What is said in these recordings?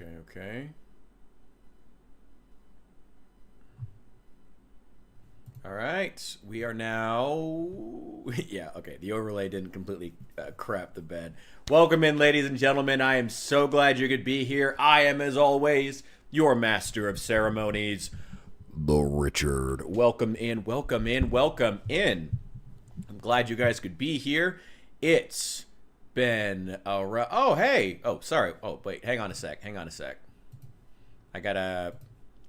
Okay. All right, we are now... yeah, okay, the overlay didn't completely crap the bed. Welcome in, ladies and gentlemen. I am so glad you could be here. I am, as always, your master of ceremonies, the Richard. Welcome in, welcome in, welcome in. I'm glad you guys could be here. It's been a... oh, hey! Oh, sorry. Oh, wait, hang on a sec,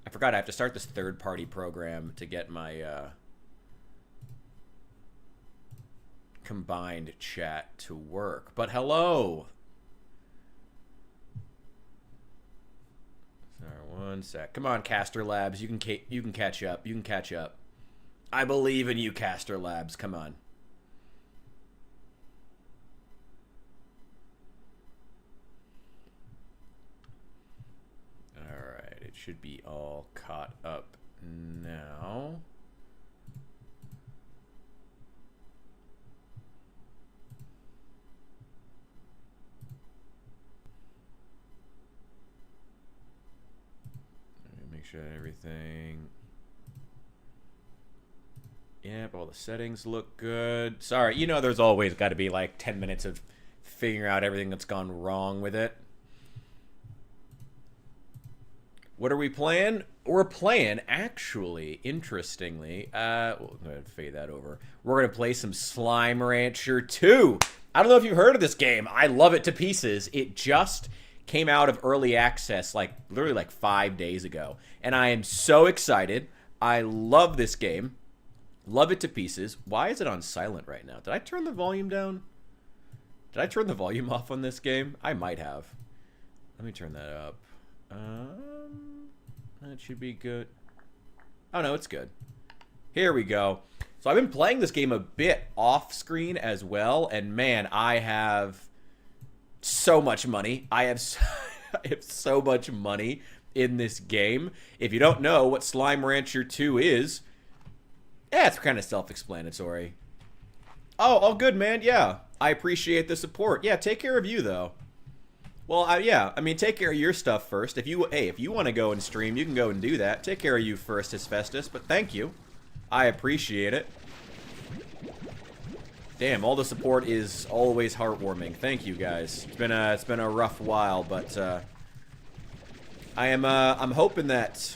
I forgot I have to start this third-party program to get my combined chat to work. But hello! Sorry, one sec. Come on, Caster Labs. You can catch up. You can catch up. I believe in you, Caster Labs. Come on. Should be all caught up now. Make sure everything... yep, all the settings look good. Sorry, you know there's always got to be like 10 minutes of figuring out everything that's gone wrong with it. What are we playing? We're playing, actually, interestingly, well, I'm going to fade that over. We're going to play some Slime Rancher 2. I don't know if you've heard of this game. I love it to pieces. It just came out of early access, like, literally like 5 days ago. And I am so excited. I love this game. Love it to pieces. Why is it on silent right now? Did I turn the volume down? Did I turn the volume off on this game? I might have. Let me turn that up. That should be good. Oh, no, it's good. Here we go. So I've been playing this game a bit off screen as well, and man, I have so much money. I have so much money in this game. If you don't know what Slime Rancher 2 is, yeah, it's kind of self-explanatory. Oh, all good, man. Yeah, I appreciate the support. Yeah, take care of you, though. Well, yeah, I mean, take care of your stuff first. If you want to go and stream, you can go and do that. Take care of you first, Hesphestus, but thank you. I appreciate it. Damn, all the support is always heartwarming. Thank you, guys. It's been a rough while, but I'm hoping that...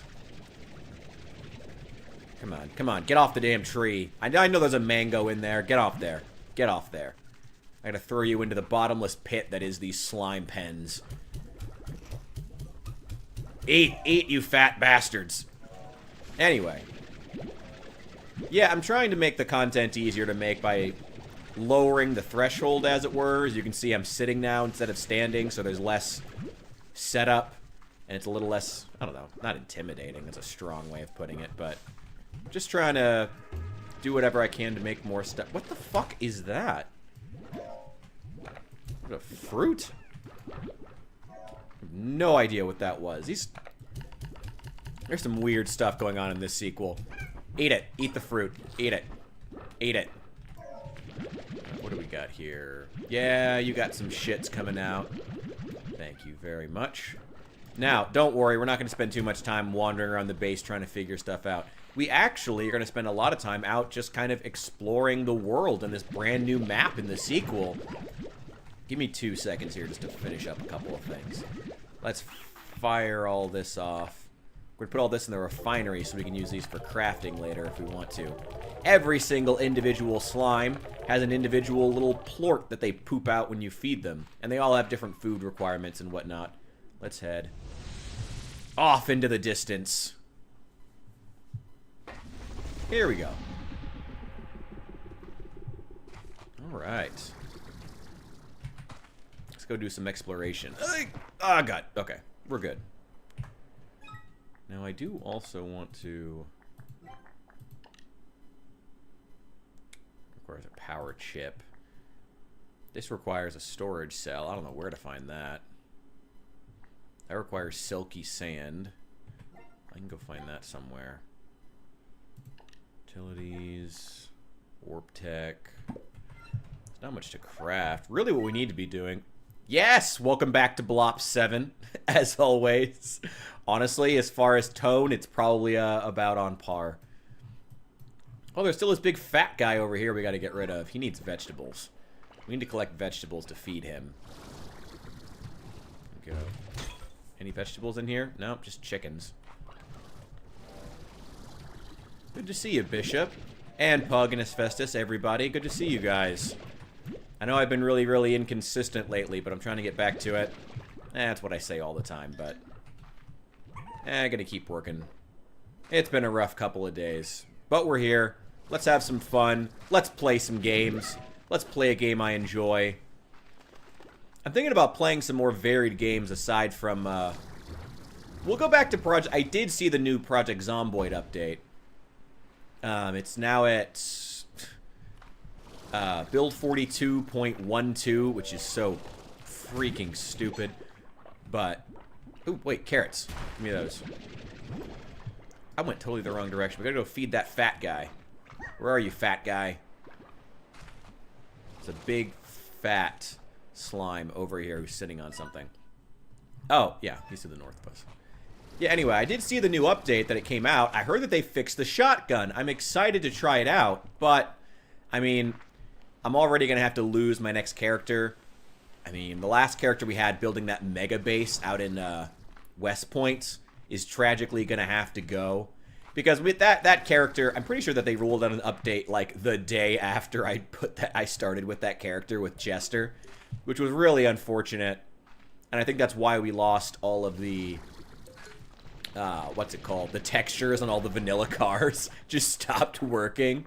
Come on, get off the damn tree. I know there's a mango in there. Get off there. Get off there. I gotta throw you into the bottomless pit that is these slime pens. Eat, you fat bastards. Anyway. Yeah, I'm trying to make the content easier to make by lowering the threshold, as it were. As you can see, I'm sitting now instead of standing, so there's less setup. And it's a little less, I don't know, not intimidating. That's a strong way of putting it, but just trying to do whatever I can to make more stuff. What the fuck is that? What a fruit? I have no idea what that was. There's some weird stuff going on in this sequel. Eat it. Eat the fruit. Eat it. Eat it. What do we got here? Yeah, you got some shits coming out. Thank you very much. Now, don't worry. We're not going to spend too much time wandering around the base trying to figure stuff out. We actually are going to spend a lot of time out just kind of exploring the world and this brand new map in the sequel. Give me 2 seconds here just to finish up a couple of things. Let's fire all this off. We're going to put all this in the refinery so we can use these for crafting later if we want to. Every single individual slime has an individual little plort that they poop out when you feed them. And they all have different food requirements and whatnot. Let's head off into the distance. Here we go. Alright. Go do some exploration. Oh, God. Okay. We're good. Now, I do also want to... requires a power chip. This requires a storage cell. I don't know where to find that. That requires silky sand. I can go find that somewhere. Utilities. Warp tech. There's not much to craft. Really what we need to be doing... Yes! Welcome back to Blop 7, as always. Honestly, as far as tone, it's probably about on par. Oh, there's still this big fat guy over here we gotta get rid of. He needs vegetables. We need to collect vegetables to feed him. There we go. Any vegetables in here? Nope, just chickens. Good to see you, Bishop. And Pug and Asbestos, everybody. Good to see you guys. I know I've been really inconsistent lately, but I'm trying to get back to it. That's what I say all the time, but... I'm gonna keep working. It's been a rough couple of days. But we're here. Let's have some fun. Let's play some games. Let's play a game I enjoy. I'm thinking about playing some more varied games aside from... We'll go back to Project... I did see the new Project Zomboid update. It's now at... build 42.12, which is so freaking stupid. But... Ooh, wait, carrots. Give me those. I went totally the wrong direction. We gotta go feed that fat guy. Where are you, fat guy? It's a big, fat slime over here who's sitting on something. Oh, yeah, he's to the north of us. Yeah, anyway, I did see the new update that it came out. I heard that they fixed the shotgun. I'm excited to try it out, but, I mean, I'm already gonna have to lose my next character. I mean, the last character we had building that mega base out in West Point is tragically gonna have to go. Because with that character, I'm pretty sure that they rolled out an update like the day after I started with that character with Jester, which was really unfortunate. And I think that's why we lost all of the what's it called? The textures on all the vanilla cars just stopped working,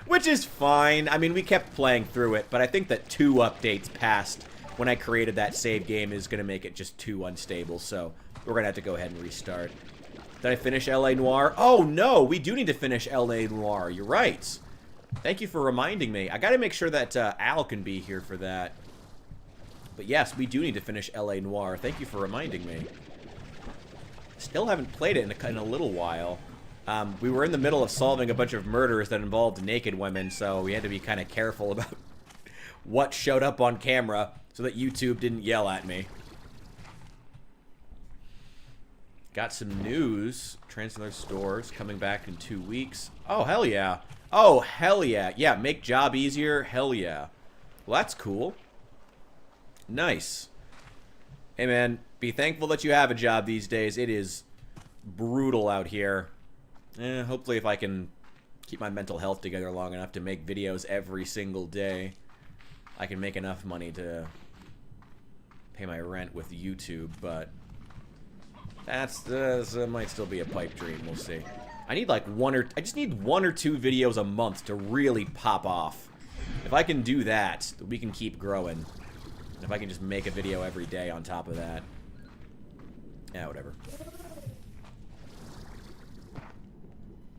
which is fine. I mean, we kept playing through it, but I think that 2 updates past when I created that save game is going to make it just too unstable, so we're going to have to go ahead and restart. Did I finish L.A. Noire? Oh, no, we do need to finish L.A. Noire. You're right. Thank you for reminding me. I got to make sure that Al can be here for that. But yes, we do need to finish L.A. Noire. Thank you for reminding me. Still haven't played it in a little while. We were in the middle of solving a bunch of murders that involved naked women, so we had to be kind of careful about what showed up on camera so that YouTube didn't yell at me. Got some news. Transler stores coming back in 2 weeks. Oh, hell yeah. Oh, hell yeah. Yeah, make job easier. Hell yeah. Well, that's cool. Nice. Hey, man, be thankful that you have a job these days. It is brutal out here. Hopefully if I can keep my mental health together long enough to make videos every single day, I can make enough money to pay my rent with YouTube, but that might still be a pipe dream. We'll see. I need like I just need 1 or 2 videos a month to really pop off. If I can do that, we can keep growing. If I can just make a video every day on top of that. Yeah, whatever.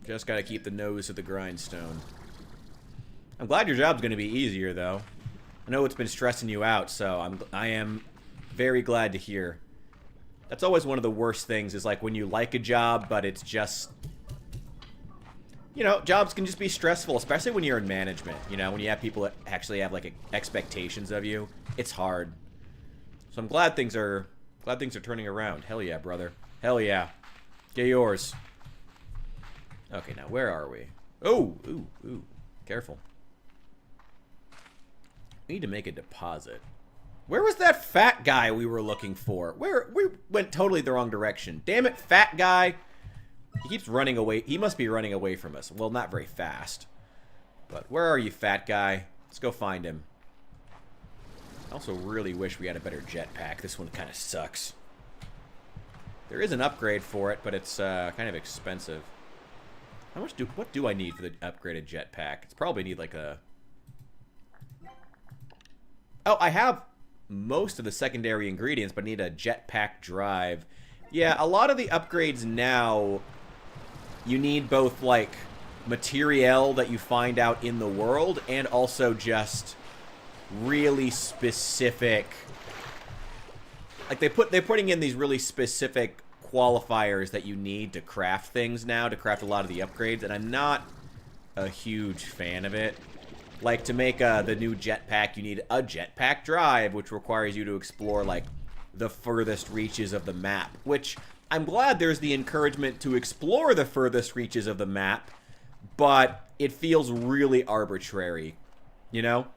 Just gotta keep the nose to the grindstone. I'm glad your job's gonna be easier, though. I know it's been stressing you out, so I am very glad to hear. That's always one of the worst things, is like when you like a job, but it's just... You know, jobs can just be stressful, especially when you're in management. You know, when you have people that actually have, like, expectations of you. It's hard. So I'm glad things are turning around. Hell yeah, brother. Hell yeah. Get yours. Okay, now where are we? Oh, ooh. Careful. We need to make a deposit. Where was that fat guy we were looking for? We went totally the wrong direction. Damn it, fat guy. He keeps running away. He must be running away from us. Well, not very fast. But where are you, fat guy? Let's go find him. I also really wish we had a better jetpack. This one kind of sucks. There is an upgrade for it, but it's kind of expensive. How much what do I need for the upgraded jetpack? It's probably need like a... Oh, I have most of the secondary ingredients, but I need a jetpack drive. Yeah, a lot of the upgrades now, you need both, like, materiel that you find out in the world and also just really specific... Like, they're putting in these really specific qualifiers that you need to craft things now, to craft a lot of the upgrades, and I'm not a huge fan of it. Like, to make the new jetpack, you need a jetpack drive, which requires you to explore, like, the furthest reaches of the map. Which, I'm glad there's the encouragement to explore the furthest reaches of the map, but it feels really arbitrary, you know?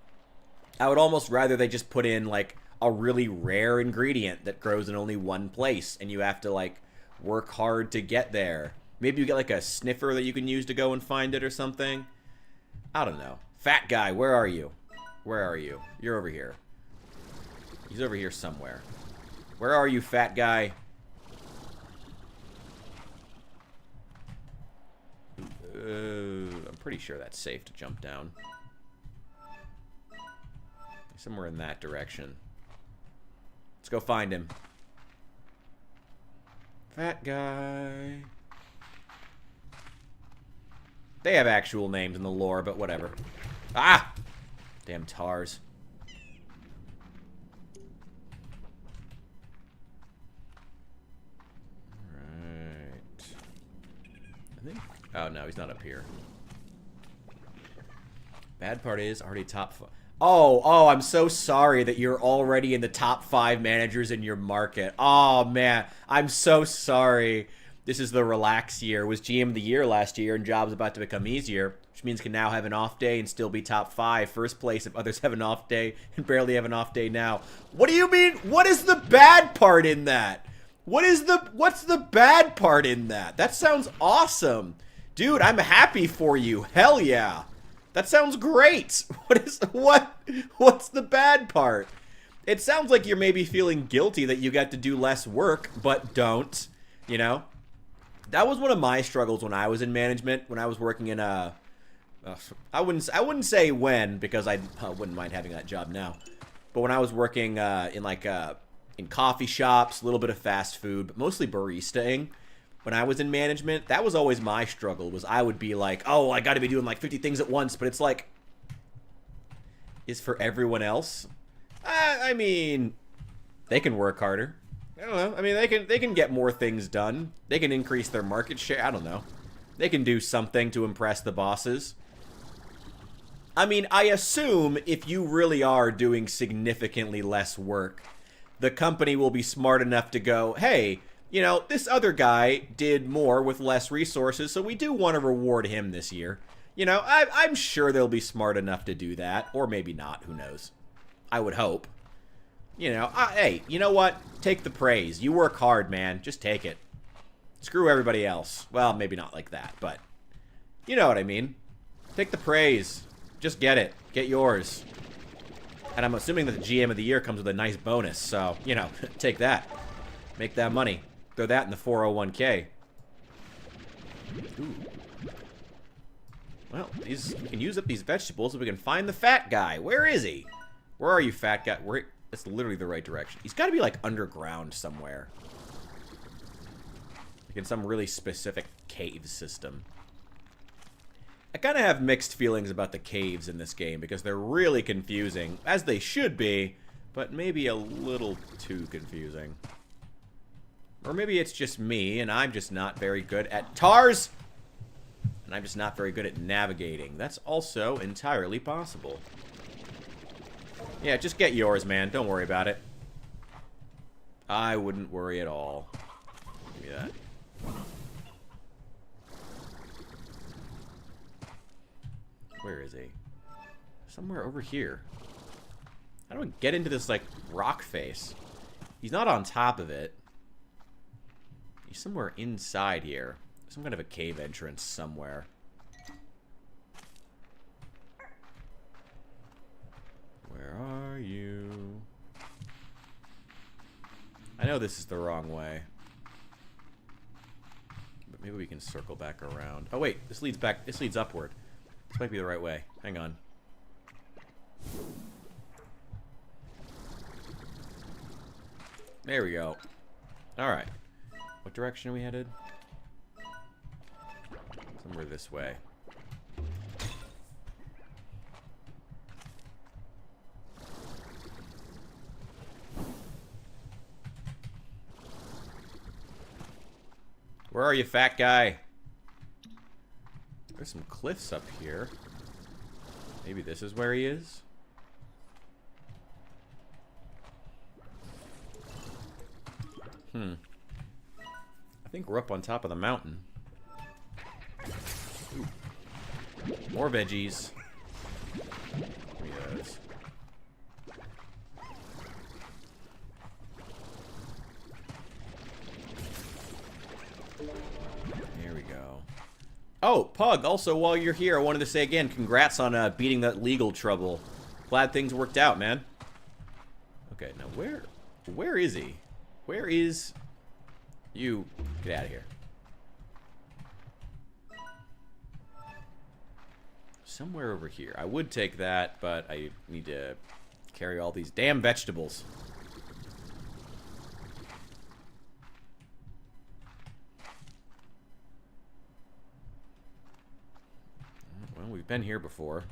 I would almost rather they just put in, like, a really rare ingredient that grows in only one place, and you have to, like, work hard to get there. Maybe you get, like, a sniffer that you can use to go and find it or something. I don't know. Fat guy, where are you? Where are you? You're over here. He's over here somewhere. Where are you, fat guy? I'm pretty sure that's safe to jump down. Somewhere in that direction. Let's go find him. Fat guy. They have actual names in the lore, but whatever. Ah! Damn tars. Right. I think... Oh, no, he's not up here. Bad part is, already top 5. Oh, I'm so sorry that you're already in the top 5 managers in your market. Oh, man. I'm so sorry. This is the relax year. It was GM of the year last year, and jobs about to become easier, which means can now have an off day and still be top 5. First place if others have an off day and barely have an off day now. What do you mean? What is the bad part in that? What's the bad part in that? That sounds awesome. Dude, I'm happy for you. Hell yeah. That sounds great. What's the bad part? It sounds like you're maybe feeling guilty that you got to do less work, but don't, you know? That was one of my struggles when I was in management, when I was working in I wouldn't say when, because I wouldn't mind having that job now. But when I was working in coffee shops, a little bit of fast food, but mostly baristaing. When I was in management, that was always my struggle, was I would be like, oh, I got to be doing like 50 things at once, but it's like, is for everyone else? I mean, they can work harder. I don't know. I mean, they can get more things done. They can increase their market share. I don't know. They can do something to impress the bosses. I mean, I assume if you really are doing significantly less work, the company will be smart enough to go, hey, you know, this other guy did more with less resources, so we do want to reward him this year. You know, I'm sure they'll be smart enough to do that. Or maybe not, who knows. I would hope. You know, hey, you know what? Take the praise. You work hard, man. Just take it. Screw everybody else. Well, maybe not like that, but you know what I mean. Take the praise. Just get it. Get yours. And I'm assuming that the GM of the year comes with a nice bonus, so, you know, take that. Make that money. Throw that in the 401k. Ooh. Well, we can use up these vegetables so we can find the fat guy. Where is he? Where are you, fat guy? That's literally the right direction. He's got to be, like, underground somewhere. Like in some really specific cave system. I kind of have mixed feelings about the caves in this game because they're really confusing, as they should be, but maybe a little too confusing. Or maybe it's just me, and I'm just not very good at TARS! And I'm just not very good at navigating. That's also entirely possible. Yeah, just get yours, man. Don't worry about it. I wouldn't worry at all. Give me that. Where is he? Somewhere over here. How do I get into this, like, rock face? He's not on top of it. He's somewhere inside here. Some kind of a cave entrance somewhere. Where are you? I know this is the wrong way. But maybe we can circle back around. Oh wait, this leads back. This leads upward. This might be the right way. Hang on. There we go. Alright. What direction are we headed? Somewhere this way. Where are you, fat guy? There's some cliffs up here. Maybe this is where he is? I think we're up on top of the mountain. Ooh. More veggies. Yes. There we go. Oh, Pug, also while you're here, I wanted to say again, congrats on beating that legal trouble. Glad things worked out, man. Okay, now where is he? Where is you? Get out of here. Somewhere over here. I would take that, but I need to carry all these damn vegetables. Well, we've been here before.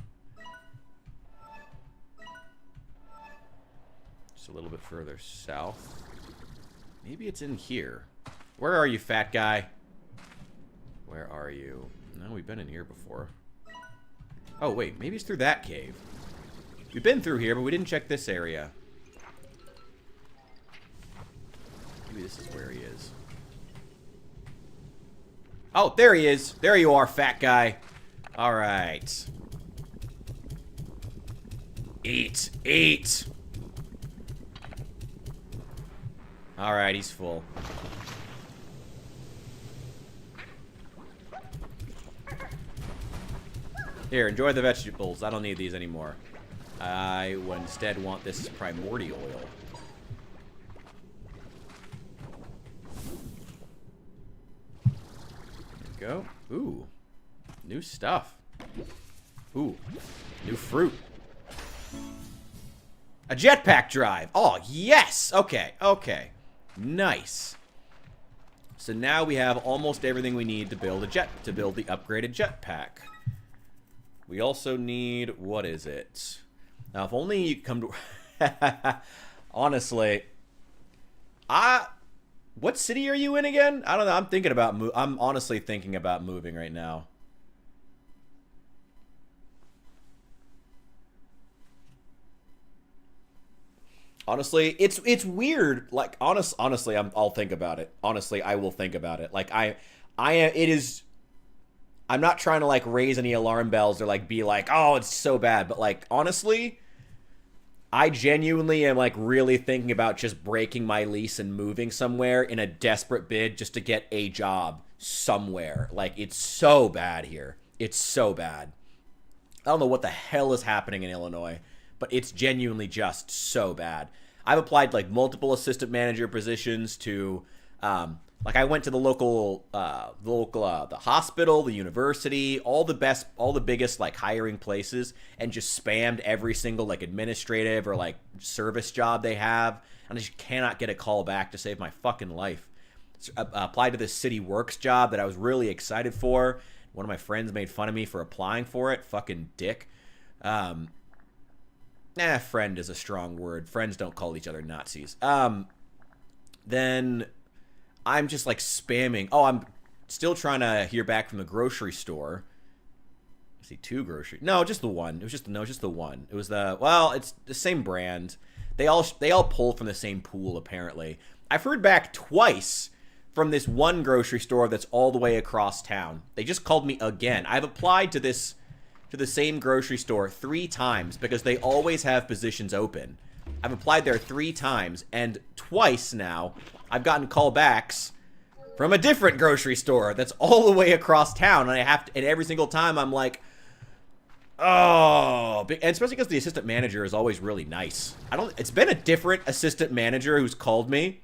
Just a little bit further south. Maybe it's in here. Where are you, fat guy? Where are you? No, we've been in here before. Oh, wait. Maybe it's through that cave. We've been through here, but we didn't check this area. Maybe this is where he is. Oh, there he is. There you are, fat guy. All right. Eat. Eat. All right, he's full. Here, enjoy the vegetables. I don't need these anymore. I instead want this primordial oil. There we go. Ooh. New stuff. Ooh. New fruit. A jetpack drive. Oh, yes! Okay, okay. Nice. So now we have almost everything we need to build the upgraded jetpack. We also need, what is it? Now, if only you come to... Honestly, what city are you in again? I don't know. I'm thinking about I'm honestly thinking about moving right now. Honestly, it's weird. Like honestly, I'll think about it. Honestly, I will think about it. Like I'm not trying to like raise any alarm bells or like be like, oh, it's so bad. But like honestly, I genuinely am like really thinking about just breaking my lease and moving somewhere in a desperate bid just to get a job somewhere. Like it's so bad here. It's so bad. I don't know what the hell is happening in Illinois, but it's genuinely just so bad. I've applied like multiple assistant manager positions to, like I went to the hospital, the university, all the biggest like hiring places, and just spammed every single like administrative or like service job they have, and I just cannot get a call back to save my fucking life. Applied to this city works job that I was really excited for. One of my friends made fun of me for applying for it. Fucking dick. Friend is a strong word. Friends don't call each other Nazis. Then I'm just like spamming. Oh, I'm still trying to hear back from the grocery store. I see two grocery. No, just the one. It was just the one. It was it's the same brand. They all pull from the same pool apparently. I've heard back twice from this one grocery store that's all the way across town. They just called me again. I've applied to the same grocery store 3 times because they always have positions open. I've applied there 3 times, and twice now I've gotten callbacks from a different grocery store that's all the way across town, and and every single time I'm like, oh, and especially because the assistant manager is always really nice. It's been a different assistant manager who's called me,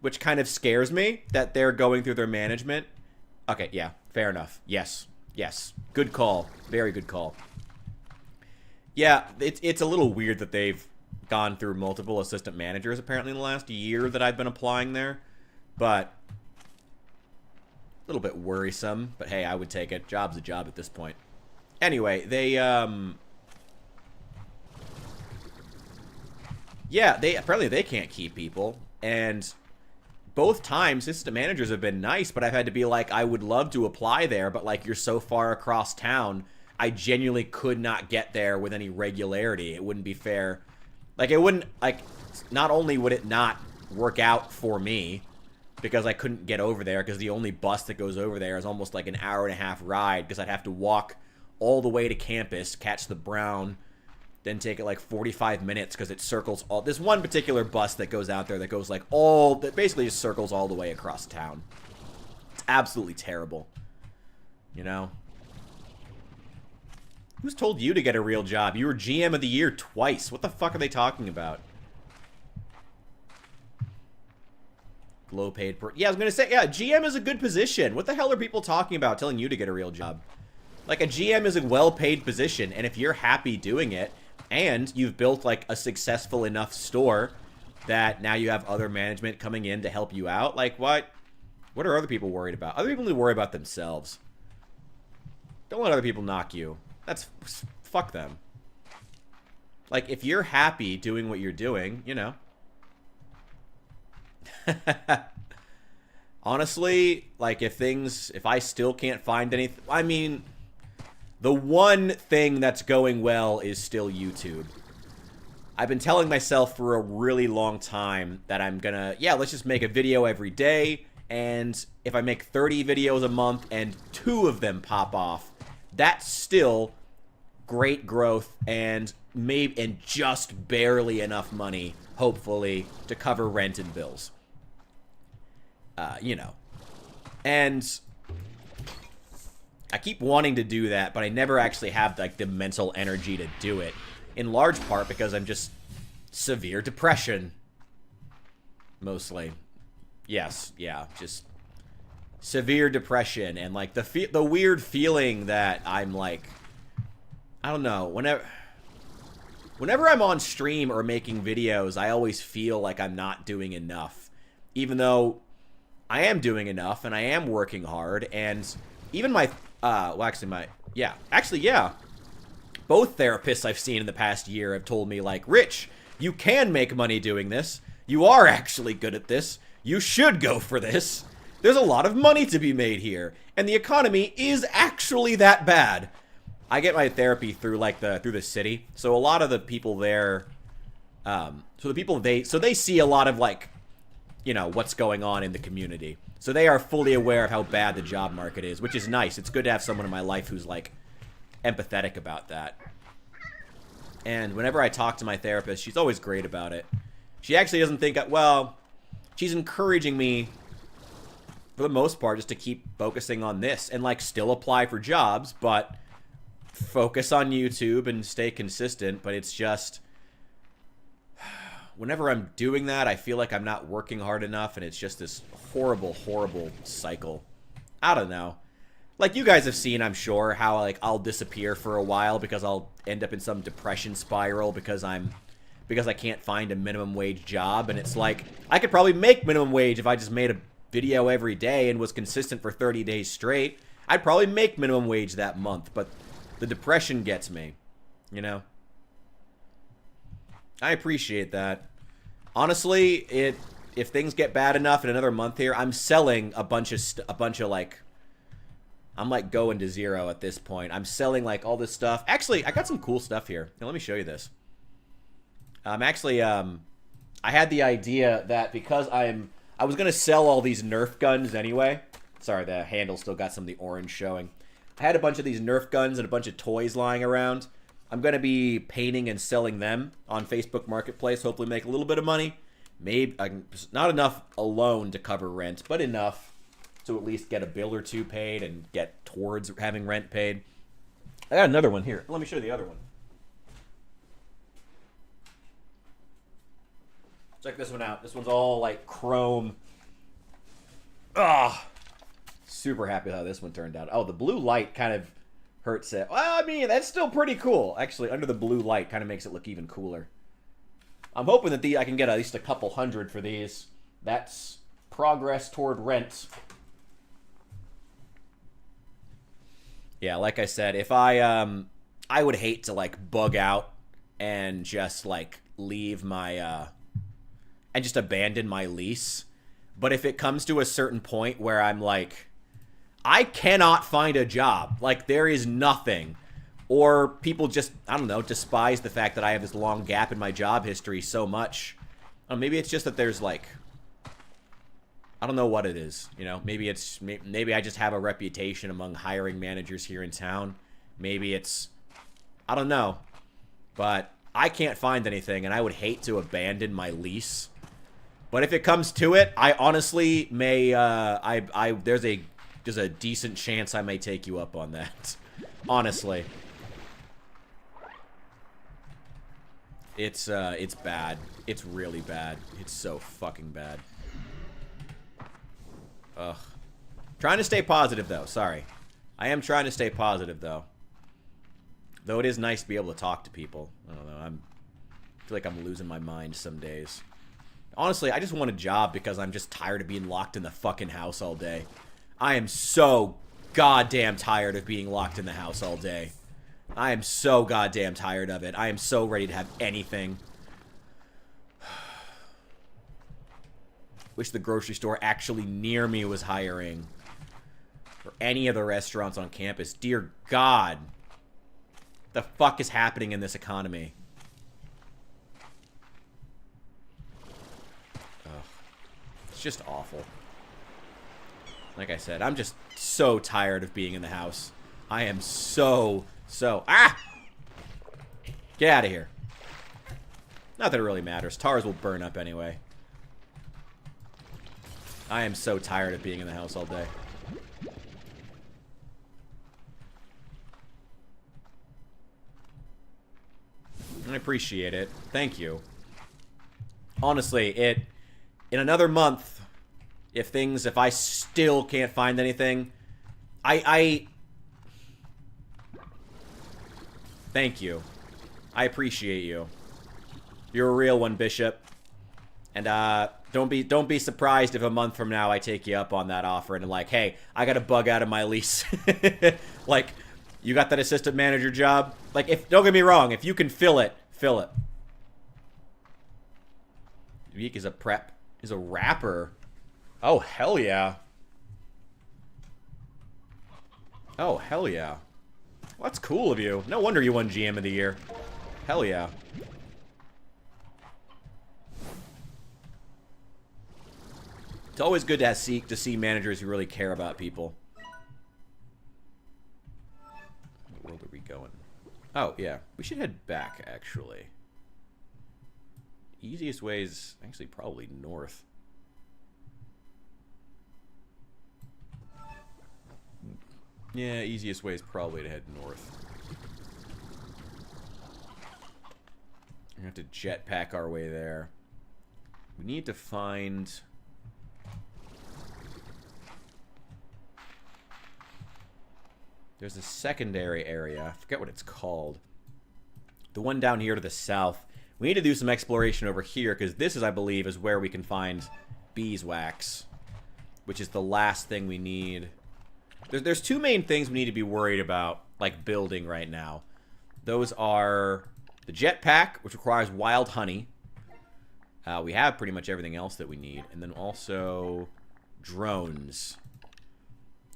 which kind of scares me that they're going through their management. Okay, yeah, fair enough. Yes. Yes, good call. Very good call. Yeah, it's a little weird that they've gone through multiple assistant managers apparently in the last year that I've been applying there. But a little bit worrisome. But hey, I would take it. Job's a job at this point. Anyway, yeah, apparently they can't keep people. And both times, assistant managers have been nice, but I've had to be like, I would love to apply there, but like you're so far across town, I genuinely could not get there with any regularity. It wouldn't be fair. Like, it wouldn't, like, not only would it not work out for me because I couldn't get over there because the only bus that goes over there is almost like an hour-and-a-half ride because I'd have to walk all the way to campus, catch the Brown, then take it like 45 minutes because it circles all... There's one particular bus that goes out there that goes like all... That basically just circles all the way across town. It's absolutely terrible. You know? Who's told you to get a real job? You were GM of the year twice. What the fuck are they talking about? Low paid per... Yeah, I was going to say, yeah, GM is a good position. What the hell are people talking about telling you to get a real job? Like, a GM is a well-paid position, and if you're happy doing it, and you've built, like, a successful enough store that now you have other management coming in to help you out, like, what are other people worried about? Other people need to worry about themselves. Don't let other people knock you. That's... Fuck them. Like, if you're happy doing what you're doing, you know. Honestly, like, if I still can't find anything... I mean... The one thing that's going well is still YouTube. I've been telling myself for a really long time that I'm gonna, yeah, let's just make a video every day, and if I make 30 videos a month and 2 of them pop off, that's still great growth and just barely enough money, hopefully, to cover rent and bills. You know. And I keep wanting to do that, but I never actually have, like, the mental energy to do it. In large part because I'm just severe depression. Mostly. Yes, yeah, just severe depression. And, like, the weird feeling that I'm, like, I don't know, whenever I'm on stream or making videos, I always feel like I'm not doing enough. Even though I am doing enough, and I am working hard, and even my... yeah. Both therapists I've seen in the past year have told me, like, Rich, you can make money doing this. You are actually good at this. You should go for this. There's a lot of money to be made here. And the economy is actually that bad. I get my therapy through, like, through the city. So a lot of the people there, so they see a lot of, like, you know, what's going on in the community. So they are fully aware of how bad the job market is, which is nice. It's good to have someone in my life who's, like, empathetic about that. And whenever I talk to my therapist, she's always great about it. She actually doesn't think, well, she's encouraging me, for the most part, just to keep focusing on this and, like, still apply for jobs, but focus on YouTube and stay consistent. But it's just... Whenever I'm doing that, I feel like I'm not working hard enough, and it's just this horrible, horrible cycle. I don't know. Like, you guys have seen, I'm sure, how, like, I'll disappear for a while because I'll end up in some depression spiral because I can't find a minimum wage job, and it's like, I could probably make minimum wage if I just made a video every day and was consistent for 30 days straight. I'd probably make minimum wage that month, but the depression gets me, you know? I appreciate that. Honestly, if things get bad enough in another month here, I'm selling a bunch of like, I'm like going to zero at this point. I'm selling like all this stuff. Actually, I got some cool stuff here. Now, let me show you this. I had the idea that because I was gonna sell all these Nerf guns anyway. Sorry, the handle still got some of the orange showing. I had a bunch of these Nerf guns and a bunch of toys lying around. I'm going to be painting and selling them on Facebook Marketplace. Hopefully make a little bit of money. Maybe not enough alone to cover rent, but enough to at least get a bill or two paid and get towards having rent paid. I got another one here. Let me show you the other one. Check this one out. This one's all like chrome. Ah, super happy how this one turned out. Oh, the blue light kind of hurts it. Well, I mean, that's still pretty cool. Actually, under the blue light kind of makes it look even cooler. I'm hoping that I can get at least a couple hundred for these. That's progress toward rent. Yeah, like I said, if I would hate to, like, bug out and just, like, leave my, and just abandon my lease. But if it comes to a certain point where I'm like, I cannot find a job. Like, there is nothing. Or people just, I don't know, despise the fact that I have this long gap in my job history so much. Maybe it's just that there's, like, I don't know what it is, you know? Maybe I just have a reputation among hiring managers here in town. Maybe it's, I don't know. But I can't find anything, and I would hate to abandon my lease. But if it comes to it, I honestly may, there's a decent chance I may take you up on that. Honestly. It's bad. It's really bad. It's so fucking bad. Ugh. Trying to stay positive, though. Sorry. I am trying to stay positive, though. Though it is nice to be able to talk to people. I don't know. I feel like I'm losing my mind some days. Honestly, I just want a job because I'm just tired of being locked in the fucking house all day. I am so goddamn tired of being locked in the house all day. I am so goddamn tired of it. I am so ready to have anything. Wish the grocery store actually near me was hiring. Or any of the restaurants on campus. Dear God. The fuck is happening in this economy? Ugh. It's just awful. Like I said, I'm just so tired of being in the house. I am so... Ah! Get out of here. Not that it really matters. Tars will burn up anyway. I am so tired of being in the house all day. I appreciate it. Thank you. Honestly, in another month, if I still can't find anything, thank you. I appreciate you. You're a real one, Bishop. And don't be surprised if a month from now I take you up on that offer and like, hey, I got to bug out of my lease. Like, you got that assistant manager job? Like, don't get me wrong, if you can fill it, fill it. Veek is a rapper. Oh, hell yeah. Oh, hell yeah. Well, that's cool of you. No wonder you won GM of the year. Hell yeah. It's always good to see managers who really care about people. Where are we going? Oh, yeah. We should head back, actually. Easiest way is actually probably north. Yeah, easiest way is probably to head north. We're going to have to jetpack our way there. We need to find... There's a secondary area. I forget what it's called. The one down here to the south. We need to do some exploration over here, because this is, I believe, is where we can find beeswax. Which is the last thing we need. There's two main things we need to be worried about, like, building right now. Those are the jetpack, which requires wild honey. We have pretty much everything else that we need. And then also drones.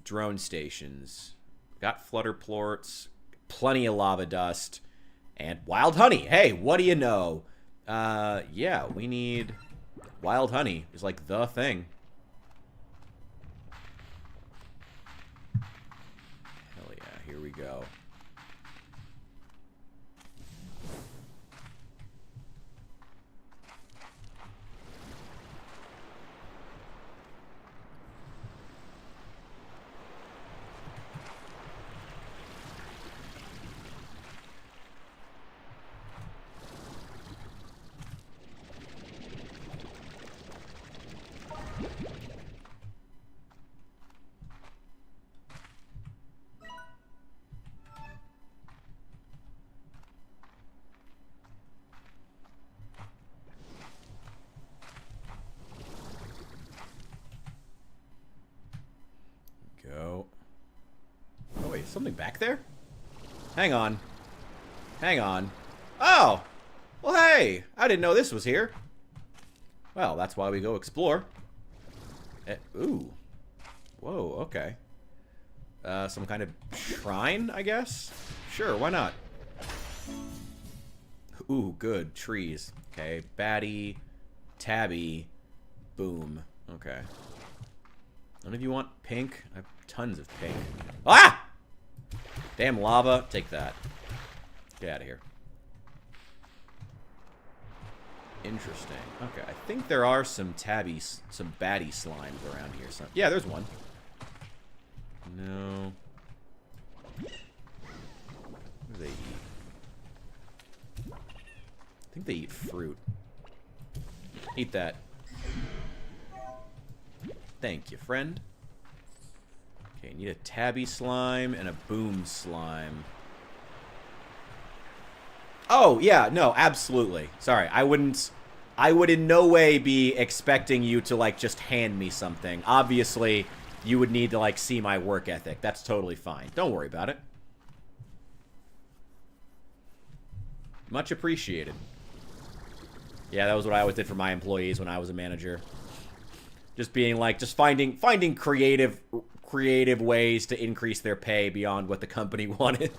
Drone stations. Got flutter plorts, plenty of lava dust, and wild honey. Hey, what do you know? Yeah, we need wild honey. Is like the thing. Hell yeah, here we go. Something back there? Hang on. Hang on. Oh! Well, hey! I didn't know this was here. Well, that's why we go explore. Ooh. Whoa, okay. Some kind of shrine, I guess? Sure, why not? Ooh, good. Trees. Okay, baddie, tabby, boom. Okay. None of you want pink? I have tons of pink. Ah! Damn lava. Take that. Get out of here. Interesting. Okay, I think there are some tabbies, some baddie slimes around here. So, yeah, there's one. No. What do they eat? I think they eat fruit. Eat that. Thank you, friend. Okay, need a tabby slime and a boom slime. Oh, yeah, no, absolutely. Sorry, I would in no way be expecting you to, like, just hand me something. Obviously, you would need to, like, see my work ethic. That's totally fine. Don't worry about it. Much appreciated. Yeah, that was what I always did for my employees when I was a manager. Just being like, just finding creative ways to increase their pay beyond what the company wanted.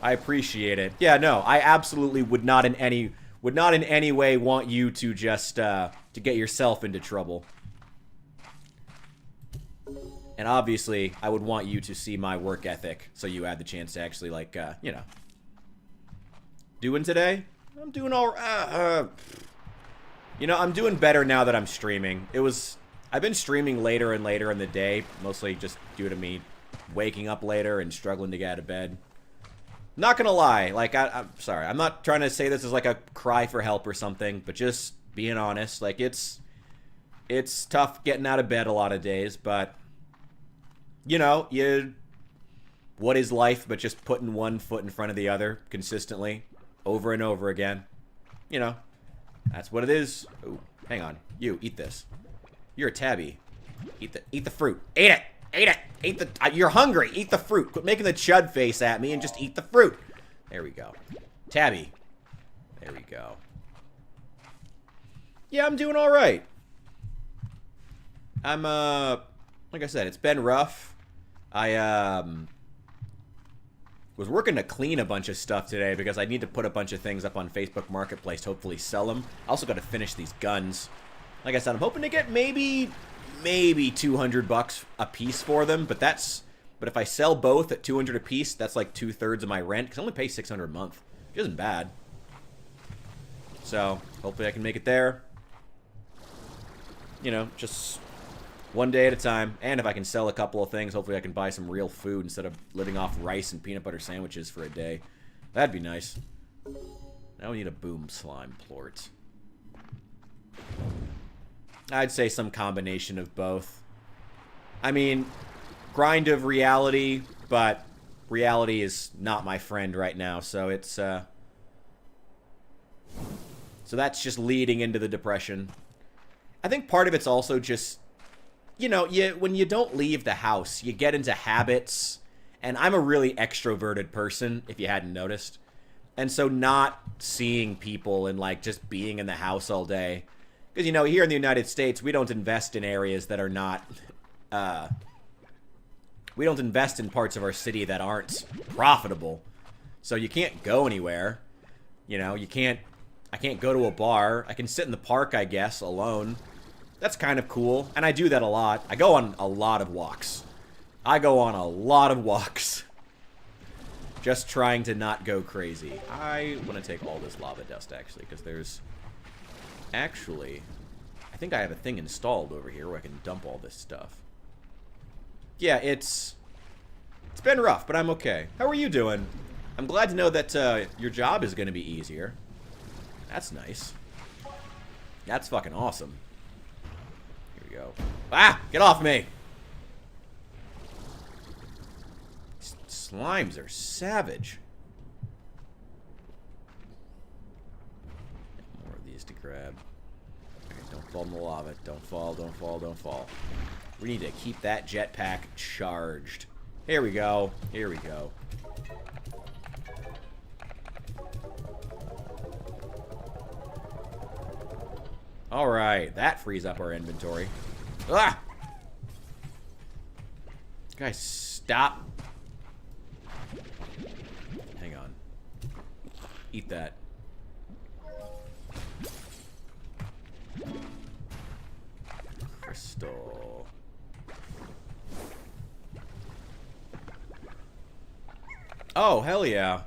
I appreciate it. Yeah, no, I absolutely would not in any way want you to just to get yourself into trouble. And obviously, I would want you to see my work ethic so you had the chance to actually, like, you know. Doing today? I'm doing all you know, I'm doing better now that I'm streaming. I've been streaming later and later in the day, mostly just due to me waking up later and struggling to get out of bed. Not gonna lie, like, I'm sorry, I'm not trying to say this as like a cry for help or something, but just being honest, like, it's tough getting out of bed a lot of days, but, you know, what is life but just putting one foot in front of the other consistently, over and over again? You know, that's what it is. Ooh, hang on, you, eat this. You're a tabby. Eat the fruit. Eat it! Eat it! Eat the... you're hungry! Eat the fruit! Quit making the chud face at me and just eat the fruit! There we go. Tabby. There we go. Yeah, I'm doing alright. I'm, like I said, it's been rough. I, was working to clean a bunch of stuff today because I need to put a bunch of things up on Facebook Marketplace to hopefully sell them. I also got to finish these guns. Like I said, I'm hoping to get maybe $200 a piece for them, but if I sell both at $200 a piece, that's like 2/3 of my rent, because I only pay $600 a month, which isn't bad. So, hopefully I can make it there. You know, just one day at a time, and if I can sell a couple of things, hopefully I can buy some real food instead of living off rice and peanut butter sandwiches for a day. That'd be nice. Now we need a boom slime plort. I'd say some combination of both. I mean, grind of reality, but reality is not my friend right now, so it's, so that's just leading into the depression. I think part of it's also just, you know, when you don't leave the house, you get into habits, and I'm a really extroverted person, if you hadn't noticed. And so not seeing people and, like, just being in the house all day. Because, you know, here in the United States, we don't invest in areas that are not, we don't invest in parts of our city that aren't profitable. So you can't go anywhere. You know, I can't go to a bar. I can sit in the park, I guess, alone. That's kind of cool. And I do that a lot. I go on a lot of walks. Just trying to not go crazy. I want to take all this lava dust, actually, because there's... Actually, I think I have a thing installed over here where I can dump all this stuff. Yeah, it's been rough, but I'm okay. How are you doing? I'm glad to know that your job is going to be easier. That's nice. That's fucking awesome. Here we go. Ah! Get off me! Slimes are savage. More of these to grab. Okay, don't fall in the lava. Don't fall, don't fall, don't fall. We need to keep that jetpack charged. Here we go. Here we go. Alright, that frees up our inventory. Ah! Guys, stop. Eat that. Crystal. Oh, hell yeah.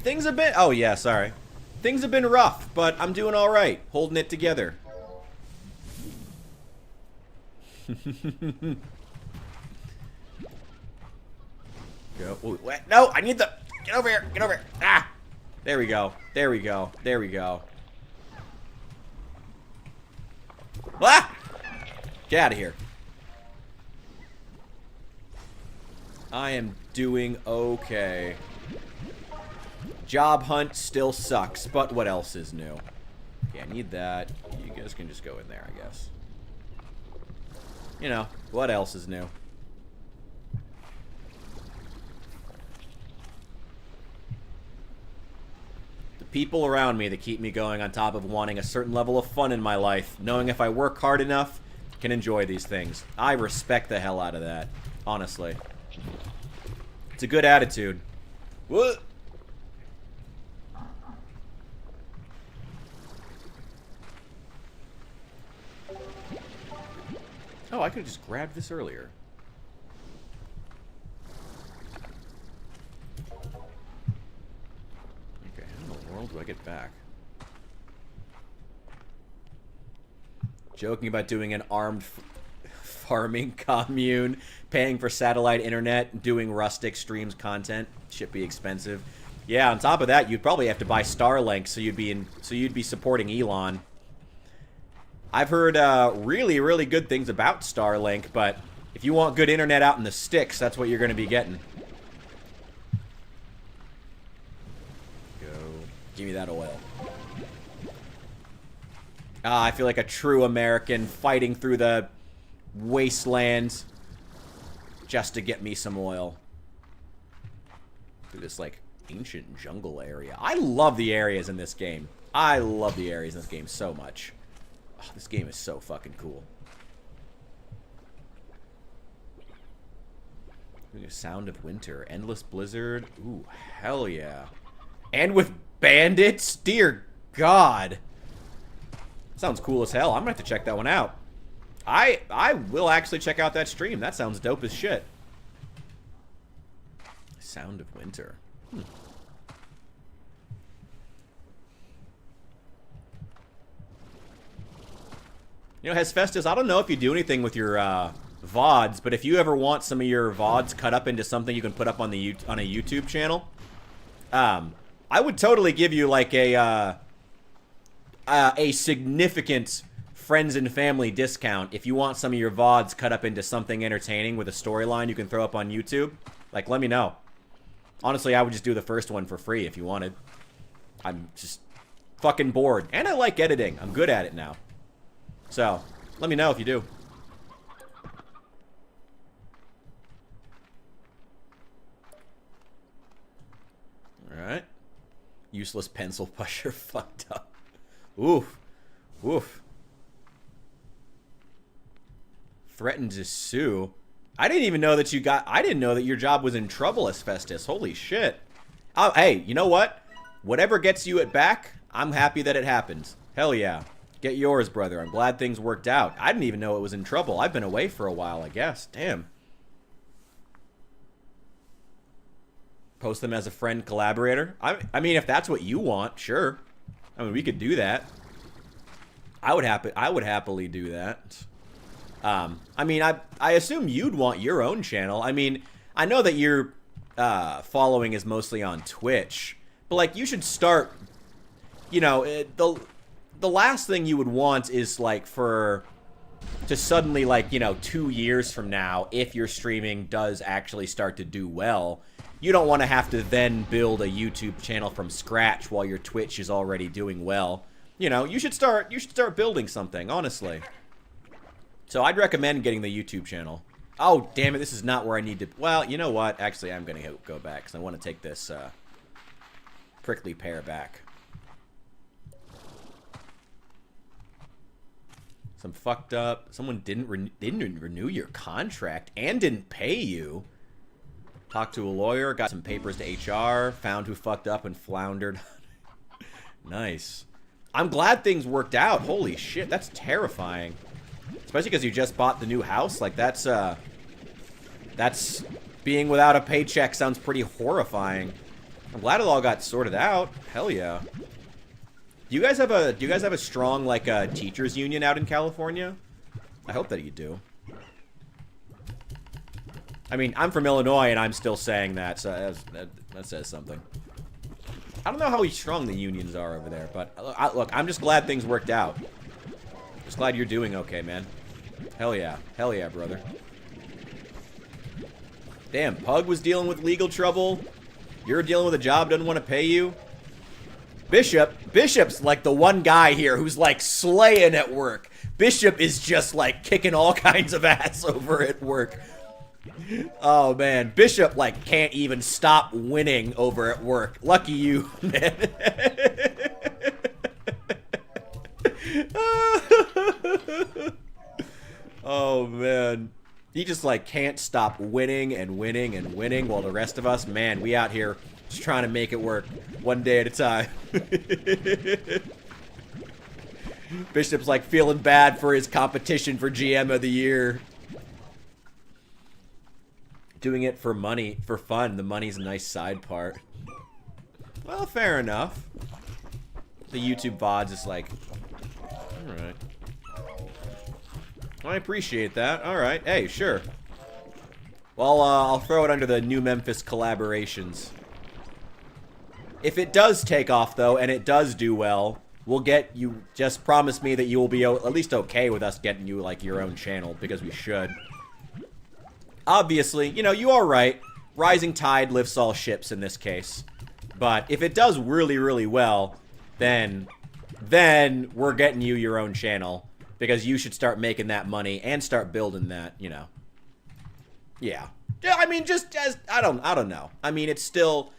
Things have been... Oh, yeah, sorry. Things have been rough, but I'm doing all right. Holding it together. Go. Ooh, wait, no, I need the... Get over here. Get over here. Ah! There we go. There we go. There we go. Ah! Get out of here. I am doing okay. Job hunt still sucks, but what else is new? Okay, I need that. You guys can just go in there, I guess. You know, what else is new? The people around me that keep me going on top of wanting a certain level of fun in my life, knowing if I work hard enough, I can enjoy these things. I respect the hell out of that, honestly. It's a good attitude. What? Oh, I could have just grabbed this earlier. Okay, how in the world do I get back? Joking about doing an armed farming commune, paying for satellite internet, doing rustic streams content. Should be expensive. Yeah, on top of that, you'd probably have to buy Starlink, so you'd be supporting Elon. I've heard really, really good things about Starlink, but if you want good internet out in the sticks, that's what you're going to be getting. Go. Give me that oil. I feel like a true American fighting through the wasteland just to get me some oil. Through this, like, ancient jungle area. I love the areas in this game. I love the areas in this game so much. Oh, this game is so fucking cool. Sound of Winter. Endless Blizzard. Ooh, hell yeah. And with bandits? Dear God. Sounds cool as hell. I'm gonna have to check that one out. I will actually check out that stream. That sounds dope as shit. Sound of Winter. You know, Hesfestus, I don't know if you do anything with your VODs, but if you ever want some of your VODs cut up into something you can put up on the on a YouTube channel, I would totally give you like a significant friends and family discount if you want some of your VODs cut up into something entertaining with a storyline you can throw up on YouTube. Like, let me know. Honestly, I would just do the first one for free if you wanted. I'm just fucking bored. And I like editing. I'm good at it now. So, let me know if you do. Alright. Useless pencil pusher fucked up. Oof. Oof. Threatened to sue. I didn't even know that you got... I didn't know that your job was in trouble, Asbestos. Holy shit. Oh, hey, you know what? Whatever gets you it back, I'm happy that it happened. Hell yeah. Get yours, brother. I'm glad things worked out. I didn't even know it was in trouble. I've been away for a while, I guess. Damn. Post them as a friend collaborator. I mean, if that's what you want, sure. I mean, we could do that. I would happily do that. I mean, I assume you'd want your own channel. I mean, I know that your following is mostly on Twitch, but like, you should start. You know, the last thing you would want is like to suddenly, like, you know, 2 years from now, if your streaming does actually start to do well, you don't want to have to then build a YouTube channel from scratch while your Twitch is already doing well. You know, you should start building something, honestly. So I'd recommend getting the YouTube channel. Oh, damn it, this is not where I need to... Well, you know what? Actually, I'm going to go back, because I want to take this prickly pear back. Some fucked up... Someone didn't renew your contract and didn't pay you. Talked to a lawyer, got some papers to HR, found who fucked up and floundered. Nice. I'm glad things worked out. Holy shit, that's terrifying. Especially because you just bought the new house. Like, that's being without a paycheck sounds pretty horrifying. I'm glad it all got sorted out. Hell yeah. Do you guys have a strong, like, teachers union out in California? I hope that you do. I mean, I'm from Illinois, and I'm still saying that, so that says something. I don't know how strong the unions are over there, but look, I'm just glad things worked out. Just glad you're doing okay, man. Hell yeah. Hell yeah, brother. Damn, Pug was dealing with legal trouble. You're dealing with a job doesn't want to pay you. Bishop's like the one guy here who's like slaying at work. Bishop is just like kicking all kinds of ass over at work. Oh man, Bishop like can't even stop winning over at work. Lucky you, man. Oh man. He just like can't stop winning and winning and winning while the rest of us, man, we out here just trying to make it work one day at a time. Bishop's like feeling bad for his competition for GM of the year. Doing it for money, for fun. The money's a nice side part. Well, fair enough. The YouTube VODs is like, alright. I appreciate that. Alright, hey, sure. Well, I'll throw it under the new Memphis collaborations. If it does take off, though, and it does do well, we'll get you, just promise me that you will be at least okay with us getting you, like, your own channel, because we should. Obviously, you know, you are right. Rising tide lifts all ships in this case. But if it does really, really well, then we're getting you your own channel. Because you should start making that money and start building that, you know. Yeah. Yeah, I mean, just as, I don't know. I mean, it's still,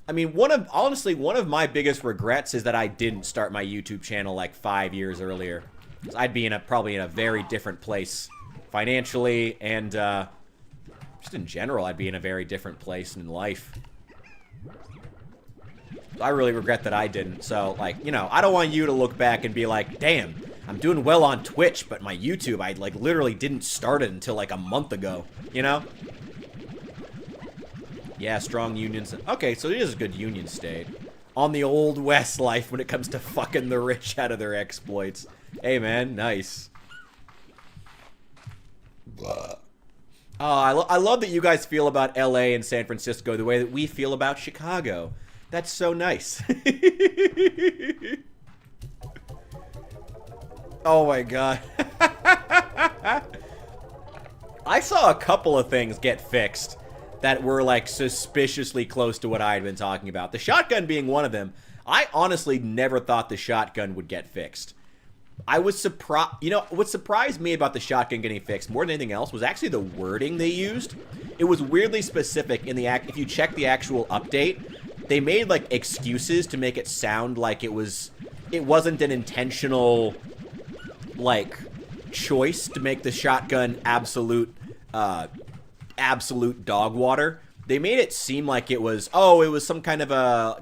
I mean, honestly, one of my biggest regrets is that I didn't start my YouTube channel like 5 years earlier. 'Cause I'd be probably in a very different place financially and, just in general, I'd be in a very different place in life. I really regret that I didn't. So, like, you know, I don't want you to look back and be like, damn, I'm doing well on Twitch, but my YouTube, I, like, literally didn't start it until, like, a month ago. You know? Yeah, strong unions. Okay, so it is a good union state. On the old West life when it comes to fucking the rich out of their exploits. Hey, man, nice. Blah. Oh, I love that you guys feel about LA and San Francisco the way that we feel about Chicago. That's so nice. Oh my god. I saw a couple of things get fixed that were like suspiciously close to what I had been talking about. The shotgun being one of them. I honestly never thought the shotgun would get fixed. I was surprised. You know, what surprised me about the shotgun getting fixed more than anything else was actually the wording they used. It was weirdly specific in the if you check the actual update, they made like excuses to make it sound like it wasn't an intentional like choice to make the shotgun absolute dog water. They made it seem like it was, oh, it was some kind of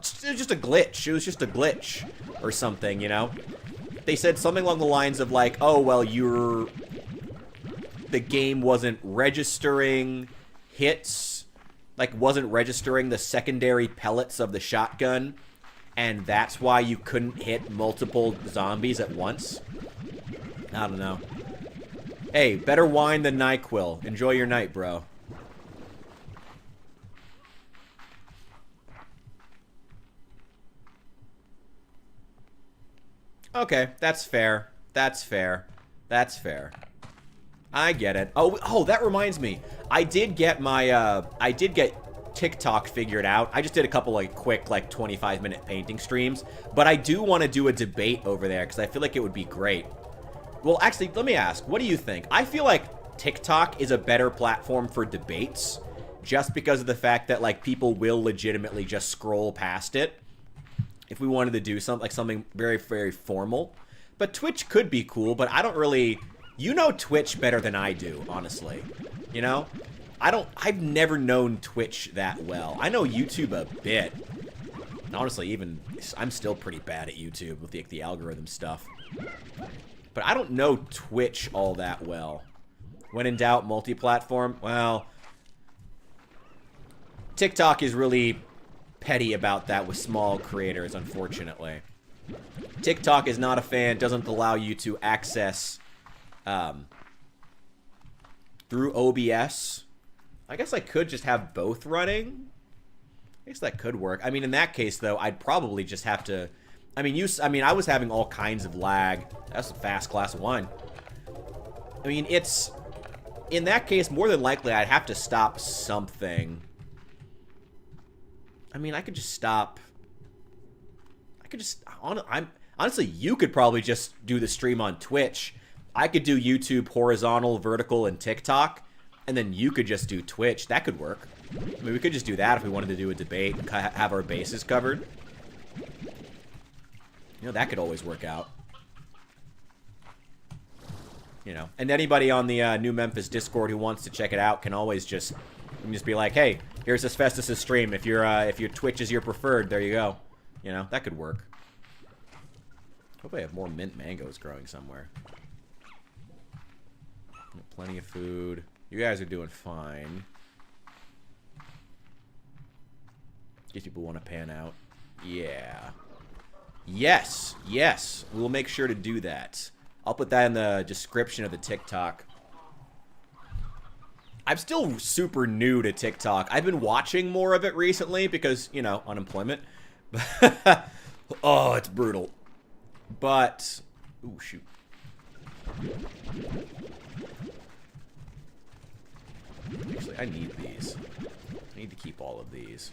just a glitch. It was just a glitch or something, you know? They said something along the lines of like, oh, well, the game wasn't registering hits, like wasn't registering the secondary pellets of the shotgun, and that's why you couldn't hit multiple zombies at once. I don't know. Hey, better wine than NyQuil. Enjoy your night, bro. Okay, that's fair. That's fair. That's fair. I get it. Oh, that reminds me. I did get my, TikTok figured out. I just did a couple, like, quick, like, 25-minute painting streams. But I do want to do a debate over there, because I feel like it would be great. Well, actually, let me ask. What do you think? I feel like TikTok is a better platform for debates, just because of the fact that, like, people will legitimately just scroll past it. If we wanted to do something very, very formal. But Twitch could be cool, but I don't really... You know Twitch better than I do, honestly. You know? I've never known Twitch that well. I know YouTube a bit. And honestly, even, I'm still pretty bad at YouTube with the algorithm stuff. But I don't know Twitch all that well. When in doubt, multi-platform, well, TikTok is really petty about that with small creators, unfortunately. TikTok is not a fan, doesn't allow you to access through OBS. I guess I could just have both running. I guess that could work. I mean, in that case, though, I'd probably just have to... I mean, I was having all kinds of lag. That's a fast class 1. I mean, it's... In that case, more than likely, I'd have to stop something. I mean, I could just stop... I could just... Honestly, you could probably just do the stream on Twitch. I could do YouTube horizontal, vertical, and TikTok. And then you could just do Twitch. That could work. I mean, we could just do that if we wanted to do a debate and have our bases covered. You know, that could always work out. You know, and anybody on the new Memphis Discord who wants to check it out can always just be like, hey, here's Asbestos' stream. If your Twitch is your preferred, there you go. You know, that could work. Hope I have more mint mangoes growing somewhere. Plenty of food. You guys are doing fine. In case people want to pan out. Yeah. Yes. Yes. We'll make sure to do that. I'll put that in the description of the TikTok. I'm still super new to TikTok. I've been watching more of it recently because, you know, unemployment. Oh, it's brutal. But... Ooh, shoot. Actually, I need these. I need to keep all of these.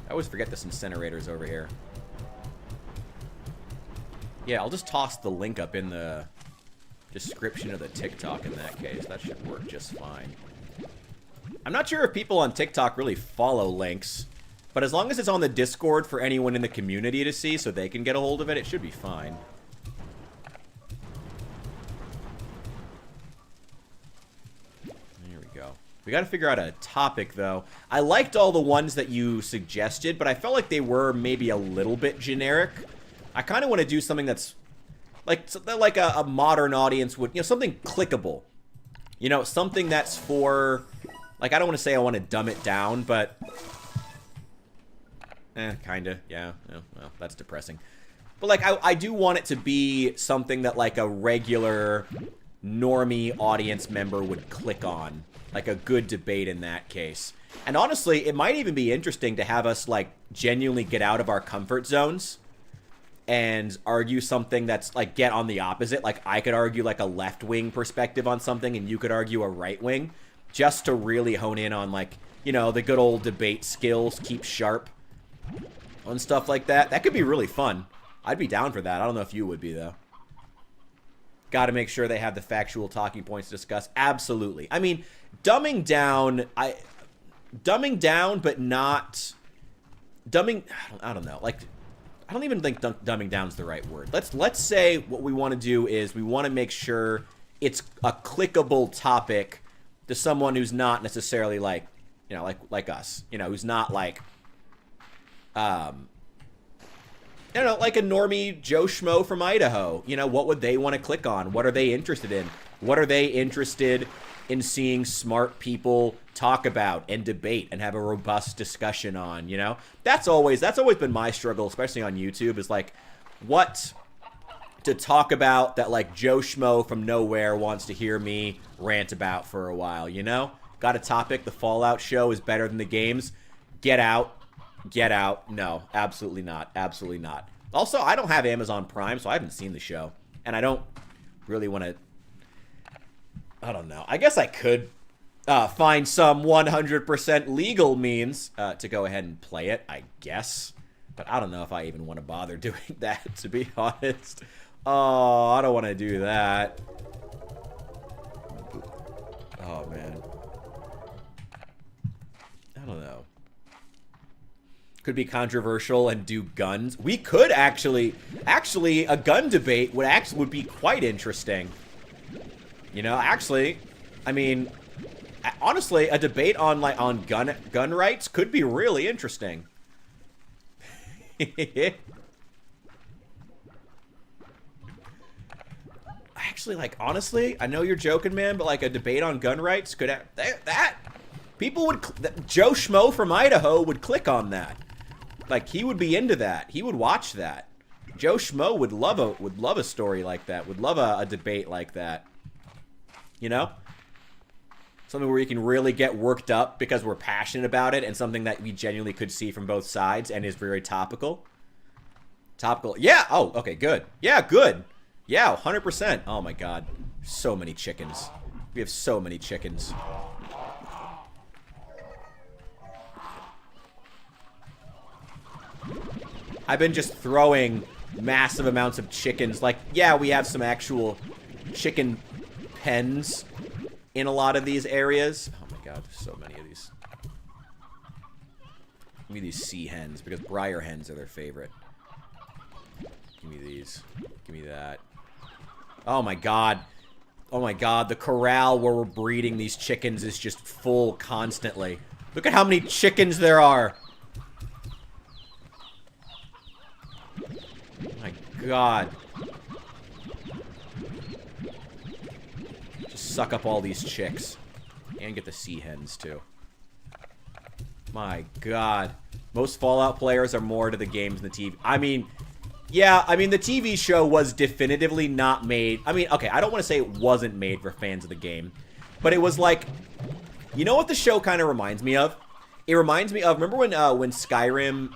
I always forget this incinerator's over here. Yeah, I'll just toss the link up in the description of the TikTok in that case. That should work just fine. I'm not sure if people on TikTok really follow links, but as long as it's on the Discord for anyone in the community to see so they can get a hold of it, it should be fine. There we go. We got to figure out a topic, though. I liked all the ones that you suggested, but I felt like they were maybe a little bit generic. I kind of want to do something that's like a modern audience would, you know, something clickable. You know, something that's for, like, I don't want to say I want to dumb it down, but... kind of, yeah. Oh, well, that's depressing. But, like, I do want it to be something that, like, a regular normie audience member would click on. Like, a good debate in that case. And honestly, it might even be interesting to have us, like, genuinely get out of our comfort zones and argue something that's, like, get on the opposite. Like, I could argue, like, a left-wing perspective on something, and you could argue a right-wing, just to really hone in on, like, you know, the good old debate skills, keep sharp on stuff like that. That could be really fun. I'd be down for that. I don't know if you would be, though. Got to make sure they have the factual talking points to discuss. Absolutely. I mean, dumbing down, but not... I don't know. Like... I don't even think dumbing down is the right word. Let's say what we want to do is we want to make sure it's a clickable topic to someone who's not necessarily like, you know, like us, you know, who's not like, I don't know, like a normie Joe Schmo from Idaho. You know, what would they want to click on? What are they interested in? What are they interested in seeing smart people talk about and debate and have a robust discussion on, you know? That's always been my struggle, especially on YouTube, is like what to talk about that like Joe Schmo from nowhere wants to hear me rant about for a while, you know? Got a topic, the Fallout show is better than the games. Get out. Get out. No, absolutely not. Absolutely not. Also, I don't have Amazon Prime, so I haven't seen the show. And I don't really want to... I don't know. I guess I could find some 100% legal means to go ahead and play it, I guess. But I don't know if I even want to bother doing that, to be honest. Oh, I don't want to do that. Oh, man. I don't know. Could be controversial and do guns. We could actually a gun debate would be quite interesting. You know, actually, I mean, honestly, a debate on gun rights could be really interesting. Actually, like, honestly, I know you're joking, man, but like a debate on gun rights could have that people would Joe Schmo from Idaho would click on that. Like, he would be into that. He would watch that. Joe Schmo would love a story like that. Would love a debate like that. You know? Something where you can really get worked up because we're passionate about it, and something that we genuinely could see from both sides and is very topical. Topical. Yeah. Oh, okay, good. Yeah, good. Yeah, 100%. Oh my god. So many chickens. We have so many chickens. I've been just throwing massive amounts of chickens. Like, yeah, we have some actual chicken pens in a lot of these areas. Oh my god, there's so many of these. Give me these sea hens, because briar hens are their favorite. Give me these. Give me that. Oh my god. Oh my god, the corral where we're breeding these chickens is just full constantly. Look at how many chickens there are. My god. Just suck up all these chicks. And get the sea hens, too. My god. Most Fallout players are more to the games than the TV. I mean, yeah, I mean, the TV show was definitively not made. I mean, okay, I don't want to say it wasn't made for fans of the game. But it was like, you know what the show kind of reminds me of? It reminds me of, remember when Skyrim,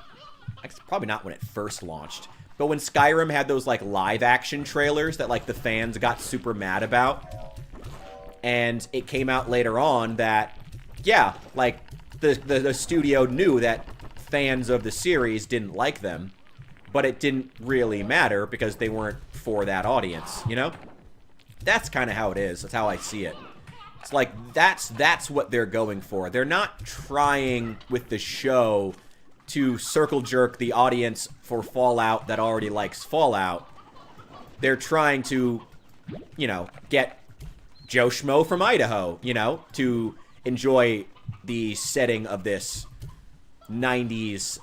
probably not when it first launched, but when Skyrim had those, like, live-action trailers that, like, the fans got super mad about? And it came out later on that, yeah, like, the studio knew that fans of the series didn't like them, but it didn't really matter because they weren't for that audience, you know? That's kind of how it is. That's how I see it. It's like, that's what they're going for. They're not trying with the show to circle jerk the audience for Fallout that already likes Fallout. They're trying to, you know, get Joe Schmo from Idaho, you know, to enjoy the setting of this 90s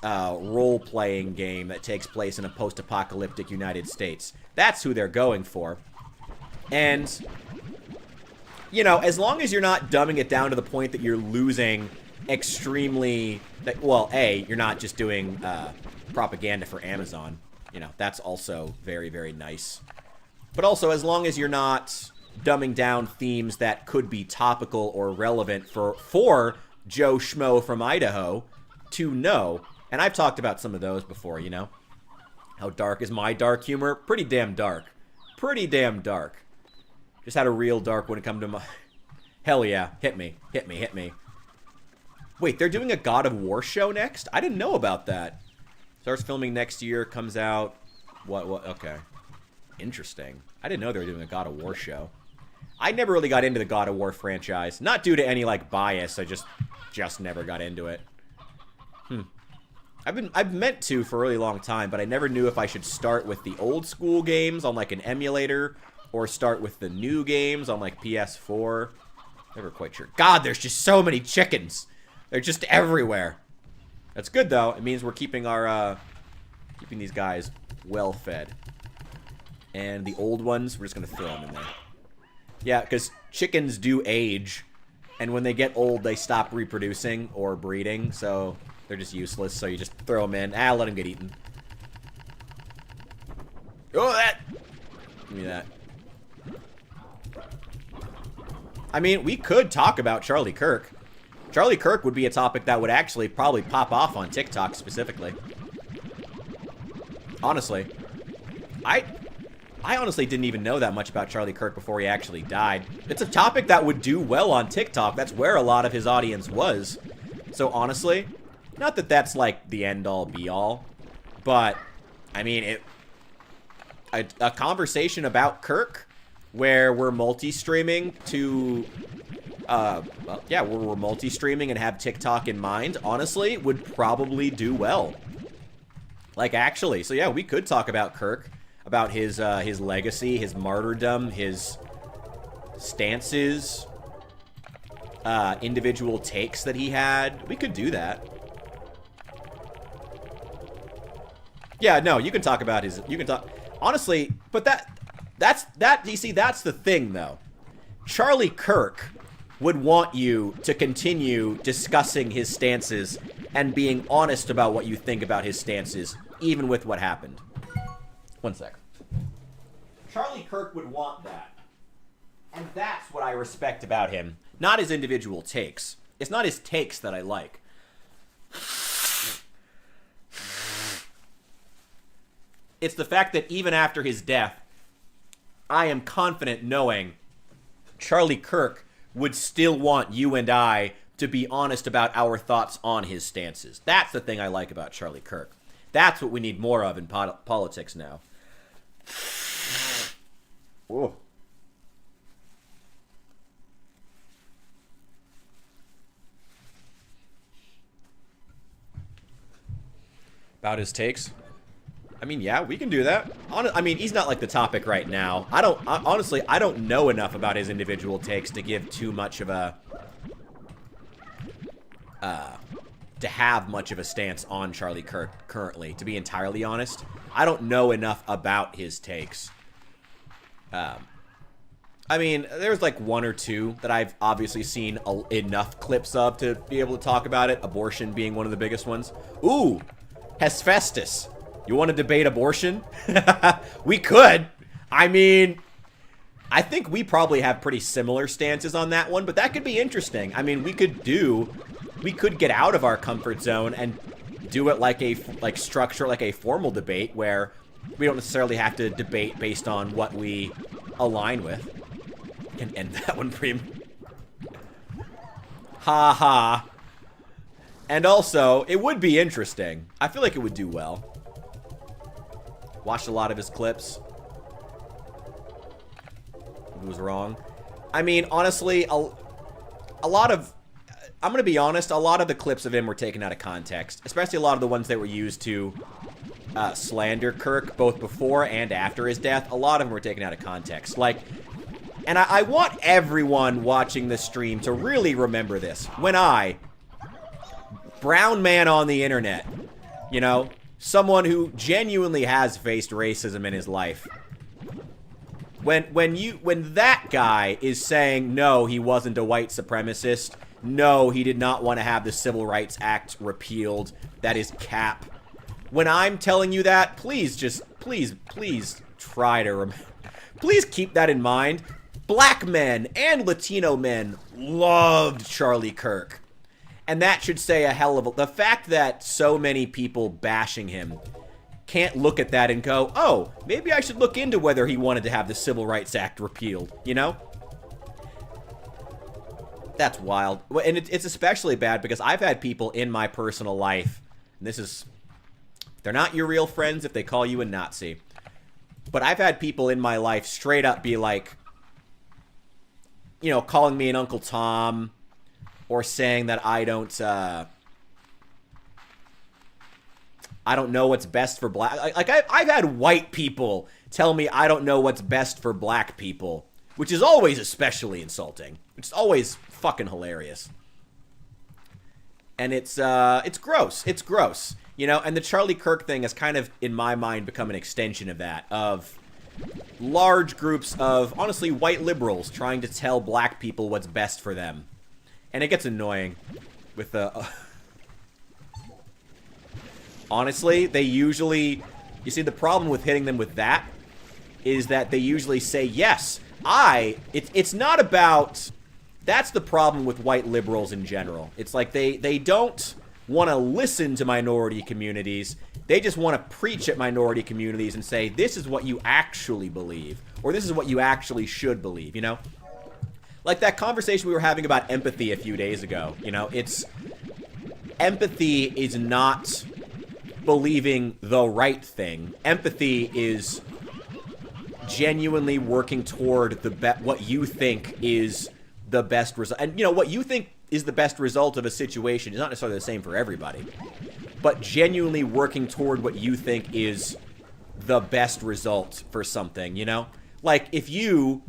role-playing game that takes place in a post-apocalyptic United States. That's who they're going for. And, you know, as long as you're not dumbing it down to the point that you're losing extremely... Well, A, you're not just doing propaganda for Amazon. You know, that's also very, very nice. But also, as long as you're not dumbing down themes that could be topical or relevant for Joe Schmo from Idaho to know. And I've talked about some of those before, you know. How dark is my dark humor? Pretty damn dark. Pretty damn dark. Just had a real dark when it come to my... Hell yeah. Hit me. Hit me. Hit me. Wait, they're doing a God of War show next? I didn't know about that. Starts filming next year, comes out... What? Okay. Interesting. I didn't know they were doing a God of War show. I never really got into the God of War franchise. Not due to any, like, bias. I just never got into it. I've meant to for a really long time, but I never knew if I should start with the old school games on, like, an emulator or start with the new games on, like, PS4. Never quite sure. God, there's just so many chickens. They're just everywhere. That's good, though. It means we're keeping our, keeping these guys well fed. And the old ones, we're just gonna throw them in there. Yeah, because chickens do age, and when they get old, they stop reproducing or breeding, so they're just useless, so you just throw them in. Let them get eaten. Oh, that! Give me that. I mean, we could talk about Charlie Kirk. Charlie Kirk would be a topic that would actually probably pop off on TikTok specifically. Honestly. I honestly didn't even know that much about Charlie Kirk before he actually died. It's a topic that would do well on TikTok. That's where a lot of his audience was. So honestly, not that that's like the end-all be-all, but I mean, a conversation about Kirk where we're multi-streaming to well, yeah, we're multi-streaming and have TikTok in mind, honestly, would probably do well. Like, actually. So, yeah, we could talk about Kirk, about his legacy, his martyrdom, his stances, individual takes that he had. We could do that. Yeah, no, you can talk about his, you can talk, honestly, but you see, that's the thing, though. Charlie Kirk would want you to continue discussing his stances and being honest about what you think about his stances, even with what happened. One sec. Charlie Kirk would want that. And that's what I respect about him. Not his individual takes. It's not his takes that I like. It's the fact that even after his death, I am confident knowing Charlie Kirk would still want you and I to be honest about our thoughts on his stances. That's the thing I like about Charlie Kirk. That's what we need more of in politics now. Whoa. About his takes? I mean, yeah, we can do that. I mean, he's not like the topic right now. Honestly, I don't know enough about his individual takes to give too much of a, to have much of a stance on Charlie Kirk currently, to be entirely honest. I don't know enough about his takes. I mean, there's like one or two that I've obviously seen enough clips of to be able to talk about it. Abortion being one of the biggest ones. Ooh, Hephaestus. You want to debate abortion? We could. I mean, I think we probably have pretty similar stances on that one, but that could be interesting. I mean, we could get out of our comfort zone and do it like structure like a formal debate where we don't necessarily have to debate based on what we align with. I can end that one pretty. Ha ha. And also, it would be interesting. I feel like it would do well. Watched a lot of his clips. He was wrong. I mean, honestly, a lot of... I'm going to be honest, a lot of the clips of him were taken out of context. Especially a lot of the ones that were used to slander Kirk, both before and after his death. A lot of them were taken out of context. Like, and I want everyone watching this stream to really remember this. When brown man on the internet, you know... Someone who genuinely has faced racism in his life. When that guy is saying, no, he wasn't a white supremacist. No, he did not want to have the Civil Rights Act repealed. That is cap. When I'm telling you that, please try to please keep that in mind. Black men and Latino men loved Charlie Kirk. And that should say a hell of a... The fact that so many people bashing him can't look at that and go, oh, maybe I should look into whether he wanted to have the Civil Rights Act repealed, you know? That's wild. And it's especially bad because I've had people in my personal life, and this is... They're not your real friends if they call you a Nazi. But I've had people in my life straight up be like, you know, calling me an Uncle Tom... Or saying that I don't know what's best for black... Like, I've had white people tell me I don't know what's best for black people. Which is always especially insulting. It's always fucking hilarious. And it's gross. It's gross. You know, and the Charlie Kirk thing has kind of, in my mind, become an extension of that. Of large groups of, honestly, white liberals trying to tell black people what's best for them. And it gets annoying with the... Honestly, they usually... You see, the problem with hitting them with that is that they usually say, yes, It's not about... That's the problem with white liberals in general. It's like they don't want to listen to minority communities. They just want to preach at minority communities and say, this is what you actually believe. Or this is what you actually should believe, you know? Like that conversation we were having about empathy a few days ago. You know, it's... Empathy is not believing the right thing. Empathy is genuinely working toward what you think is the best result. And, you know, what you think is the best result of a situation is not necessarily the same for everybody. But genuinely working toward what you think is the best result for something, you know? Like, if you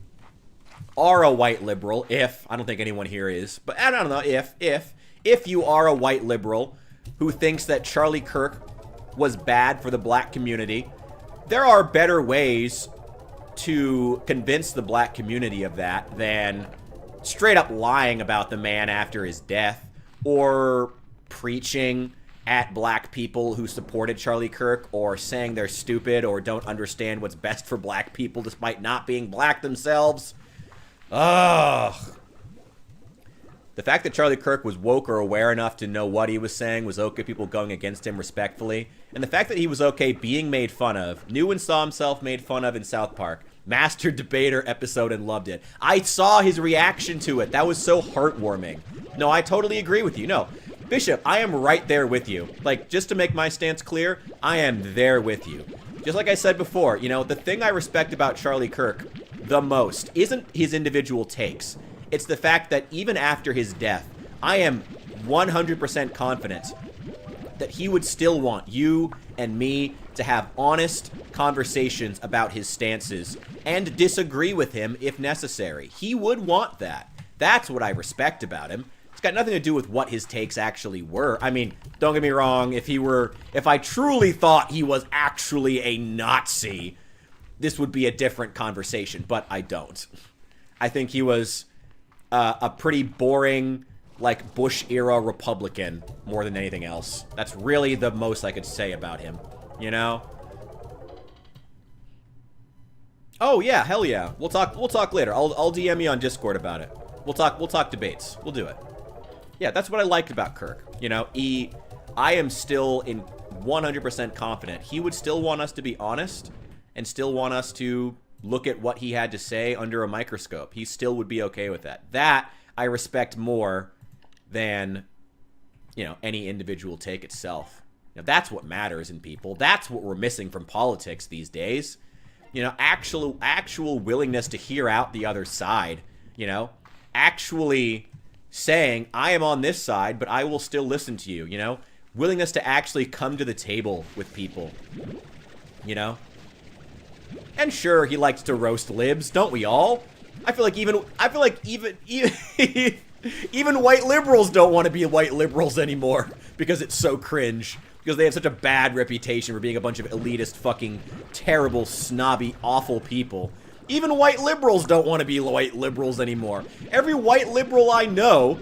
are a white liberal, I don't think anyone here is, but I don't know, if you are a white liberal who thinks that Charlie Kirk was bad for the black community, there are better ways to convince the black community of that than straight up lying about the man after his death, or preaching at black people who supported Charlie Kirk, or saying they're stupid or don't understand what's best for black people despite not being black themselves. Ugh. The fact that Charlie Kirk was woke or aware enough to know what he was saying was okay, people going against him respectfully, and the fact that he was okay being made fun of, knew and saw himself made fun of in South Park, master debater episode and loved it. I saw his reaction to it. That was so heartwarming. No, I totally agree with you. No, Bishop, I am right there with you. Like, just to make my stance clear, I am there with you. Just like I said before, you know, the thing I respect about Charlie Kirk the most isn't his individual takes. It's the fact that even after his death, I am 100% confident that he would still want you and me to have honest conversations about his stances and disagree with him if necessary. He would want that. That's what I respect about him. It's got nothing to do with what his takes actually were. I mean, don't get me wrong, if I truly thought he was actually a Nazi, this would be a different conversation, but I don't. I think he was a pretty boring, like, Bush-era Republican more than anything else. That's really the most I could say about him, you know? Oh, yeah, hell yeah. We'll talk later. I'll DM you on Discord about it. We'll talk debates. We'll do it. Yeah, that's what I liked about Kirk. You know, I am still 100% confident he would still want us to be honest and still want us to look at what he had to say under a microscope. He still would be okay with that. That I respect more than, you know, any individual take itself. Now, that's what matters in people. That's what we're missing from politics these days. You know, actual willingness to hear out the other side, you know? Actually saying, I am on this side, but I will still listen to you, you know? Willingness to actually come to the table with people, you know? And sure, he likes to roast libs, don't we all? I feel like even even white liberals don't want to be white liberals anymore because it's so cringe. Because they have such a bad reputation for being a bunch of elitist, fucking, terrible, snobby, awful people. Even white liberals don't want to be white liberals anymore. Every white liberal I know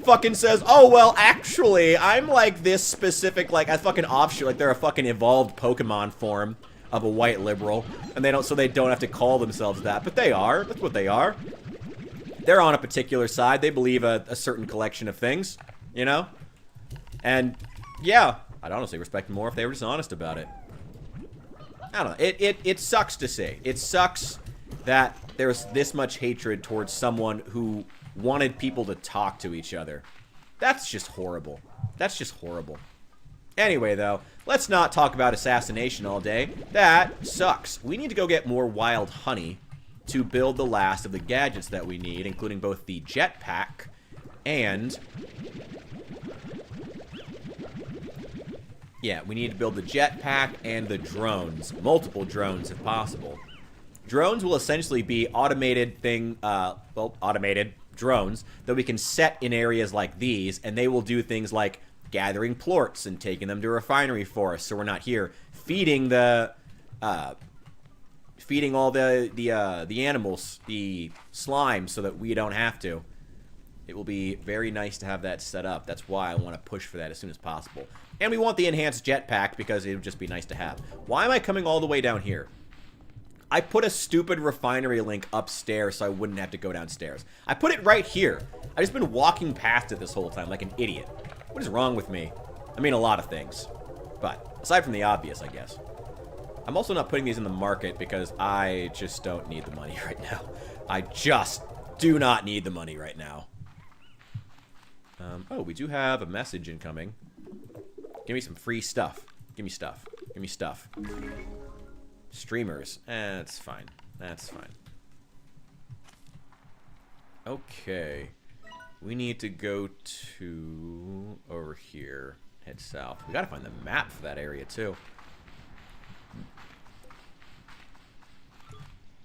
fucking says, oh, well, actually, I'm like this specific, like, a fucking offshoot. Like, they're a fucking evolved Pokemon form of a white liberal. And they don't have to call themselves that. But they are. That's what they are. They're on a particular side. They believe a certain collection of things, you know? And, yeah, I'd honestly respect them more if they were just honest about it. I don't know. It sucks to say. It sucks that there's this much hatred towards someone who wanted people to talk to each other. That's just horrible. That's just horrible. Anyway, though, let's not talk about assassination all day. That sucks. We need to go get more wild honey to build the last of the gadgets that we need, including both the jetpack and... yeah, we need to build the jetpack and the drones. Multiple drones, if possible. Drones will essentially be automated automated drones that we can set in areas like these, and they will do things like gathering plorts and taking them to a refinery for us, so we're not here feeding feeding all the animals, the slime, so that we don't have to. It will be very nice to have that set up. That's why I want to push for that as soon as possible. And we want the enhanced jetpack because it would just be nice to have. Why am I coming all the way down here? I put a stupid refinery link upstairs so I wouldn't have to go downstairs. I put it right here. I've just been walking past it this whole time like an idiot. What is wrong with me? I mean, a lot of things. But, aside from the obvious, I guess. I'm also not putting these in the market because I just don't need the money right now. I just do not need the money right now. Oh, we do have a message incoming. Give me some free stuff. Give me stuff. Give me stuff. Streamers. That's fine. That's fine. Okay. We need to go to over here. Head south. We gotta find the map for that area too.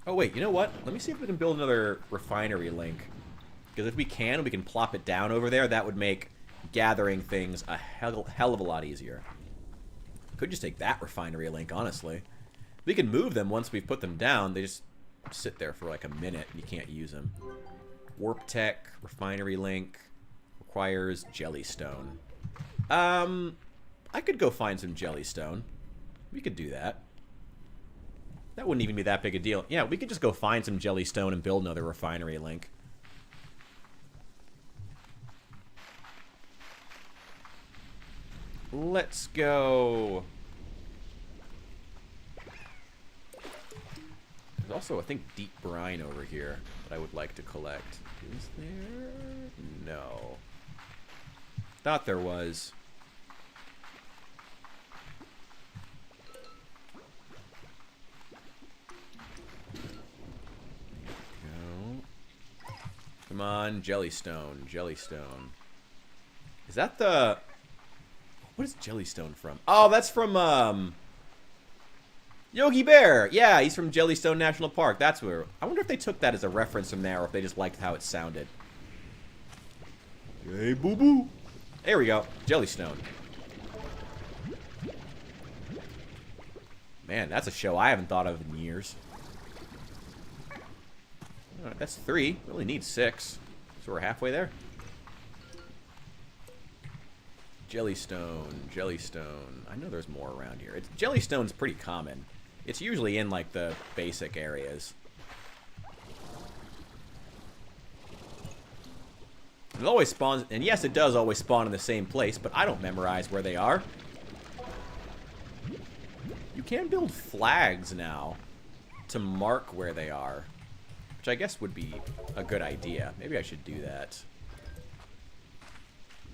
Oh wait, you know what? Let me see if we can build another refinery link. Because if we can plop it down over there. That would make gathering things a hell of a lot easier. Could just take that refinery link, honestly. We can move them once we've put them down. They just sit there for like a minute and you can't use them. Warp Tech, refinery link, requires jellystone. I could go find some jellystone. We could do that. That wouldn't even be that big a deal. Yeah, we could just go find some jellystone and build another refinery link. Let's go. There's also, I think, deep brine over here that I would like to collect. Is there? No. Thought there was. Go. Come on, jellystone, jellystone. Is that the... What is jellystone from? Oh, that's from, Yogi Bear! Yeah, he's from Jellystone National Park. That's where... I wonder if they took that as a reference from there or if they just liked how it sounded. Hey, boo-boo! There we go. Jellystone. Man, that's a show I haven't thought of in years. Alright, that's 3. We only need 6. So we're halfway there. Jellystone, jellystone. I know there's more around here. Jellystone's pretty common. It's usually in, like, the basic areas. It always spawns, and yes, it does always spawn in the same place, but I don't memorize where they are. You can build flags now to mark where they are, which I guess would be a good idea. Maybe I should do that.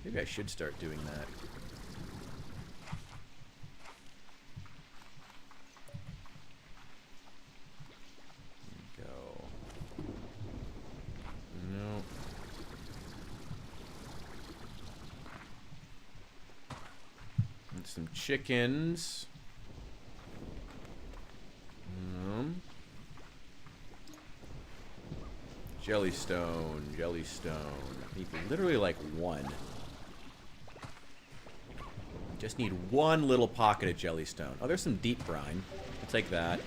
Maybe I should start doing that. There we go. No. And some chickens. Jellystone, jellystone. I need literally like 1. Just need 1 little pocket of jellystone. Oh, there's some deep brine. I'll take that.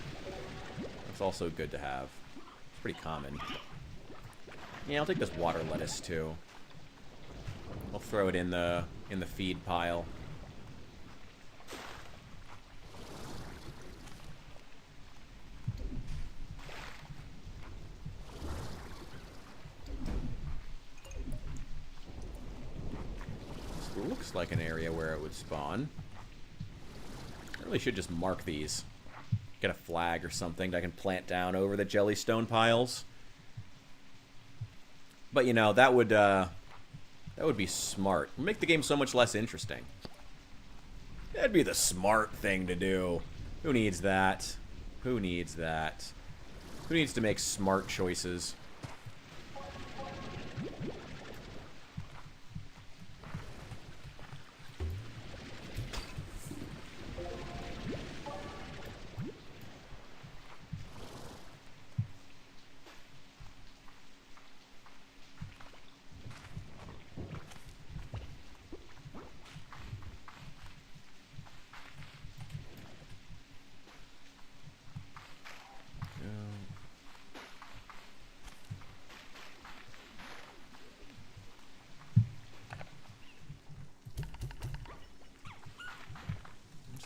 That's also good to have. It's pretty common. Yeah, I'll take this water lettuce too. I'll throw it in the feed pile. Looks like an area where it would spawn. I really should just mark these. Get a flag or something that I can plant down over the jellystone piles. But you know, that would be smart. It would make the game so much less interesting. That'd be the smart thing to do. Who needs that? Who needs that? Who needs to make smart choices?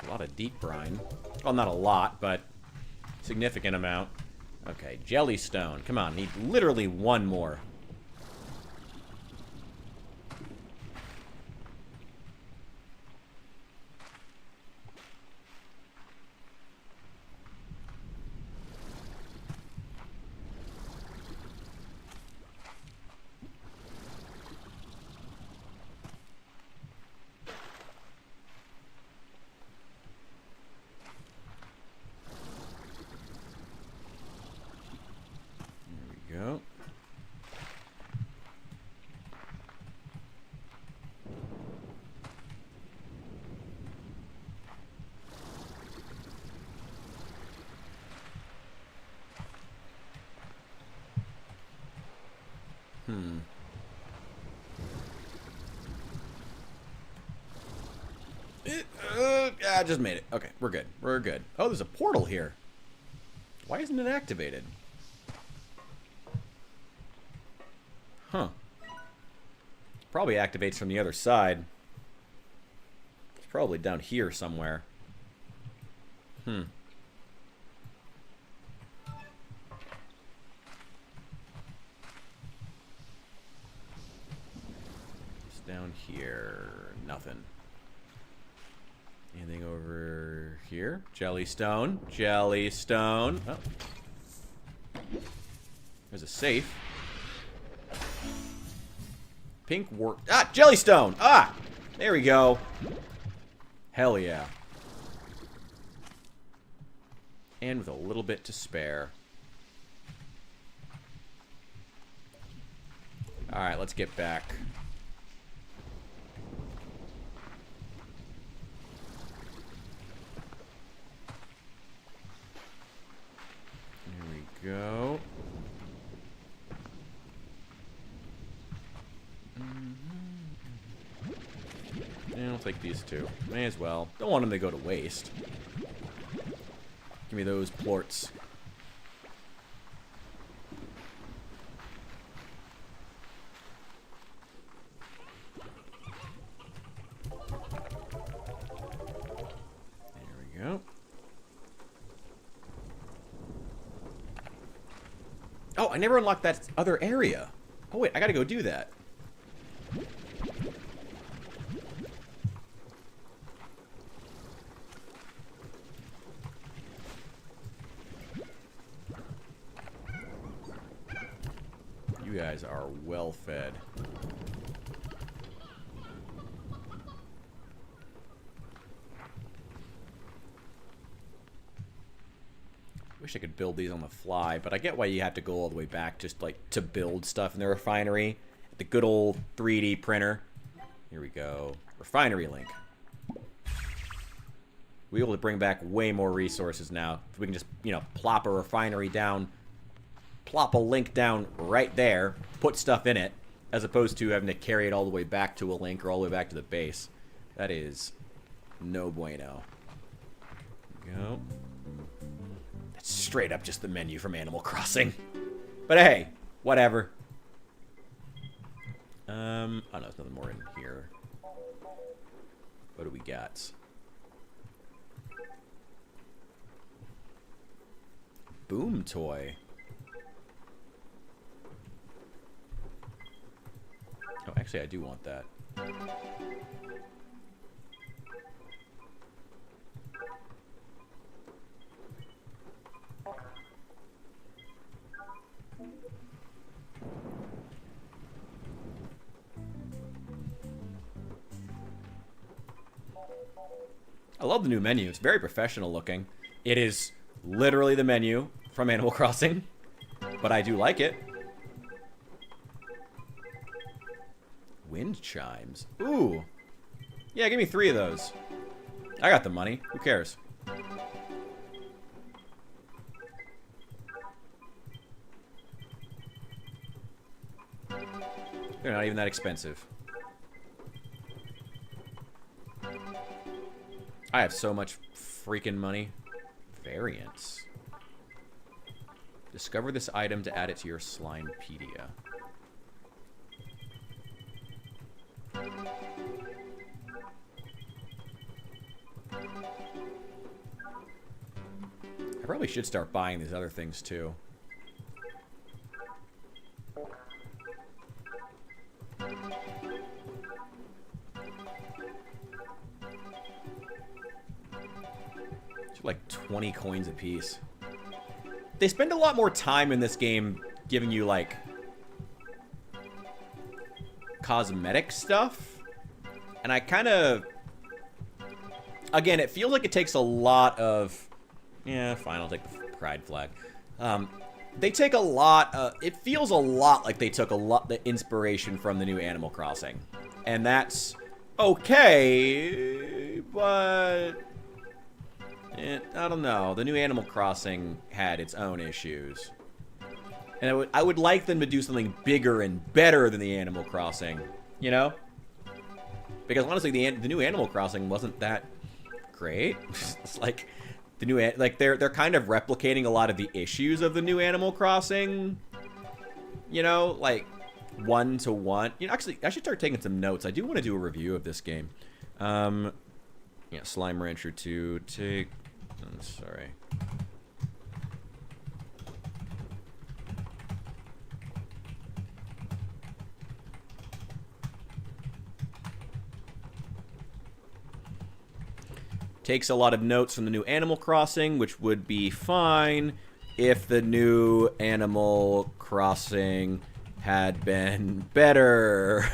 A lot of deep brine. Well, not a lot, but significant amount. Okay, jellystone. Come on, need literally 1 more. Go. I just made it. Okay, we're good. We're good. Oh, there's a portal here. Why isn't it activated? Huh. Probably activates from the other side. It's probably down here somewhere. It's down here. Nothing. Anything over here? Jellystone. Jellystone. Oh. There's a safe. Pink wart. Ah! Jellystone! Ah! There we go. Hell yeah. And with a little bit to spare. Alright, let's get back. Go. Yeah, I'll take these two. May as well. Don't want them to go to waste. Give me those plorts. There we go. Oh, I never unlocked that other area. Oh, wait, I gotta go do that. You guys are well fed. Wish I could build these on the fly, but I get why you have to go all the way back just like to build stuff in the refinery. The good old 3D printer. Here we go. Refinery link. We're able to bring back way more resources now. We can just, you know, plop a refinery down, plop a link down right there, put stuff in it, as opposed to having to carry it all the way back to a link or all the way back to the base. That is no bueno. There we go. Straight up just the menu from Animal Crossing. But hey, whatever. Oh no, there's nothing more in here. What do we got? Boom toy. Oh, actually I do want that. I love the new menu. It's very professional looking. It is literally the menu from Animal Crossing, but I do like it. Wind chimes. Ooh. Yeah, give me 3 of those. I got the money. Who cares? They're not even that expensive. I have so much freaking money. Variants. Discover this item to add it to your Slimepedia. I probably should start buying these other things too. Like 20 coins apiece. They spend a lot more time in this game giving you like cosmetic stuff, and I kind of, again, it feels like it takes a lot of, yeah, fine, I'll take the pride flag. They take a lot, it feels a lot like they took a lot the inspiration from the new Animal Crossing, and that's okay, but I don't know. The new Animal Crossing had its own issues. And I would like them to do something bigger and better than the Animal Crossing, you know? Because honestly, the new Animal Crossing wasn't that great. It's like the new, like they're kind of replicating a lot of the issues of the new Animal Crossing. You know, like 1-to-1. You know, actually, I should start taking some notes. I do want to do a review of this game. Yeah, Slime Rancher 2. Take. I'm sorry. Takes a lot of notes from the new Animal Crossing, which would be fine if the new Animal Crossing had been better.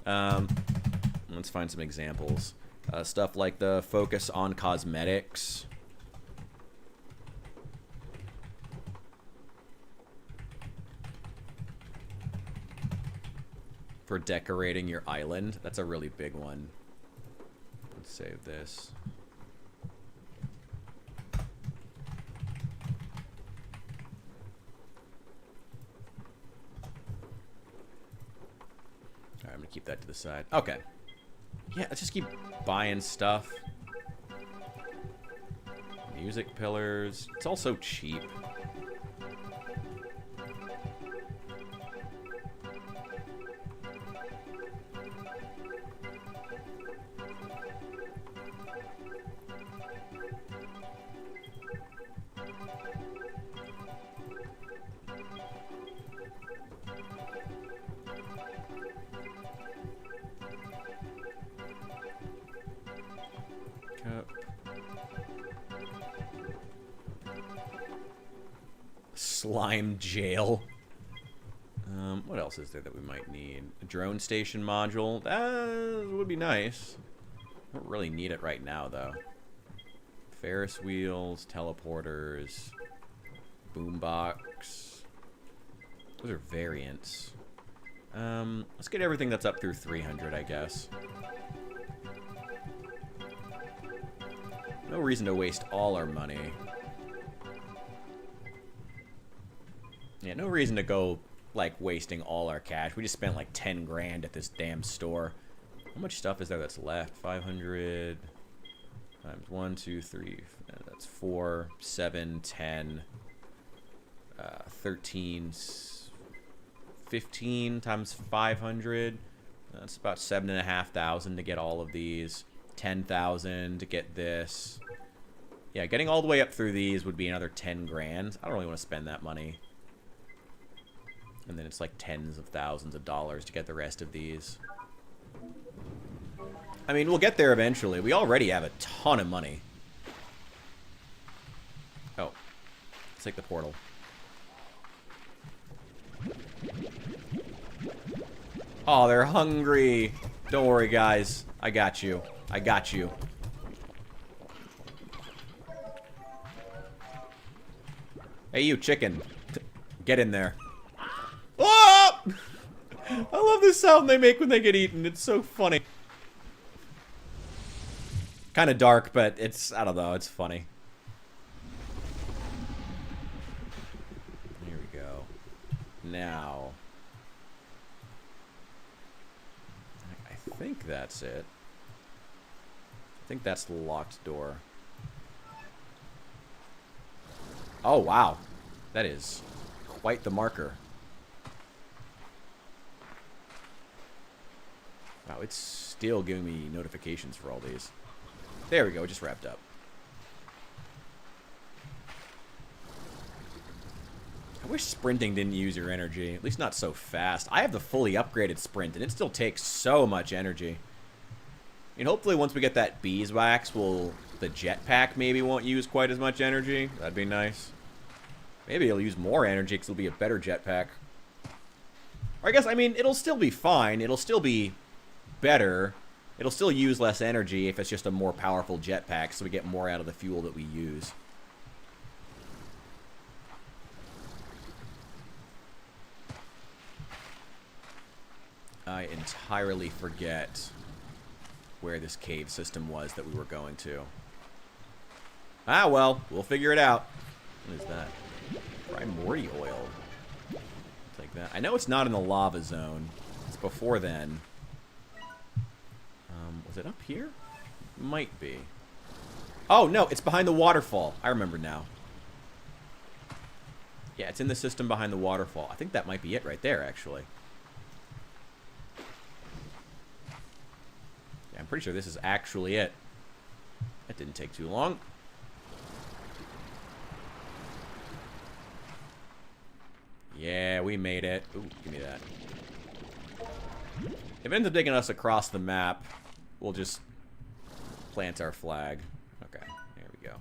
Let's find some examples. Stuff like the focus on cosmetics. For decorating your island. That's a really big one. Save this. Alright, I'm gonna keep that to the side. Okay. Yeah, let's just keep buying stuff. Music pillars. It's all so cheap. Slime jail. What else is there that we might need? A drone station module. That would be nice. Don't really need it right now, though. Ferris wheels, teleporters, boombox. Those are variants. Let's get everything that's up through 300, I guess. No reason to waste all our money. Yeah, no reason to go, like, wasting all our cash. We just spent, like, 10 grand at this damn store. How much stuff is there that's left? 500 times 1, 2, 3. That's 4, 7, 10, 13, 15 times 500. That's about 7,500 to get all of these. 10,000 to get this. Yeah, getting all the way up through these would be another 10 grand. I don't really want to spend that money. And then it's like tens of thousands of dollars to get the rest of these. I mean, we'll get there eventually. We already have a ton of money. Oh. Let's take the portal. Oh, they're hungry. Don't worry, guys. I got you. I got you. Hey, you chicken. Get in there. Oh! I love the sound they make when they get eaten. It's so funny. Kind of dark, but it's, I don't know, it's funny. Here we go. Now. I think that's it. I think that's the locked door. Oh, wow. That is quite the marker. Wow, it's still giving me notifications for all these. There we go, it just wrapped up. I wish sprinting didn't use your energy. At least not so fast. I have the fully upgraded sprint, and it still takes so much energy. And hopefully once we get that beeswax, the jetpack maybe won't use quite as much energy. That'd be nice. Maybe it'll use more energy because it'll be a better jetpack. Or I guess, I mean, it'll still be fine. It'll still be better. It'll still use less energy if it's just a more powerful jetpack, so we get more out of the fuel that we use. I entirely forget where this cave system was that we were going to. Ah, well, we'll figure it out. What is that? Primordial oil. Take that. I know it's not in the lava zone. It's before then. Was it up here? Might be. Oh, no, it's behind the waterfall. I remember now. Yeah, it's in the system behind the waterfall. I think that might be it right there, actually. Yeah, I'm pretty sure this is actually it. That didn't take too long. Yeah, we made it. Ooh, give me that. If it ends up taking us across the map, we'll just plant our flag. Okay, there we go.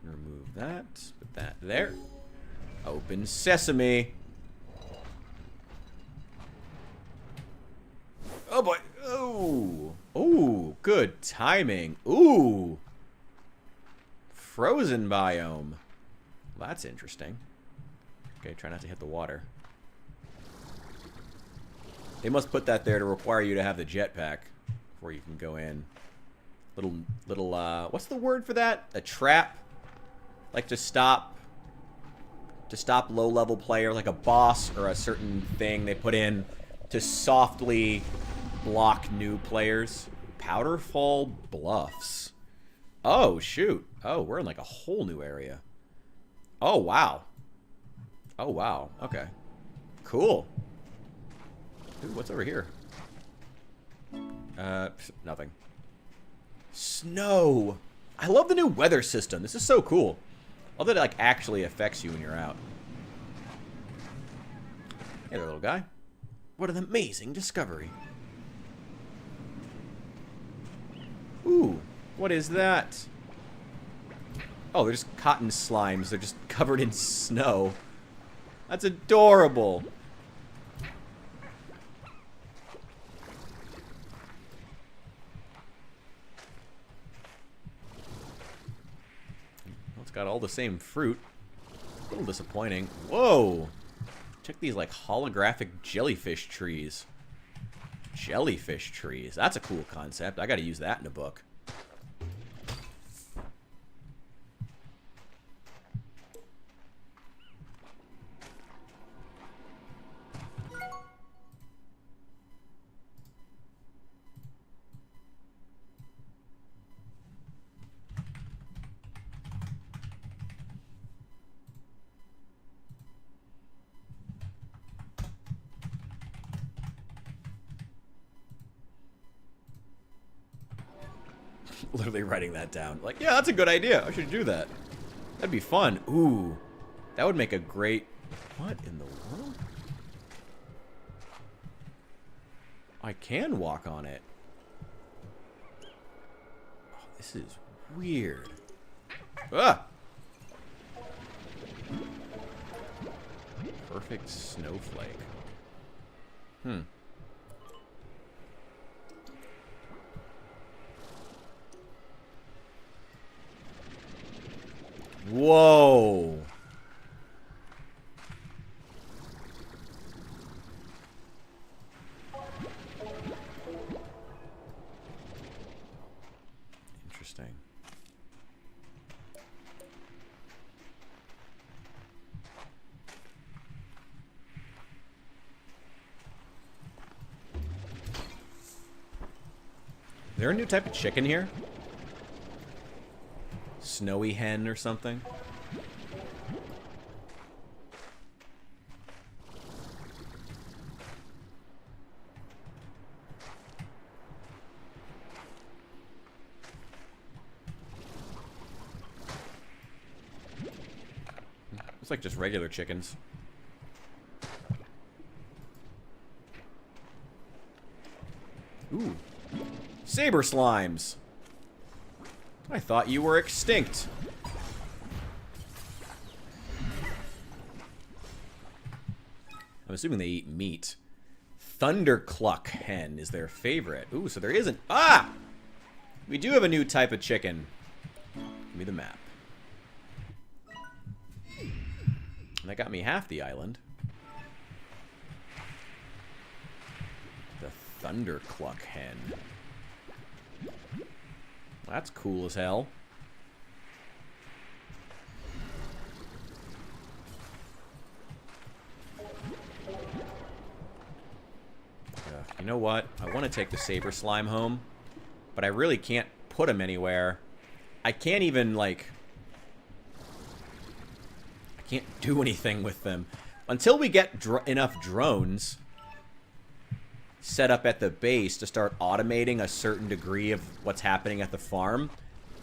Remove that. Put that there. Open sesame. Oh boy. Oh. Ooh, good timing. Ooh. Frozen biome. Well, that's interesting. Okay, try not to hit the water. They must put that there to require you to have the jetpack before you can go in. Little, what's the word for that? A trap? Like to stop low-level players, like a boss or a certain thing they put in to softly block new players. Powderfall Bluffs. Oh, shoot. Oh, we're in like a whole new area. Oh, wow. Oh, wow. Okay. Cool. Ooh, what's over here? Nothing. Snow. I love the new weather system. This is so cool. I love that it like actually affects you when you're out. Hey there, little guy. What an amazing discovery. Ooh, what is that? Oh, they're just cotton slimes. They're just covered in snow. That's adorable. Well, it's got all the same fruit. A little disappointing. Whoa! Check these like holographic jellyfish trees. Jellyfish trees. That's a cool concept. I gotta use that in a book. Literally writing that down. Like, yeah, that's a good idea. I should do that. That'd be fun. Ooh. That would make a great... What in the world? I can walk on it. Oh, this is weird. Ah! Perfect snowflake. Hmm. Whoa. Interesting. Is there a new type of chicken here? Snowy hen or something? It's like just regular chickens. Ooh. Saber slimes. I thought you were extinct. I'm assuming they eat meat. Thundercluck hen is their favorite. Ooh, so there isn't... Ah! We do have a new type of chicken. Give me the map. And that got me half the island. The Thundercluck hen. That's cool as hell. You know what? I want to take the saber slime home, but I really can't put them anywhere. I can't even, like... I can't do anything with them. Until we get enough drones set up at the base to start automating a certain degree of what's happening at the farm,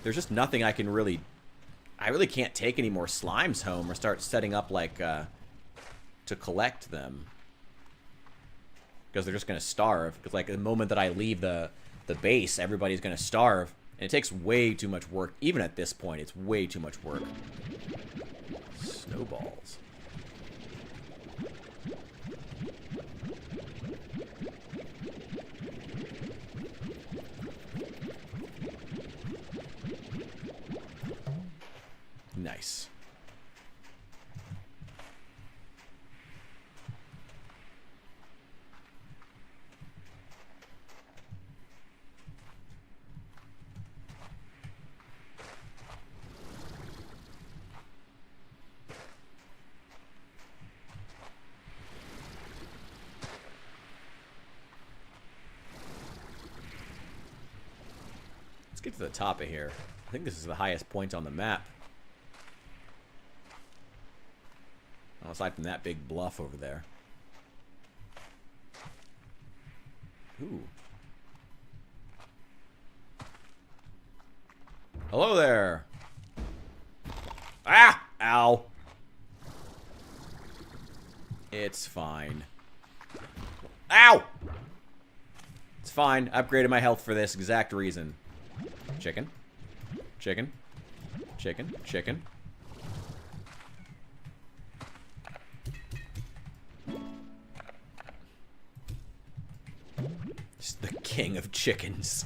there's just nothing I can really... I really can't take any more slimes home or start setting up, like, to collect them. Because they're just going to starve. Because, like, the moment that I leave the base, everybody's going to starve. And it takes way too much work. Even at this point, it's way too much work. Snowballs. Nice. Let's get to the top of here. I think this is the highest point on the map. Aside from that big bluff over there. Ooh. Hello there. Ah! Ow. It's fine. Ow! It's fine. I upgraded my health for this exact reason. Chicken. Chicken. Chicken. Chicken. Just the king of chickens.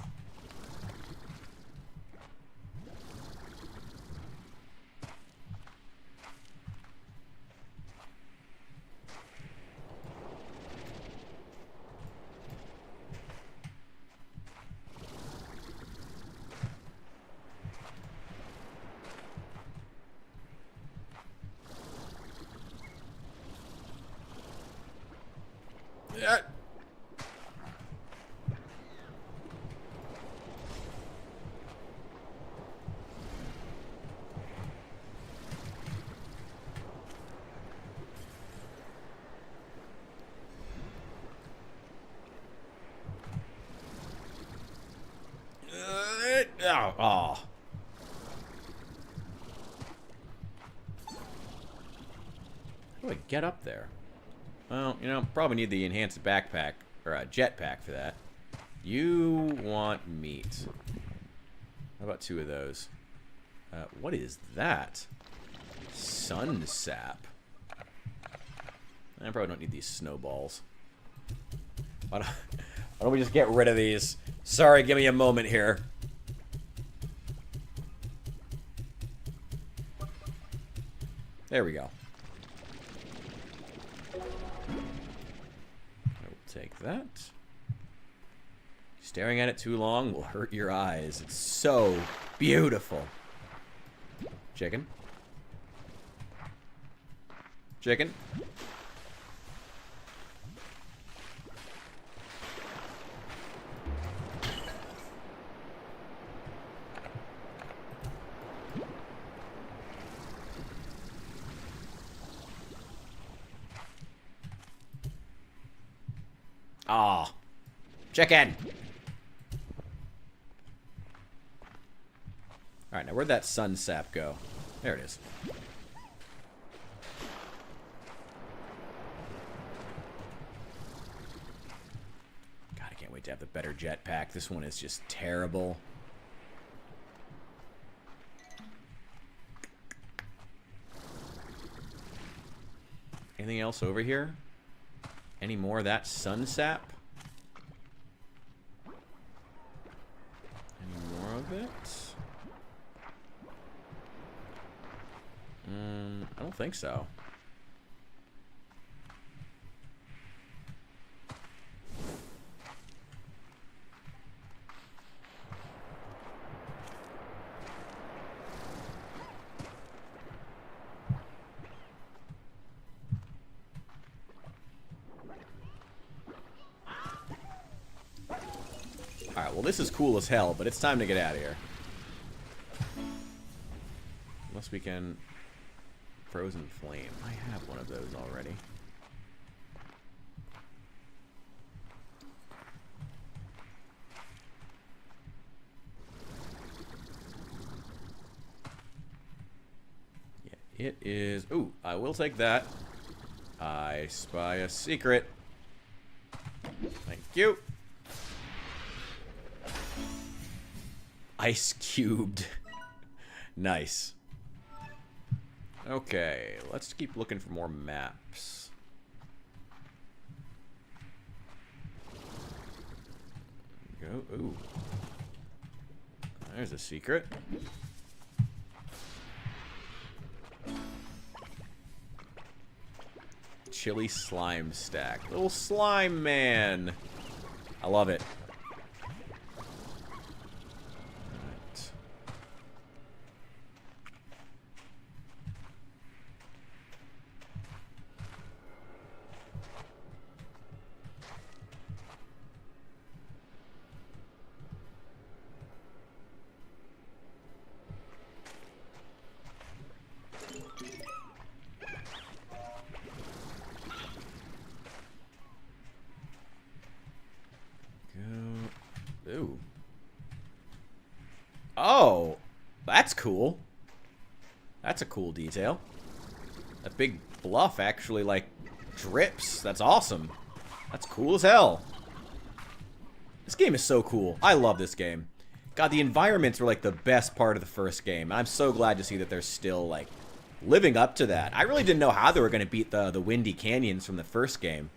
Oh. How do I get up there? Well, you know, probably need the enhanced backpack, or a jetpack for that. You want meat. How about 2 of those? What is that? Sun sap. I probably don't need these snowballs. Why don't we just get rid of these? Sorry, give me a moment here. There we go. I will take that. Staring at it too long will hurt your eyes. It's so beautiful. Chicken. Chicken. Ah, chicken. All right, now where'd that sun sap go? There it is. God, I can't wait to have the better jetpack. This one is just terrible. Anything else over here? Any more of that sun sap? Any more of it? I don't think so. Alright, well this is cool as hell, but it's time to get out of here. Unless we can... Frozen Flame. I have one of those already. Yeah, it is... Ooh, I will take that. I spy a secret. Thank you. Ice cubed. Nice. Okay, let's keep looking for more maps. Go. Ooh. There's a secret. Chili slime stack. Little slime man. I love it. Alright. Ooh. Oh, that's cool. That's a cool detail. That big bluff actually, like, drips. That's awesome. That's cool as hell. This game is so cool. I love this game. God, the environments were, like, the best part of the first game. I'm so glad to see that they're still, like, living up to that. I really didn't know how they were going to beat the windy canyons from the first game.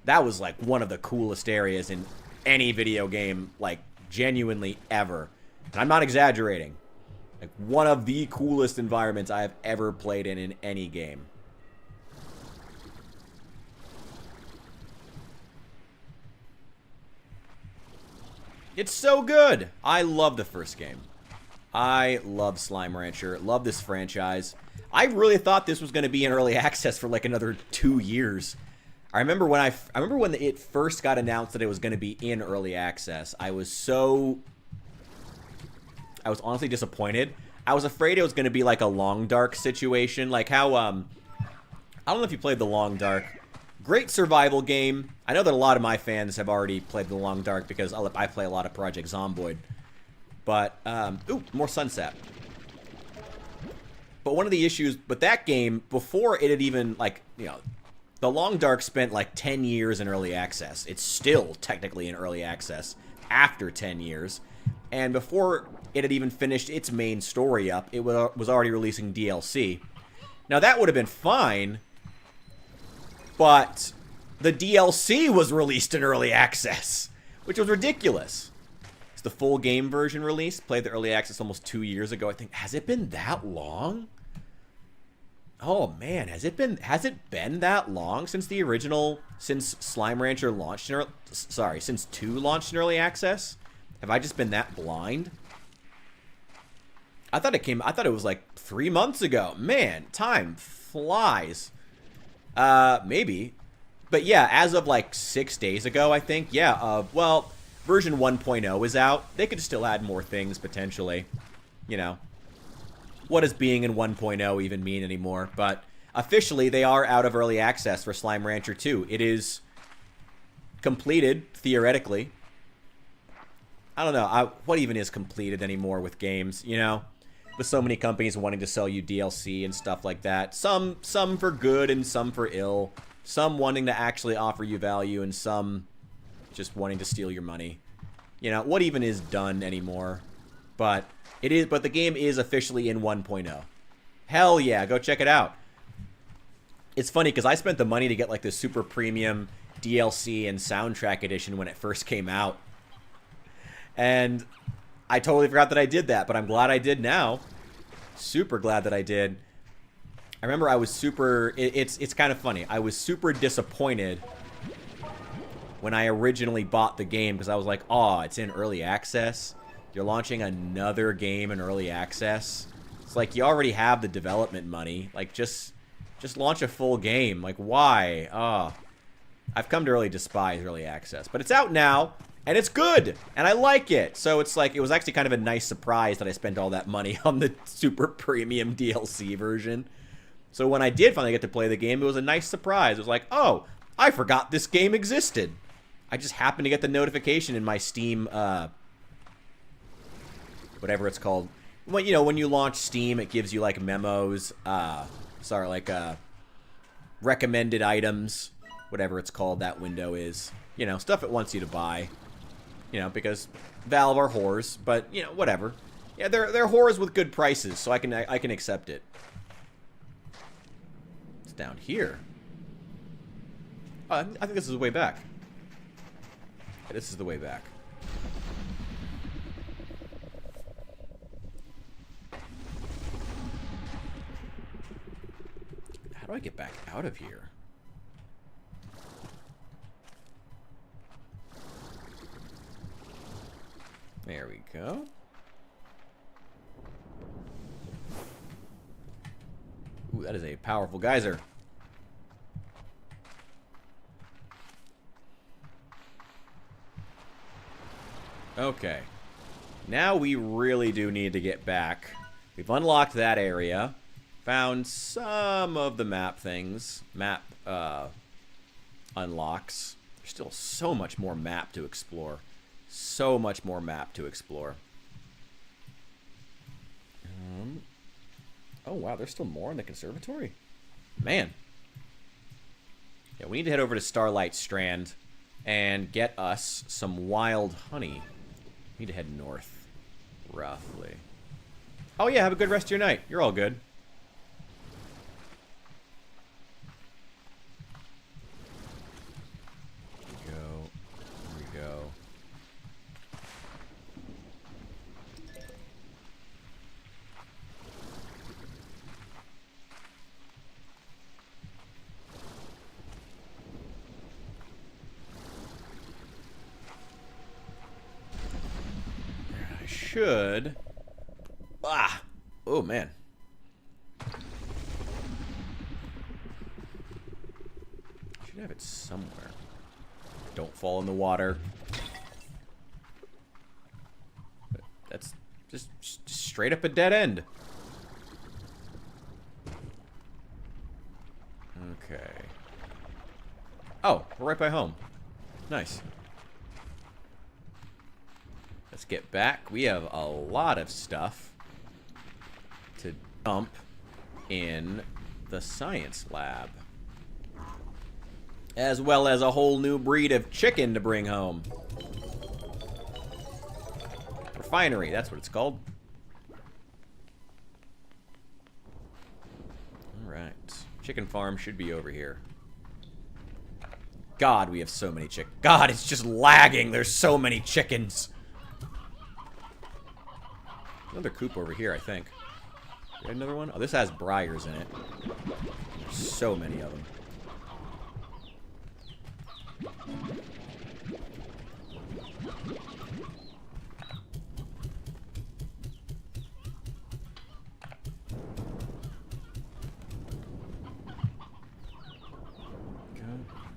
That was, like, one of the coolest areas in any video game, like, genuinely ever. And I'm not exaggerating. Like, one of the coolest environments I have ever played in any game. It's so good! I love the first game. I love Slime Rancher. Love this franchise. I really thought this was going to be in early access for, like, another 2 years. I remember when it first got announced that it was going to be in early access. I was honestly disappointed. I was afraid it was going to be like a Long Dark situation, like how I don't know if you played the Long Dark. Great survival game. I know that a lot of my fans have already played the Long Dark because I play a lot of Project Zomboid. But ooh, more sunset. But one of the issues with that game, before it had even, like, you know, the Long Dark spent like 10 years in early access. It's still technically in early access after 10 years. And before it had even finished its main story up, it was already releasing DLC. Now that would have been fine, but the DLC was released in early access, which was ridiculous. It's the full game version released. Played the early access almost 2 years ago, I think. Has it been that long? Oh man, has it been that long since the original, since Slime Rancher launched in since 2 launched in early access? Have I just been that blind? I thought it was like 3 months ago. Man, time flies. Maybe. But yeah, as of like 6 days ago, I think. Yeah, well, version 1.0 is out. They could still add more things potentially, you know. What does being in 1.0 even mean anymore? But officially, they are out of early access for Slime Rancher 2. It is completed, theoretically. I don't know. What even is completed anymore with games, you know? With so many companies wanting to sell you DLC and stuff like that. Some for good and some for ill. Some wanting to actually offer you value and some just wanting to steal your money. You know, what even is done anymore? But the game is officially in 1.0. Hell yeah, go check it out. It's funny because I spent the money to get like the super premium DLC and soundtrack edition when it first came out. And I totally forgot that I did that, but I'm glad I did now. Super glad that I did. I remember I was super... It's kind of funny. I was super disappointed when I originally bought the game because I was like, oh, it's in early access. You're launching another game in early access. It's like you already have the development money. Like, just launch a full game. Like, why? Oh, I've come to really despise early access. But it's out now. And it's good, and I like it. So it's like, it was actually kind of a nice surprise that I spent all that money on the super premium DLC version. So when I did finally get to play the game, it was a nice surprise. It was like, oh, I forgot this game existed. I just happened to get the notification in my Steam, whatever it's called. Well, you know, when you launch Steam, it gives you, like, memos, recommended items, whatever it's called, that window is. You know, stuff it wants you to buy. You know, because Valve are whores, but, you know, whatever. Yeah, they're whores with good prices, so I can accept it. It's down here. Oh, I think this is the way back. Yeah, this is the way back. How do I get back out of here? There we go. Ooh, that is a powerful geyser. Okay. Now we really do need to get back. We've unlocked that area. Found some of the map things. Map unlocks. There's still so much more map to explore. So much more map to explore. Oh, wow. There's still more in the conservatory? Man. Yeah, we need to head over to Starlight Strand and get us some wild honey. We need to head north, roughly. Oh, yeah. Have a good rest of your night. You're all good. Here we go. Should. Ah! Oh, man. Should have it somewhere. Don't fall in the water. But that's just straight up a dead end. Okay. Oh, we're right by home. Nice. Let's get back. We have a lot of stuff to dump in the science lab. As well as a whole new breed of chicken to bring home. Refinery, that's what it's called. Alright. Chicken farm should be over here. God, we have so many chickens. God, it's just lagging. There's so many chickens. Another coop over here, I think. We got another one? Oh, this has briars in it. There's so many of them.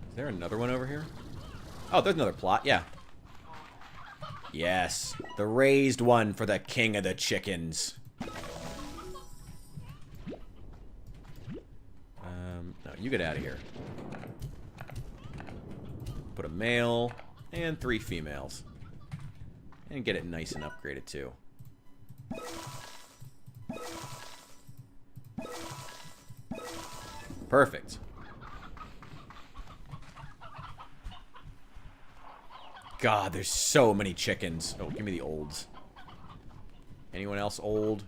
Is there another one over here? Oh, there's another plot. Yeah. Yes. The raised one for the king of the chickens. No, you get out of here. Put a male and 3 females. And get it nice and upgraded, too. Perfect. God, there's so many chickens. Oh, give me the olds. Anyone else old?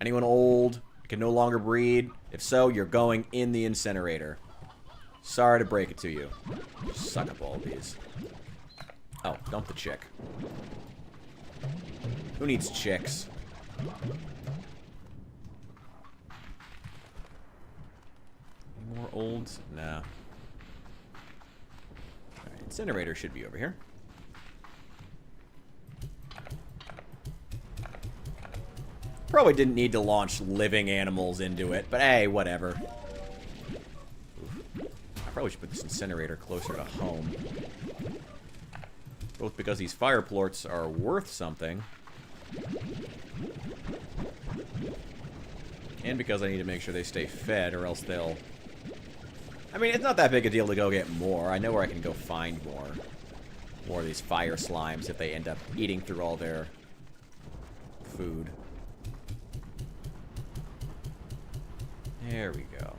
Anyone old? Can no longer breed? If so, you're going in the incinerator. Sorry to break it to you. Suck up all these. Oh, dump the chick. Who needs chicks? Any more olds? Nah. Alright, incinerator should be over here. Probably didn't need to launch living animals into it, but hey, whatever. I probably should put this incinerator closer to home. Both because these fire plorts are worth something, and because I need to make sure they stay fed, or else they'll... I mean, it's not that big a deal to go get more. I know where I can go find more. More of these fire slimes if they end up eating through all their food. There we go.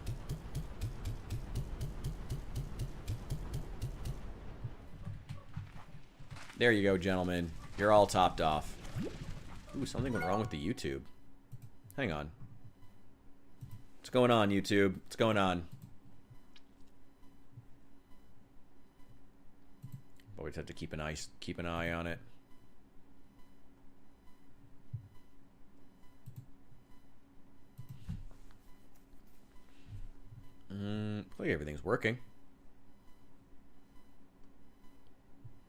There you go, gentlemen. You're all topped off. Ooh, something went wrong with the YouTube. Hang on. What's going on, YouTube? What's going on? Always have to keep an eye on it. Hopefully everything's working.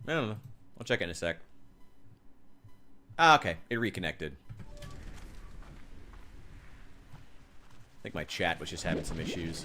I don't know. I'll check in a sec. Ah, okay. It reconnected. I think my chat was just having some issues.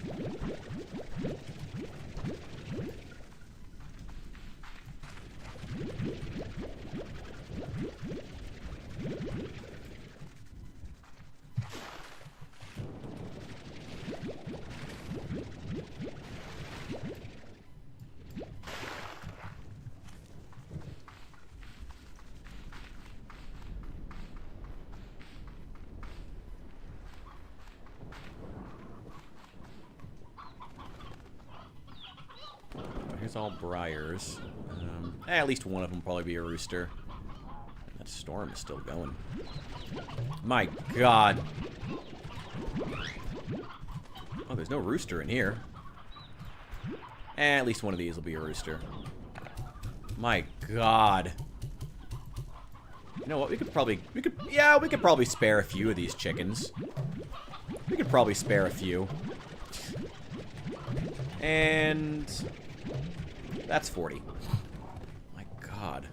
Here's all briars. At least one of them will probably be a rooster. That storm is still going. My God. Oh, there's no rooster in here. At least one of these will be a rooster. My God. You know what? We could probably spare a few of these chickens. We could probably spare a few. And that's 40. My God.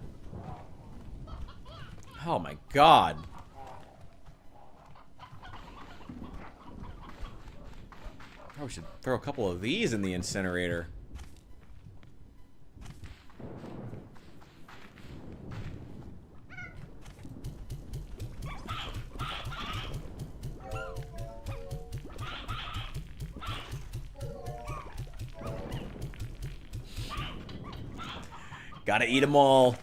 Oh my God. Probably should throw a couple of these in the incinerator. Gotta eat them all.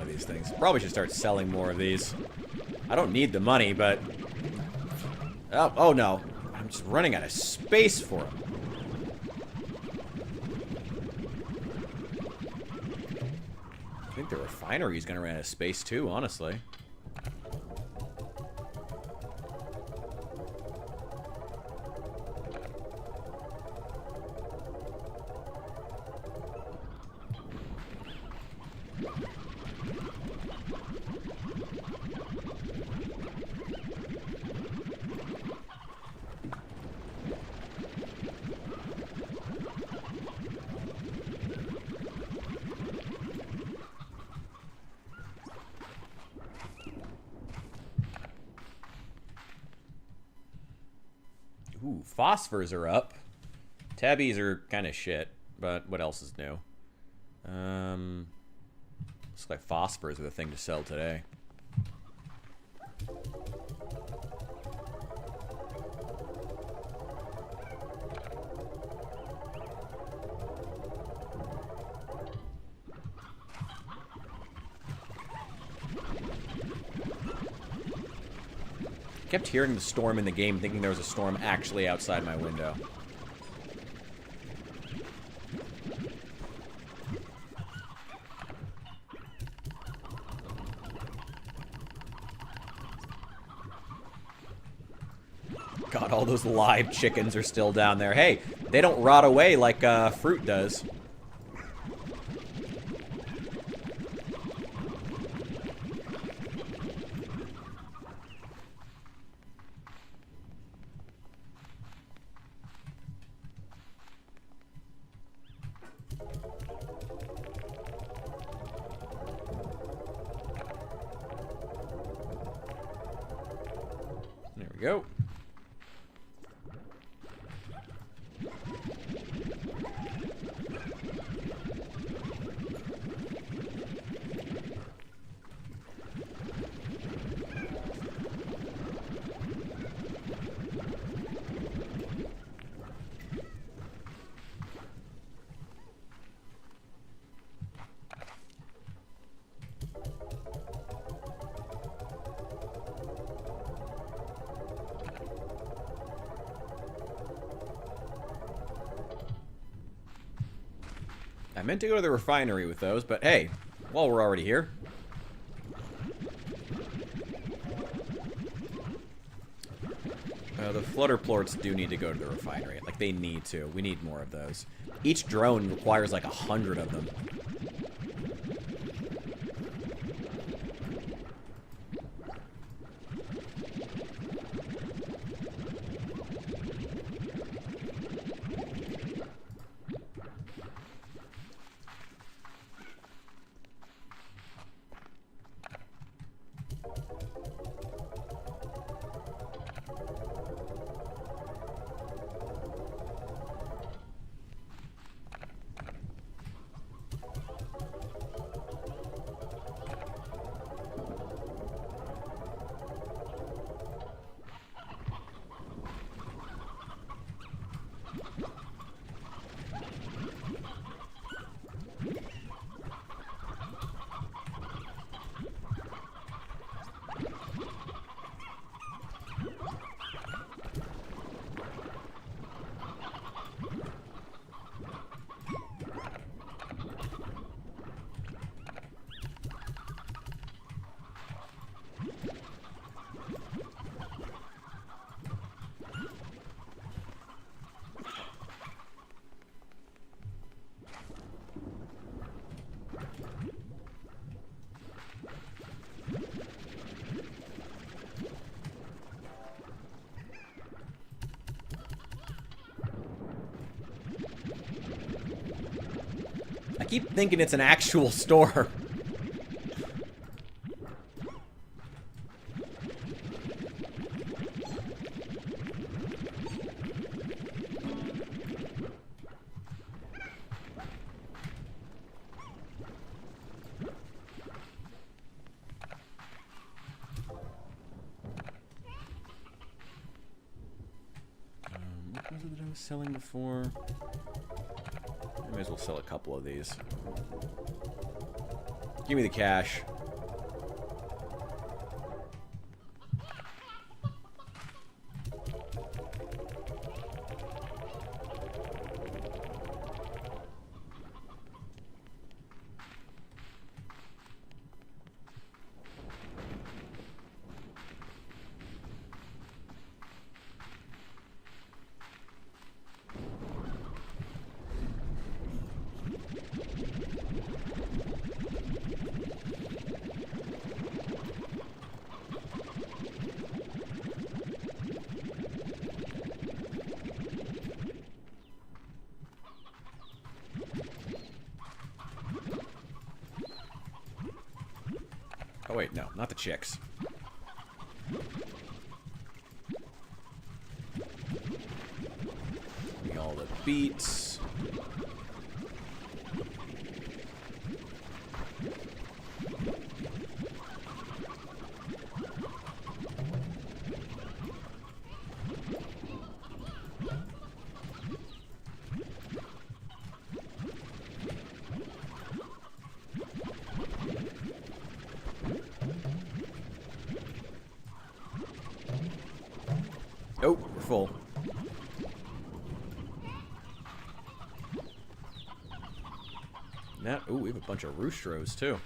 These things. Probably should start selling more of these. I don't need the money, but... Oh no. I'm just running out of space for them. I think the refinery is going to run out of space too, honestly. Ooh, phosphors are up. Tabbies are kind of shit, but what else is new? Looks like phosphors are the thing to sell today. Kept hearing the storm in the game, thinking there was a storm actually outside my window. God, all those live chickens are still down there. Hey, they don't rot away like fruit does. There we go. I meant to go to the refinery with those, but hey, while we're already here. The flutterplorts do need to go to the refinery. Like, they need to. We need more of those. Each drone requires like 100 of them. I keep thinking it's an actual store. What was it that I was selling before? I may as well sell a couple of these. Give me the cash. Oh wait, no, not the chicks. beets. Oh, we're full. Now, ooh, we have a bunch of roostros too.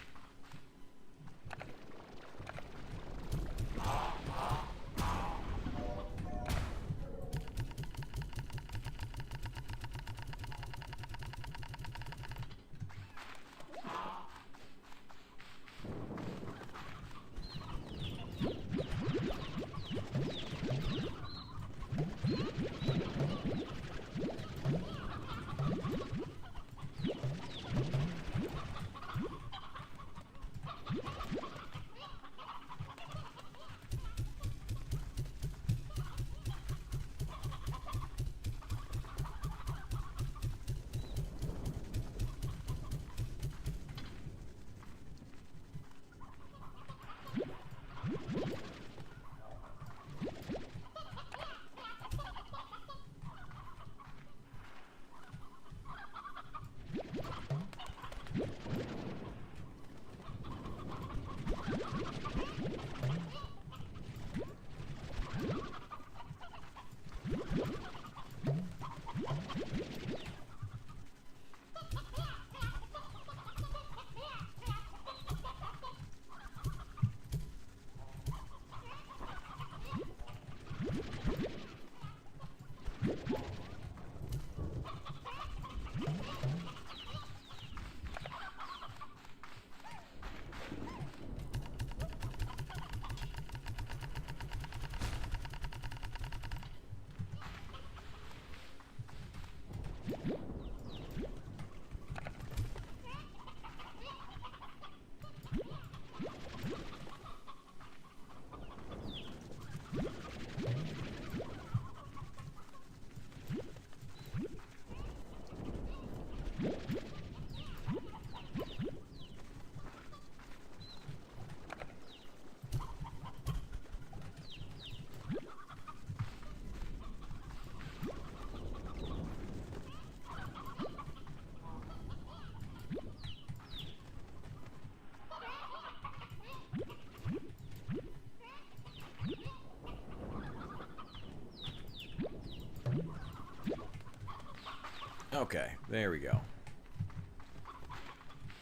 Okay, there we go.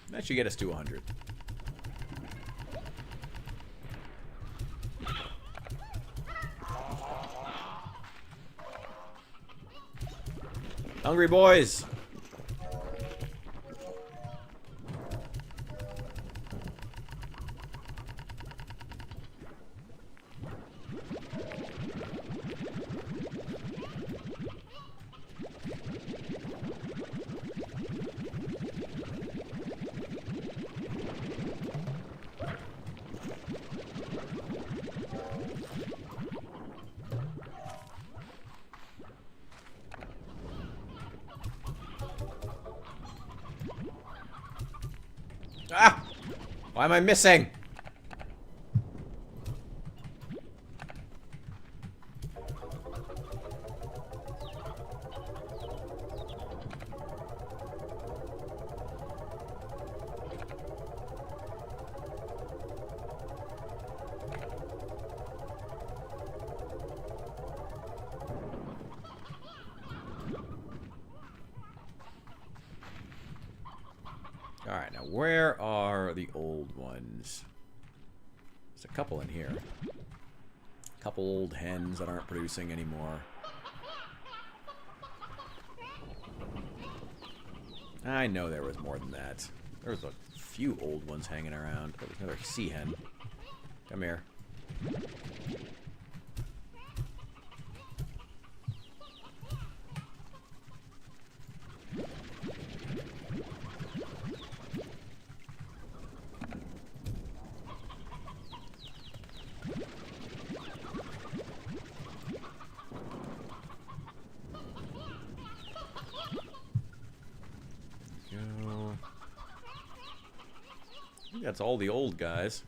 That should get us to 100. Hungry boys! Ah! Why am I missing? Alright, now where are the old ones? There's a couple in here. A couple old hens that aren't producing anymore. I know there was more than that. There was a few old ones hanging around. Oh, there's another sea hen. Come here. That's all the old guys.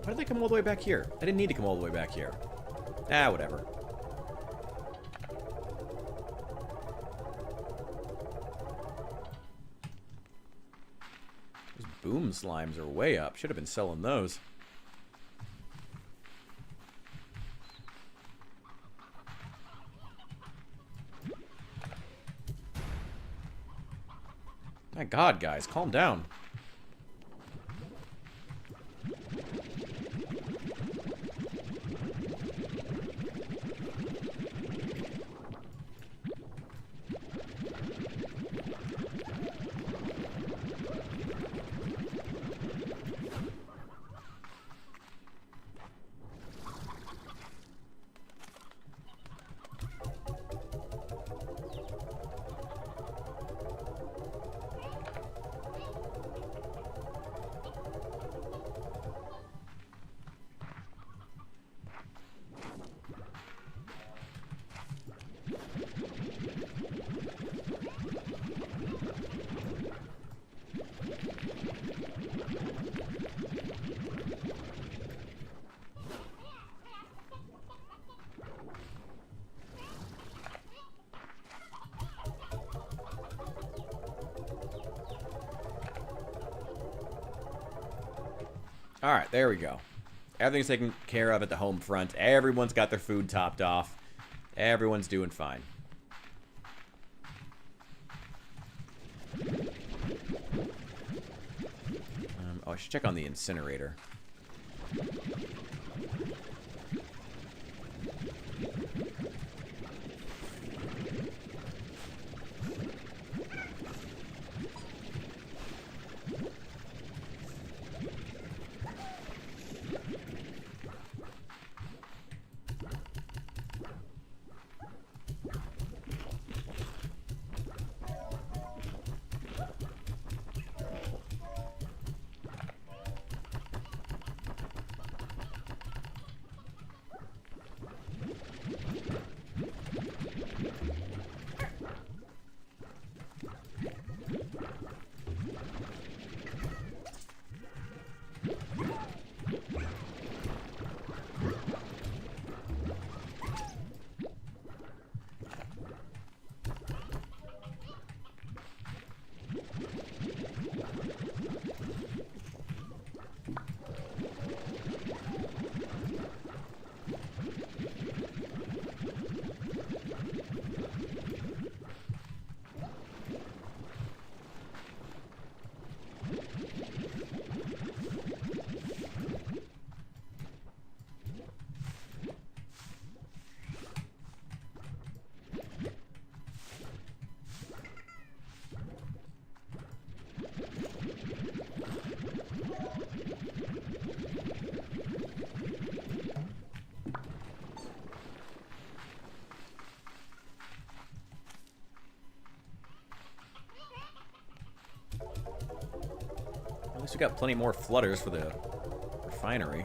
Why did they come all the way back here? I didn't need to come all the way back here. Ah, whatever. Those boom slimes are way up. Should have been selling those. My God, guys, calm down. Alright, there we go. Everything's taken care of at the home front. Everyone's got their food topped off. Everyone's doing fine. Oh, I should check on the incinerator. At least we got plenty more flutters for the refinery.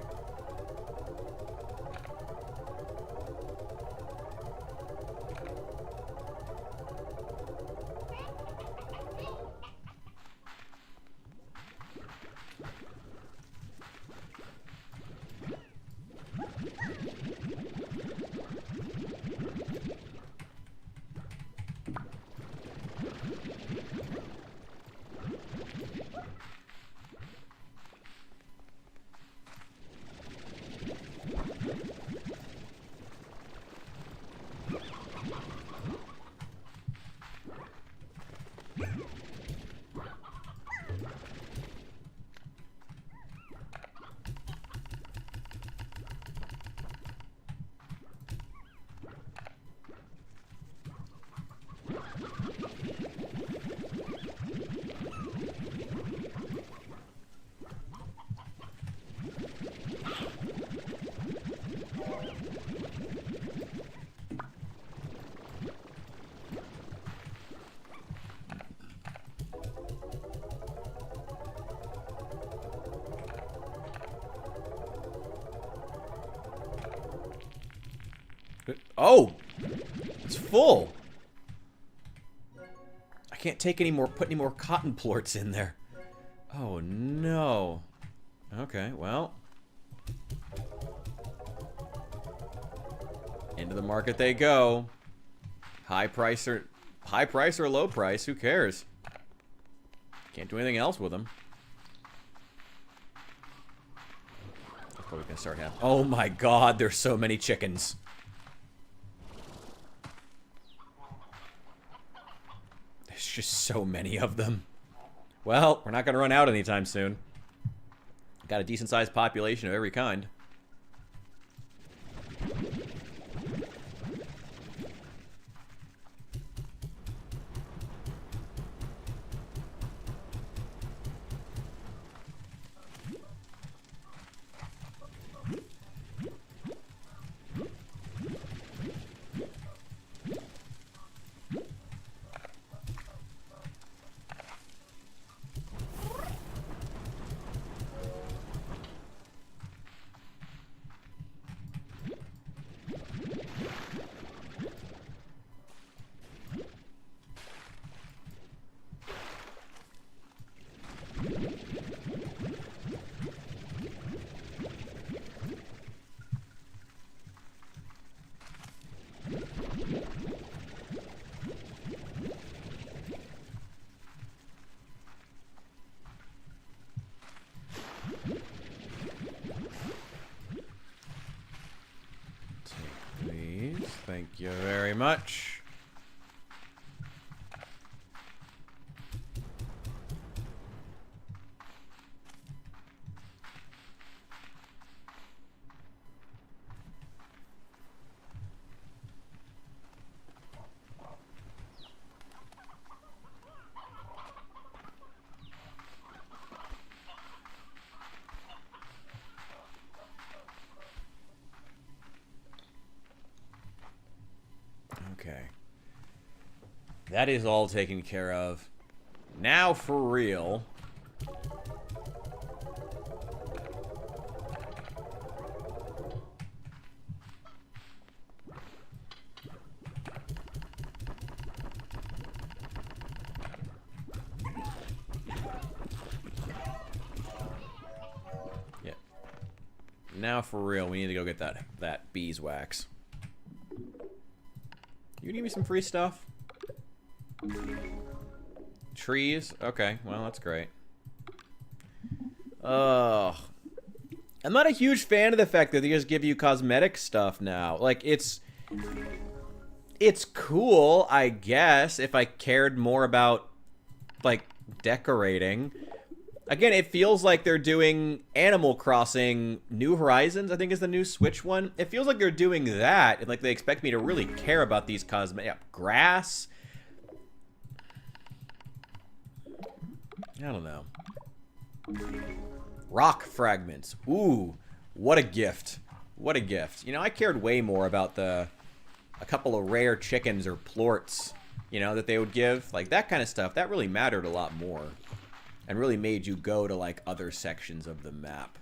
Oh! It's full! I can't take any more, put any more cotton plorts in there. Oh, no. Okay, well. Into the market they go. High price or low price, who cares? Can't do anything else with them. That's probably gonna start happening. Oh my god, there's so many chickens. There's just so many of them. Well, we're not gonna run out anytime soon. Got a decent sized population of every kind. Thank you very much. Okay. That is all taken care of. Now for real. Yeah. Now for real, we need to go get that beeswax. You give me some free stuff? Trees? Okay, well, that's great. I'm not a huge fan of the fact that they just give you cosmetic stuff now. Like, it's cool, I guess, if I cared more about, like, decorating. Again, it feels like they're doing Animal Crossing New Horizons, I think is the new Switch one. It feels like they're doing that, and like they expect me to really care about these cosmetic... Yeah, grass? I don't know. Rock fragments. Ooh, what a gift. What a gift. You know, I cared way more about a couple of rare chickens or plorts, you know, that they would give. Like, that kind of stuff, that really mattered a lot more. And really made you go to, like, other sections of the map.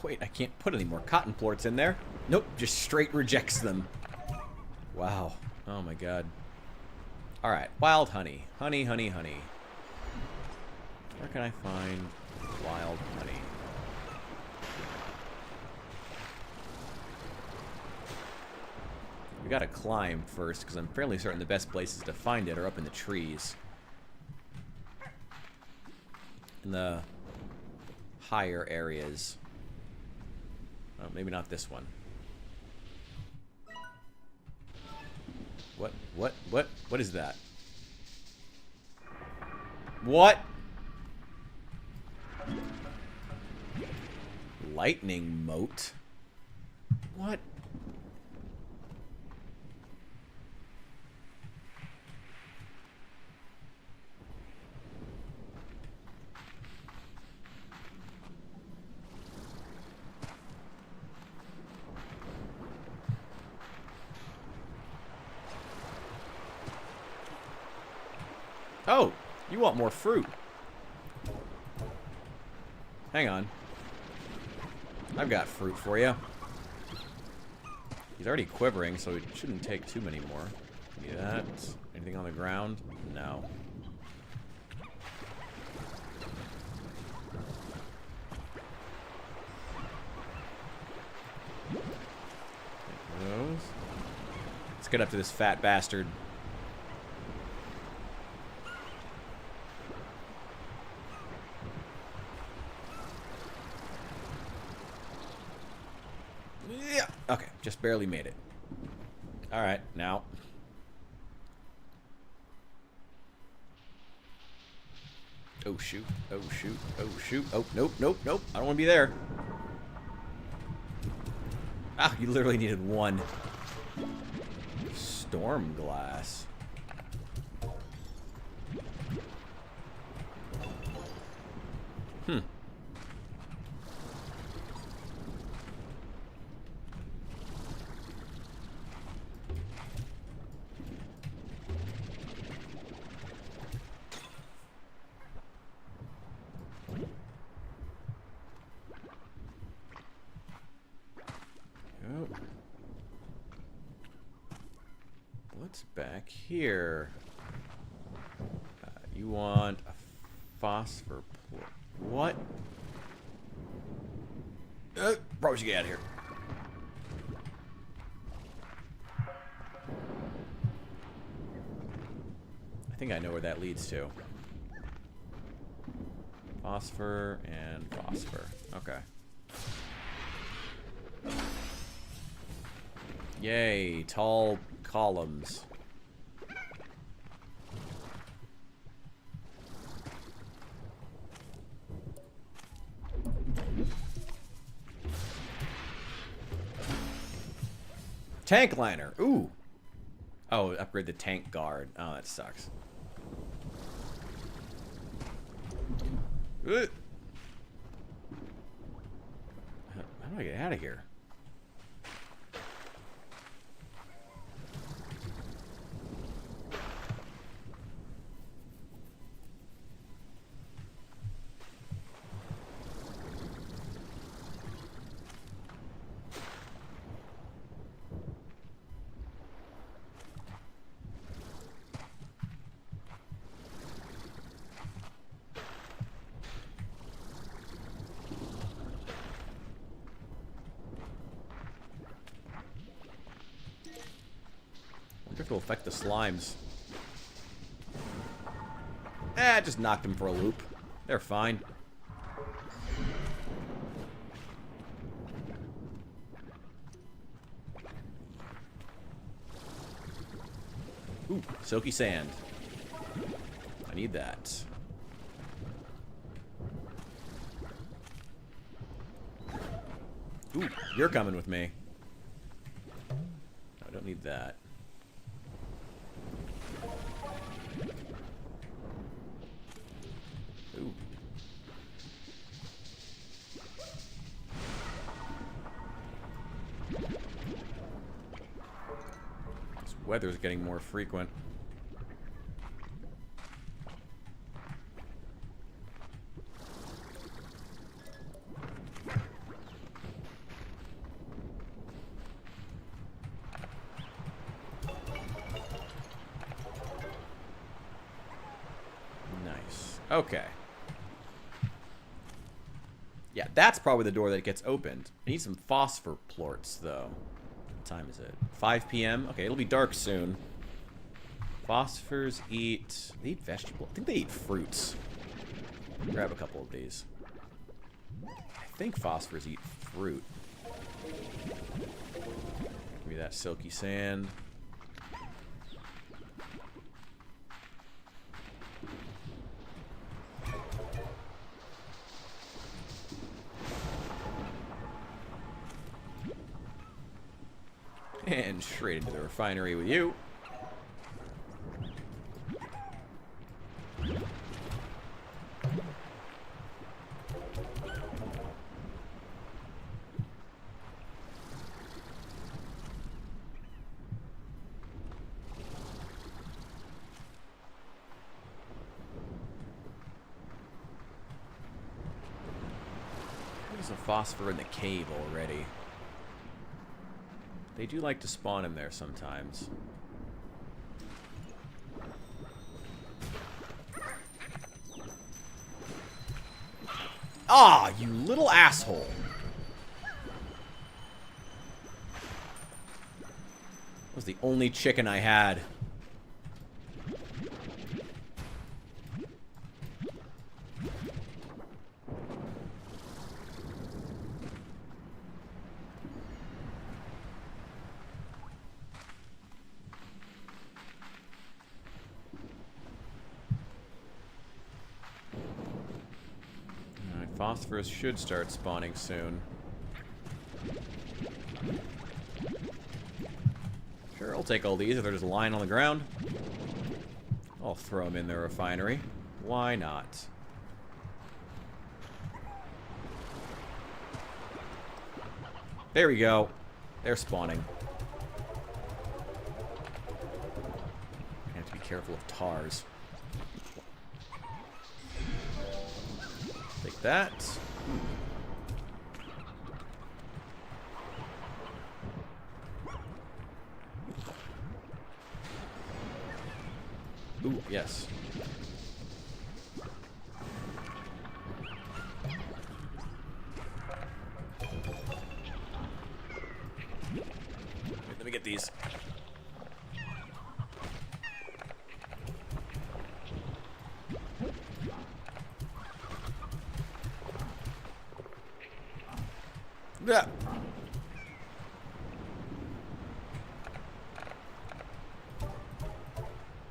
Wait, I can't put any more cotton plorts in there. Nope, just straight rejects them. Wow. Oh my god. Alright, wild honey. Honey, honey, honey. Where can I find wild honey? We gotta climb first, because I'm fairly certain the best places to find it are up in the trees. In the higher areas. Oh, maybe not this one. What is that? What? Lightning moat? What? Oh, you want more fruit. Hang on. I've got fruit for you. He's already quivering, so it shouldn't take too many more. Give me that. Anything on the ground? No. Those. Let's get up to this fat bastard. Yeah. Okay, just barely made it. Alright, now. Oh, shoot. Oh, shoot. Oh, shoot. Oh, nope, nope, nope. I don't want to be there. Ah, you literally needed one. Storm glass. Hmm. What's back here? You want a phosphor plate. What? Probably should get out of here. I think I know where that leads to. Phosphor and phosphor. Okay. Yay, tall columns. Tank liner. Ooh. Oh, upgrade the tank guard. Oh, that sucks. How do I get out of here? I wonder if it'll affect the slimes. Just knocked them for a loop. They're fine. Ooh, silky sand. I need that. Ooh, you're coming with me. No, I don't need that. Ooh. This weather's getting more frequent. Okay. Yeah, that's probably the door that gets opened. I need some phosphor plorts, though. What time is it? 5 p.m.? Okay, it'll be dark soon. Phosphors eat... They eat vegetables. I think they eat fruits. Grab a couple of these. I think phosphors eat fruit. Give me that silky sand. And straight into the refinery with you. There's a phosphor in the cave already. They do like to spawn in there sometimes. Ah, you little asshole. That was the only chicken I had. Phosphorus should start spawning soon. Sure, I'll take all these if they're just lying on the ground. I'll throw them in the refinery. Why not? There we go. They're spawning. I have to be careful of tars. Take that. Ooh, yes. Let me get these. Yeah.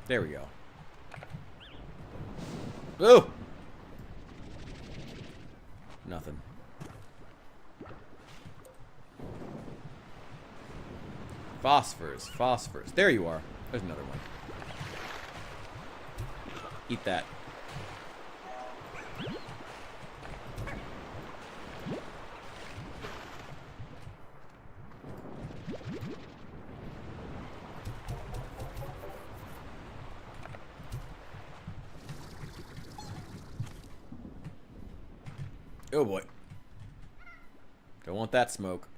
There we go. Ooh! Nothing. Phosphorus, phosphorus. There you are. There's another one. Eat that. Oh boy. Don't want that smoke.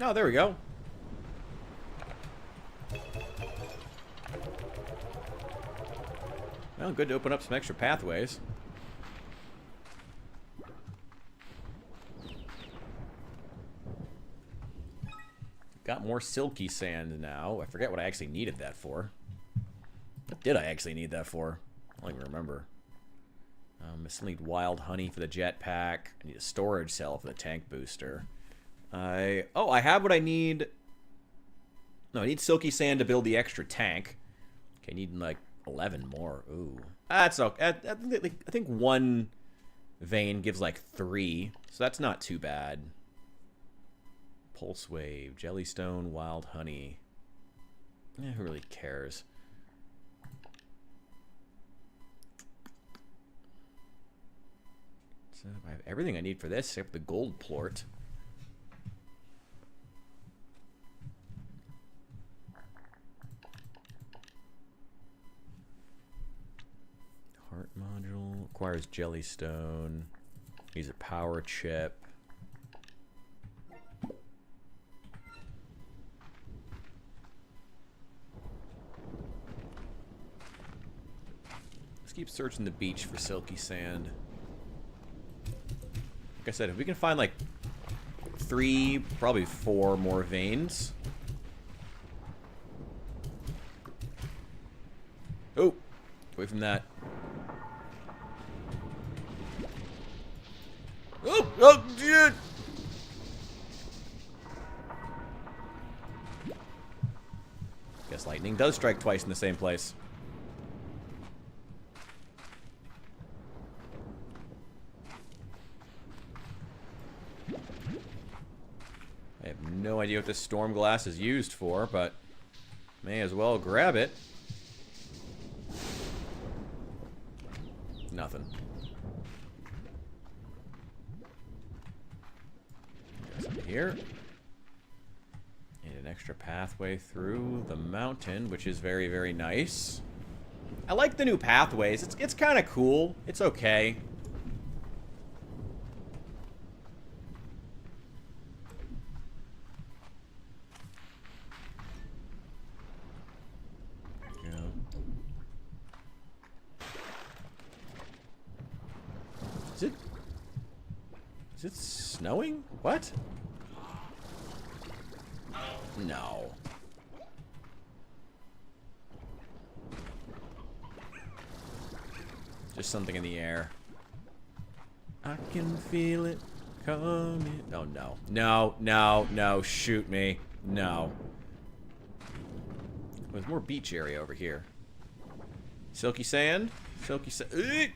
Oh, there we go. Well, good to open up some extra pathways. got more silky sand now. I forget what I actually needed that for. What did I actually need that for? I don't even remember. I still need wild honey for the jetpack. I need a storage cell for the tank booster. Oh, I have what I need. No, I need silky sand to build the extra tank. Okay, I need like 11 more. Ooh. That's okay. I think one vein gives like 3, so that's not too bad. Pulse wave, jellystone, wild honey. Who really cares? So I have everything I need for this except the gold plort. Heart module requires jellystone. Needs a power chip. Let's keep searching the beach for silky sand. Like I said, if we can find like 3, probably 4 more veins. Oh, away from that. Oh, dude. Guess lightning does strike twice in the same place. I have no idea what this storm glass is used for, but may as well grab it. Nothing. Here. And an extra pathway through the mountain, which is very, very nice. I like the new pathways. It's kind of cool. It's okay. Is it snowing? What? No. Just something in the air. I can feel it coming. Oh, no. No, no, no. Shoot me. No. There's more beach area over here. Silky sand? Silky sand.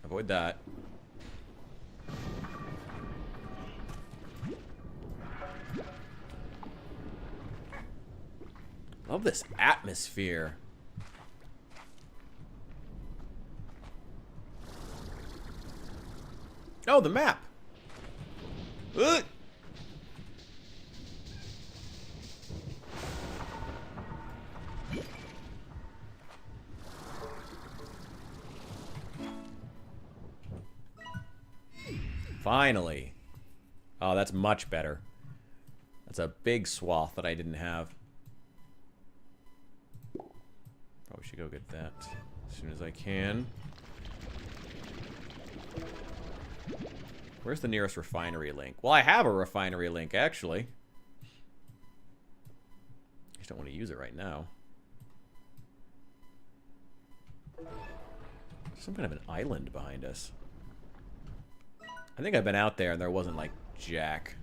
Avoid that. Love this atmosphere. Oh, the map. Ugh. Finally. Oh, that's much better. That's a big swath that I didn't have. Probably should go get that as soon as I can. Where's the nearest refinery link? Well, I have a refinery link, actually. I just don't want to use it right now. Some kind of an island behind us. I think I've been out there and there wasn't, like, jack.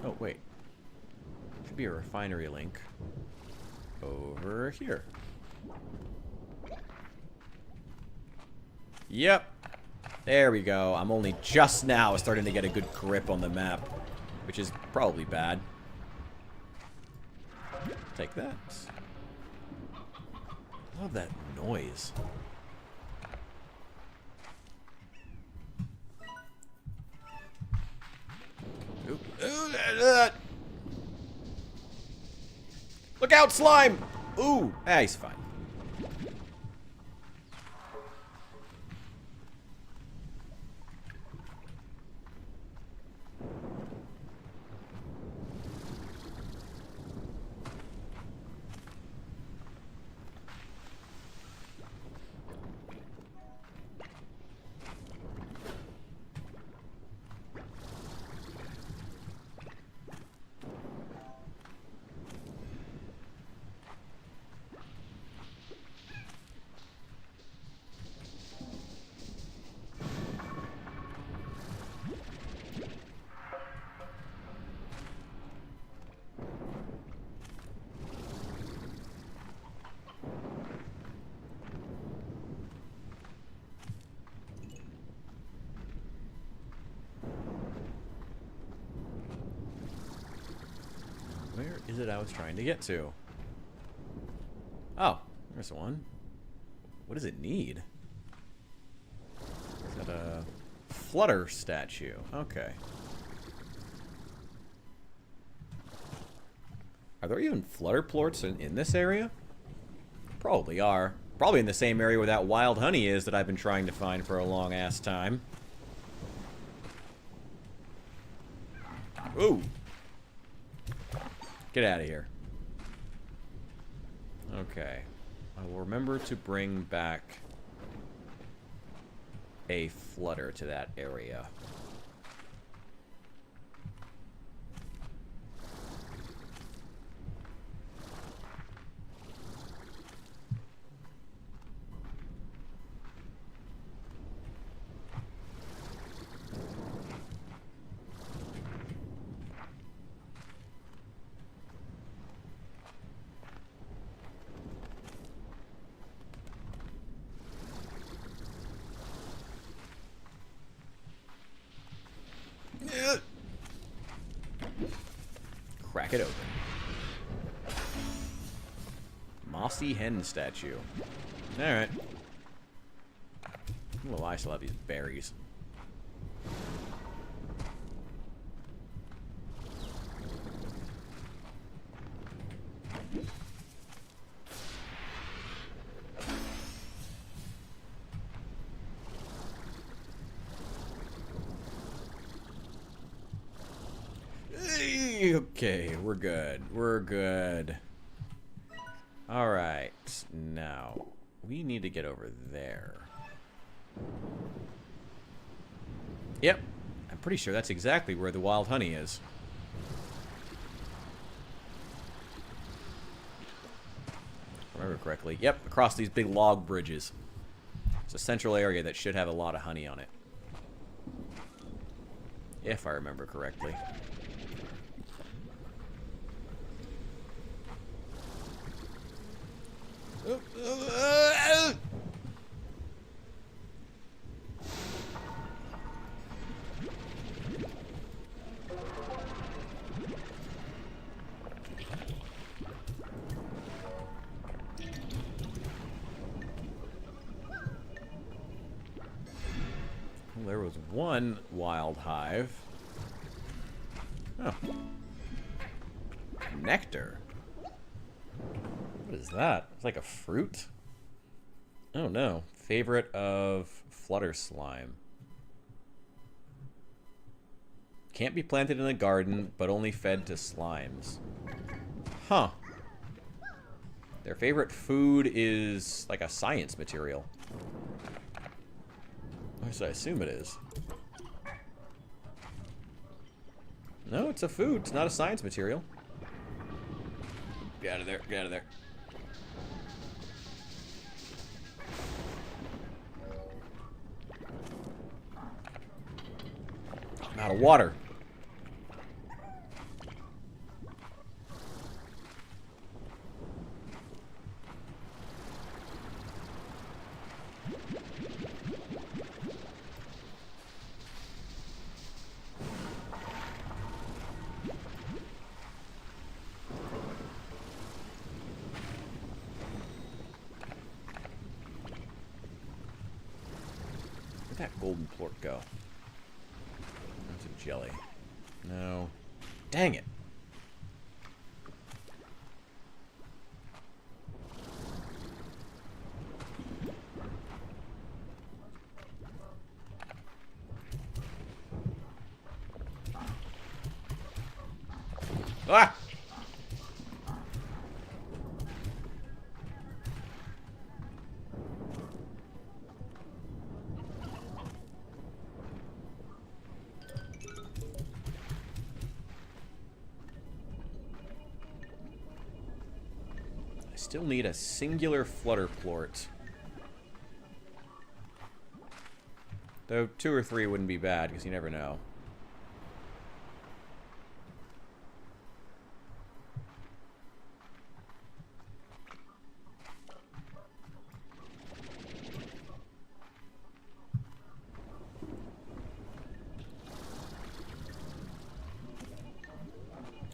Oh, wait. Should be a refinery link over here. Yep. There we go. I'm only just now starting to get a good grip on the map, which is probably bad. take that. Love that noise. Ooh. Look out, slime! Ooh, he's fine. Where is it I was trying to get to? Oh, there's one. What does it need? Is that a flutter statue? Okay. Are there even flutter plorts in this area? Probably are. Probably in the same area where that wild honey is that I've been trying to find for a long ass time. Ooh. Get out of here. Okay. I will remember to bring back a flutter to that area. Crack it open. Mossy hen statue. Alright. Well, I still have these berries. Okay, we're good. We're good. Alright, now, we need to get over there. Yep, I'm pretty sure that's exactly where the wild honey is. If I remember correctly. Yep, across these big log bridges. It's a central area that should have a lot of honey on it. If I remember correctly. Well, there was one wild hive. Oh. Nectar. What is that? It's like a fruit? Oh no. Favorite of flutter slime. Can't be planted in a garden, but only fed to slimes. Huh. Their favorite food is like a science material. At least I assume it is. No, it's a food. It's not a science material. Get out of there. Get out of there. I'm out of water. Where'd that golden plort go? That's a jelly. No. Dang it. Ah! I still need a singular flutter plort. Though 2 or 3 wouldn't be bad, because you never know.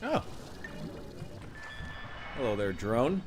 Oh. Hello there, drone.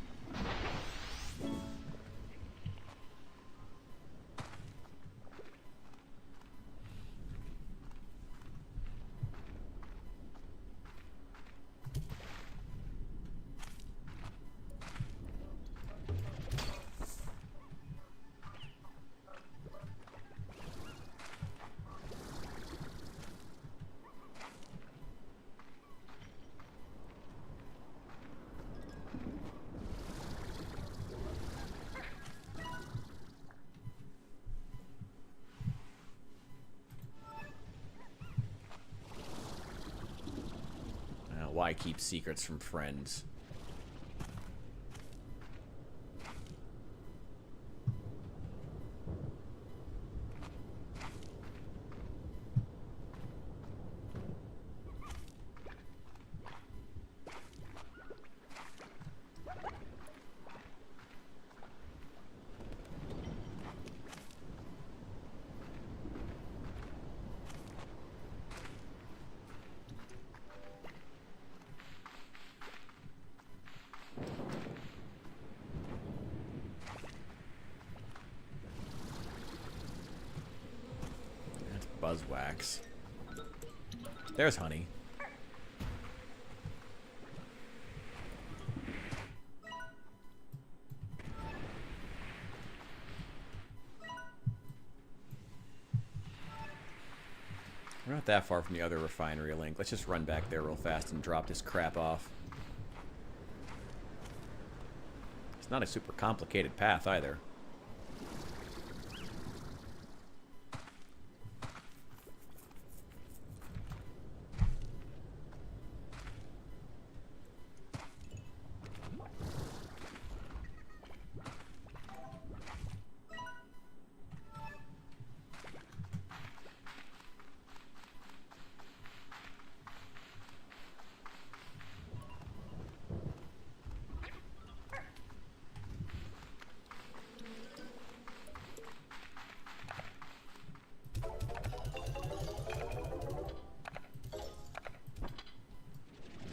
Why keep secrets from friends? Buzzwax. There's honey. We're not that far from the other refinery link. Let's just run back there real fast and drop this crap off. It's not a super complicated path either.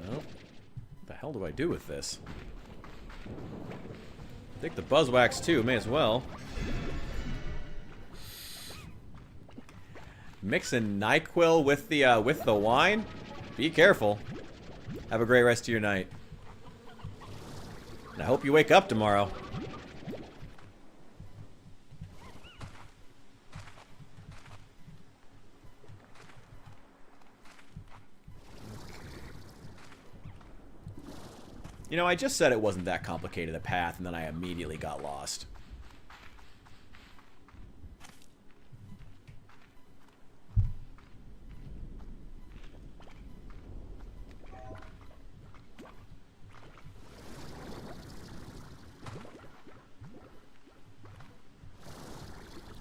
What the hell do I do with this? Take the buzzwax too, may as well. Mixing NyQuil with the wine? Be careful. Have a great rest of your night. And I hope you wake up tomorrow. You know, I just said it wasn't that complicated a path, and then I immediately got lost.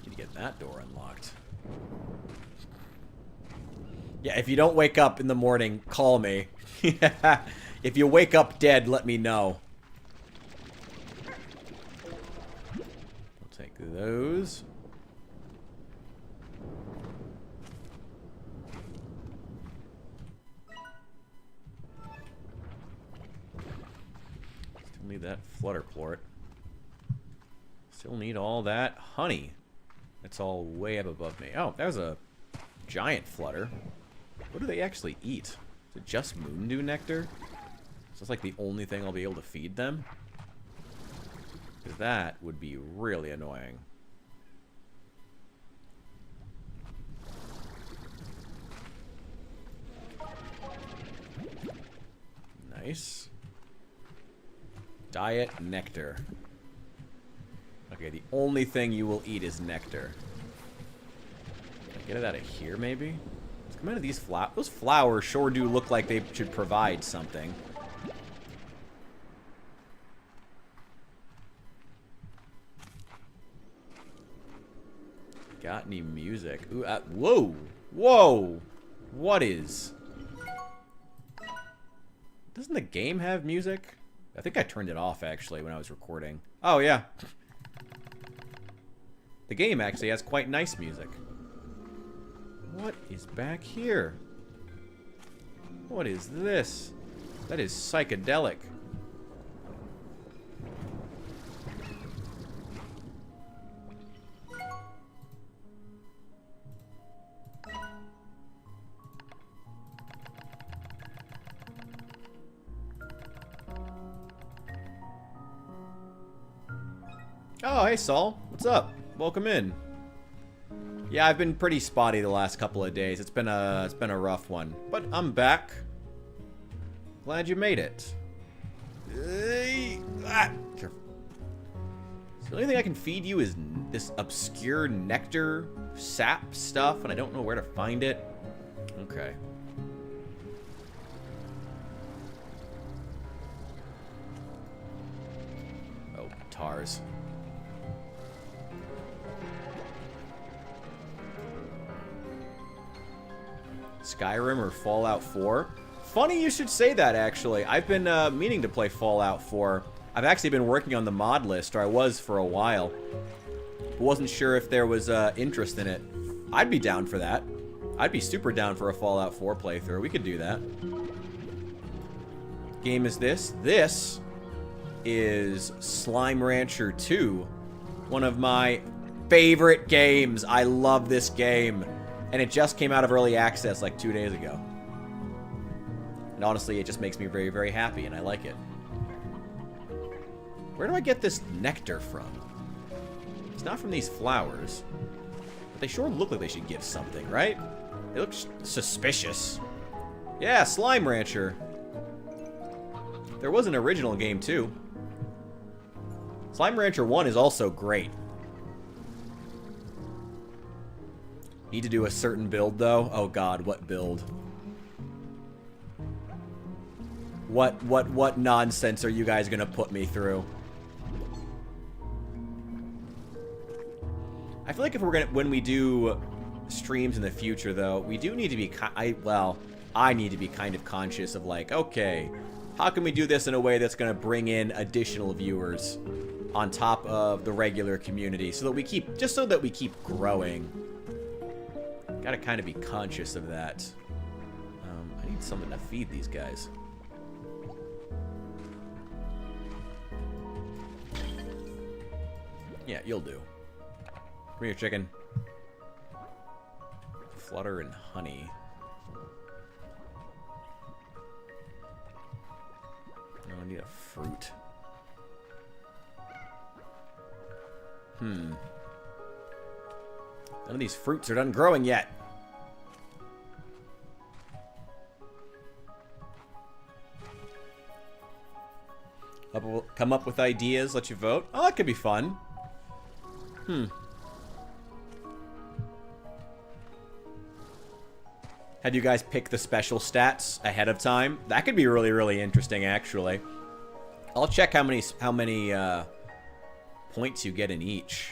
Need to get that door unlocked. Yeah, if you don't wake up in the morning, call me. If you wake up dead, let me know. I'll take those. Still need that flutter plort. Still need all that honey. It's all way up above me. Oh, there's a giant flutter. What do they actually eat? Is it just moondew nectar? So it's like the only thing I'll be able to feed them? Because that would be really annoying. Nice. Diet nectar. Okay, the only thing you will eat is nectar. Can I get it out of here, maybe? Let's come out of these flowers. Those flowers sure do look like they should provide something. Got any music? Ooh, whoa! Whoa! What is... Doesn't the game have music? I think I turned it off, actually, when I was recording. Oh, yeah. The game actually has quite nice music. What is back here? What is this? That is psychedelic. Oh, hey, Saul. What's up? Welcome in. Yeah, I've been pretty spotty the last couple of days. It's been a rough one, but I'm back. Glad you made it. So the only thing I can feed you is this obscure nectar sap stuff, and I don't know where to find it. Okay. Oh, tars. Skyrim or Fallout 4? Funny you should say that, actually. I've been meaning to play Fallout 4. I've actually been working on the mod list, or I was for a while. But wasn't sure if there was interest in it. I'd be down for that. I'd be super down for a Fallout 4 playthrough. We could do that. Game is this? This is Slime Rancher 2. One of my favorite games. I love this game. And it just came out of early access like 2 days ago. And honestly, it just makes me very, very happy, and I like it. Where do I get this nectar from? It's not from these flowers. But they sure look like they should give something, right? They look suspicious. Yeah, Slime Rancher. There was an original game, too. Slime Rancher 1 is also great. Need to do a certain build, though. Oh god, what build? What nonsense are you guys gonna put me through? I feel like if we're gonna, when we do streams in the future, though, we do need to be, I need to be kind of conscious of like, okay, how can we do this in a way that's gonna bring in additional viewers on top of the regular community, so that we keep, just so that we keep growing. Gotta kind of be conscious of that. I need something to feed these guys. Yeah, you'll do. Come here, chicken. Flutter and honey. No, I need a fruit. None of these fruits are done growing yet. Come up with ideas, let you vote. Oh, that could be fun. Had you guys pick the special stats ahead of time? That could be really, really interesting, actually. I'll check how many points you get in each.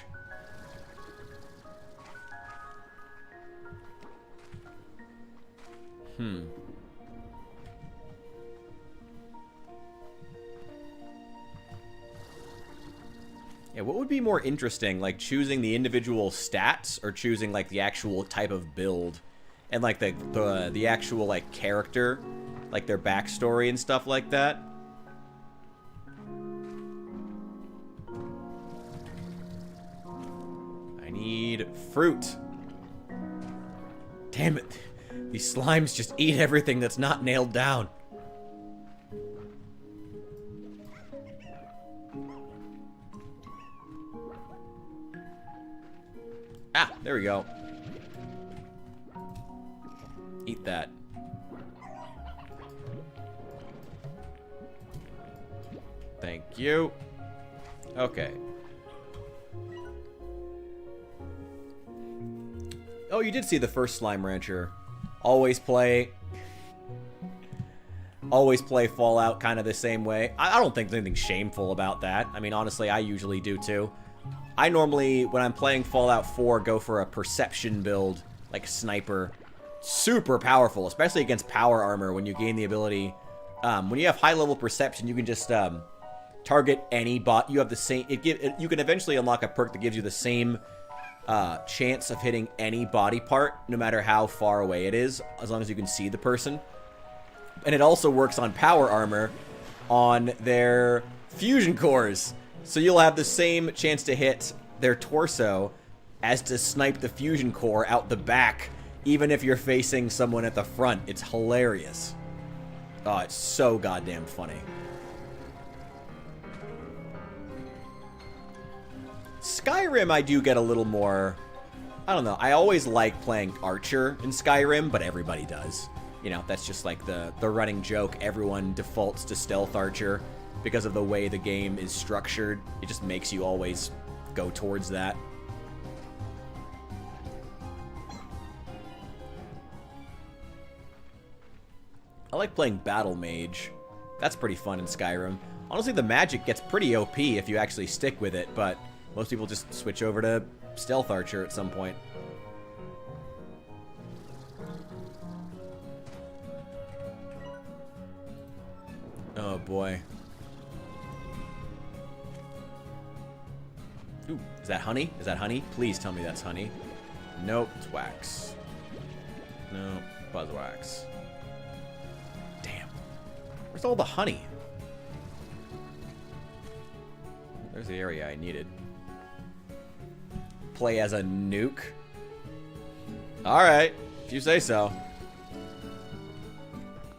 Yeah, what would be more interesting, like choosing the individual stats or choosing like the actual type of build and like the actual like character, like their backstory and stuff like that? I need fruit. Damn it. These slimes just eat everything that's not nailed down. Ah, there we go. Eat that. Thank you. Okay. Oh, you did see the first Slime Rancher. Always play Fallout kind of the same way. I don't think there's anything shameful about that. I mean, honestly, I usually do too. I normally, when I'm playing Fallout 4, go for a perception build, like sniper. Super powerful, especially against power armor when you gain the ability. When you have high level perception, you can just target any bot. You have the same. You can eventually unlock a perk that gives you the same chance of hitting any body part, no matter how far away it is, as long as you can see the person. And it also works on power armor on their fusion cores. So you'll have the same chance to hit their torso as to snipe the fusion core out the back, even if you're facing someone at the front. It's hilarious. Oh, it's so goddamn funny. Skyrim, I do get a little more... I don't know. I always like playing Archer in Skyrim, but everybody does. You know, that's just like the running joke. Everyone defaults to Stealth Archer because of the way the game is structured. It just makes you always go towards that. I like playing Battle Mage. That's pretty fun in Skyrim. Honestly, the magic gets pretty OP if you actually stick with it, but most people just switch over to Stealth Archer at some point. Oh boy. Ooh, is that honey? Is that honey? Please tell me that's honey. Nope, it's wax. No, buzzwax. Damn. Where's all the honey? There's the area I needed. Play as a nuke? Alright, if you say so.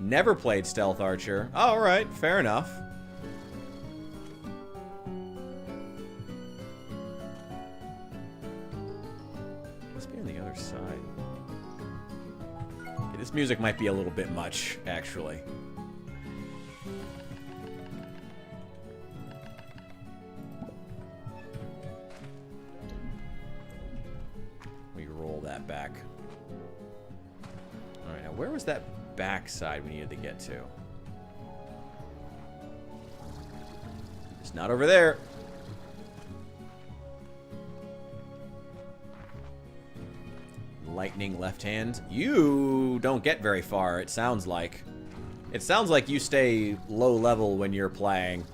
Never played Stealth Archer. Alright, fair enough. Must be on the other side. Okay, this music might be a little bit much, actually. We roll that back. Alright, now where was that backside we needed to get to? It's not over there. Lightning left hand. You don't get very far, it sounds like. It sounds like you stay low level when you're playing.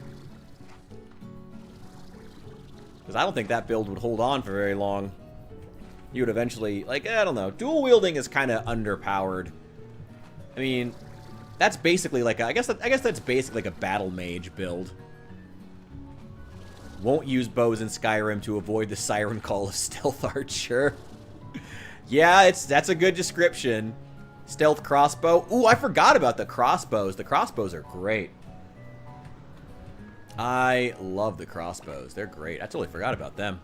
Because I don't think that build would hold on for very long. You would eventually, like, I don't know. Dual wielding is kind of underpowered. I mean, that's basically like I guess that's basically like a battle mage build. Won't use bows in Skyrim to avoid the siren call of Stealth Archer. Yeah, that's a good description. Stealth crossbow. Ooh, I forgot about the crossbows. The crossbows are great. I love the crossbows. They're great. I totally forgot about them.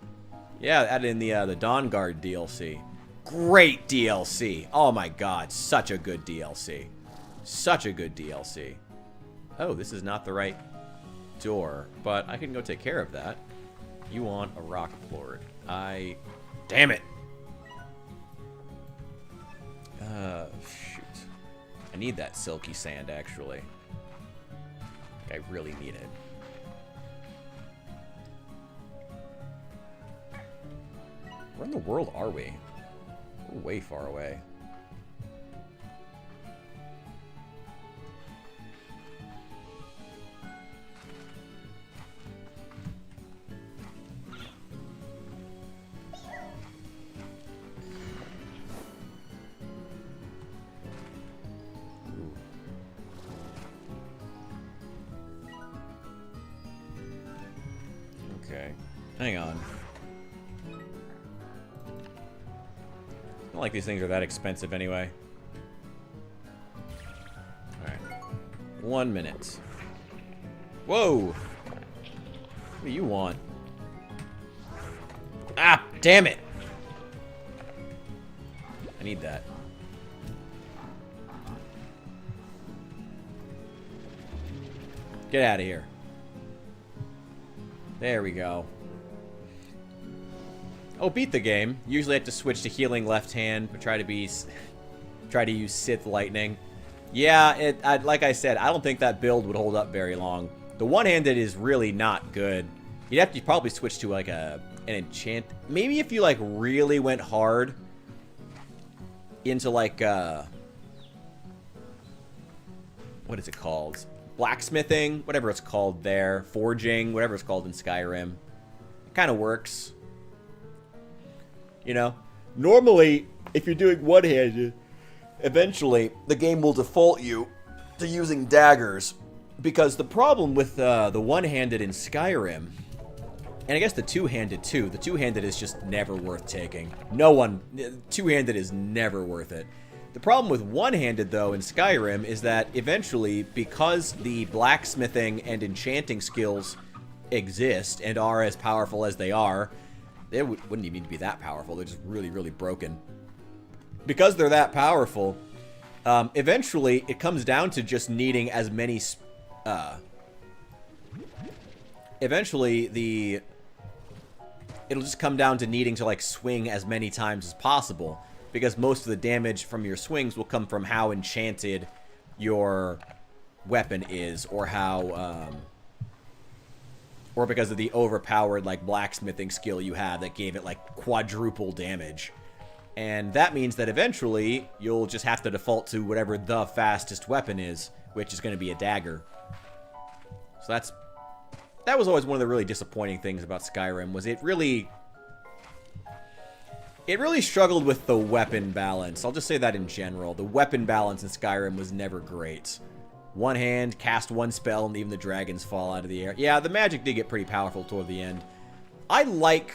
Yeah, added in the Dawn Guard DLC. Great DLC. Oh my god, such a good DLC. Such a good DLC. Oh, this is not the right door, but I can go take care of that. You want a rock lord. Damn it. Shoot. I need that silky sand, actually. I really need it. Where in the world are we? We're way far away. Okay. Hang on. Not like these things are that expensive anyway. Alright. 1 minute. Whoa! What do you want? Ah, damn it! I need that. Get out of here. There we go. Oh, beat the game. Usually I have to switch to healing left hand, but try to use Sith Lightning. Yeah, like I said, I don't think that build would hold up very long. The one-handed is really not good. You'd have to probably switch to like an enchant. Maybe if you like really went hard into like what is it called? Blacksmithing, whatever it's called there, forging, whatever it's called in Skyrim. It kind of works. You know, normally if you're doing one-handed, eventually the game will default you to using daggers, because the problem with the one-handed in Skyrim, and I guess the two-handed too, the two-handed is just never worth taking. Two-handed is never worth it. The problem with one-handed, though, in Skyrim is that eventually, because the blacksmithing and enchanting skills exist and are as powerful as they are, they wouldn't even need to be that powerful. They're just really, really broken. Because they're that powerful, eventually it comes down to just needing as many... eventually, it'll just come down to needing to, like, swing as many times as possible. Because most of the damage from your swings will come from how enchanted your weapon is, or how, or because of the overpowered, like, blacksmithing skill you have that gave it, like, quadruple damage. And that means that eventually you'll just have to default to whatever the fastest weapon is, which is going to be a dagger. So that was always one of the really disappointing things about Skyrim, was it really struggled with the weapon balance. I'll just say that in general. The weapon balance in Skyrim was never great. One hand, cast one spell, and even the dragons fall out of the air. Yeah, the magic did get pretty powerful toward the end. Like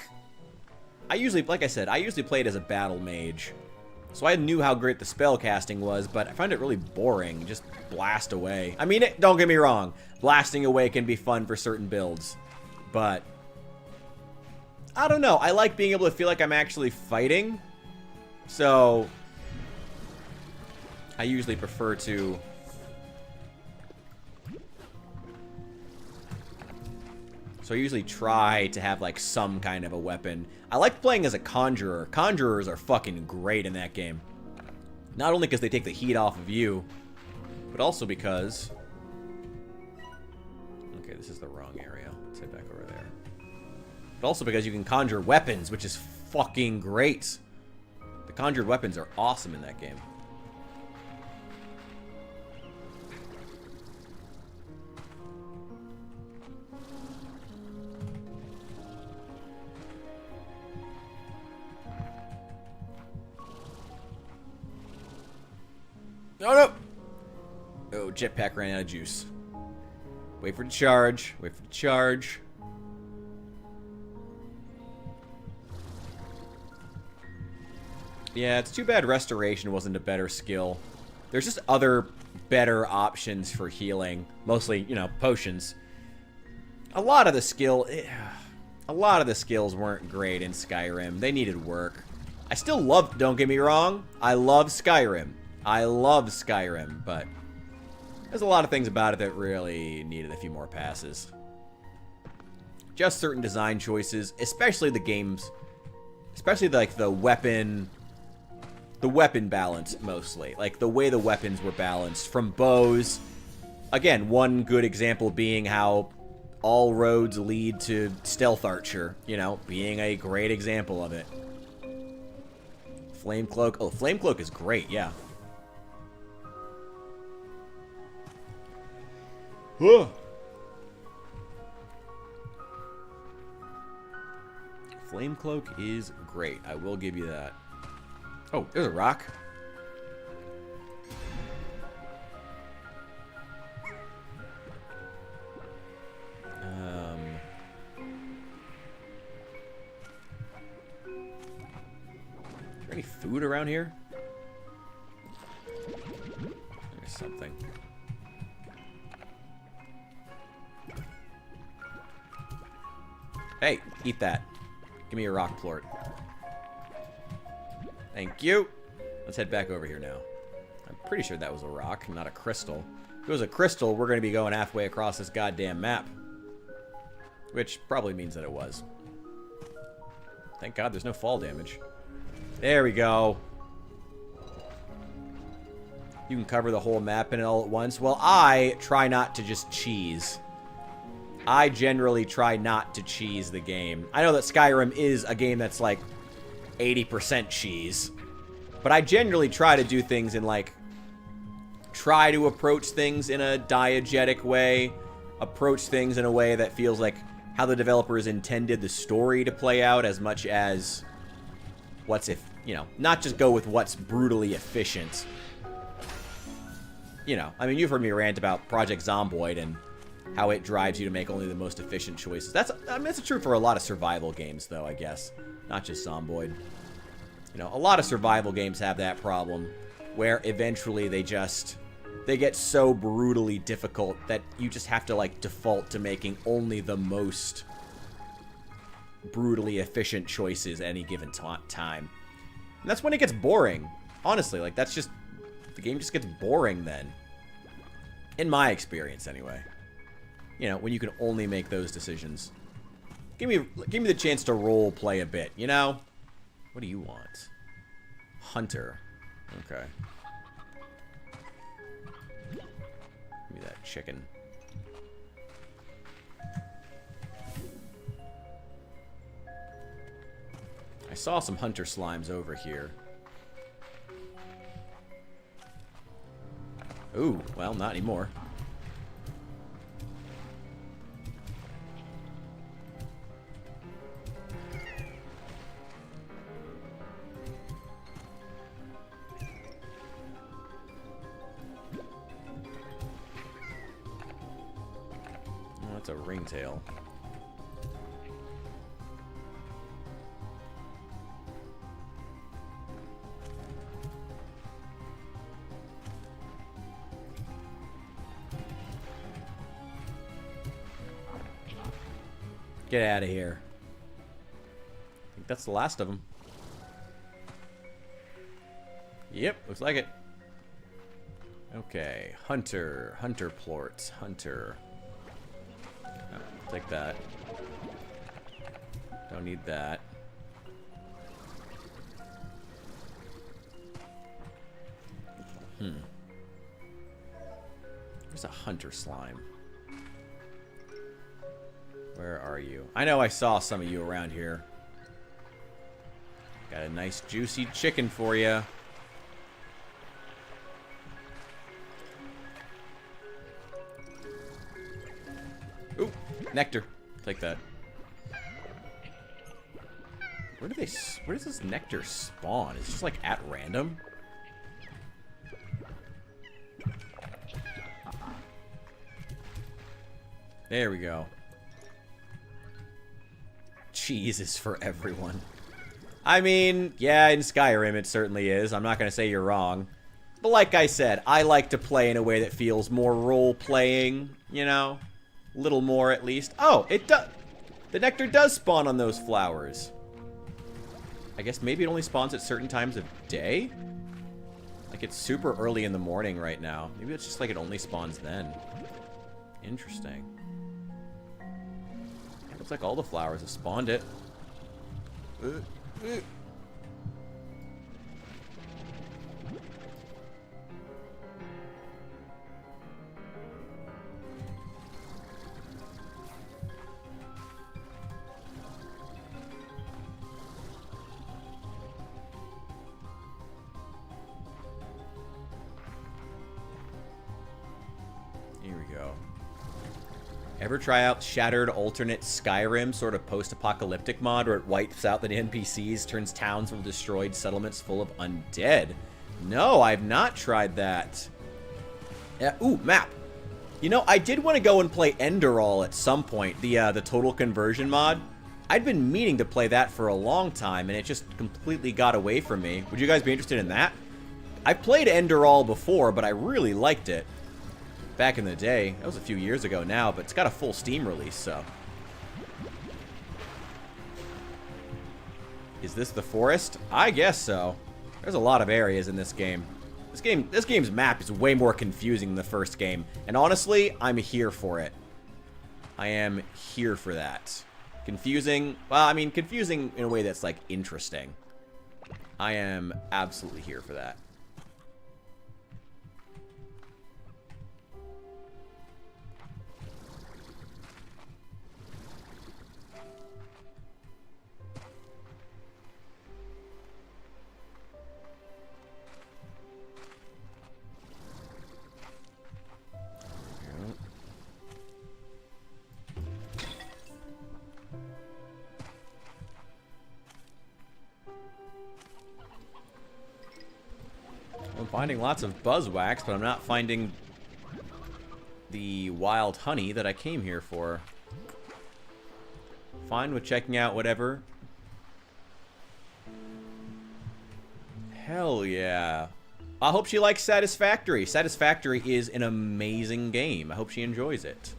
I said, I usually played as a battle mage. So I knew how great the spell casting was, but I find it really boring. Just blast away. I mean, don't get me wrong. Blasting away can be fun for certain builds. But I don't know. I like being able to feel like I'm actually fighting. So I usually prefer to... So I usually try to have, like, some kind of a weapon. I like playing as a conjurer. Conjurers are fucking great in that game. Not only because they take the heat off of you, but also because... Okay, this is the wrong area. Let's head back over there. But also because you can conjure weapons, which is fucking great. The conjured weapons are awesome in that game. Oh, no! Oh, jetpack ran out of juice. Wait for it to charge. Wait for it to charge. Yeah, it's too bad restoration wasn't a better skill. There's just other better options for healing. Mostly, you know, potions. A lot of the skills weren't great in Skyrim. They needed work. I still love, don't get me wrong, I love Skyrim. I love Skyrim, but there's a lot of things about it that really needed a few more passes. Just certain design choices, especially the games, especially like the weapon balance mostly. Like the way the weapons were balanced from bows. Again, one good example being how all roads lead to Stealth Archer, you know, being a great example of it. Flame Cloak. Oh, Flame Cloak is great, yeah. Flame Cloak is great. I will give you that. Oh, there's a rock. Is there any food around here? There's something. Hey, eat that. Give me a rock plort. Thank you. Let's head back over here now. I'm pretty sure that was a rock, not a crystal. If it was a crystal, we're going to be going halfway across this goddamn map. Which probably means that it was. Thank God there's no fall damage. There we go. You can cover the whole map in it all at once. Well, I try not to just cheese. I generally try not to cheese the game. I know that Skyrim is a game that's like 80% cheese. But I generally try to do things in like... Try to approach things in a diegetic way. Approach things in a way that feels like how the developers intended the story to play out as much as... What's if... You know, not just go with what's brutally efficient. You know, I mean, you've heard me rant about Project Zomboid and how it drives you to make only the most efficient choices. I mean, that's true for a lot of survival games, though, I guess. Not just Zomboid. You know, a lot of survival games have that problem where eventually they get so brutally difficult that you just have to, like, default to making only the most brutally efficient choices at any given time. And that's when it gets boring. Honestly, like, that's just... The game just gets boring then. In my experience, anyway. You know, when you can only make those decisions. Give me the chance to role play a bit, you know? What do you want? Hunter. Okay. Give me that chicken. I saw some hunter slimes over here. Ooh, well, not anymore. Oh, that's a ringtail. Get out of here. I think that's the last of them. Yep, looks like it. Okay, hunter plorts, hunter. Oh, take that. Don't need that. There's a hunter slime. Where are you? I know I saw some of you around here. Got a nice juicy chicken for you. Ooh, nectar. Take that. Where does this nectar spawn? Is it just like at random? There we go. Cheese is for everyone. I mean, yeah, in Skyrim it certainly is. I'm not going to say you're wrong. But like I said, I like to play in a way that feels more role-playing, you know? A little more, at least. Oh, it does. The nectar does spawn on those flowers. I guess maybe it only spawns at certain times of day? Like, it's super early in the morning right now. Maybe it's just like it only spawns then. Interesting. Looks like all the flowers have spawned it. Here we go. Ever try out Shattered Alternate Skyrim, sort of post-apocalyptic mod where it wipes out the NPCs, turns towns from destroyed settlements full of undead? No, I've not tried that. Yeah, ooh, map. You know, I did want to go and play Enderall at some point, the total conversion mod. I'd been meaning to play that for a long time, and it just completely got away from me. Would you guys be interested in that? I played Enderall before, but I really liked it. Back in the day. That was a few years ago now, but it's got a full Steam release, so. Is this the forest? I guess so. There's a lot of areas in this game. This game's map is way more confusing than the first game. And honestly, I'm here for it. I am here for that. Confusing. Well, I mean, confusing in a way that's, like, interesting. I am absolutely here for that. I'm finding lots of buzzwax, but I'm not finding the wild honey that I came here for. Fine with checking out whatever. Hell yeah. I hope she likes Satisfactory. Satisfactory is an amazing game. I hope she enjoys it.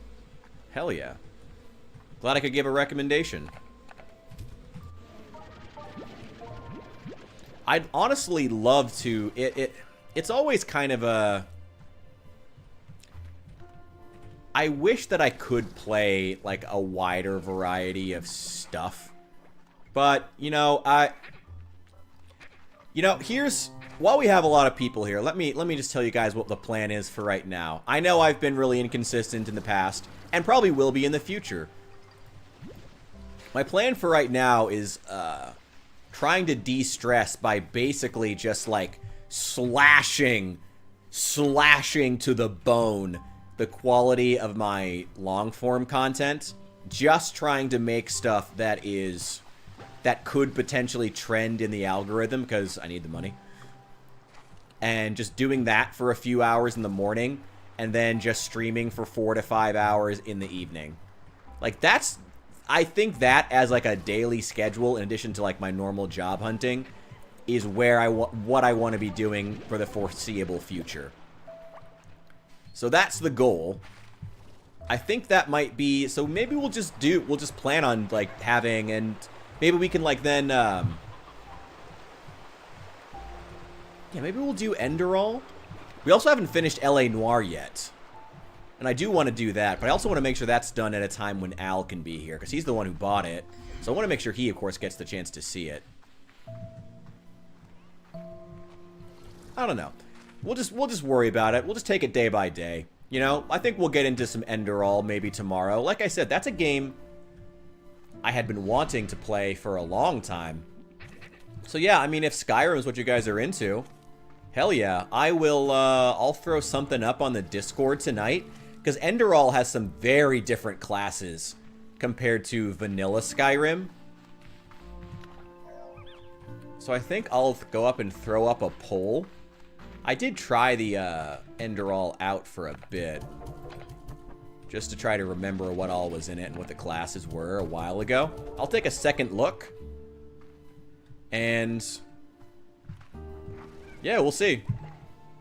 Hell yeah. Glad I could give a recommendation. I'd honestly love to... It's always kind of a... I wish that I could play, like, a wider variety of stuff. But, you know, here's... While we have a lot of people here, let me just tell you guys what the plan is for right now. I know I've been really inconsistent in the past, and probably will be in the future. My plan for right now is, trying to de-stress by basically just, like, slashing to the bone the quality of my long-form content. Just trying to make stuff that could potentially trend in the algorithm, because I need the money. And just doing that for a few hours in the morning, and then just streaming for 4 to 5 hours in the evening. Like, that's... I think that as, like, a daily schedule, in addition to, like, my normal job hunting, is where what I want to be doing for the foreseeable future. So that's the goal. I think that might be... So maybe we'll just plan on, like, having... And maybe we can, like, then... Yeah, maybe we'll do Enderall. We also haven't finished L.A. Noire yet. And I do want to do that, but I also want to make sure that's done at a time when Al can be here, because he's the one who bought it. So I want to make sure he, of course, gets the chance to see it. I don't know. We'll just worry about it. We'll just take it day by day. You know, I think we'll get into some Enderall maybe tomorrow. Like I said, that's a game I had been wanting to play for a long time. So yeah, I mean, if Skyrim is what you guys are into, hell yeah. I'll throw something up on the Discord tonight. Because Enderall has some very different classes compared to vanilla Skyrim. So I think I'll go up and throw up a poll. I did try the Enderall out for a bit. Just to try to remember what all was in it and what the classes were a while ago. I'll take a second look. And... yeah, we'll see.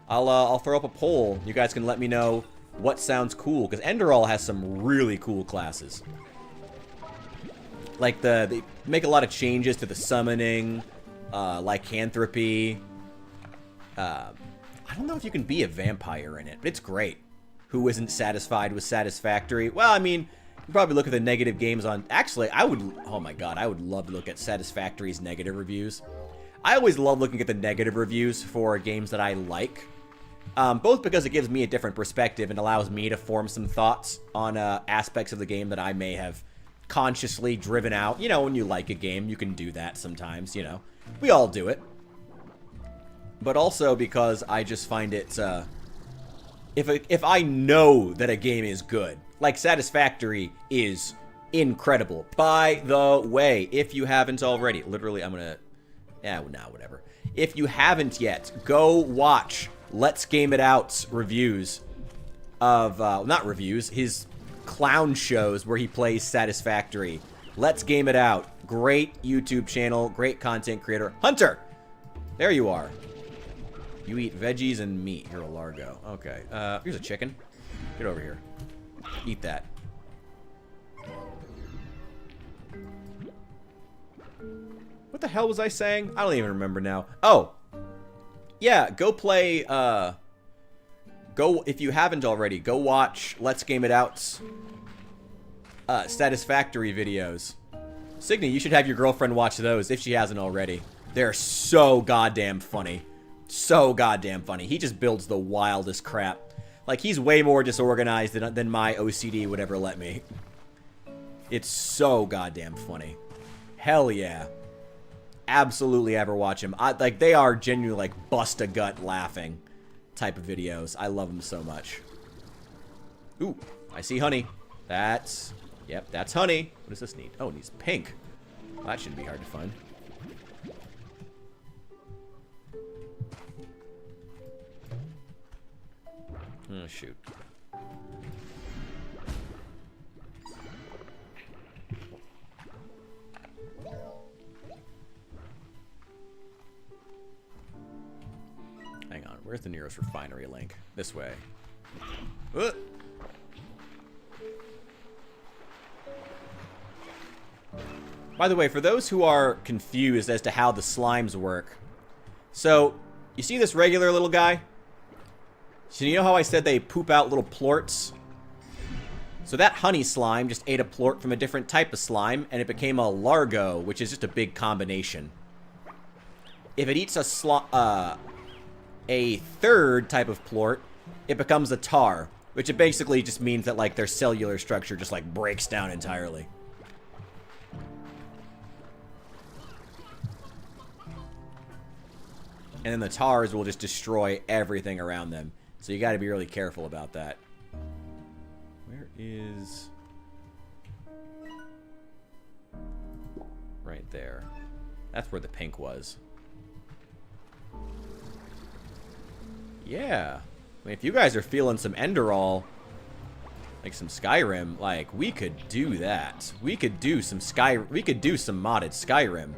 I'll throw up a poll. You guys can let me know what sounds cool, because Enderall has some really cool classes. Like, they make a lot of changes to the summoning, lycanthropy. I don't know if you can be a vampire in it, but it's great. Who isn't satisfied with Satisfactory? Well, I mean, you probably look at the negative games on... Actually, oh my god, I would love to look at Satisfactory's negative reviews. I always love looking at the negative reviews for games that I like. Both because it gives me a different perspective and allows me to form some thoughts on aspects of the game that I may have consciously driven out. You know, when you like a game, you can do that sometimes, you know. We all do it. But also because I just find it, if I know that a game is good, like Satisfactory is incredible. By the way, if you haven't already, literally, I'm gonna, yeah, nah, whatever. If you haven't yet, go watch Let's Game It Out's reviews of, not reviews, his clown shows where he plays Satisfactory. Let's Game It Out. Great YouTube channel. Great content creator. Hunter! There you are. You eat veggies and meat. You're a Largo. Okay. Here's a chicken. Get over here. Eat that. What the hell was I saying? I don't even remember now. Oh! Yeah, go play, if you haven't already, go watch Let's Game It Out's Satisfactory videos. Signy, you should have your girlfriend watch those if she hasn't already. They're so goddamn funny. So goddamn funny. He just builds the wildest crap. Like, he's way more disorganized than my OCD would ever let me. It's so goddamn funny. Hell yeah. Absolutely ever watch him. Like, they are genuinely, like, bust-a-gut laughing type of videos. I love them so much. Ooh, I see honey. That's... Yep, that's honey. What does this need? Oh, it needs pink. Well, that shouldn't be hard to find. Oh, shoot. Hang on, where's the nearest refinery link? This way. By the way, for those who are confused as to how the slimes work, so, you see this regular little guy? So you know how I said they poop out little plorts? So that honey slime just ate a plort from a different type of slime, and it became a Largo, which is just a big combination. If it eats a third type of plort, it becomes a tar, which it basically just means that, like, their cellular structure just, like, breaks down entirely. And then the tars will just destroy everything around them. So you gotta be really careful about that. Where is... Right there. That's where the pink was. Yeah. I mean, if you guys are feeling some Enderall, like some Skyrim, like, we could do that. We could do some modded Skyrim.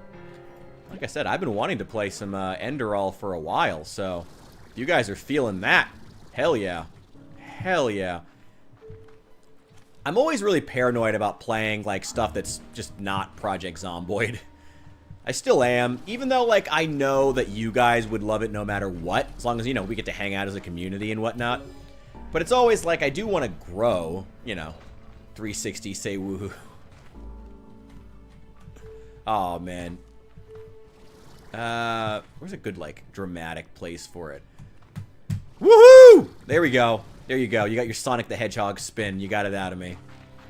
Like I said, I've been wanting to play some Enderall for a while, so if you guys are feeling that, hell yeah. Hell yeah. I'm always really paranoid about playing, like, stuff that's just not Project Zomboid. I still am, even though, like, I know that you guys would love it no matter what, as long as, you know, we get to hang out as a community and whatnot. But it's always like, I do want to grow, you know, 360, say woohoo. Oh, man. Where's a good, like, dramatic place for it? Woohoo! There we go. There you go. You got your Sonic the Hedgehog spin. You got it out of me.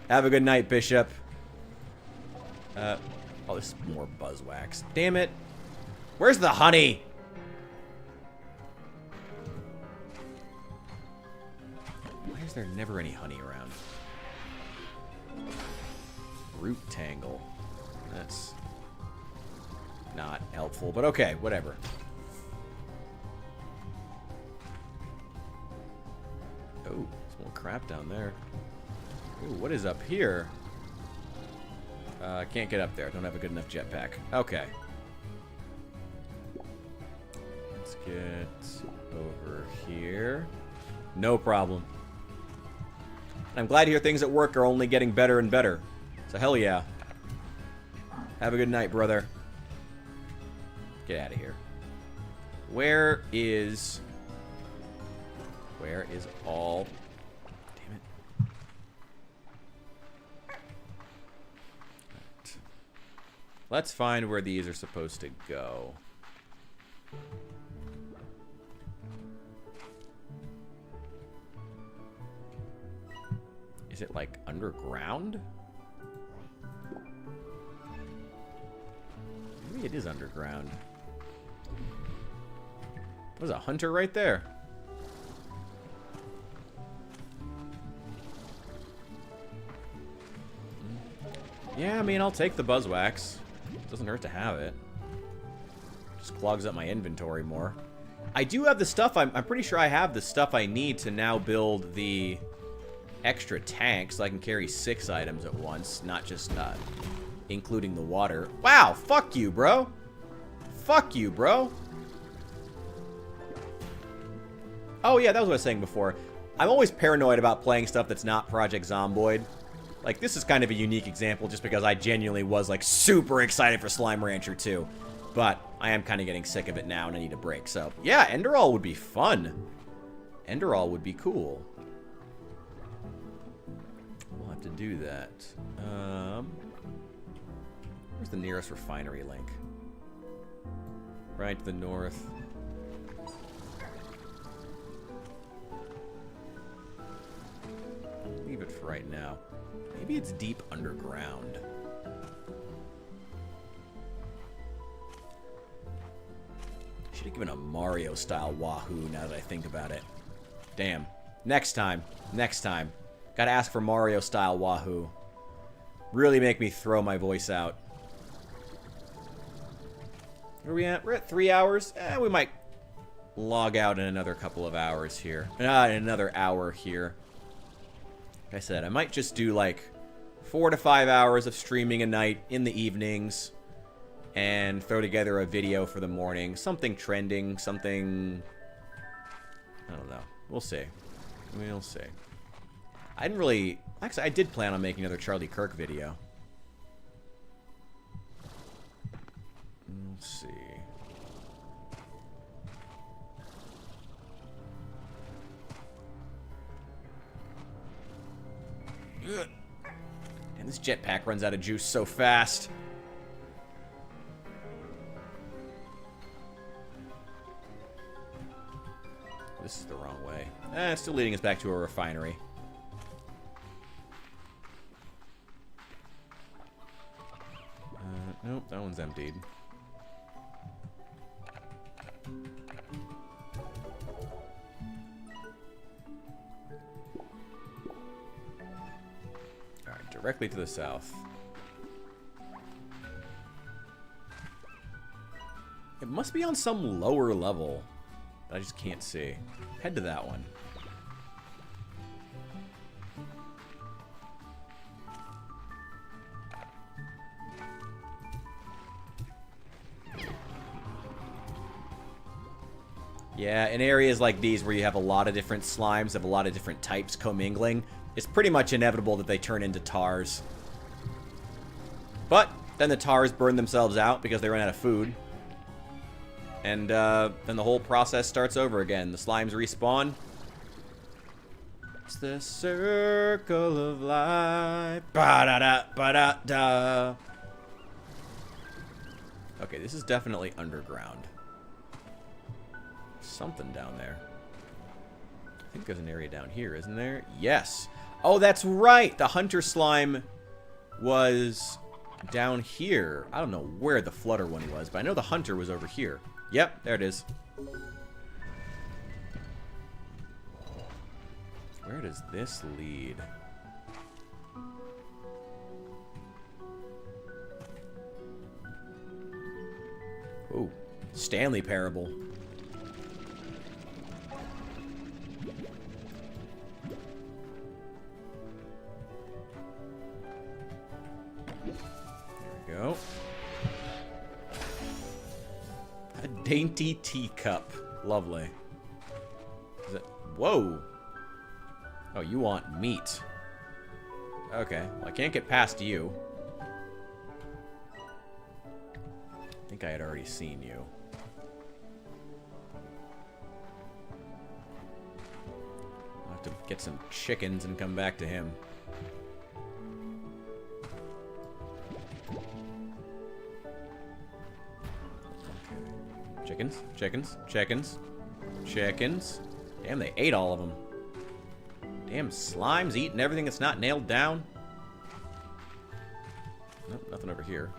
Have a good night, Bishop. Oh, this is more buzzwax. Damn it. Where's the honey? Why is there never any honey around? Root tangle. That's not helpful, but okay, whatever. Oh, there's more crap down there. Ooh, what is up here? I can't get up there. Don't have a good enough jetpack. Okay. Let's get over here. No problem. I'm glad to hear things at work are only getting better and better. So hell yeah. Have a good night, brother. Get out of here. Where is all... Damn it. Right. Let's find where these are supposed to go. Is it, like, underground? Maybe it is underground. There's a hunter right there. Yeah, I mean, I'll take the buzzwax. Doesn't hurt to have it. Just clogs up my inventory more. I do have the stuff. I'm pretty sure I have the stuff I need to now build the extra tank so I can carry 6 items at once, not just including the water. Wow, fuck you, bro. Fuck you, bro. Oh, yeah, that was what I was saying before. I'm always paranoid about playing stuff that's not Project Zomboid. Like, this is kind of a unique example just because I genuinely was, like, super excited for Slime Rancher 2. But I am kind of getting sick of it now and I need a break. So, yeah, Enderall would be fun. Enderall would be cool. We'll have to do that. Where's the nearest refinery link? Right to the north. Leave it for right now. Maybe it's deep underground. Should have given a Mario-style Wahoo now that I think about it. Damn. Next time. Next time. Gotta ask for Mario-style Wahoo. Really make me throw my voice out. Where are we at? We're at 3 hours. We might log out in another couple of hours here. In another hour here. Like I said, I might just do like 4 to 5 hours of streaming a night in the evenings and throw together a video for the morning. Something trending, something... I don't know. We'll see. We'll see. I didn't really... Actually, I did plan on making another Charlie Kirk video. Let's see. Ugh. And this jetpack runs out of juice so fast. This is the wrong way. It's still leading us back to a refinery. Nope, that one's emptied. Alright, directly to the south. It must be on some lower level. I just can't see. Head to that one. Yeah, in areas like these where you have a lot of different slimes of a lot of different types commingling, it's pretty much inevitable that they turn into tars. But then the tars burn themselves out because they run out of food. And then the whole process starts over again. The slimes respawn. It's the circle of life. Ba-da-da, ba-da-da. Okay, this is definitely underground. Something down there. I think there's an area down here, isn't there? Yes. Oh, that's right. The hunter slime was down here. I don't know where the flutter one was, but I know the hunter was over here. Yep, there it is. Where does this lead? Ooh, Stanley Parable. There we go. A dainty teacup. Lovely. Is it? Whoa. Oh, you want meat. Okay. Well, I can't get past you. I think I had already seen you. I'll have to get some chickens and come back to him. Chickens, chickens, chickens, chickens. Damn, they ate all of them. Damn, slime's eating everything that's not nailed down. Nope, nothing over here.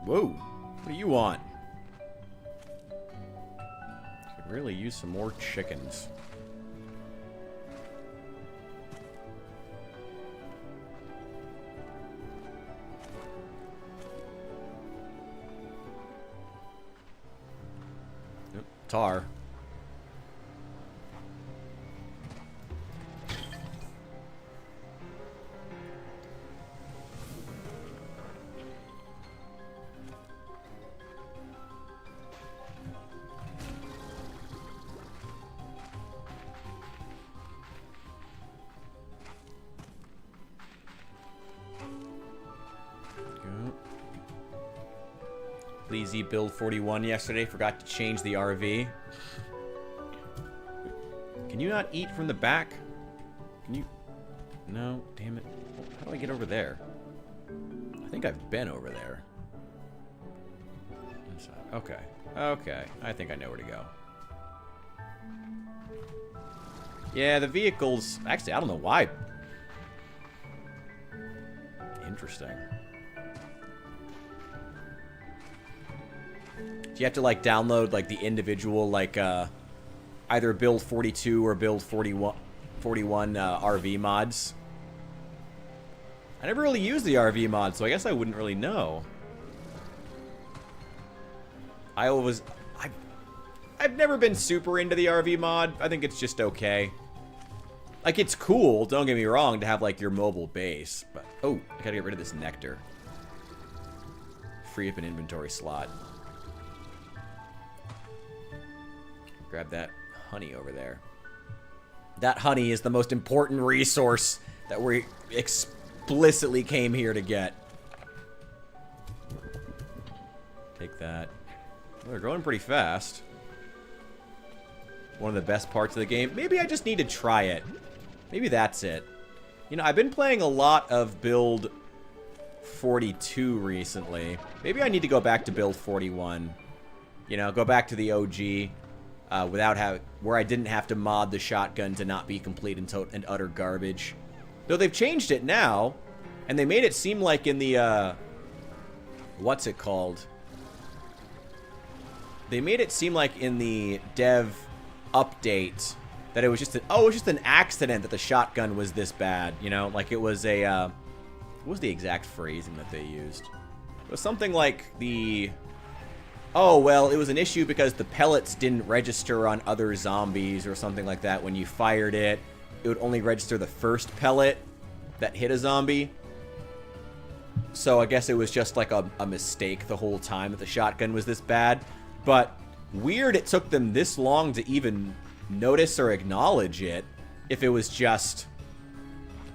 Whoa. What do you want? Could really use some more chickens. Yep, tar. Lazy build 41 yesterday. Forgot to change the RV. Can you not eat from the back? Can you? No, damn it. How do I get over there? I think I've been over there. Okay. Okay. I think I know where to go. Yeah, the vehicles... Actually, I don't know why. Interesting. Do you have to, like, download, like, the individual, like, either build 42 or build 41 RV mods? I never really used the RV mod, so I guess I wouldn't really know. I've never been super into the RV mod. I think it's just okay. Like, it's cool, don't get me wrong, to have, like, your mobile base. But, oh, I gotta get rid of this nectar. Free up an inventory slot. Grab that honey over there. That honey is the most important resource that we explicitly came here to get. Take that. Well, they're going pretty fast. One of the best parts of the game. Maybe I just need to try it. Maybe that's it. You know, I've been playing a lot of build 42 recently. Maybe I need to go back to build 41. You know, go back to the OG. Where I didn't have to mod the shotgun to not be complete and utter garbage. Though they've changed it now, and they made it seem like in the, what's it called? They made it seem like in the dev update that it was just an accident that the shotgun was this bad, you know? Like it was a, what was the exact phrasing that they used? It was something like the... Oh, well, it was an issue because the pellets didn't register on other zombies or something like that. When you fired it, it would only register the first pellet that hit a zombie. So I guess it was just like a mistake the whole time that the shotgun was this bad. But weird it took them this long to even notice or acknowledge it if it was just...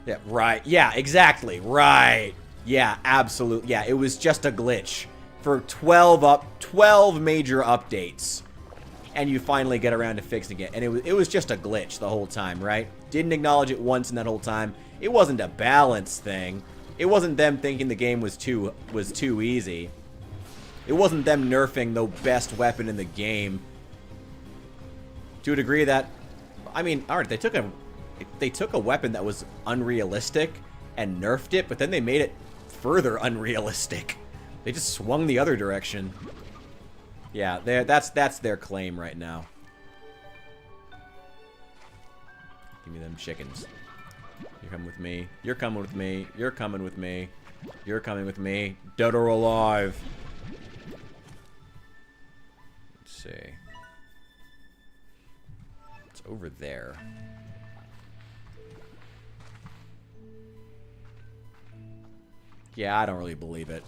Yeah, right. Yeah, exactly. Right. Yeah, absolutely. Yeah, it was just a glitch. For 12 major updates, and you finally get around to fixing it, and it was just a glitch the whole time, right? Didn't acknowledge it once in that whole time. It wasn't a balance thing. It wasn't them thinking the game was too easy. It wasn't them nerfing the best weapon in the game. To a degree that, I mean, alright, they took a weapon that was unrealistic and nerfed it, but then they made it further unrealistic. They just swung the other direction. Yeah, that's their claim right now. Give me them chickens. You're coming with me. You're coming with me. You're coming with me. You're coming with me. Dead or alive. Let's see. It's over there. Yeah, I don't really believe it.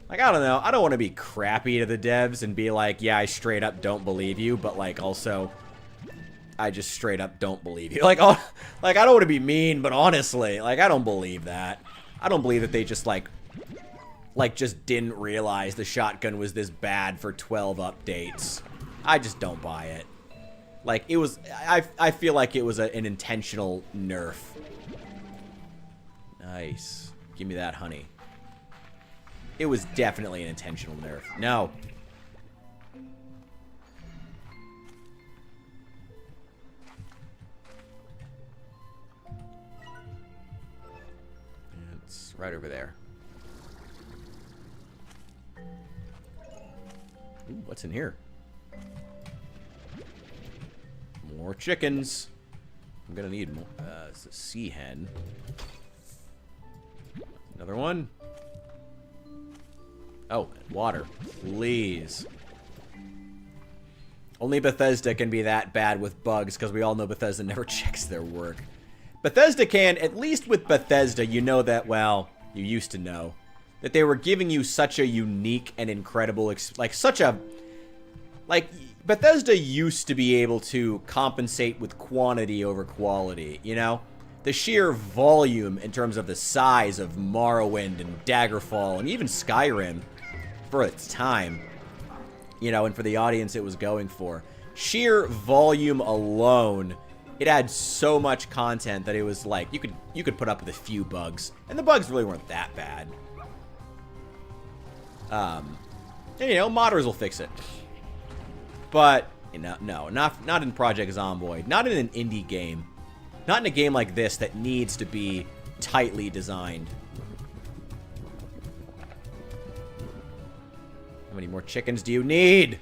Like, I don't know. I don't want to be crappy to the devs and be like, yeah, I straight up don't believe you, but, like, also, I just straight up don't believe you. Like, oh, like, I don't want to be mean, but honestly, like, I don't believe that. I don't believe that they just, like, just didn't realize the shotgun was this bad for 12 updates. I just don't buy it. Like, it was, I feel like it was an intentional nerf. Nice. Give me that honey. It was definitely an intentional nerf. No. It's right over there. Ooh, what's in here? More chickens. I'm gonna need more. It's a sea hen. Another one. Oh, water. Please. Only Bethesda can be that bad with bugs, because we all know Bethesda never checks their work. Bethesda can, at least with Bethesda, you know that, well, you used to know, that they were giving you such a unique and incredible, Bethesda used to be able to compensate with quantity over quality, you know? The sheer volume in terms of the size of Morrowind and Daggerfall and even Skyrim for its time, you know, and for the audience it was going for. Sheer volume alone, it had so much content that it was like, you could put up with a few bugs. And the bugs really weren't that bad. And, you know, modders will fix it. But, you know, no, not in Project Zomboid. Not in an indie game. Not in a game like this that needs to be tightly designed. How many more chickens do you need?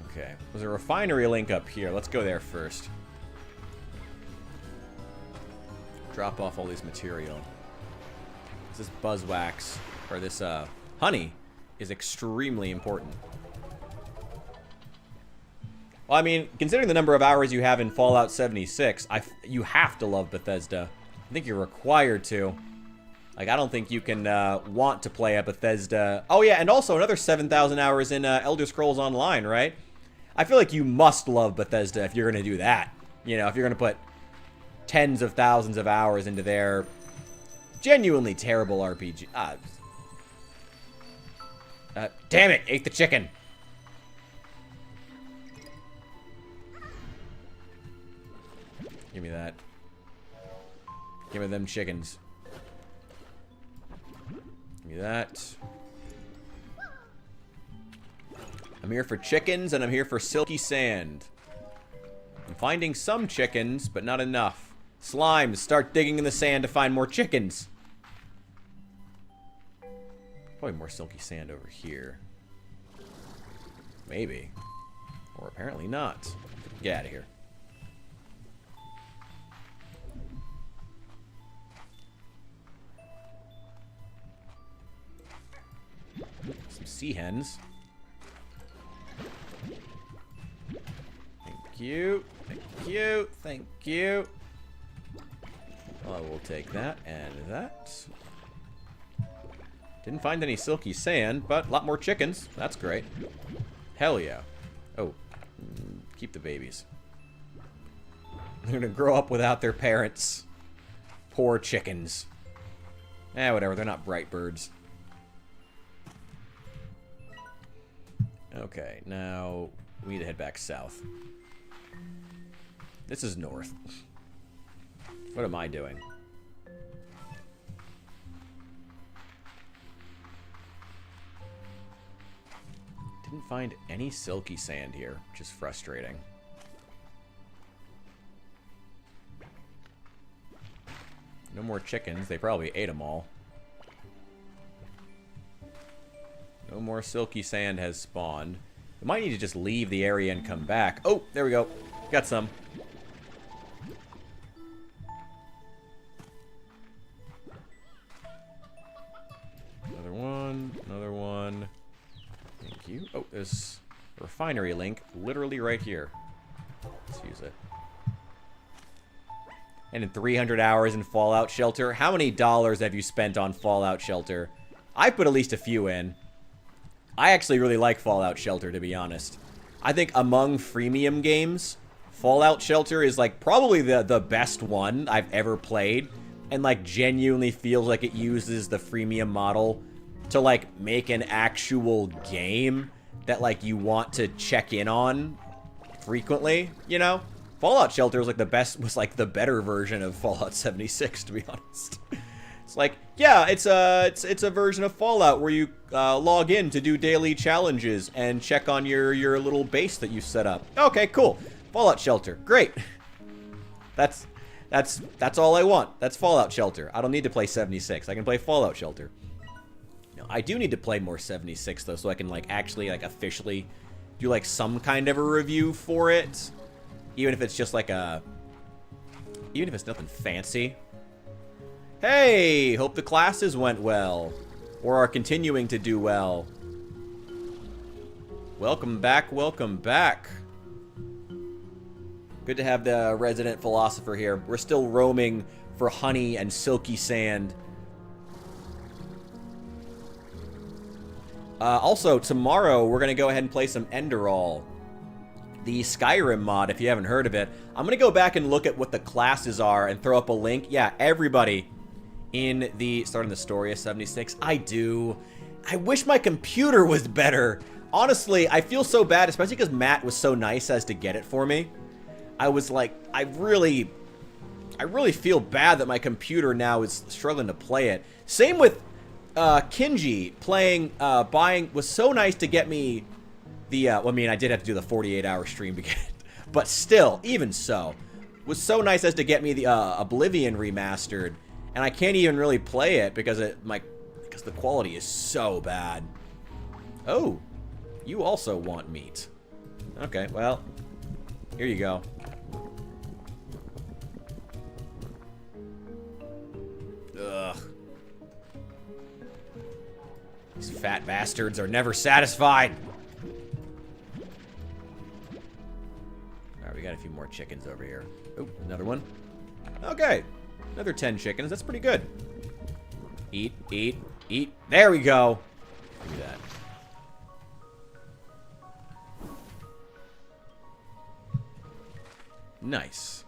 Okay. There's a refinery link up here. Let's go there first. Drop off all this material. This buzzwax, or this honey, is extremely important. Well, I mean, considering the number of hours you have in Fallout 76, you have to love Bethesda. I think you're required to. Like, I don't think you can want to play a Bethesda... Oh, yeah, and also another 7,000 hours in Elder Scrolls Online, right? I feel like you must love Bethesda if you're going to do that. You know, if you're going to put tens of thousands of hours into their genuinely terrible RPG. Damn it! Ate the chicken! Give me that. Give me them chickens. Give me that. I'm here for chickens, and I'm here for silky sand. I'm finding some chickens, but not enough. Slimes, start digging in the sand to find more chickens. Probably more silky sand over here. Maybe. Or apparently not. Get out of here. Some sea hens. Thank you. Thank you. Thank you. I will take that and that. Didn't find any silky sand, but a lot more chickens. That's great. Hell yeah. Oh, keep the babies. They're gonna grow up without their parents. Poor chickens. Whatever. They're not bright birds. Okay, now we need to head back south. This is north. What am I doing? Didn't find any silky sand here, which is frustrating. No more chickens. They probably ate them all. No more silky sand has spawned. We might need to just leave the area and come back. Oh, there we go. Got some. Another one. Another one. Thank you. Oh, there's a refinery link literally right here. Let's use it. And in 300 hours in Fallout Shelter, how many dollars have you spent on Fallout Shelter? I put at least a few in. I actually really like Fallout Shelter, to be honest. I think among freemium games, Fallout Shelter is, like, probably the best one I've ever played. And, like, genuinely feels like it uses the freemium model to, like, make an actual game that, like, you want to check in on frequently, you know? Fallout Shelter was, like, the better version of Fallout 76, to be honest. It's like, yeah, it's a version of Fallout where you log in to do daily challenges and check on your little base that you set up. Okay, cool. Fallout Shelter. Great. That's all I want. That's Fallout Shelter. I don't need to play 76. I can play Fallout Shelter. No, I do need to play more 76 though, so I can like actually like officially do like some kind of a review for it, even if it's just like even if it's nothing fancy. Hey, hope the classes went well, or are continuing to do well. Welcome back, welcome back. Good to have the resident philosopher here. We're still roaming for honey and silky sand. Also, tomorrow, we're going to go ahead and play some Enderall. The Skyrim mod, if you haven't heard of it. I'm going to go back and look at what the classes are and throw up a link. Yeah, everybody in the... Starting the story of 76. I do. I wish my computer was better. Honestly, I feel so bad, especially because Matt was so nice as to get it for me. I was like, I really feel bad that my computer now is struggling to play it. Same with Kinji was so nice to get me the, well, I mean, I did have to do the 48-hour stream to get it, but still, even so, was so nice as to get me the Oblivion remastered, and I can't even really play it because because the quality is so bad. Oh, you also want meat. Okay, well, here you go. Ugh. These fat bastards are never satisfied. Alright, we got a few more chickens over here. Oh, another one. Okay. Another 10 chickens. That's pretty good. Eat, eat, eat. There we go. Do that. Nice.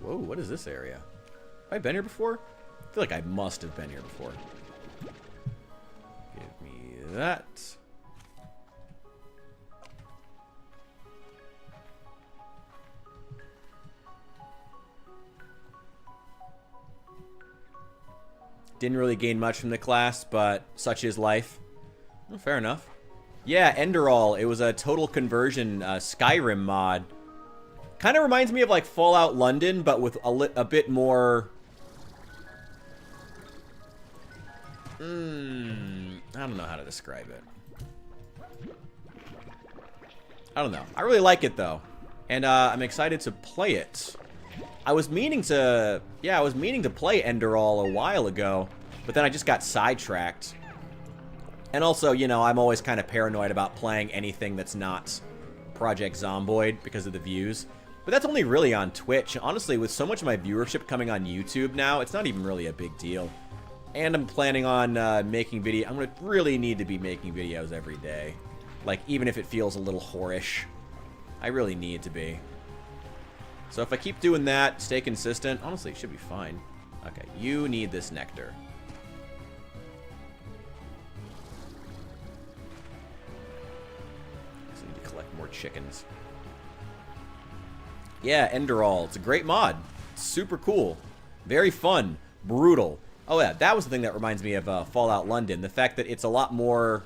Whoa, what is this area? Have I been here before? I feel like I must have been here before. Give me that. Didn't really gain much from the class, but such is life. Well, fair enough. Yeah, Enderall. It was a total conversion Skyrim mod. Kind of reminds me of like Fallout London, but with a bit more... I don't know how to describe it. I don't know. I really like it though. And I'm excited to play it. I was meaning to... Yeah, I was meaning to play Enderall a while ago, but then I just got sidetracked. And also, you know, I'm always kind of paranoid about playing anything that's not Project Zomboid because of the views. But that's only really on Twitch. Honestly, with so much of my viewership coming on YouTube now, it's not even really a big deal. And I'm planning on making video. I'm going to really need to be making videos every day. Like, even if it feels a little whorish. I really need to be. So if I keep doing that, stay consistent, honestly, it should be fine. Okay, you need this nectar. So I need to collect more chickens. Yeah, Enderall. It's a great mod. It's super cool. Very fun. Brutal. Oh yeah, that was the thing that reminds me of Fallout London. The fact that it's a lot more...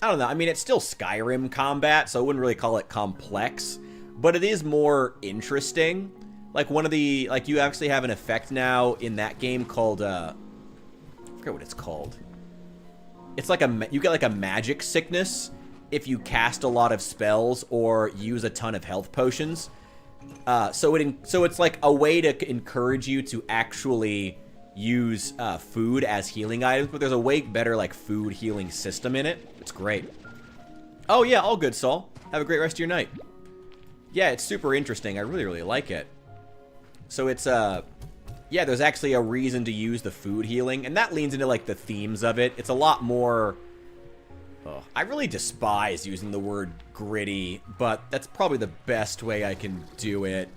I don't know. I mean, it's still Skyrim combat, so I wouldn't really call it complex. But it is more interesting. Like, one of the... Like, you actually have an effect now in that game called, I forget what it's called. It's like a... You get, like, a magic sickness if you cast a lot of spells or use a ton of health potions. So it's like a way to encourage you to actually use food as healing items, but there's a way better, like, food healing system in it. It's great. Oh, yeah, all good, Saul. Have a great rest of your night. Yeah, it's super interesting. I really, really like it. So it's, yeah, there's actually a reason to use the food healing, and that leans into, like, the themes of it. It's a lot more... Oh, I really despise using the word gritty, but that's probably the best way I can do it.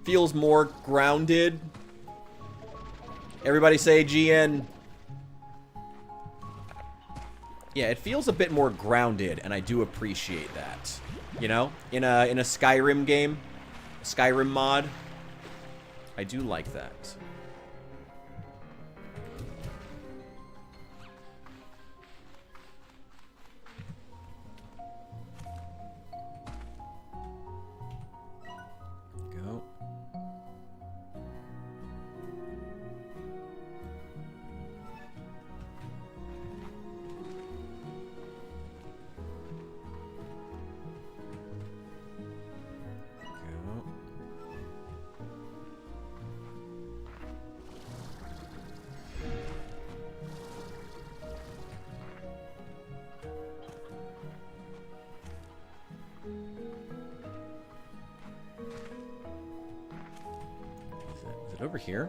Feels more grounded. Everybody say GN. Yeah, it feels a bit more grounded, and I do appreciate that. You know, in a Skyrim game, Skyrim mod. I do like that. Go. Over here?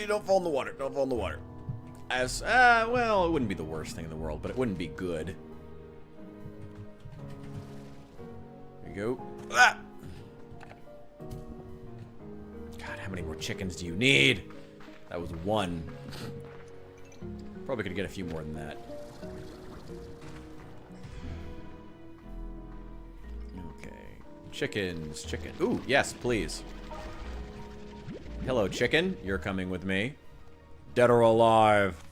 Don't fall in the water. Don't fall in the water. As, well, it wouldn't be the worst thing in the world, but it wouldn't be good. There you go. Ah! God, how many more chickens do you need? That was one. Probably could get a few more than that. Okay. Chickens, chicken. Ooh, yes, please. Hello, chicken. You're coming with me. Dead or alive.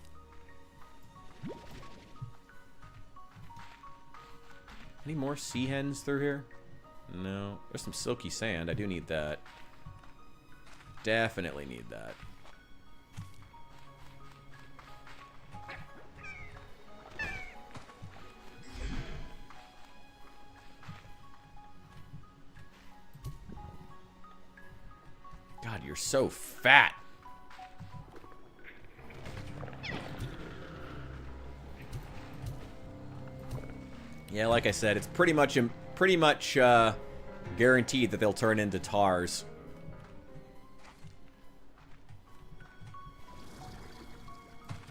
Any more sea hens through here? No. There's some silky sand. I do need that. Definitely need that. God, you're so fat. Yeah, like I said, it's pretty much guaranteed that they'll turn into tars.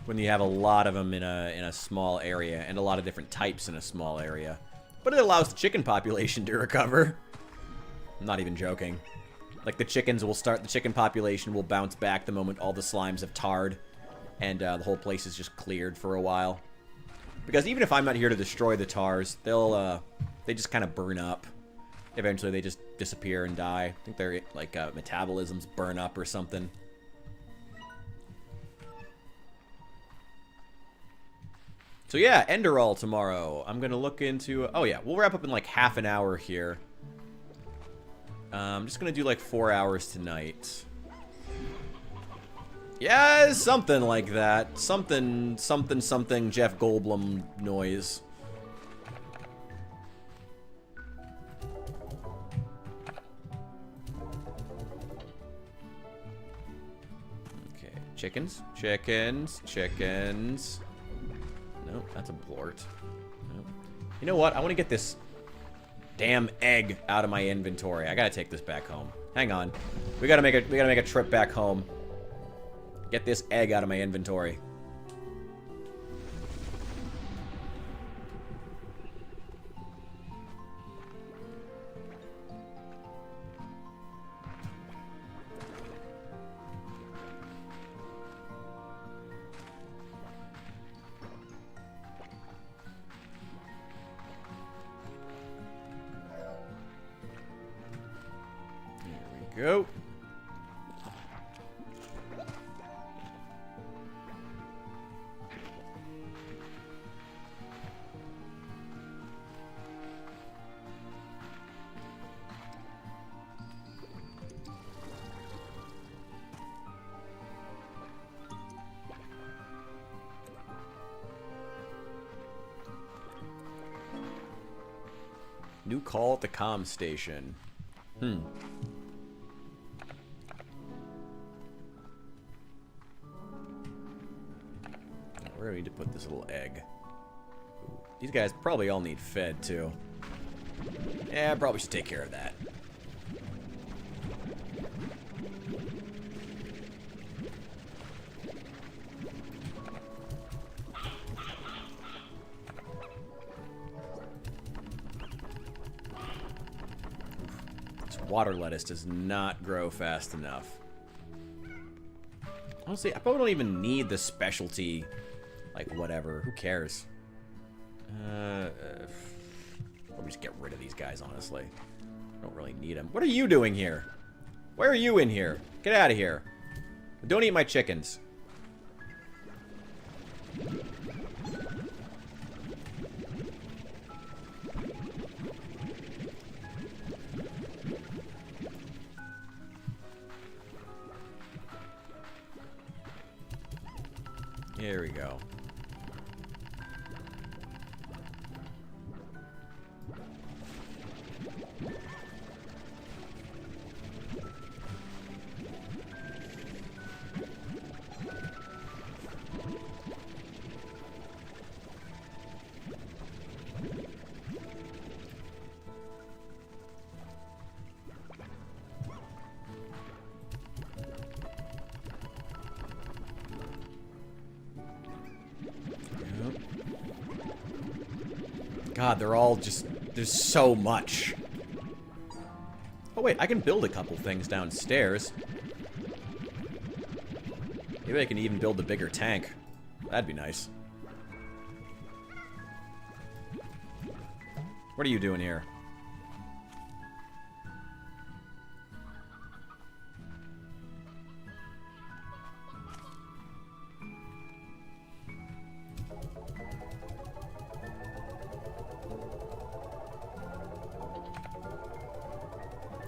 When you have a lot of them in a small area, and a lot of different types in a small area. But it allows the chicken population to recover. I'm not even joking. Like, the chicken population will bounce back the moment all the slimes have tarred, and the whole place is just cleared for a while. Because even if I'm not here to destroy the tars, they just kind of burn up. Eventually they just disappear and die. I think their, like, metabolisms burn up or something. So yeah, Enderall tomorrow. I'm gonna look into... Oh yeah, we'll wrap up in like half an hour here. I'm just gonna do like 4 hours tonight. Yeah, something like that. Something Jeff Goldblum noise. Okay, chickens. Nope, that's a blort. Nope. You know what? I want to get this damn egg out of my inventory. I gotta take this back home. Hang on. We gotta make a trip back home. Get this egg out of my inventory. Here we go. New call at the comm station. Where do we need to put this little egg? Ooh, these guys probably all need fed, too. Yeah, I probably should take care of that. water lettuce does not grow fast enough. Honestly, I probably don't even need the specialty, like, whatever. Who cares? Let me just get rid of these guys, honestly. I don't really need them. What are you doing here? Why are you in here? Get out of here. Don't eat my chickens. Here we go. God, they're all just... There's so much. Oh, wait. I can build a couple things downstairs. Maybe I can even build a bigger tank. That'd be nice. What are you doing here?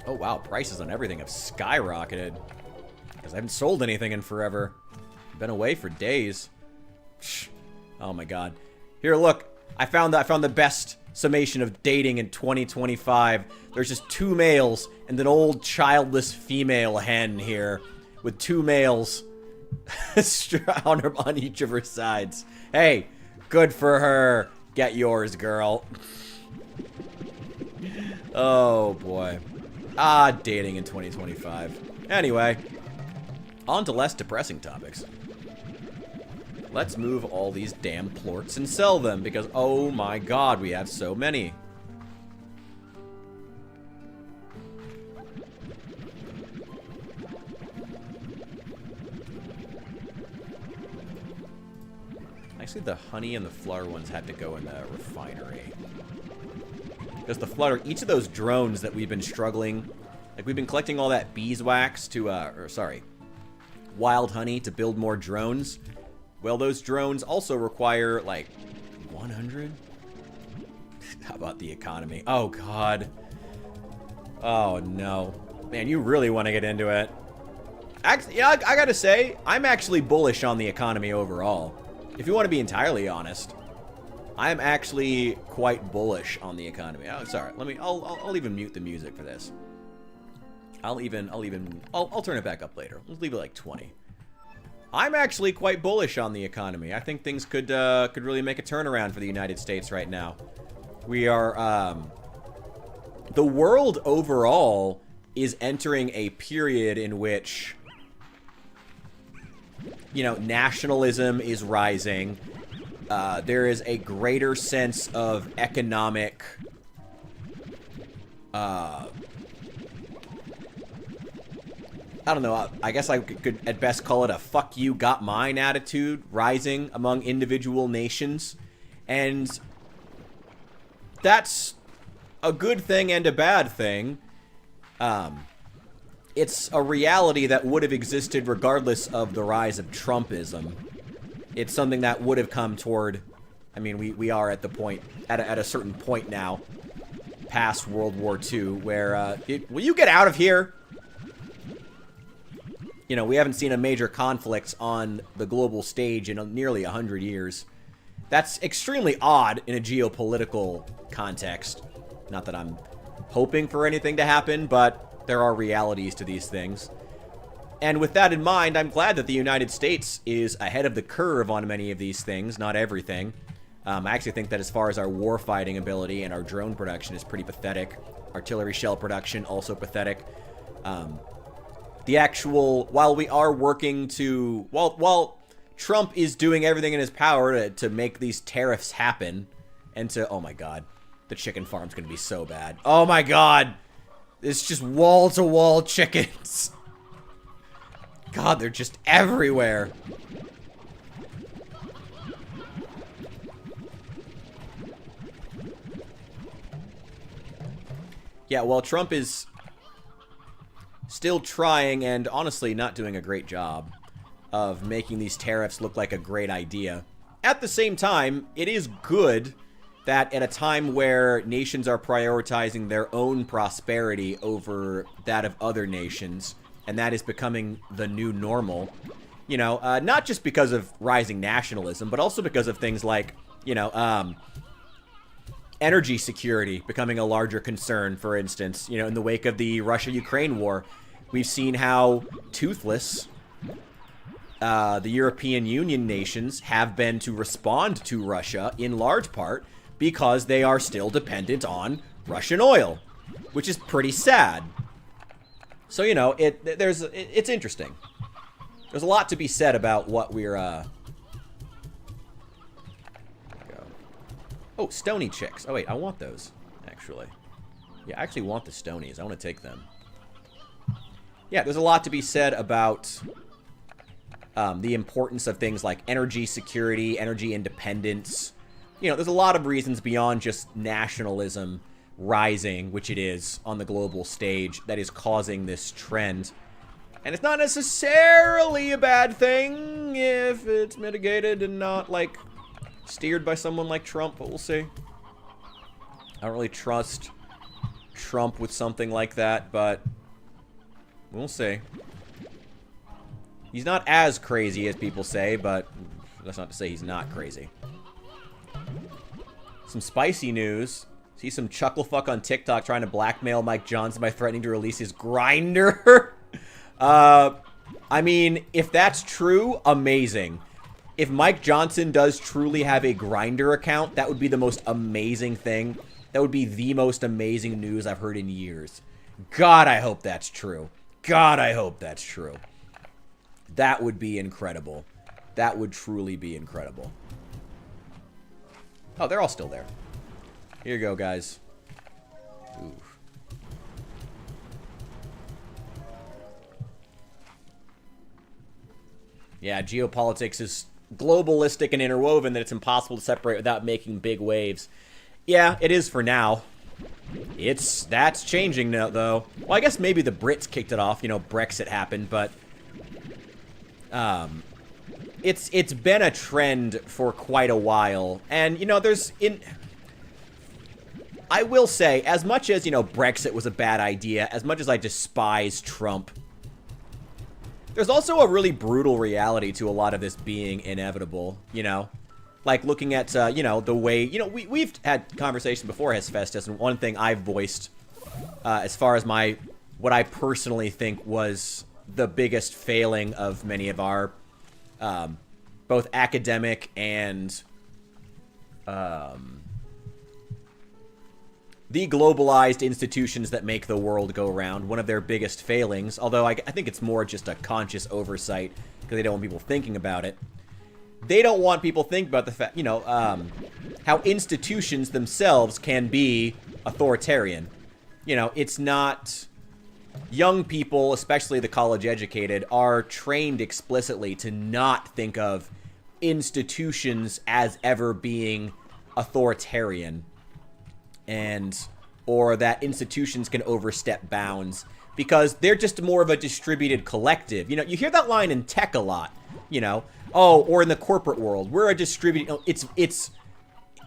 Oh, wow. Prices on everything have skyrocketed. Because I haven't sold anything in forever. Been away for days. Oh, my God. Here, look. I found the best summation of dating in 2025. There's just 2 males and an old childless female hen here. With 2 males on each of her sides. Hey, good for her. Get yours, girl. Oh, boy. Ah, dating in 2025. Anyway, on to less depressing topics. Let's move all these damn plorts and sell them, because, oh my god, we have so many. Actually, the honey and the flour ones had to go in the refinery. Because the flutter, each of those drones that we've been struggling, like we've been collecting all that beeswax to, wild honey to build more drones. Well, those drones also require, like, 100? How about the economy? Oh, God. Oh, no. Man, you really want to get into it. Actually, yeah, I gotta say, I'm actually bullish on the economy overall. If you want to be entirely honest. I'm actually quite bullish on the economy. Oh, sorry. I'll even mute the music for this. I'll turn it back up later. Let's leave it like 20. I'm actually quite bullish on the economy. I think things could really make a turnaround for the United States right now. We are, the world overall is entering a period in which, you know, nationalism is rising. There is a greater sense of economic, I don't know, I guess I could at best call it a fuck you got mine attitude rising among individual nations. And that's a good thing and a bad thing. It's a reality that would have existed regardless of the rise of Trumpism. It's something that would have come toward, I mean, we are at the point, at a certain point now, past World War II, where, will you get out of here? You know, we haven't seen a major conflict on the global stage in nearly 100 years. That's extremely odd in a geopolitical context. Not that I'm hoping for anything to happen, but there are realities to these things. And with that in mind, I'm glad that the United States is ahead of the curve on many of these things, not everything. I actually think that as far as our warfighting ability and our drone production is pretty pathetic. Artillery shell production, also pathetic. The actual, while we are working to, while Trump is doing everything in his power to make these tariffs happen, and to, oh my god, the chicken farm's gonna be so bad. Oh my god! It's just wall-to-wall chickens. God, they're just everywhere. Yeah, well, Trump is still trying and honestly not doing a great job of making these tariffs look like a great idea. At the same time, it is good that at a time where nations are prioritizing their own prosperity over that of other nations, and that is becoming the new normal, you know, not just because of rising nationalism, but also because of things like, you know, energy security becoming a larger concern. For instance, you know, in the wake of the Russia-Ukraine war, we've seen how toothless the European Union nations have been to respond to Russia, in large part because they are still dependent on Russian oil, which is pretty sad. So, you know, it's interesting. There's a lot to be said about what we're, Oh, stony chicks. Oh, wait, I want those, actually. Yeah, I actually want the stonies. I want to take them. Yeah, there's a lot to be said about the importance of things like energy security, energy independence. You know, there's a lot of reasons beyond just nationalism rising, which it is, on the global stage, that is causing this trend. And it's not necessarily a bad thing if it's mitigated and not, like, steered by someone like Trump, but we'll see. I don't really trust Trump with something like that, but we'll see. He's not as crazy as people say, but that's not to say he's not crazy. Some spicy news. See some chucklefuck on TikTok trying to blackmail Mike Johnson by threatening to release his grinder. I mean, if that's true, amazing. If Mike Johnson does truly have a grinder account, that would be the most amazing thing. That would be the most amazing news I've heard in years. God, I hope that's true. God, I hope that's true. That would be incredible. That would truly be incredible. Oh, they're all still there. Here you go, guys. Ooh. Yeah, geopolitics is globalistic and interwoven that it's impossible to separate without making big waves. Yeah, it is for now. That's changing now, though. Well, I guess maybe the Brits kicked it off. You know, Brexit happened, but it's been a trend for quite a while. And, you know, I will say, as much as, you know, Brexit was a bad idea, as much as I despise Trump, there's also a really brutal reality to a lot of this being inevitable, you know? Like, looking at, you know, the way... You know, we've had conversations before, Hesfestus, and one thing I've voiced, as far as what I personally think was the biggest failing of many of our, both academic and, the globalized institutions that make the world go round, one of their biggest failings, although I think it's more just a conscious oversight, because they don't want people thinking about it. They don't want people thinking about the fact, you know, how institutions themselves can be authoritarian. You know, it's not... Young people, especially the college-educated, are trained explicitly to not think of institutions as ever being authoritarian. Or that institutions can overstep bounds because they're just more of a distributed collective. You know, you hear that line in tech a lot, you know, or in the corporate world, we're a distributed, it's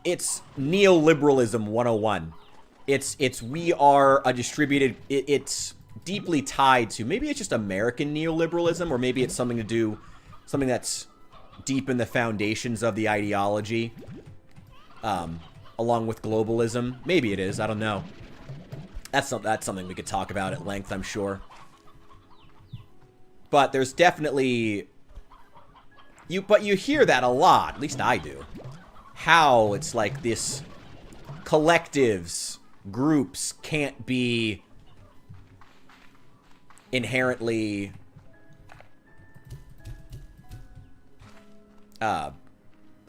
neoliberalism 101. We are a distributed, it's deeply tied to, maybe it's just American neoliberalism, or maybe it's something that's deep in the foundations of the ideology. Along with globalism. Maybe it is. I don't know. That's something we could talk about at length, I'm sure. But there's definitely... But you hear that a lot. At least I do. How it's like this... Collectives, groups can't be... inherently...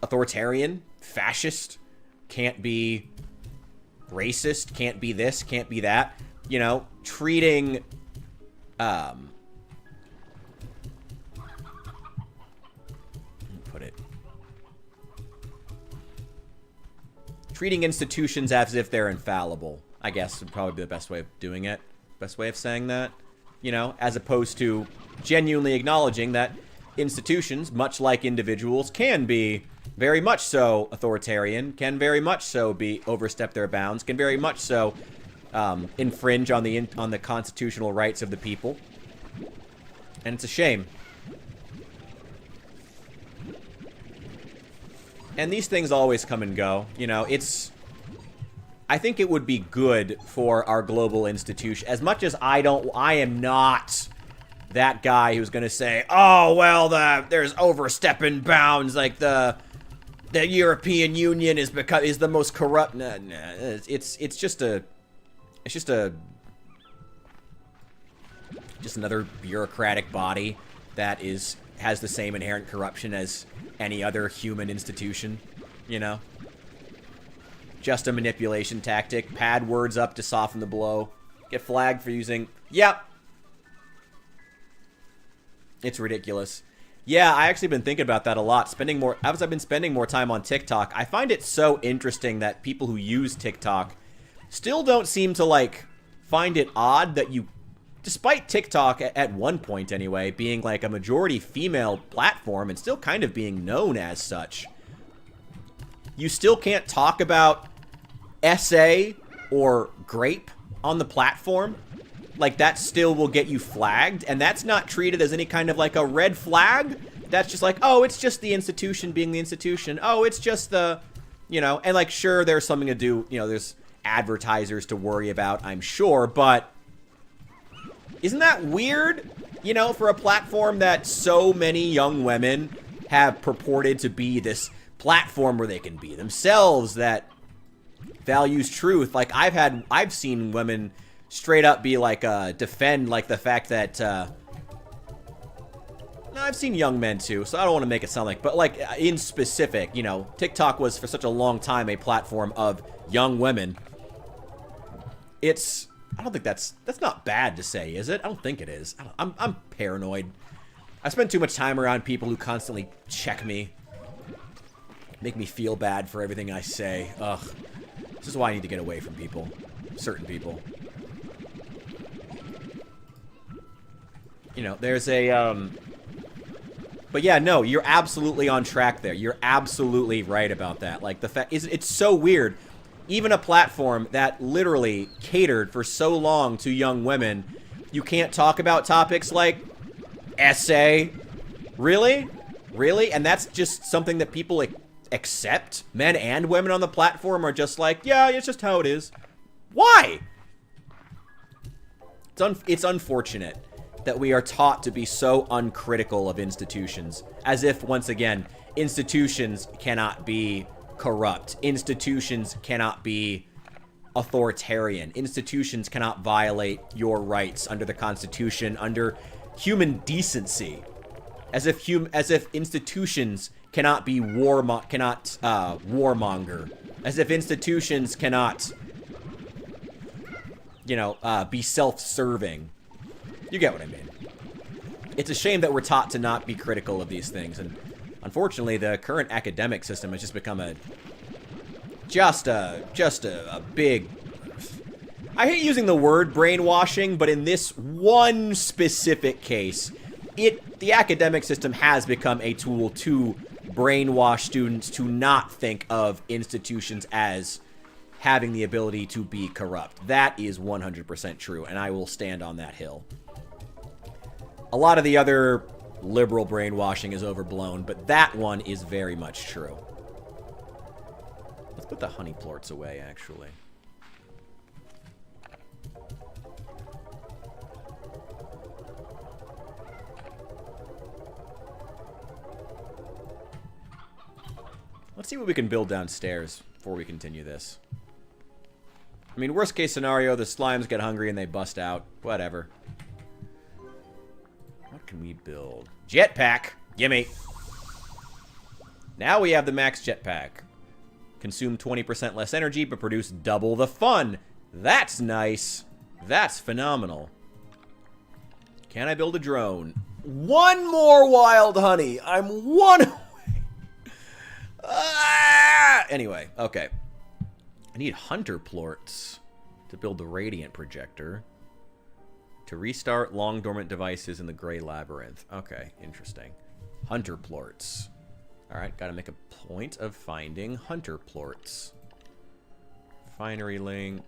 authoritarian, fascist... Can't be racist, can't be this, can't be that. You know, treating, treating institutions as if they're infallible, I guess would probably be the best way of doing it. Best way of saying that, you know, as opposed to genuinely acknowledging that institutions, much like individuals, can be very much so authoritarian, can very much so be overstep their bounds, can very much so infringe on the constitutional rights of the people. And it's a shame. And these things always come and go. You know, I think it would be good for our global institution. As much as I am not that guy who's going to say, oh, well, there's overstepping bounds, like the European Union is the most corrupt. Nah, it's just another bureaucratic body that has the same inherent corruption as any other human institution, you know? Just a manipulation tactic. Pad words up to soften the blow. Get flagged for using... Yep. It's ridiculous. Yeah, I actually been thinking about that a lot. As I've been spending more time on TikTok, I find it so interesting that people who use TikTok still don't seem to, like, find it odd that you... Despite TikTok, at one point anyway, being like a majority female platform and still kind of being known as such, you still can't talk about SA or grape on the platform. Like, that still will get you flagged, and that's not treated as any kind of like a red flag. That's just like, oh, it's just the institution being the institution. Oh, it's just the, you know, and like, sure, there's something to do, you know, there's advertisers to worry about, I'm sure, but isn't that weird? You know, for a platform that so many young women have purported to be this platform where they can be themselves, that values truth. Like, I've seen women straight up be like, defend, like, the fact that, no, I've seen young men too, so I don't want to make it sound like, but like, in specific, you know, TikTok was for such a long time a platform of young women. I don't think that's not bad to say, is it? I don't think it is. I'm paranoid. I spend too much time around people who constantly check me. Make me feel bad for everything I say. Ugh. This is why I need to get away from people. Certain people. You know, there's a, But yeah, no, you're absolutely on track there. You're absolutely right about that. Like, the fact is, it's so weird. Even a platform that literally catered for so long to young women, you can't talk about topics like SA. Really? Really? And that's just something that people accept? Men and women on the platform are just like, yeah, it's just how it is. Why? It's unfortunate that we are taught to be so uncritical of institutions. As if, once again, institutions cannot be corrupt. Institutions cannot be authoritarian. Institutions cannot violate your rights under the Constitution, under human decency. As if institutions cannot be warmonger. As if institutions cannot, you know, be self-serving. You get what I mean. It's a shame that we're taught to not be critical of these things, and unfortunately, the current academic system has just become just a big... I hate using the word brainwashing, but in this one specific case, the academic system has become a tool to brainwash students to not think of institutions as having the ability to be corrupt. That is 100% true, and I will stand on that hill. A lot of the other liberal brainwashing is overblown, but that one is very much true. Let's put the honey plorts away, actually. Let's see what we can build downstairs before we continue this. I mean, worst case scenario, the slimes get hungry and they bust out. Whatever. What can we build? Jetpack! Gimme! Now we have the max jetpack. Consume 20% less energy, but produce double the fun. That's nice. That's phenomenal. Can I build a drone? One more wild honey. I'm one away. Anyway, okay. I need hunter plorts to build the radiant projector. To restart long dormant devices in the gray labyrinth. Okay, interesting. Hunter plorts. Alright, gotta make a point of finding hunter plorts. Finery link.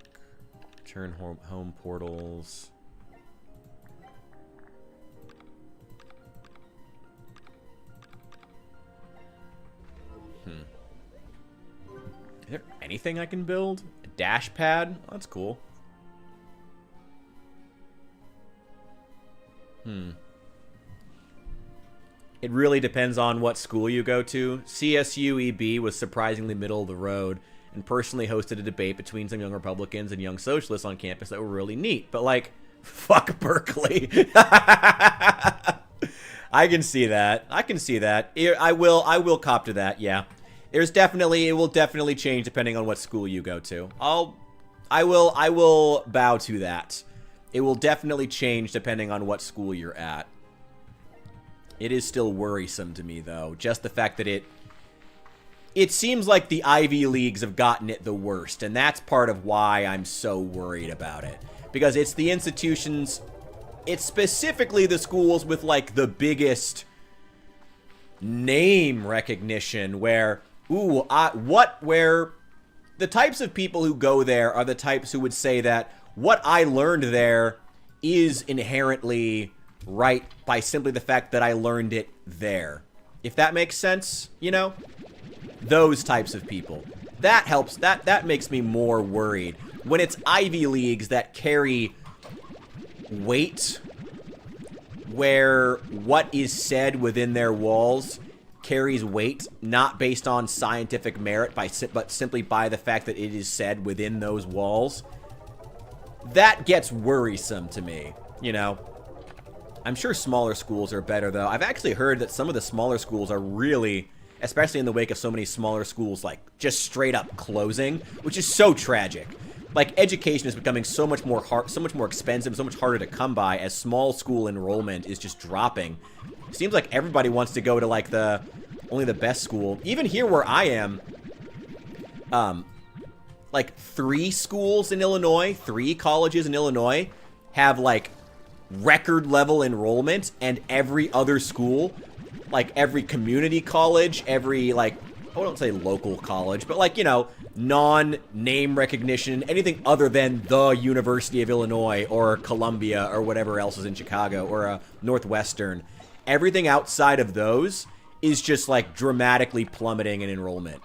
Turn home portals. Is there anything I can build? A dash pad? Oh, that's cool. It really depends on what school you go to. CSU EB was surprisingly middle of the road and personally hosted a debate between some young Republicans and young socialists on campus that were really neat. But, like, fuck Berkeley. I can see that. I can see that. I will cop to that, yeah. It will definitely change depending on what school you go to. I will bow to that. It will definitely change depending on what school you're at. It is still worrisome to me, though. Just the fact that it seems like the Ivy Leagues have gotten it the worst, and that's part of why I'm so worried about it. Because it's the institutions, it's specifically the schools with, like, the biggest name recognition where, where the types of people who go there are the types who would say that what I learned there is inherently right by simply the fact that I learned it there. If that makes sense, you know? Those types of people. That helps. That makes me more worried. When it's Ivy Leagues that carry weight, where what is said within their walls carries weight, not based on scientific merit, but simply by the fact that it is said within those walls, that gets worrisome to me, you know? I'm sure smaller schools are better, though. I've actually heard that some of the smaller schools are really, especially in the wake of so many smaller schools, like, just straight up closing, which is so tragic. Like, education is becoming so much more expensive, so much harder to come by as small school enrollment is just dropping. It seems like everybody wants to go to, like, only the best school. Even here where I am, like, 3 schools in Illinois, 3 colleges in Illinois have, like, record level enrollment, and every other school, like every community college, every, like, I won't say local college, but, like, you know, non-name recognition, anything other than the University of Illinois or Columbia or whatever else is in Chicago or Northwestern, everything outside of those is just, like, dramatically plummeting in enrollment.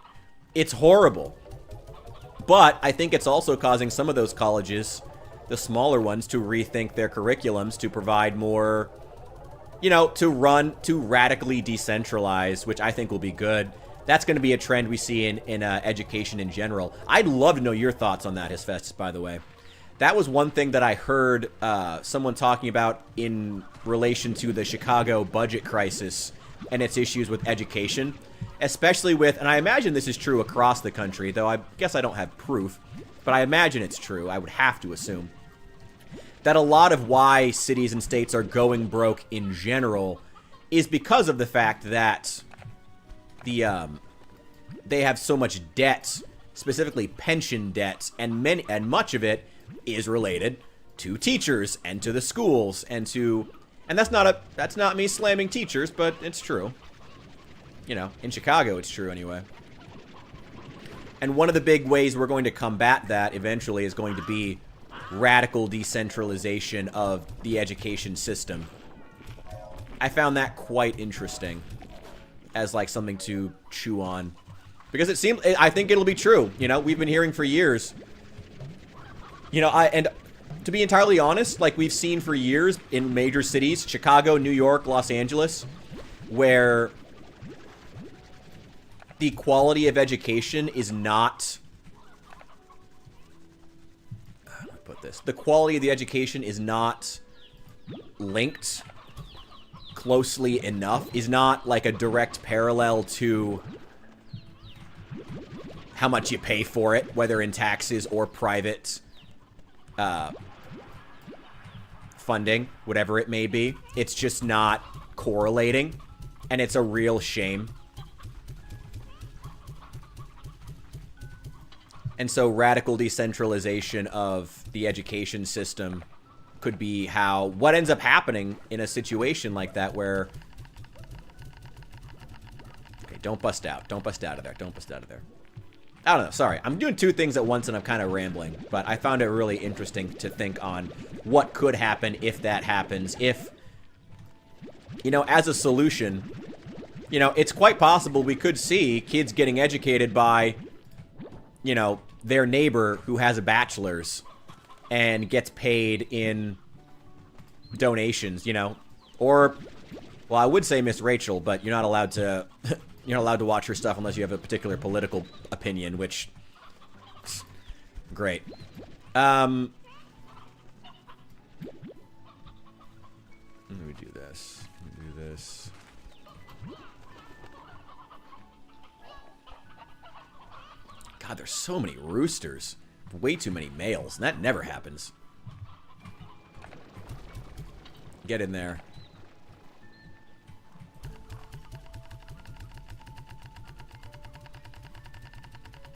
It's horrible. But I think it's also causing some of those colleges, the smaller ones, to rethink their curriculums to provide more, you know, to radically decentralize, which I think will be good. That's going to be a trend we see in education in general. I'd love to know your thoughts on that, Hisfestus, by the way. That was one thing that I heard someone talking about in relation to the Chicago budget crisis and its issues with education, especially with, and I imagine this is true across the country, though I guess I don't have proof, but I imagine it's true. I would have to assume that a lot of why cities and states are going broke in general is because of the fact that they have so much debt, specifically pension debt, and much of it is related to teachers and to the schools and that's not me slamming teachers, but it's true. You know, in Chicago it's true anyway. And one of the big ways we're going to combat that eventually is going to be radical decentralization of the education system. I found that quite interesting as, like, something to chew on. Because I think it'll be true. You know, we've been hearing for years. You know, and to be entirely honest, like, we've seen for years in major cities, Chicago, New York, Los Angeles, where the quality of education is not... How do I put this? The quality of the education is not linked closely enough, is not like a direct parallel to how much you pay for it, whether in taxes or private funding, whatever it may be. It's just not correlating, and it's a real shame. And so radical decentralization of the education system could be what ends up happening in a situation like that where... Okay, don't bust out. Don't bust out of there. Don't bust out of there. I don't know. Sorry. I'm doing two things at once and I'm kind of rambling. But I found it really interesting to think on what could happen if that happens. If, you know, as a solution, you know, it's quite possible we could see kids getting educated by, you know, their neighbor who has a bachelor's and gets paid in donations, you know. Or, well, I would say Miss Rachel, but you're not allowed to... You're not allowed to watch her stuff unless you have a particular political opinion, which... Great. Let me do this. Let me do this. God, there's so many roosters. Way too many males, and that never happens. Get in there.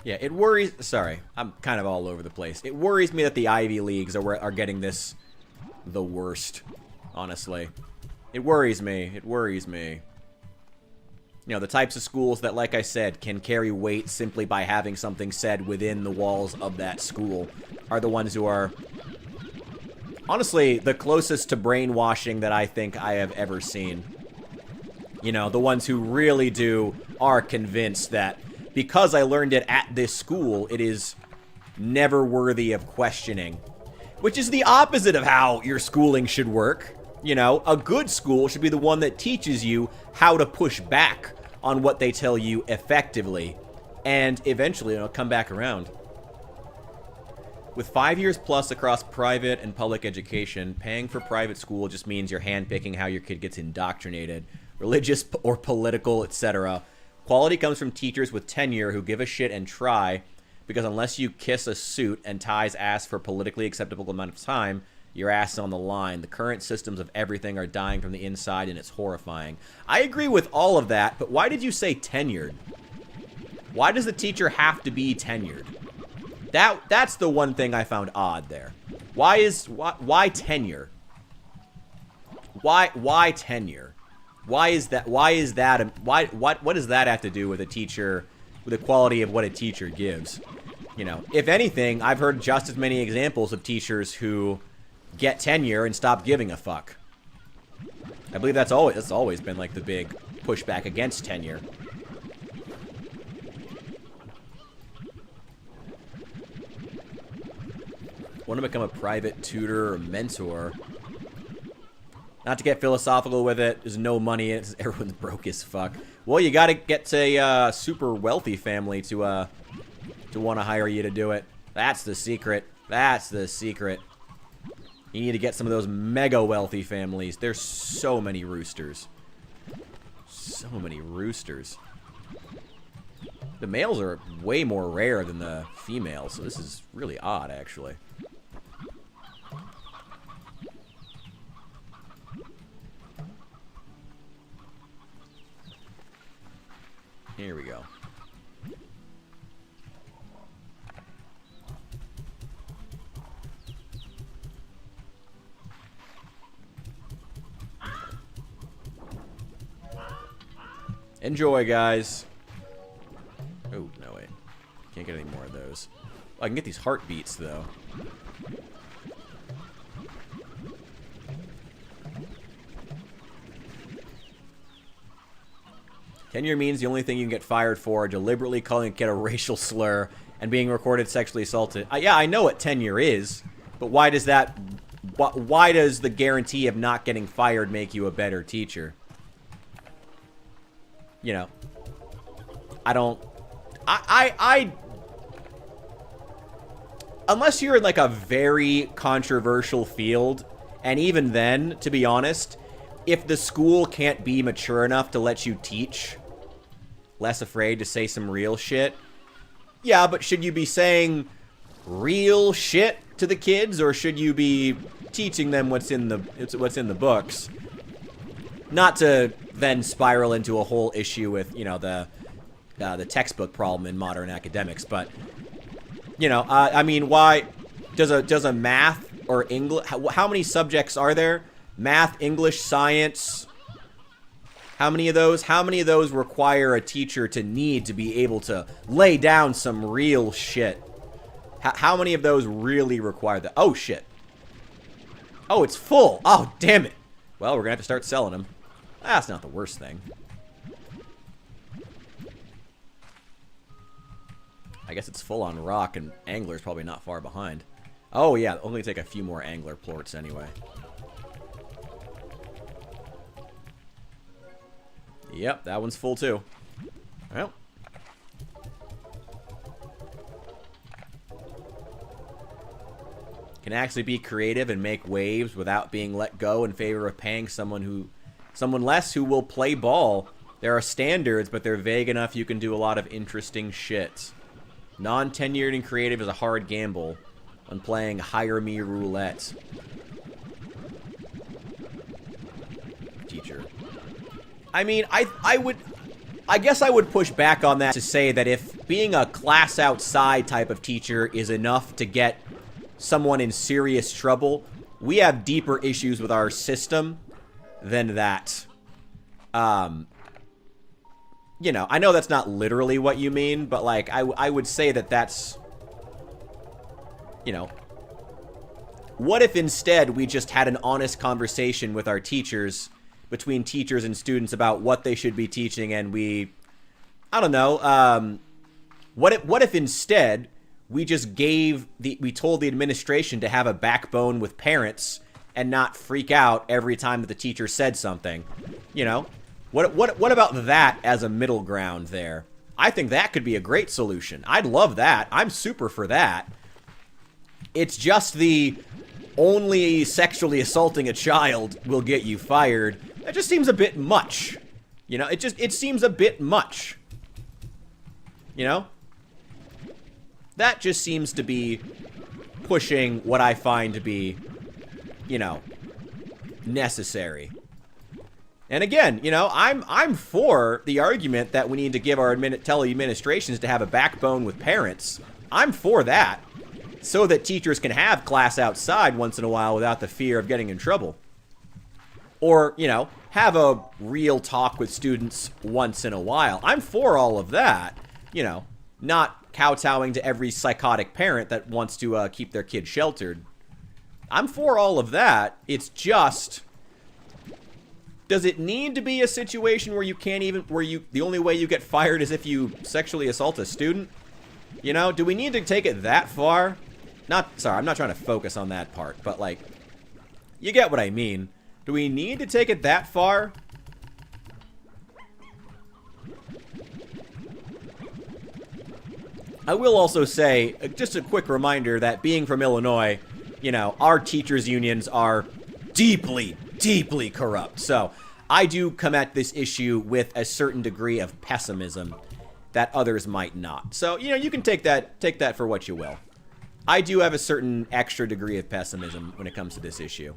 Yeah, it worries... Sorry, I'm kind of all over the place. It worries me that the Ivy Leagues are getting this the worst, honestly. It worries me. It worries me. You know, the types of schools that, like I said, can carry weight simply by having something said within the walls of that school are the ones who are, honestly, the closest to brainwashing that I think I have ever seen. You know, the ones who really are convinced that because I learned it at this school, it is never worthy of questioning. Which is the opposite of how your schooling should work. You know, a good school should be the one that teaches you how to push back on what they tell you effectively. And eventually it'll come back around. With 5 years plus across private and public education, paying for private school just means you're handpicking how your kid gets indoctrinated. Religious or political, etc. Quality comes from teachers with tenure who give a shit and try, because unless you kiss a suit and ties ass for a politically acceptable amount of time, your ass is on the line. The current systems of everything are dying from the inside, and it's horrifying. I agree with all of that, but why did you say tenured? Why does the teacher have to be tenured? That's the one thing I found odd there. Why tenure? Why tenure? What does that have to do with a teacher, with the quality of what a teacher gives? You know, if anything, I've heard just as many examples of teachers who get tenure and stop giving a fuck. I believe that's always been like the big pushback against tenure. Want to become a private tutor or mentor? Not to get philosophical with it, there's no money in it, everyone's broke as fuck. Well, you gotta get to a super wealthy family to want to hire you to do it. That's the secret. That's the secret. You need to get some of those mega wealthy families. There's so many roosters. So many roosters. The males are way more rare than the females, so this is really odd, actually. Here we go. Enjoy, guys. Oh, no, wait. Can't get any more of those. Oh, I can get these heartbeats, though. Tenure means the only thing you can get fired for deliberately calling a kid a racial slur and being recorded sexually assaulted. Yeah, I know what tenure is, but why does that... Why does the guarantee of not getting fired make you a better teacher? You know, I don't... Unless you're in, like, a very controversial field, and even then, to be honest, if the school can't be mature enough to let you teach, less afraid to say some real shit, yeah, but should you be saying real shit to the kids, or should you be teaching them what's in the books. Not to then spiral into a whole issue with, you know, the textbook problem in modern academics, but, you know, I mean, why does a math or English, how many subjects are there? Math, English, science. How many of those require a teacher to need to be able to lay down some real shit? How many of those really require that? Oh, shit. Oh, it's full. Oh, damn it. Well, we're going to have to start selling them. That's not the worst thing. I guess it's full on rock, and angler's probably not far behind. Oh, yeah. Only take a few more angler plorts anyway. Yep, that one's full too. Well. Can actually be creative and make waves without being let go in favor of paying someone less who will play ball. There are standards, but they're vague enough you can do a lot of interesting shit. Non-tenured and creative is a hard gamble when playing hire me roulette. Teacher. I mean, I guess I would push back on that to say that if being a class outside type of teacher is enough to get someone in serious trouble, we have deeper issues with our system than that. You know, I know that's not literally what you mean, but like, I would say that that's, you know, what if instead we just had an honest conversation with our teachers, between teachers and students, about what they should be teaching, and we, I don't know, what if instead we just we told the administration to have a backbone with parents and not freak out every time that the teacher said something, you know? What about that as a middle ground there? I think that could be a great solution. I'd love that. I'm super for that. It's just the only sexually assaulting a child will get you fired. That just seems a bit much. You know, it seems a bit much. You know? That just seems to be pushing what I find to be, you know, necessary. And again, you know, I'm for the argument that we need to give our tele-administrations to have a backbone with parents. I'm for that, so that teachers can have class outside once in a while without the fear of getting in trouble. Or, you know, have a real talk with students once in a while. I'm for all of that, you know, not kowtowing to every psychotic parent that wants to keep their kid sheltered. I'm for all of that. It's just, does it need to be a situation where you can't even, the only way you get fired is if you sexually assault a student? You know, do we need to take it that far? Sorry, I'm not trying to focus on that part, but like, you get what I mean. Do we need to take it that far? I will also say, just a quick reminder that being from Illinois, you know, our teachers' unions are deeply, deeply corrupt. So I do come at this issue with a certain degree of pessimism that others might not. So, you know, you can take that for what you will. I do have a certain extra degree of pessimism when it comes to this issue.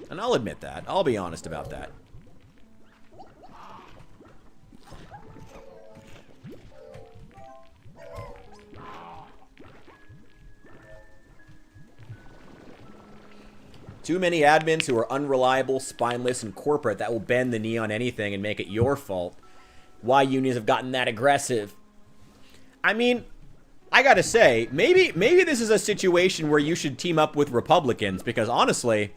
And I'll admit that. I'll be honest about that. Too many admins who are unreliable, spineless, and corporate that will bend the knee on anything and make it your fault. Why unions have gotten that aggressive. I mean, I gotta say, maybe this is a situation where you should team up with Republicans, because honestly,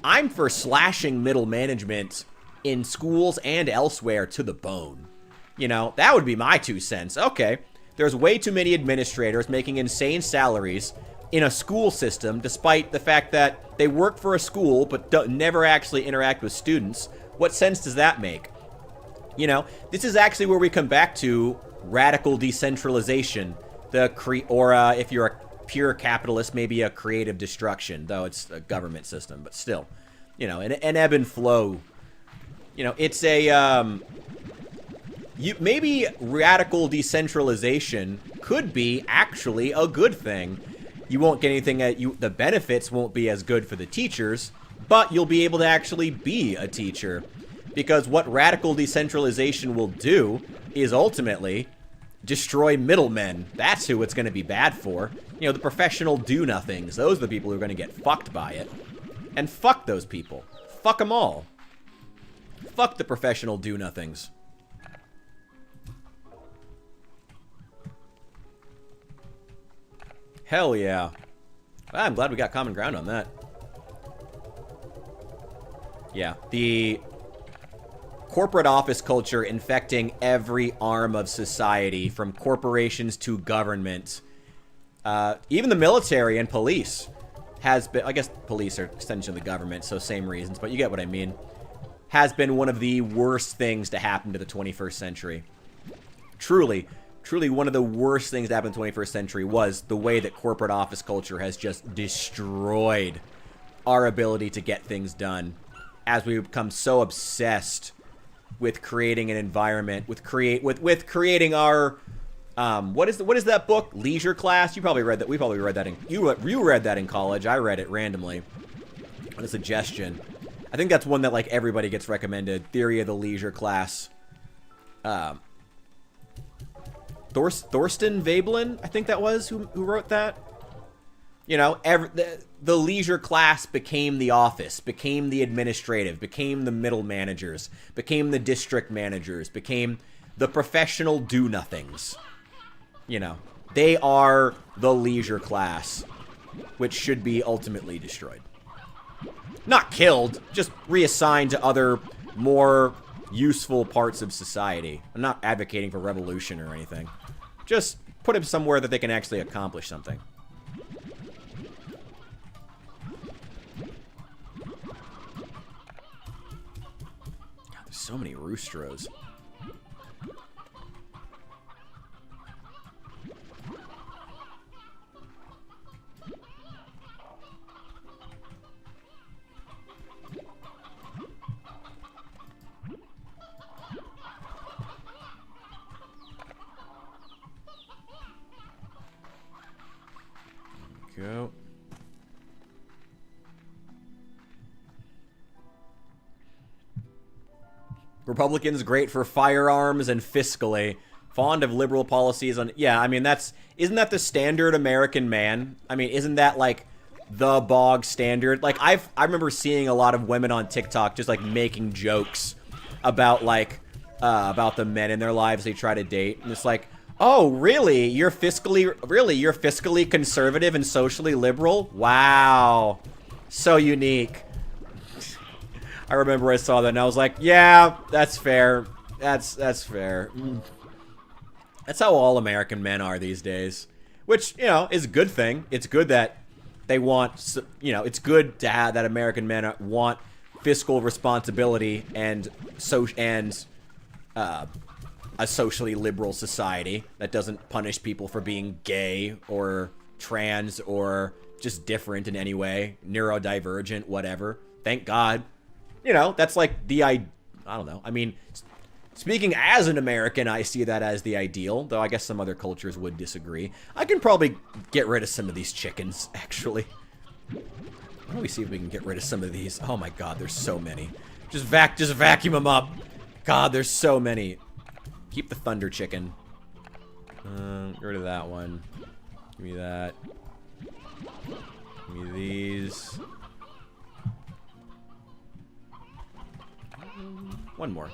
I'm for slashing middle management in schools and elsewhere to the bone. You know, that would be my 2 cents. Okay, there's way too many administrators making insane salaries in a school system, despite the fact that they work for a school but never actually interact with students. What sense does that make? You know, this is actually where we come back to radical decentralization. If you're a pure capitalist, maybe a creative destruction, though it's a government system, but still, you know, an ebb and flow. You know, it's a, maybe radical decentralization could be actually a good thing. You won't get anything the benefits won't be as good for the teachers, but you'll be able to actually be a teacher. Because what radical decentralization will do is ultimately destroy middlemen. That's who it's going to be bad for. You know, the professional do-nothings. Those are the people who are going to get fucked by it. And fuck those people. Fuck them all. Fuck the professional do-nothings. Hell yeah. I'm glad we got common ground on that. Yeah, the corporate office culture infecting every arm of society, from corporations to government. Even the military and police has been, I guess police are extension of the government, so same reasons, but you get what I mean. Has been one of the worst things to happen to the 21st century. Truly one of the worst things to happen in the 21st century was the way that corporate office culture has just destroyed our ability to get things done, as we become so obsessed with creating an environment, with creating our what is that book, Leisure Class? You probably read that. We probably read that in you read that in college. I read it randomly on a suggestion. I think that's one that like everybody gets recommended. Theory of the Leisure Class. Thorsten Veblen, I think that was who wrote that. You know, the leisure class became the office, became the administrative, became the middle managers, became the district managers, became the professional do-nothings. You know, they are the leisure class, which should be ultimately destroyed. Not killed, just reassigned to other, more useful parts of society. I'm not advocating for revolution or anything. Just put them somewhere that they can actually accomplish something. So many roostros. Go. Republicans great for firearms and fiscally. Fond of liberal policies on... Yeah, I mean, isn't that the standard American man? I mean, isn't that, like, the bog standard? Like, I remember seeing a lot of women on TikTok just, like, making jokes about, like, about the men in their lives they try to date. And it's like, oh, really? You're fiscally conservative and socially liberal? Wow. So unique. I remember I saw that and I was like, yeah, that's fair. That's fair. That's how all American men are these days. Which, you know, is a good thing. It's good that they want, you know, it's good to have that American men want fiscal responsibility and a socially liberal society that doesn't punish people for being gay or trans or just different in any way, neurodivergent, whatever. Thank God. You know, that's like the, I don't know. I mean, speaking as an American, I see that as the ideal, though I guess some other cultures would disagree. I can probably get rid of some of these chickens, actually. Why don't we see if we can get rid of some of these? Oh my God, there's so many. Just vacuum them up. God, there's so many. Keep the thunder chicken. Get rid of that one. Give me that. Give me these. One more.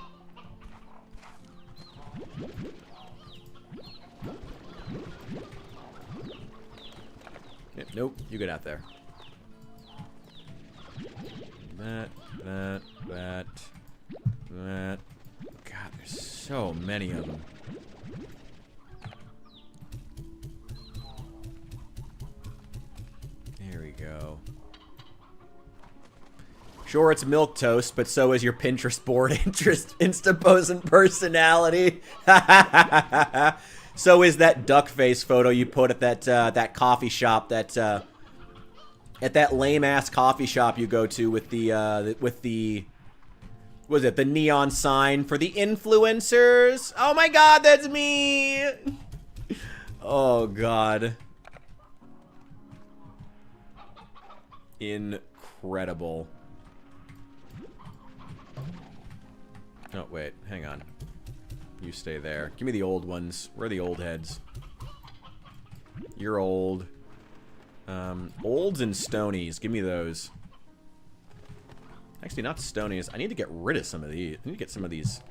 Yeah, nope, you get out there. That. God, there's so many of them. There we go. Sure, it's milquetoast, but so is your Pinterest board interest, Instapose, and personality. So is that duck face photo you put at that coffee shop, at that lame ass coffee shop you go to with the was it the neon sign for the influencers? Oh my God, that's me. Oh God. incredible. Oh, wait. Hang on. You stay there. Give me the old ones. Where are the old heads? You're old. Olds and stonies. Give me those. Actually, not stonies. I need to get rid of some of these. I need to get some of these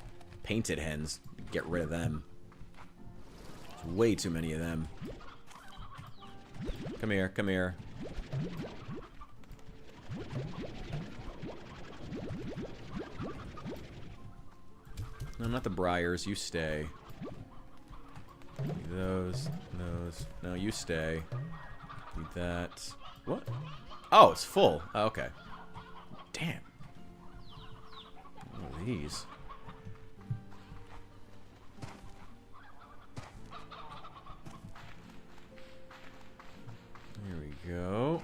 painted hens. Get rid of them. There's way too many of them. Come here. Come here. No, not the briars. You stay. Those. No, you stay. Need that. What? Oh, it's full. Oh, okay. Damn. What are these? There we go.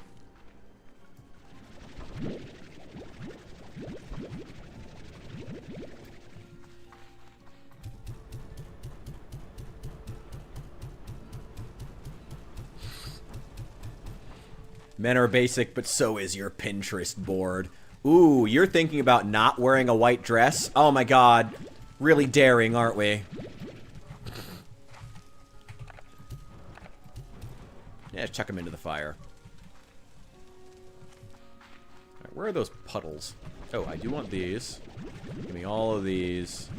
Men are basic, but so is your Pinterest board. Ooh, you're thinking about not wearing a white dress? Oh my god. Really daring, aren't we? Yeah, chuck them into the fire. Alright, where are those puddles? Oh, I do want these. Give me all of these.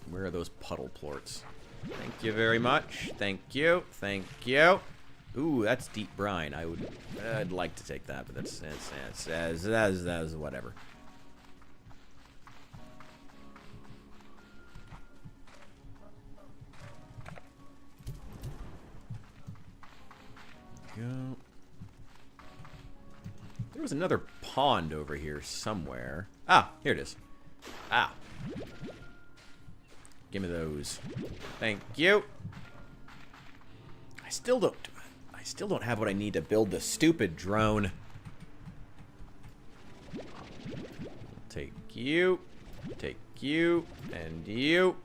Where are those puddle plorts? Thank you very much. Thank you. Thank you. Ooh, that's deep brine. I'd like to take that, but that's whatever. Go. There was another pond over here somewhere. Ah, here it is. Ah. Give me those. Thank you. I still don't have what I need to build the stupid drone. Take you. Take you. And you.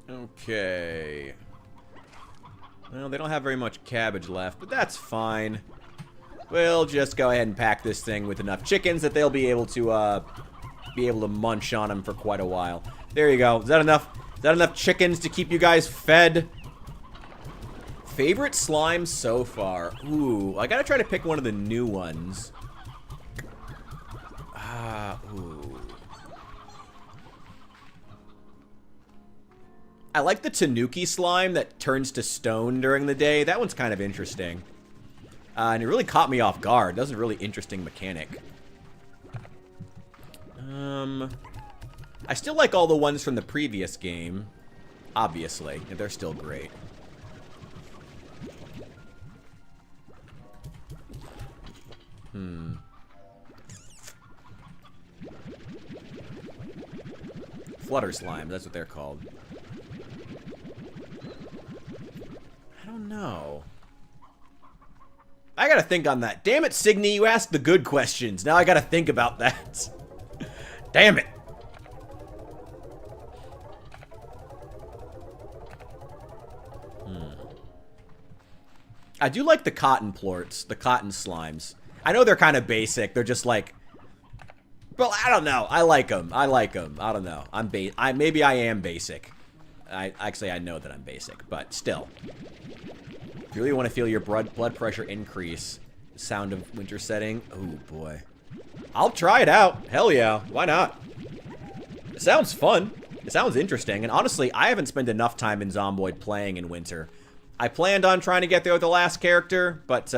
Okay. Well, they don't have very much cabbage left, but that's fine. We'll just go ahead and pack this thing with enough chickens that they'll be able to munch on them for quite a while. There you go. Is that enough? Is that enough chickens to keep you guys fed? Favorite slime so far? Ooh, I gotta try to pick one of the new ones. Ooh. I like the Tanuki slime that turns to stone during the day. That one's kind of interesting. And it really caught me off guard. That was a really interesting mechanic. I still like all the ones from the previous game. Obviously. They're still great. Flutter slime, that's what they're called. I don't know. I gotta think on that. Damn it, Signy, you asked the good questions. Now I gotta think about that. Damn it. I do like the cotton plorts, the cotton slimes. I know they're kind of basic. They're just like... Well, I don't know. I like them. I like them. I don't know. Maybe I am basic. Actually, I know that I'm basic, but still. If you really want to feel your blood pressure increase, sound of winter setting, oh boy. I'll try it out. Hell yeah. Why not? It sounds fun. It sounds interesting. And honestly, I haven't spent enough time in Zomboid playing in winter. I planned on trying to get there with the last character, but,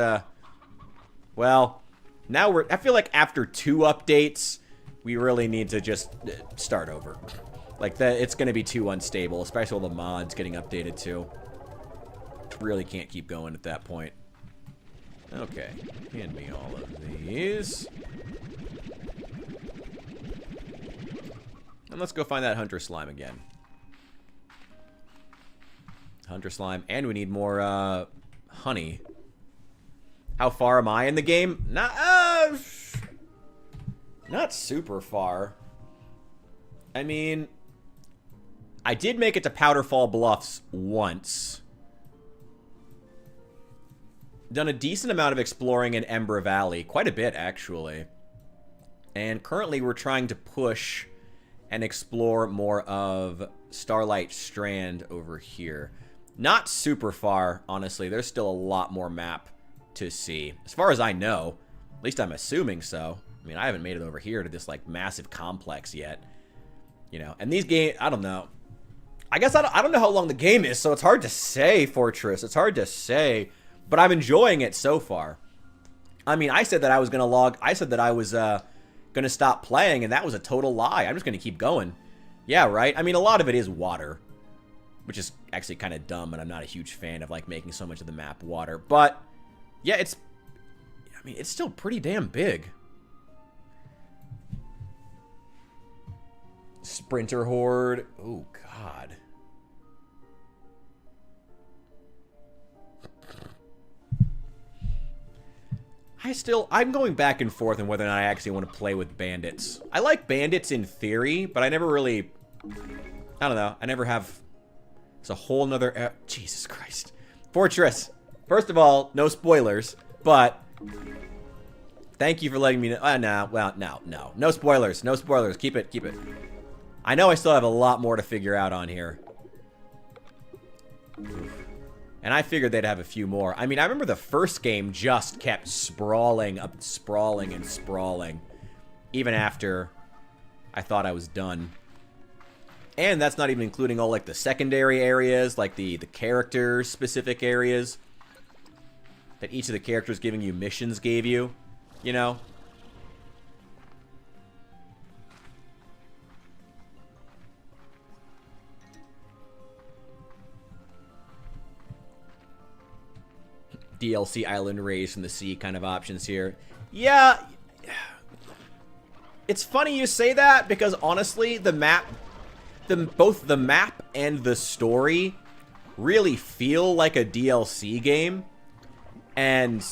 well, now I feel like after 2 updates, we really need to just start over. Like, it's going to be too unstable, especially all the mods getting updated too. Really can't keep going at that point. Okay, hand me all of these. And let's go find that hunter slime again. Hunter slime. And we need more, honey. How far am I in the game? Not super far. I mean, I did make it to Powderfall Bluffs once. Done a decent amount of exploring in Ember Valley. Quite a bit, actually. And currently we're trying to push and explore more of Starlight Strand over here. Not super far, honestly. There's still a lot more map to see. As far as I know. At least I'm assuming so. I mean, I haven't made it over here to this, like, massive complex yet. You know, and these games, I don't know. I guess I don't know how long the game is, so it's hard to say, Fortress. It's hard to say. But I'm enjoying it so far. I mean, I said that I was going to log... I said that I was going to stop playing, and that was a total lie. I'm just going to keep going. Yeah, right? I mean, a lot of it is water. Which is actually kind of dumb, and I'm not a huge fan of, like, making so much of the map water. But, yeah, it's... I mean, it's still pretty damn big. Sprinter Horde. Oh, God. I'm going back and forth on whether or not I actually want to play with bandits. I like bandits in theory, but I never really... I don't know. I never have... It's a whole nother... Jesus Christ. Fortress. First of all, no spoilers, but... Thank you for letting me know... no. Well, no. No spoilers. No spoilers. Keep it. Keep it. I know I still have a lot more to figure out on here. And I figured they'd have a few more. I mean, I remember the first game just kept sprawling and sprawling. Even after I thought I was done. And that's not even including all, like, the secondary areas, like the character-specific areas that each of the characters giving you missions gave you, you know? DLC island raised from the sea kind of options here. Yeah. It's funny you say that because honestly, the map, both the map and the story really feel like a DLC game. And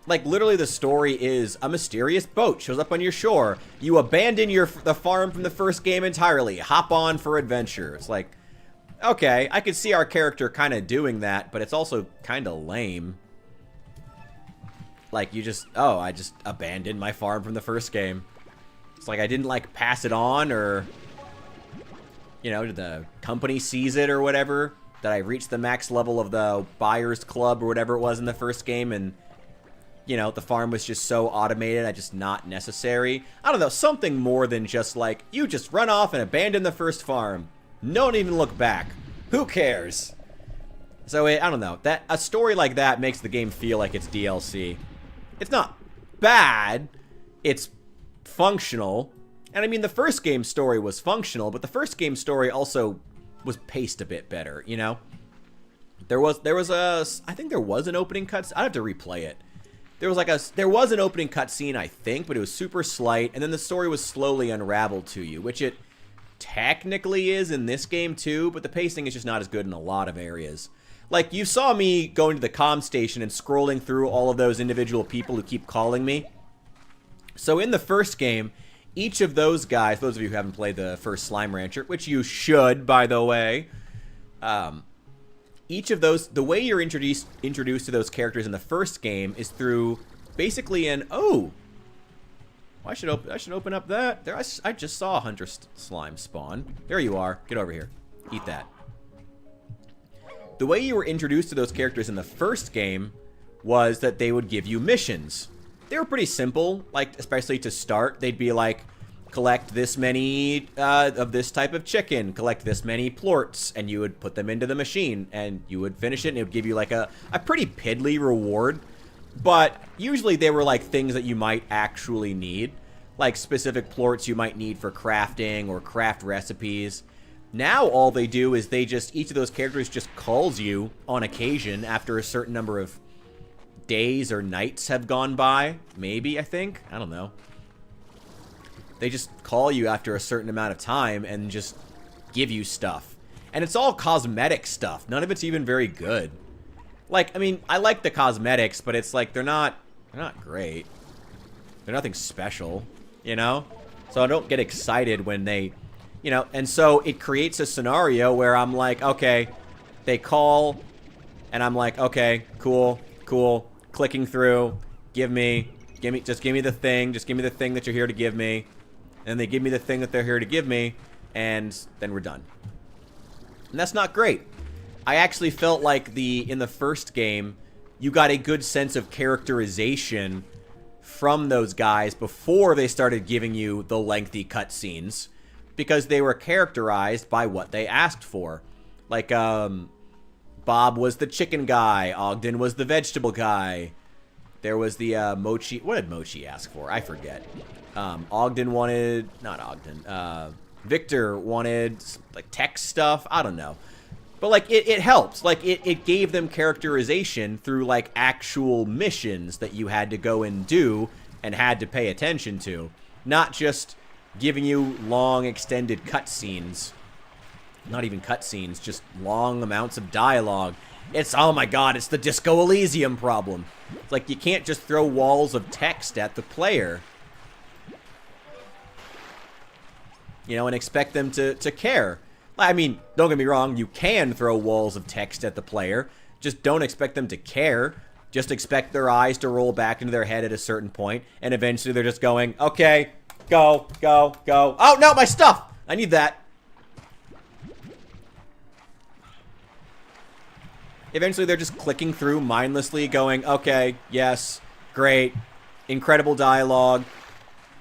like literally the story is a mysterious boat shows up on your shore. You abandon the farm from the first game entirely. Hop on for adventure. It's like, okay, I could see our character kind of doing that, but it's also kind of lame. Like, you just... Oh, I just abandoned my farm from the first game. It's like I didn't, like, pass it on, or... You know, did the company seize it or whatever? Did I reach the max level of the buyer's club or whatever it was in the first game, and... You know, the farm was just so automated, I just not necessary. I don't know, something more than just, like, you just run off and abandon the first farm. Don't even look back. Who cares? So, I don't know. A story like that makes the game feel like it's DLC. It's not bad. It's functional. And I mean, the first game story was functional, but the first game story also was paced a bit better, you know? I think there was an opening cutscene. I'd have to replay it. There was an opening cutscene, I think, but it was super slight, and then the story was slowly unraveled to you, which it technically is in this game too, but the pacing is just not as good in a lot of areas. Like, you saw me going to the comm station and scrolling through all of those individual people who keep calling me. So in the first game, each of those guys, those of you who haven't played the first Slime Rancher, which you should, by the way, each of those, the way you're introduced to those characters in the first game is through basically I should open up that. There, I just saw a hunter slime spawn. There you are. Get over here. Eat that. The way you were introduced to those characters in the first game was that they would give you missions. They were pretty simple, like, especially to start. They'd be like, collect this many of this type of chicken, collect this many plorts, and you would put them into the machine, and you would finish it, and it would give you, like, a pretty piddly reward. But usually they were like things that you might actually need, like specific plorts you might need for crafting or craft recipes. Now all they do is each of those characters just calls you on occasion after a certain number of days or nights have gone by. Maybe, I think. I don't know. They just call you after a certain amount of time and just give you stuff. And it's all cosmetic stuff. None of it's even very good. Like, I mean, I like the cosmetics, but it's like they're not great. They're nothing special, you know? So I don't get excited when they, you know, and so it creates a scenario where I'm like, okay, they call, and I'm like, okay, cool, cool, clicking through, just give me the thing that you're here to give me, and they give me the thing that they're here to give me, and then we're done. And that's not great. I actually felt like in the first game, you got a good sense of characterization from those guys before they started giving you the lengthy cutscenes, because they were characterized by what they asked for. Like, Bob was the chicken guy, Ogden was the vegetable guy. There was the Mochi. What did Mochi ask for? I forget. Ogden wanted, not Ogden. Victor wanted like tech stuff. I don't know. But like it helped. Like it gave them characterization through like actual missions that you had to go and do and had to pay attention to, not just giving you long extended cutscenes. Not even cutscenes, just long amounts of dialogue. It's, oh my god, it's the Disco Elysium problem. It's like you can't just throw walls of text at the player, you know, and expect them to care. I mean, don't get me wrong, you can throw walls of text at the player. Just don't expect them to care. Just expect their eyes to roll back into their head at a certain point, and eventually they're just going, okay, go, go, go. Oh, no, my stuff! I need that. Eventually they're just clicking through mindlessly, going, okay, yes, great, incredible dialogue.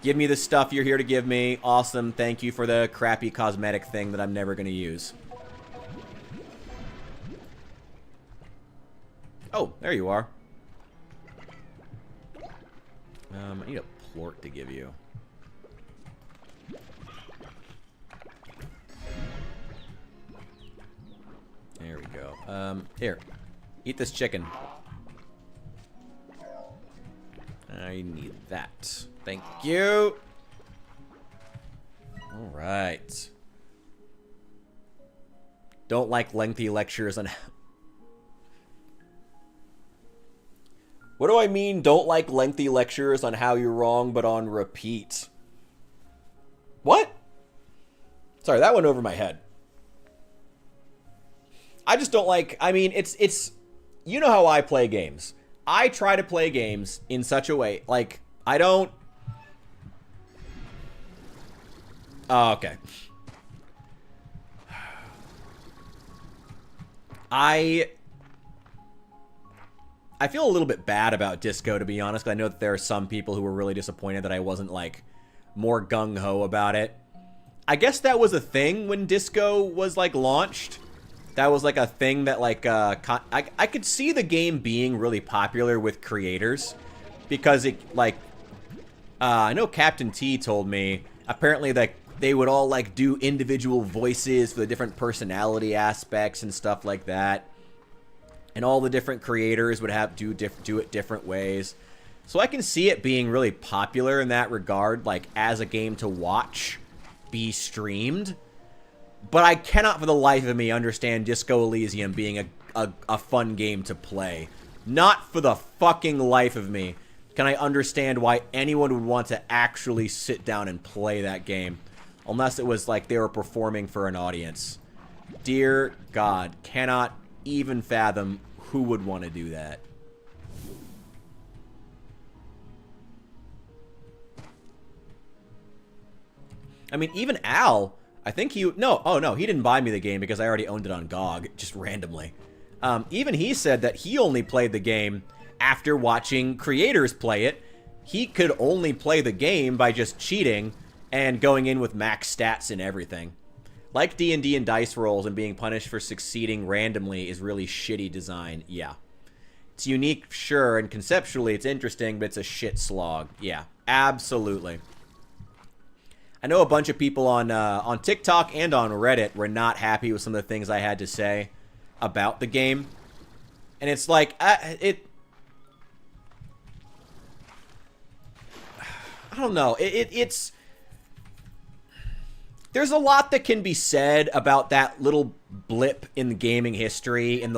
Give me the stuff you're here to give me. Awesome. Thank you for the crappy cosmetic thing that I'm never going to use. Oh, there you are. I need a plort to give you. There we go. Here. Eat this chicken. I need that. Thank you. All right. Don't like lengthy lectures on... What do I mean, don't like lengthy lectures on how you're wrong, but on repeat? What? Sorry, that went over my head. I just don't like... I mean, it's... You know how I play games. I try to play games in such a way, like, I don't... Oh, okay. I feel a little bit bad about Disco, to be honest, 'cause I know that there are some people who were really disappointed that I wasn't, like, more gung-ho about it. I guess that was a thing when Disco was, like, launched. That was, like, a thing that, like, I could see the game being really popular with creators, because it, like, I know Captain T told me, apparently, that they would all, like, do individual voices for the different personality aspects and stuff like that. And all the different creators would have do it different ways. So I can see it being really popular in that regard, like, as a game to watch be streamed. But I cannot for the life of me understand Disco Elysium being a fun game to play. Not for the fucking life of me can I understand why anyone would want to actually sit down and play that game. Unless it was like they were performing for an audience. Dear God, cannot even fathom who would want to do that. I mean, even Al, I think he... No, oh no, he didn't buy me the game because I already owned it on GOG, just randomly. Even he said that he only played the game after watching creators play it. He could only play the game by just cheating and going in with max stats and everything. Like D&D and dice rolls and being punished for succeeding randomly is really shitty design. Yeah. It's unique, sure, and conceptually it's interesting, but it's a shit slog. Yeah, absolutely. I know a bunch of people on TikTok and on Reddit were not happy with some of the things I had to say about the game. And it's like, I don't know. It's... There's a lot that can be said about that little blip in the gaming history in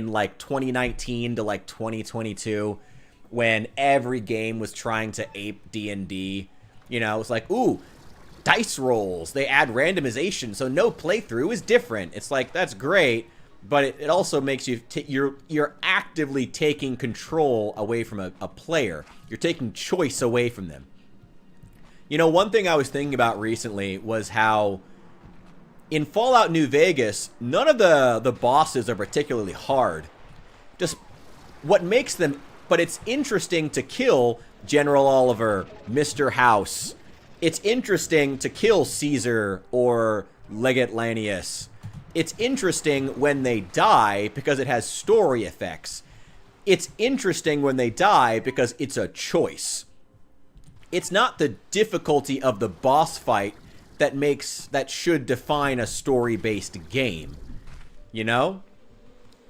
like 2019 to like 2022 when every game was trying to ape D&D. You know, it's like, ooh, dice rolls. They add randomization, so no playthrough is different. It's like, that's great, but it also makes you you're actively taking control away from a player. You're taking choice away from them. You know, one thing I was thinking about recently was how in Fallout New Vegas, none of the bosses are particularly hard. Just what makes them, but it's interesting to kill General Oliver, Mr. House. It's interesting to kill Caesar or Legate Lanius. It's interesting when they die because it has story effects. It's interesting when they die because it's a choice. It's not the difficulty of the boss fight that should define a story-based game. You know?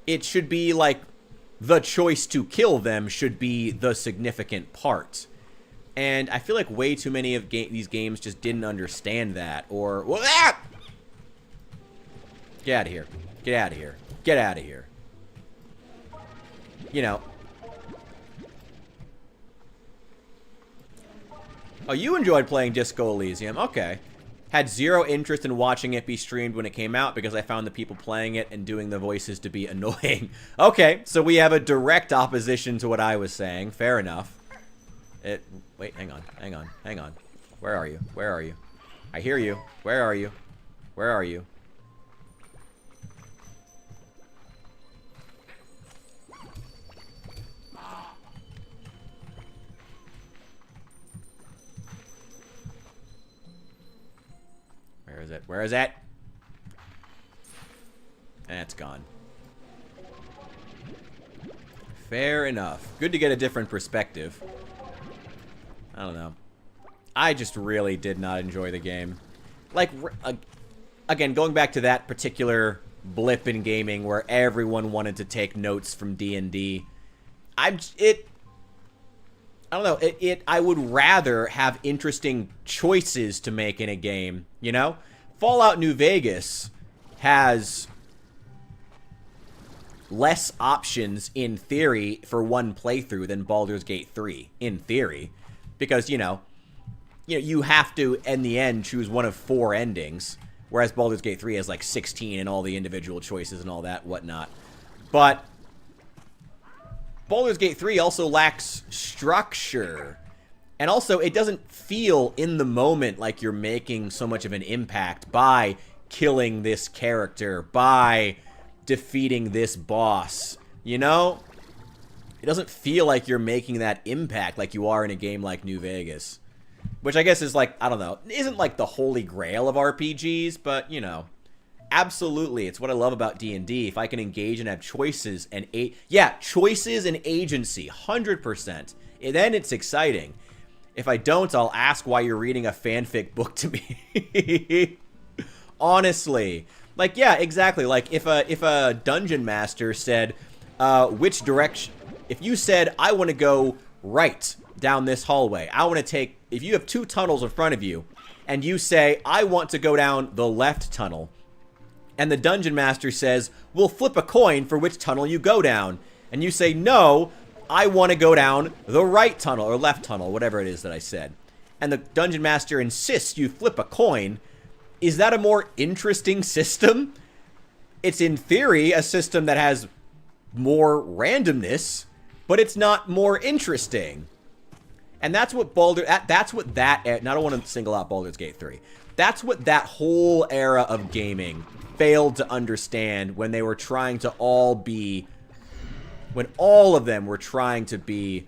It should be like the choice to kill them should be the significant part. And I feel like way too many of these games just didn't understand that. Or, well, ah! Get out of here. Get out of here. Get out of here. You know. Oh, you enjoyed playing Disco Elysium. Okay. Had zero interest in watching it be streamed when it came out because I found the people playing it and doing the voices to be annoying. Okay, so we have a direct opposition to what I was saying. Fair enough. Wait, hang on. Where are you? Where are you? I hear you. Where are you? Where are you? Where is it? Where is it? And it's gone. Fair enough. Good to get a different perspective. I don't know. I just really did not enjoy the game. Like, again, going back to that particular blip in gaming where everyone wanted to take notes from D&D. I don't know. I would rather have interesting choices to make in a game, you know? Fallout New Vegas has less options in theory for one playthrough than Baldur's Gate 3 in theory, because you have to in the end choose one of 4 endings, whereas Baldur's Gate 3 has like 16 and all the individual choices and all that whatnot. But Baldur's Gate 3 also lacks structure. And also, it doesn't feel in the moment like you're making so much of an impact by killing this character, by defeating this boss. You know? It doesn't feel like you're making that impact like you are in a game like New Vegas. Which I guess is like, I don't know, isn't like the holy grail of RPGs, but, you know. Absolutely, it's what I love about D&D. If I can engage and have choices and choices and agency, 100%. Then it's exciting. If I don't, I'll ask why you're reading a fanfic book to me. Honestly, like, yeah, exactly. Like if a dungeon master said, which direction? If you said I want to go right down this hallway, I want to take. If you have 2 tunnels in front of you, and you say I want to go down the left tunnel. And the dungeon master says, we'll flip a coin for which tunnel you go down. And you say, no, I want to go down the right tunnel or left tunnel, whatever it is that I said. And the dungeon master insists you flip a coin. Is that a more interesting system? It's in theory a system that has more randomness, but it's not more interesting. And that's what I don't want to single out Baldur's Gate 3. That's what that whole era of gaming failed to understand when they were trying to when all of them were trying to be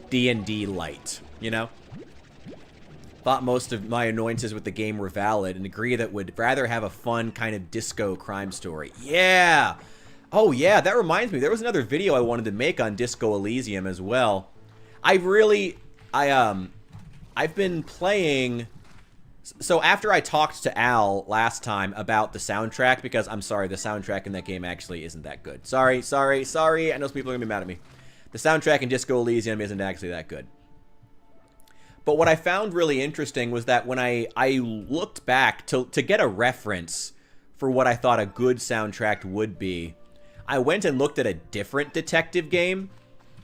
D&D light, you know? Thought most of my annoyances with the game were valid and agree that would rather have a fun kind of disco crime story. Yeah! Oh yeah, that reminds me, there was another video I wanted to make on Disco Elysium as well. I've been playing. So after I talked to Al last time about the soundtrack, because I'm sorry, the soundtrack in that game actually isn't that good. Sorry. I know some people are going to be mad at me. The soundtrack in Disco Elysium isn't actually that good. But what I found really interesting was that when I looked back to get a reference for what I thought a good soundtrack would be. I went and looked at a different detective game,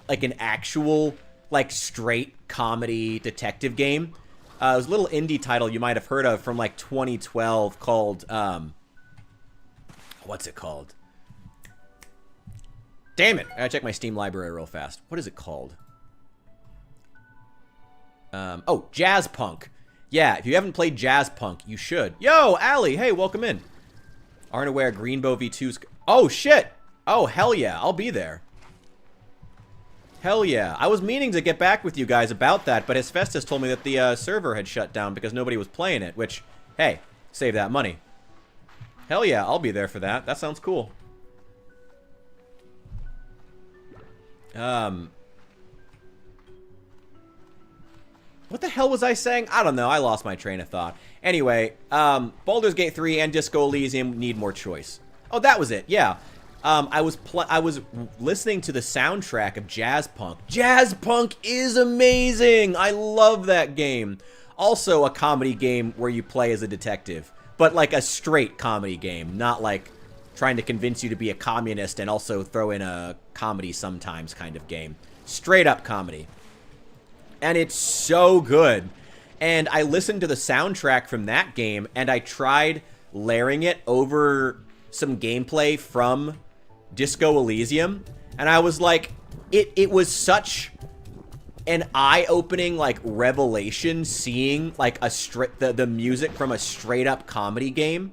like an actual, like, straight comedy detective game. It was a little indie title you might have heard of from, like, 2012 called, what's it called? Damn it! I gotta check my Steam library real fast. What is it called? Oh, Jazz Punk. Yeah, if you haven't played Jazz Punk, you should. Yo, Allie, hey, welcome in. Aren't aware Greenbow V2's... Oh, shit! Oh, hell yeah, I'll be there. Hell yeah. I was meaning to get back with you guys about that, but Hesphestus told me that the server had shut down because nobody was playing it, which, hey, save that money. Hell yeah, I'll be there for that. That sounds cool. What the hell was I saying? I don't know. I lost my train of thought. Anyway, Baldur's Gate 3 and Disco Elysium need more choice. Oh, that was it. Yeah. I was listening to the soundtrack of Jazz Punk. Jazz Punk is amazing. I love that game. Also a comedy game where you play as a detective, but like a straight comedy game, not like trying to convince you to be a communist and also throw in a comedy sometimes kind of game. Straight up comedy. And it's so good. And I listened to the soundtrack from that game, and I tried layering it over some gameplay from Disco Elysium, and I was like, it was such an eye-opening, like, revelation seeing, like, the music from a straight-up comedy game,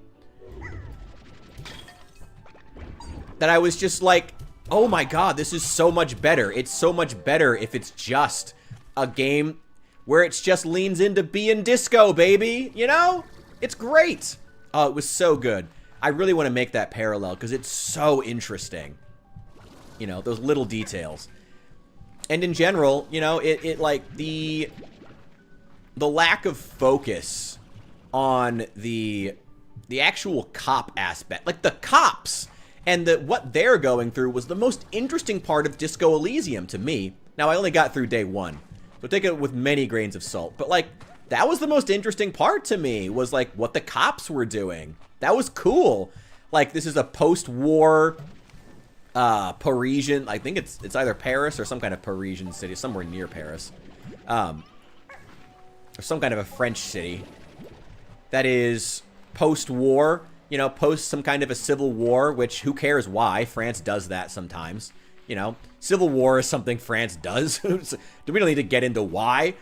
that I was just like, oh my god, this is so much better. It's so much better if it's just a game where it just leans into being disco, baby. You know? It's great. Oh, it was so good. I really want to make that parallel because it's so interesting. You know, those little details. And in general, you know, it like the lack of focus on the actual cop aspect. Like the cops and what they're going through was the most interesting part of Disco Elysium to me. Now, I only got through day 1. So take it with many grains of salt. But, like, that was the most interesting part to me, was, like, what the cops were doing. That was cool. Like, this is a post-war Parisian... I think it's either Paris or some kind of Parisian city, somewhere near Paris. Or some kind of a French city. That is post-war, you know, post some kind of a civil war, which, who cares why? France does that sometimes. You know, civil war is something France does. We don't need to get into why.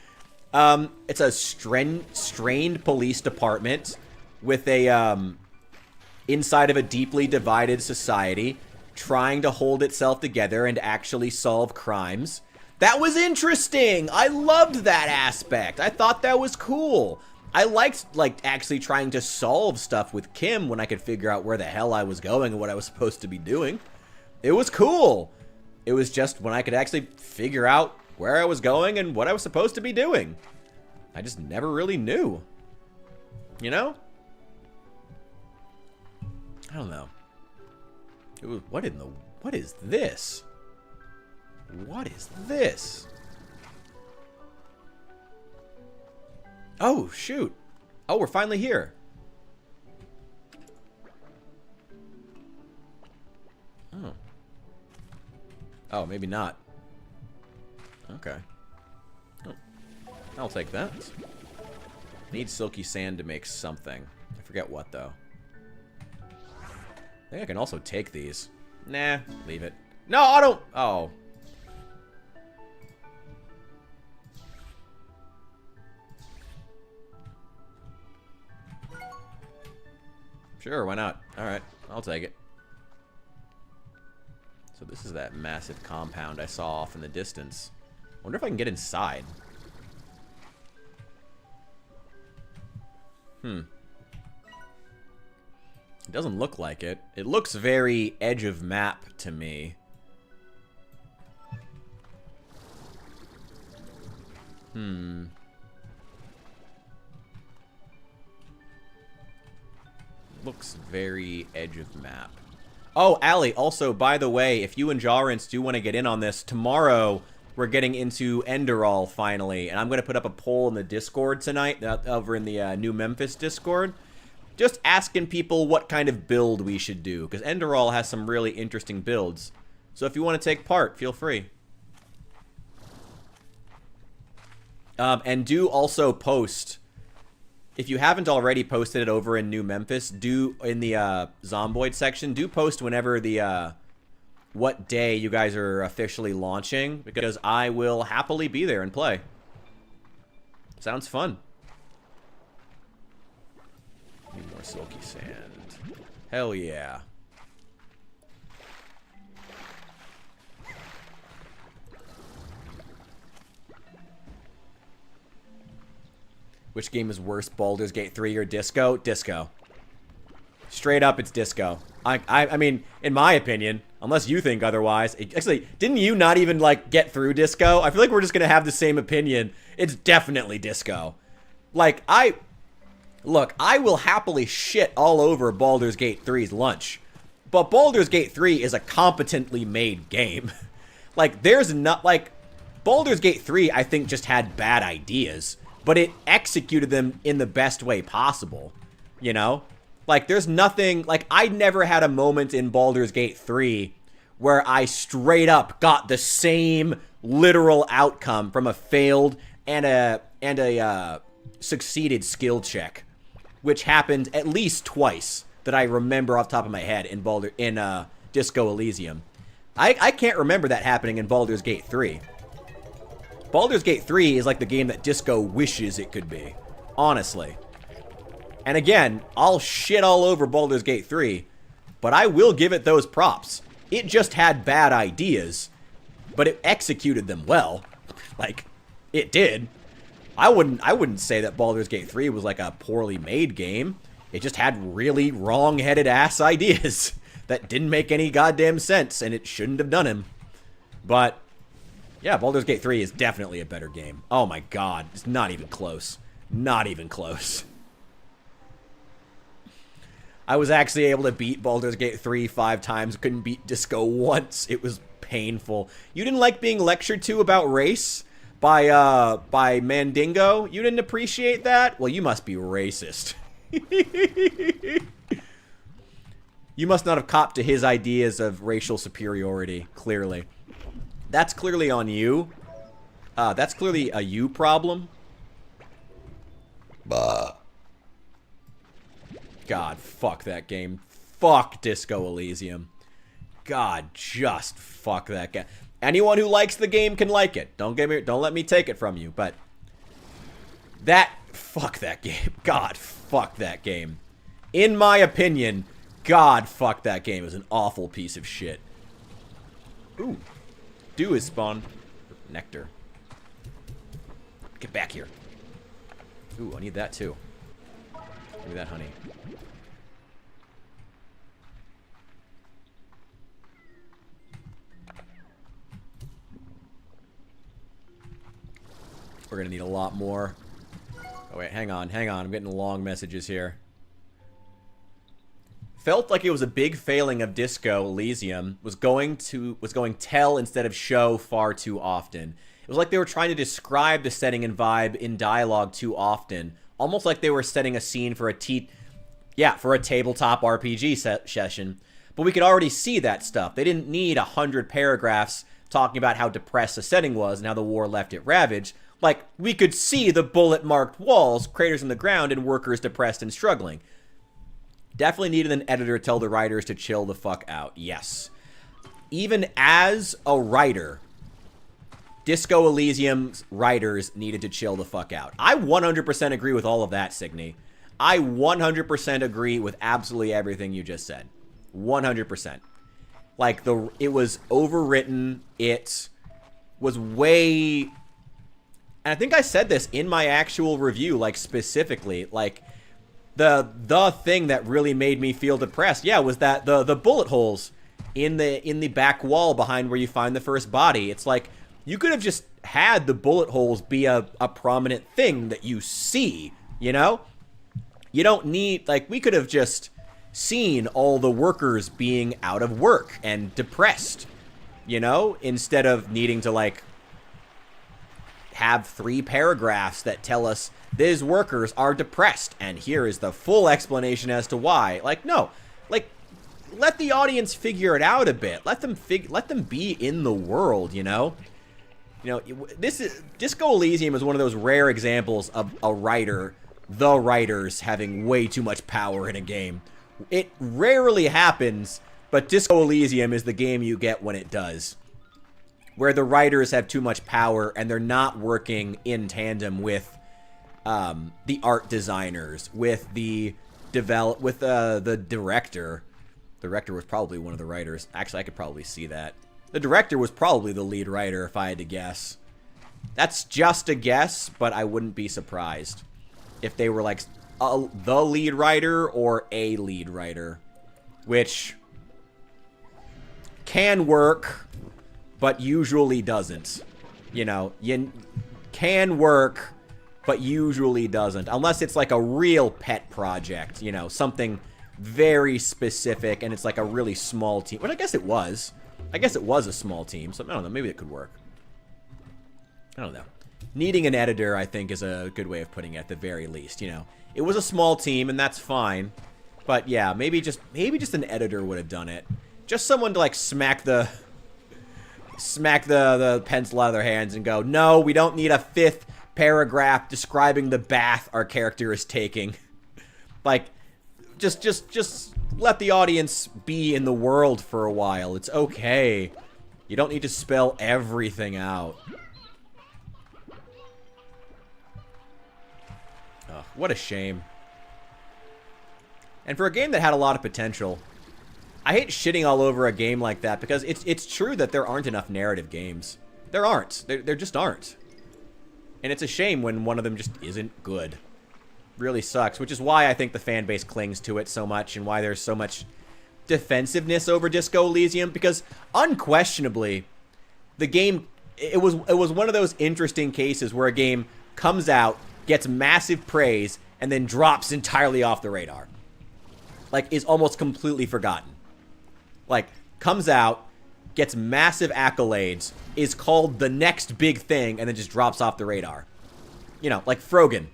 It's a strained police department with a, inside of a deeply divided society trying to hold itself together and actually solve crimes. That was interesting. I loved that aspect. I thought that was cool. I liked, like, actually trying to solve stuff with Kim when I could figure out where the hell I was going and what I was supposed to be doing. It was cool. It was just when I could actually figure out where I was going and what I was supposed to be doing. I just never really knew. You know? I don't know. It was, what is this? What is this? Oh, shoot. Oh, we're finally here. Oh. Oh, maybe not. Okay. Oh, I'll take that. Need silky sand to make something. I forget what, though. I think I can also take these. Nah, leave it. No, I don't... Oh. Sure, why not? Alright, I'll take it. So this is that massive compound I saw off in the distance. I wonder if I can get inside. It doesn't look like it. It looks very edge of map to me. Looks very edge of map. Oh, Allie, also, by the way, if you and Jarrence do want to get in on this, tomorrow we're getting into Enderall finally, and I'm going to put up a poll in the Discord tonight, over in the New Memphis Discord. just asking people what kind of build we should do, because Enderall has some really interesting builds. So if you want to take part, feel free. And do also post, if you haven't already posted it over in New Memphis, do in the Zomboid section, do post whenever the what day you guys are officially launching, because I will happily be there and play. Sounds fun. Need more silky sand. Hell yeah. Which game is worse, Baldur's Gate 3 or Disco? Disco. Straight up, it's Disco. I mean, in my opinion, unless you think otherwise. Actually, didn't you not even, like, get through Disco? I feel like we're just gonna have the same opinion. It's definitely Disco. Like, Look, I will happily shit all over Baldur's Gate 3's lunch. But Baldur's Gate 3 is a competently made game. Like, there's not, like, Baldur's Gate 3, I think, just had bad ideas. But it executed them in the best way possible, you know? Like, there's nothing, like, I never had a moment in Baldur's Gate 3 where I straight up got the same literal outcome from a failed and a succeeded skill check, which happened at least twice that I remember off the top of my head in Disco Elysium. I can't remember that happening in Baldur's Gate 3. Baldur's Gate 3 is like the game that Disco wishes it could be. Honestly. And again, I'll shit all over Baldur's Gate 3, but I will give it those props. It just had bad ideas, but it executed them well. Like, it did. I wouldn't say that Baldur's Gate 3 was like a poorly made game. It just had really wrong-headed ass ideas that didn't make any goddamn sense, and it shouldn't have done him. But yeah, Baldur's Gate 3 is definitely a better game. Oh my god, it's not even close. Not even close. I was actually able to beat Baldur's Gate 3 5 times. Couldn't beat Disco once. It was painful. You didn't like being lectured to about race by Mandingo? You didn't appreciate that? Well, you must be racist. You must not have copped to his ideas of racial superiority, clearly. That's clearly on you. That's clearly a you problem. God, fuck that game. Fuck Disco Elysium. God, just fuck that game. Anyone who likes the game can like it. Don't let me take it from you, but fuck that game. God, fuck that game. In my opinion, God, fuck that game. It was an awful piece of shit. Ooh. Dew is spawned. Nectar. Get back here. Ooh, I need that too. Give me that honey. We're gonna need a lot more. Oh wait, hang on. I'm getting long messages here. Felt like it was a big failing of Disco Elysium. Was going tell instead of show far too often. It was like they were trying to describe the setting and vibe in dialogue too often. Almost like they were setting a scene for a tabletop RPG session. But we could already see that stuff. They didn't need 100 paragraphs talking about how depressed the setting was and how the war left it ravaged. Like, we could see the bullet-marked walls, craters in the ground, and workers depressed and struggling. Definitely needed an editor to tell the writers to chill the fuck out. Yes. Even as a writer, Disco Elysium's writers needed to chill the fuck out. I 100% agree with all of that, Signy. I 100% agree with absolutely everything you just said. 100%. Like, it was overwritten. It was way... And I think I said this in my actual review, like, specifically. Like, the thing that really made me feel depressed, yeah, was that the bullet holes in the back wall behind where you find the first body. It's like, you could have just had the bullet holes be a prominent thing that you see, you know? You don't need, like, we could have just seen all the workers being out of work and depressed, you know? Instead of needing to, like, have 3 paragraphs that tell us these workers are depressed, and here is the full explanation as to why. Like, no. Like, let the audience figure it out a bit. Let them be in the world, you know? You know, Disco Elysium is one of those rare examples of the writers having way too much power in a game. It rarely happens, but Disco Elysium is the game you get when it does. Where the writers have too much power and they're not working in tandem with the art designers, with the director. The director was probably one of the writers. Actually, I could probably see that. The director was probably the lead writer, if I had to guess. That's just a guess, but I wouldn't be surprised if they were like the lead writer or a lead writer, which can work, but usually doesn't. You know, you can work, but usually doesn't, unless it's like a real pet project, you know, something very specific, and it's like a really small team. But I guess it was. I guess it was a small team, so I don't know, maybe it could work. I don't know. Needing an editor, I think, is a good way of putting it at the very least, you know. It was a small team, and that's fine. But yeah, maybe just an editor would have done it. Just someone to like smack the pencil out of their hands and go, "No, we don't need a 5th paragraph describing the bath our character is taking." Like, just let the audience be in the world for a while. It's okay. You don't need to spell everything out. Ugh, what a shame. And for a game that had a lot of potential, I hate shitting all over a game like that because it's true that there aren't enough narrative games. There aren't. There just aren't. And it's a shame when one of them just isn't good. Really sucks, which is why I think the fan base clings to it so much and why there's so much defensiveness over Disco Elysium, because unquestionably the game, it was one of those interesting cases where a game comes out, gets massive praise, and then drops entirely off the radar. Like, is almost completely forgotten. Like, comes out, gets massive accolades, is called the next big thing, and then just drops off the radar. You know, like Frogan.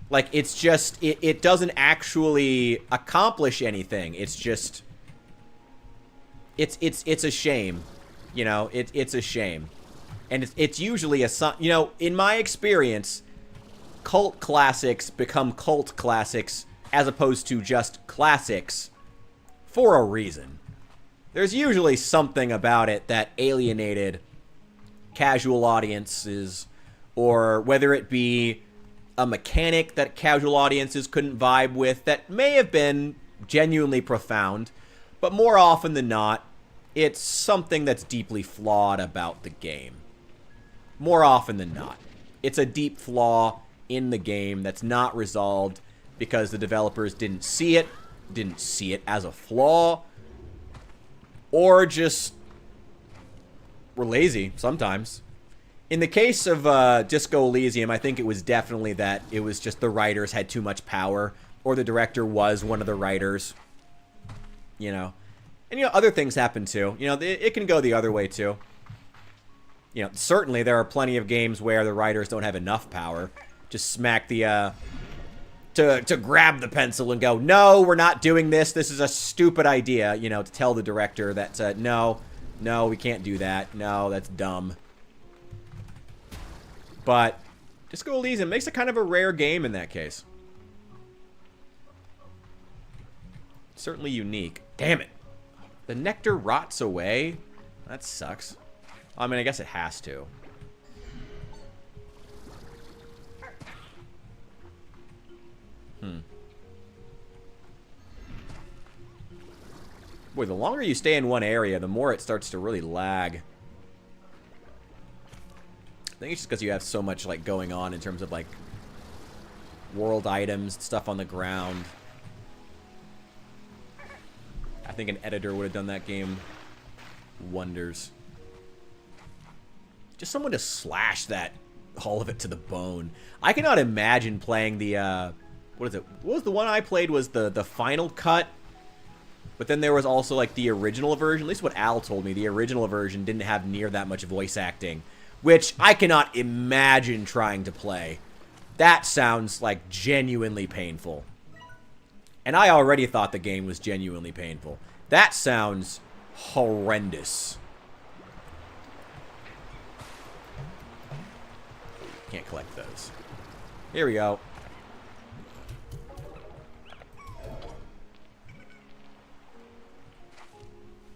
Like, it's just, it doesn't actually accomplish anything. It's just, it's a shame. You know, it's a shame. And it's usually you know, in my experience, cult classics become cult classics as opposed to just classics for a reason. There's usually something about it that alienated casual audiences, or whether it be a mechanic that casual audiences couldn't vibe with that may have been genuinely profound, but more often than not, it's something that's deeply flawed about the game. More often than not. It's a deep flaw in the game that's not resolved because the developers didn't see it as a flaw, or just were lazy sometimes. In the case of Disco Elysium, I think it was definitely that it was just the writers had too much power, or the director was one of the writers, you know. And, you know, other things happen too. You know, it can go the other way too. You know, certainly there are plenty of games where the writers don't have enough power. Just smack the, to grab the pencil and go, "No, we're not doing this. This is a stupid idea," you know, to tell the director that, no, we can't do that. No, that's dumb. But Disco Elysium makes it kind of a rare game in that case. Certainly unique. Damn it. The nectar rots away? That sucks. I mean, I guess it has to. Boy, the longer you stay in one area, the more it starts to really lag. I think it's just because you have so much, like, going on in terms of, like, world items, stuff on the ground. I think an editor would have done that game wonders. Just someone to slash that, all of it to the bone. I cannot imagine playing the, what is it? What was the one I played was the final cut? But then there was also, like, the original version. At least what Al told me. The original version didn't have near that much voice acting. which I cannot imagine trying to play. That sounds like genuinely painful. And I already thought the game was genuinely painful. That sounds horrendous. Can't collect those. Here we go.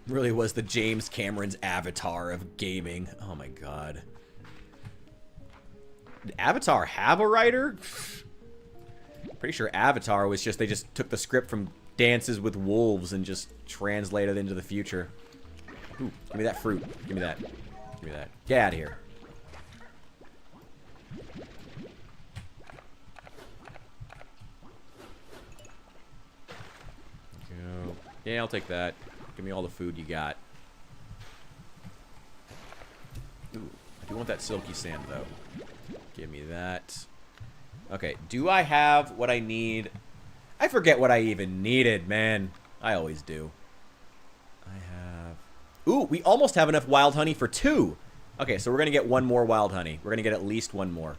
Really was the James Cameron's Avatar of gaming. Oh my god. Did Avatar have a writer? Pretty sure Avatar was just, they just took the script from Dances with Wolves and just translated it into the future. Ooh, give me that fruit. Give me that. Give me that. Get out of here. Go. Yeah, I'll take that. Give me all the food you got. Ooh, I do want that silky sand, though. Give me that. Okay, do I have what I need? I forget what I even needed, man. I always do. I have... Ooh, we almost have enough wild honey for 2. Okay, so we're going to get 1 more wild honey. We're going to get at least 1 more.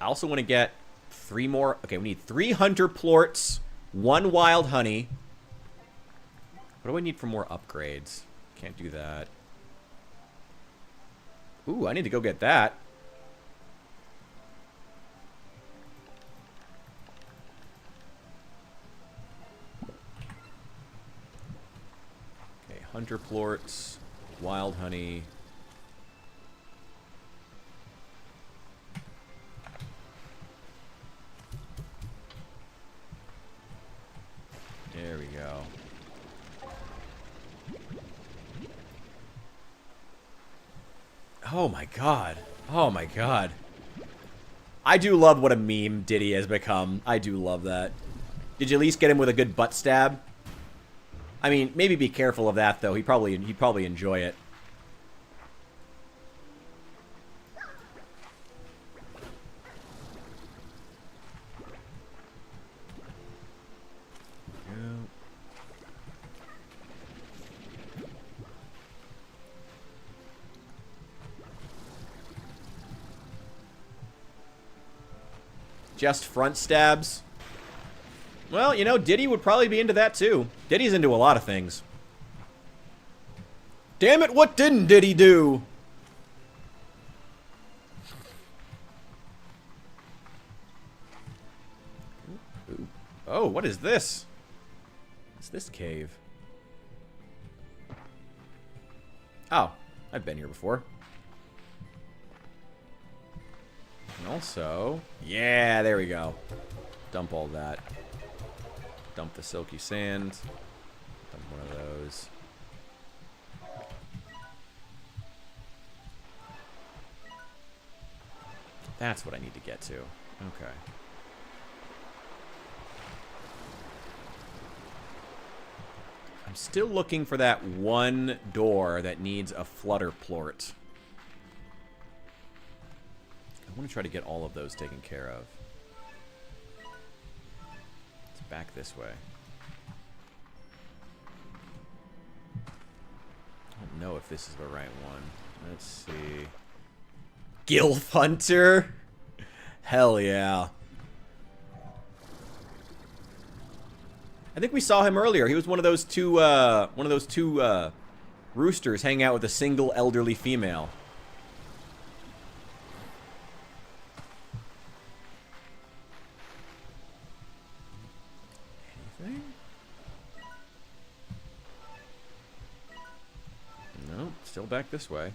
I also want to get 3 more. Okay, we need 3 hunter plorts, 1 wild honey. What do I need for more upgrades? Can't do that. Ooh, I need to go get that. Okay, hunter plorts, wild honey. There we go. Oh my god. Oh my god. I do love what a meme Diddy has become. I do love that. Did you at least get him with a good butt stab? I mean, maybe be careful of that though. He'd probably enjoy it. Just front stabs. Well, you know, Diddy would probably be into that too. Diddy's into a lot of things. Damn it, what didn't Diddy do? Ooh. Oh, what is this? What's this cave? Oh, I've been here before. And also, yeah, there we go. Dump all that. Dump the silky sand. Dump one of those. That's what I need to get to. Okay. I'm still looking for that one door that needs a flutter plort. I want to try to get all of those taken care of. It's back this way. I don't know if this is the right one. Let's see. Gilf Hunter? Hell yeah. I think we saw him earlier. He was one of those two roosters hanging out with a single elderly female. No, still back this way.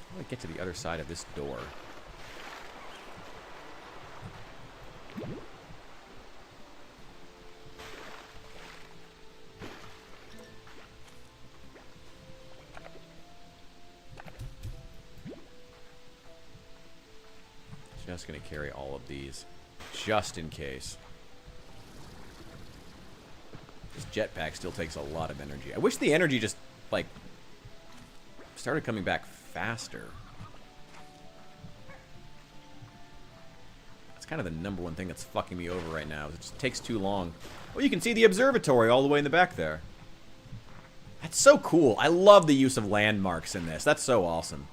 How do I get to the other side of this door? Just gonna carry all of these, just in case. This jetpack still takes a lot of energy. I wish the energy just, like, started coming back faster. That's kind of the #1 thing that's fucking me over right now. It just takes too long. Well, you can see the observatory all the way in the back there. That's so cool. I love the use of landmarks in this. That's so awesome.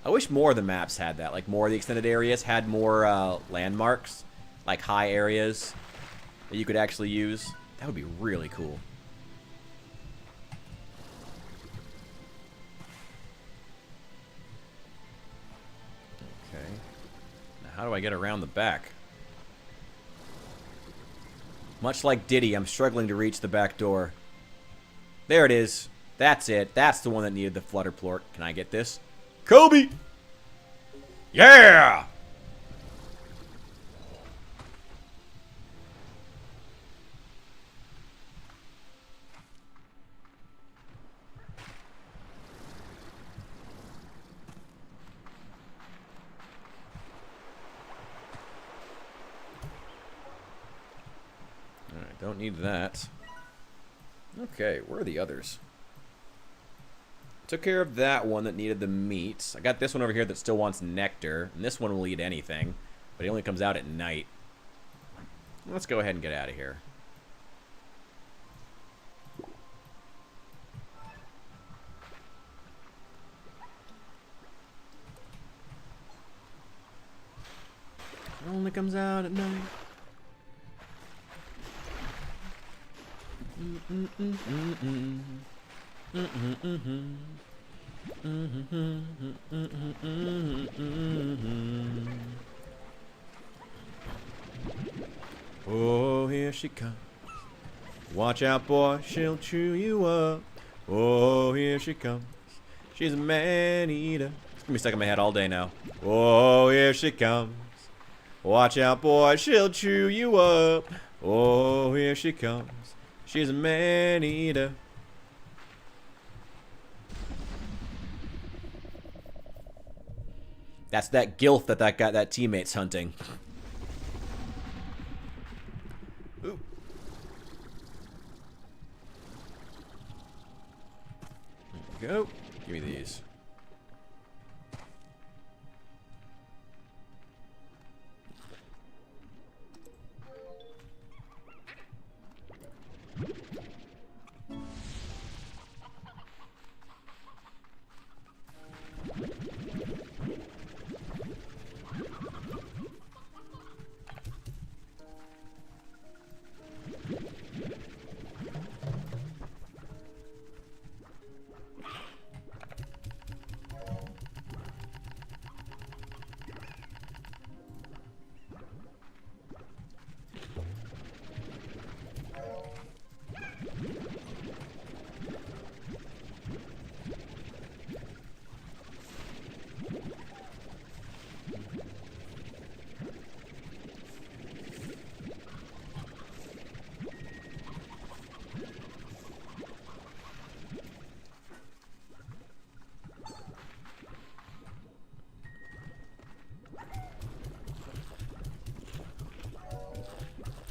I wish more of the maps had that. Like, more of the extended areas had more landmarks. Like, high areas that you could actually use. That would be really cool. Okay. Now, how do I get around the back? Much like Diddy, I'm struggling to reach the back door. There it is. That's it. That's the one that needed the flutter plort. Can I get this? Kobe! Yeah! Alright, don't need that. Okay, where are the others? Took care of that one that needed the meat. I got this one over here that still wants nectar. And this one will eat anything. But he only comes out at night. Let's go ahead and get out of here. Only comes out at night. Oh, here she comes. Watch out, boy, she'll chew you up. Oh, here she comes. She's a man-eater. It's gonna be stuck in my head all day now. Oh, here she comes. Watch out, boy, she'll chew you up. Oh, here she comes. She's a man-eater. That's that gilf that that teammate's hunting. Ooh. There you go. Give me these.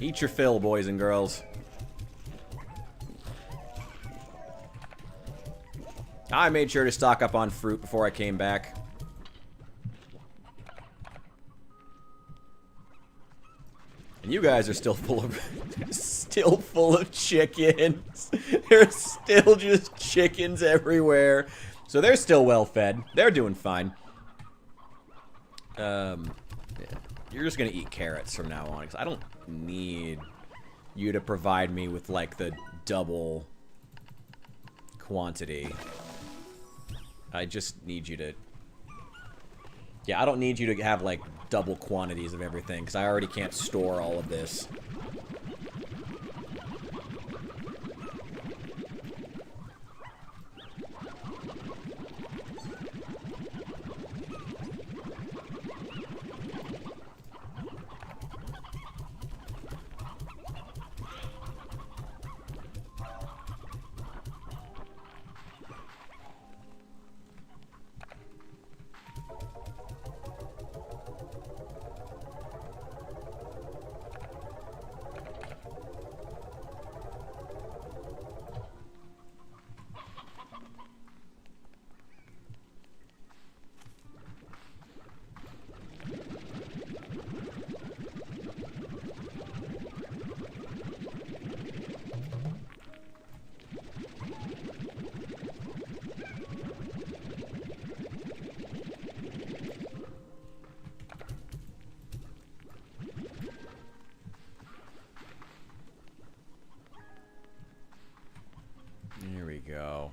Eat your fill, boys and girls. I made sure to stock up on fruit before I came back. And you guys are still full of chickens. There's still just chickens everywhere. So they're still well fed. They're doing fine. Yeah. You're just gonna eat carrots from now on, because I don't need you to provide me with, like, the double quantity. I just need you to... Yeah, I don't need you to have, like, double quantities of everything, because I already can't store all of this. go.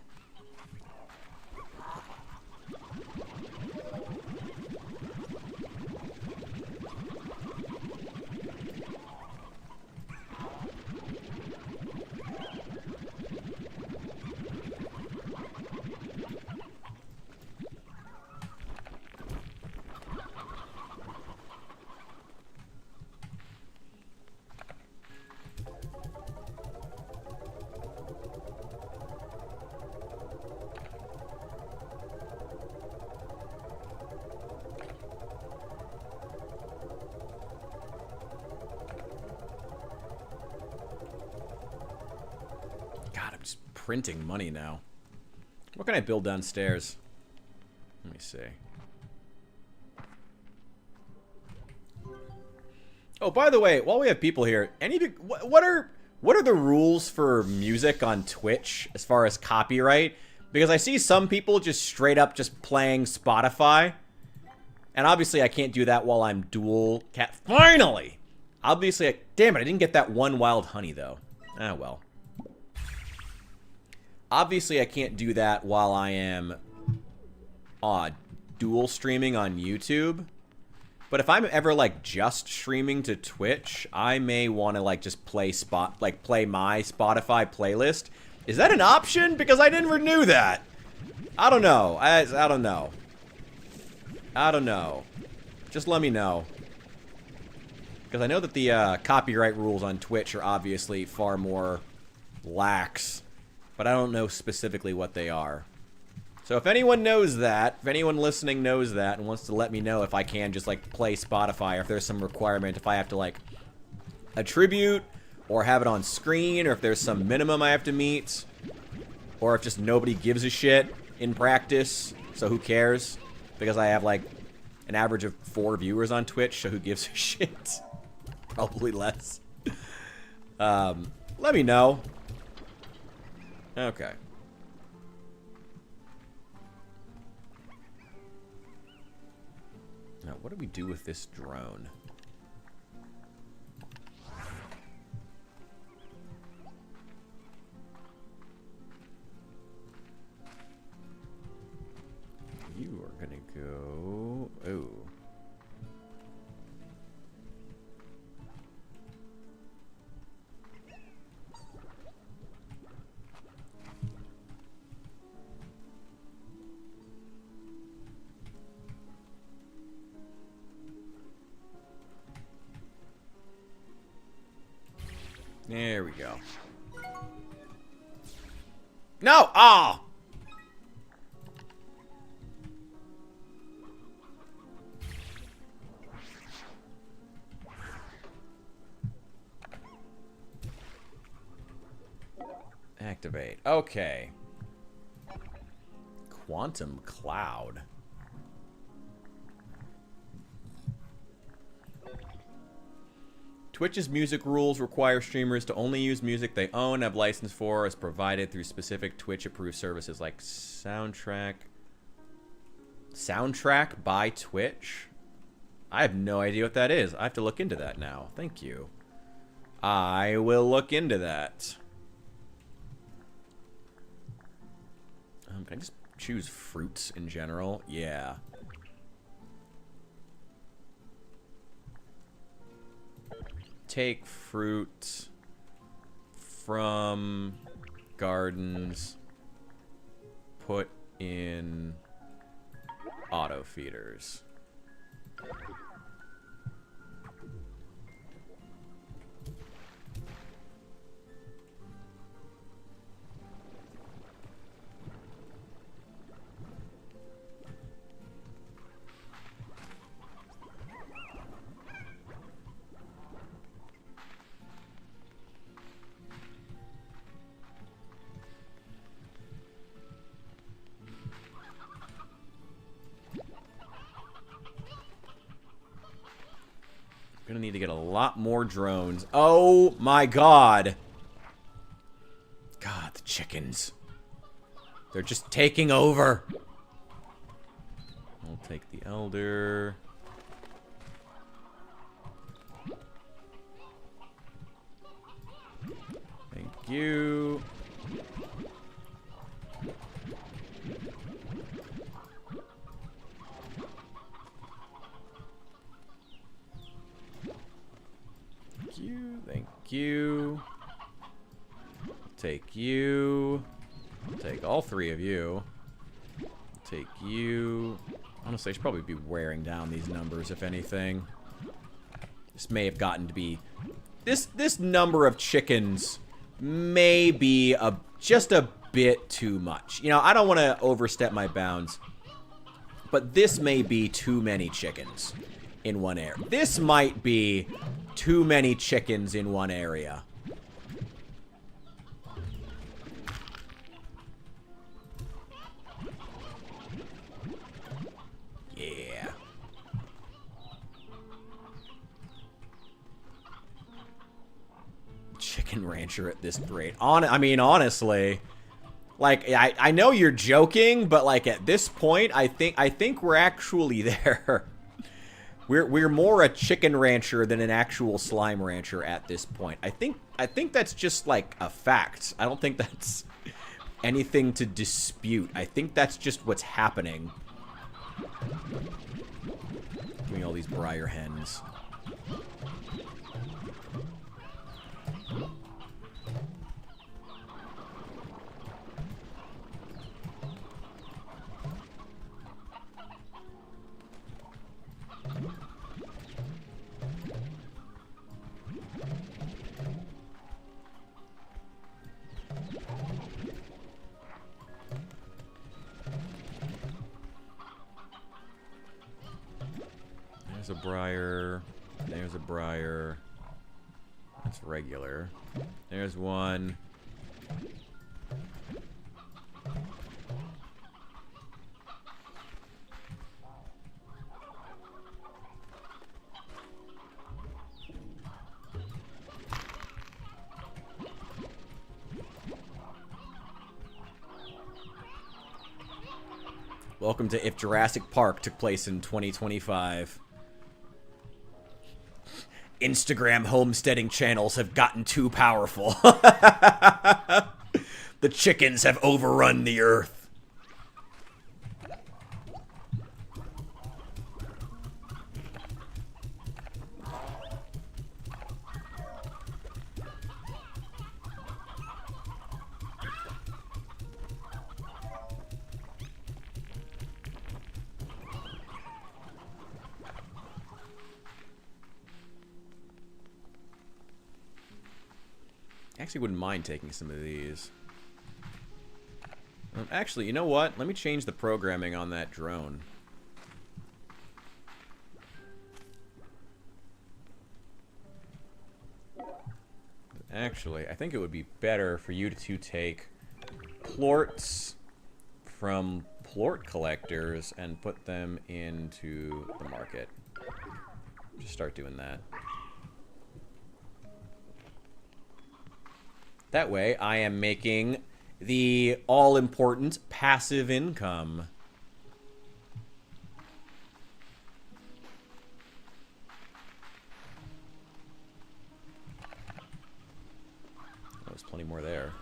Printing money now. What can I build downstairs? Let me see. Oh, by the way, while we have people here, what are the rules for music on Twitch as far as copyright? Because I see some people just straight up just playing Spotify. And obviously I can't do that while I'm dual cat. Finally! Obviously, damn it, I didn't get that one wild honey though. Ah, well. Obviously, I can't do that while I am dual streaming on YouTube. But if I'm ever like just streaming to Twitch, I may want to like just play my Spotify playlist. Is that an option? Because I didn't renew that. I don't know. I don't know. I don't know. Just let me know. Because I know that the copyright rules on Twitch are obviously far more lax. But I don't know specifically what they are. So if anyone knows that, if anyone listening knows that and wants to let me know if I can just like play Spotify, or if there's some requirement, if I have to like attribute or have it on screen, or if there's some minimum I have to meet, or if just nobody gives a shit in practice, so who cares? Because I have like an average of 4 viewers on Twitch, so who gives a shit? Probably less. Let me know. Okay. Now, what do we do with this drone? You are gonna go... Oh. There we go. No! Ah! Oh! Activate. Okay. Quantum Cloud. Twitch's music rules require streamers to only use music they own, have license for, as provided through specific Twitch-approved services like Soundtrack. Soundtrack by Twitch? I have no idea what that is. I have to look into that now. Thank you. I will look into that. Can I just choose fruits in general? Yeah. Take fruit from gardens, put in auto feeders. Gonna need to get a lot more drones. Oh my god. God, the chickens. They're just taking over. I'll take the elder. Thank you. you. Take you. I'll take all 3 of you. Take you. Honestly, I should probably be wearing down these numbers, if anything. This may have gotten to be... This number of chickens may be just a bit too much. You know, I don't want to overstep my bounds. But this may be too many chickens in one area. This might be too many chickens in one area. Yeah. Chicken rancher at this rate. I mean, honestly... Like, I know you're joking, but like at this point, I think we're actually there. We're more a chicken rancher than an actual slime rancher at this point. I think that's just like a fact. I don't think that's anything to dispute. I think that's just what's happening. Give me all these briar hens. There's a briar. There's a briar. That's regular. There's one. Welcome to If Jurassic Park took place in 2025. Instagram homesteading channels have gotten too powerful. The chickens have overrun the earth. Actually wouldn't mind taking some of these. Actually, you know what? Let me change the programming on that drone. Actually, I think it would be better for you to take plorts from plort collectors and put them into the market. Just start doing that. That way, I am making the all-important passive income. Oh, there's plenty more there.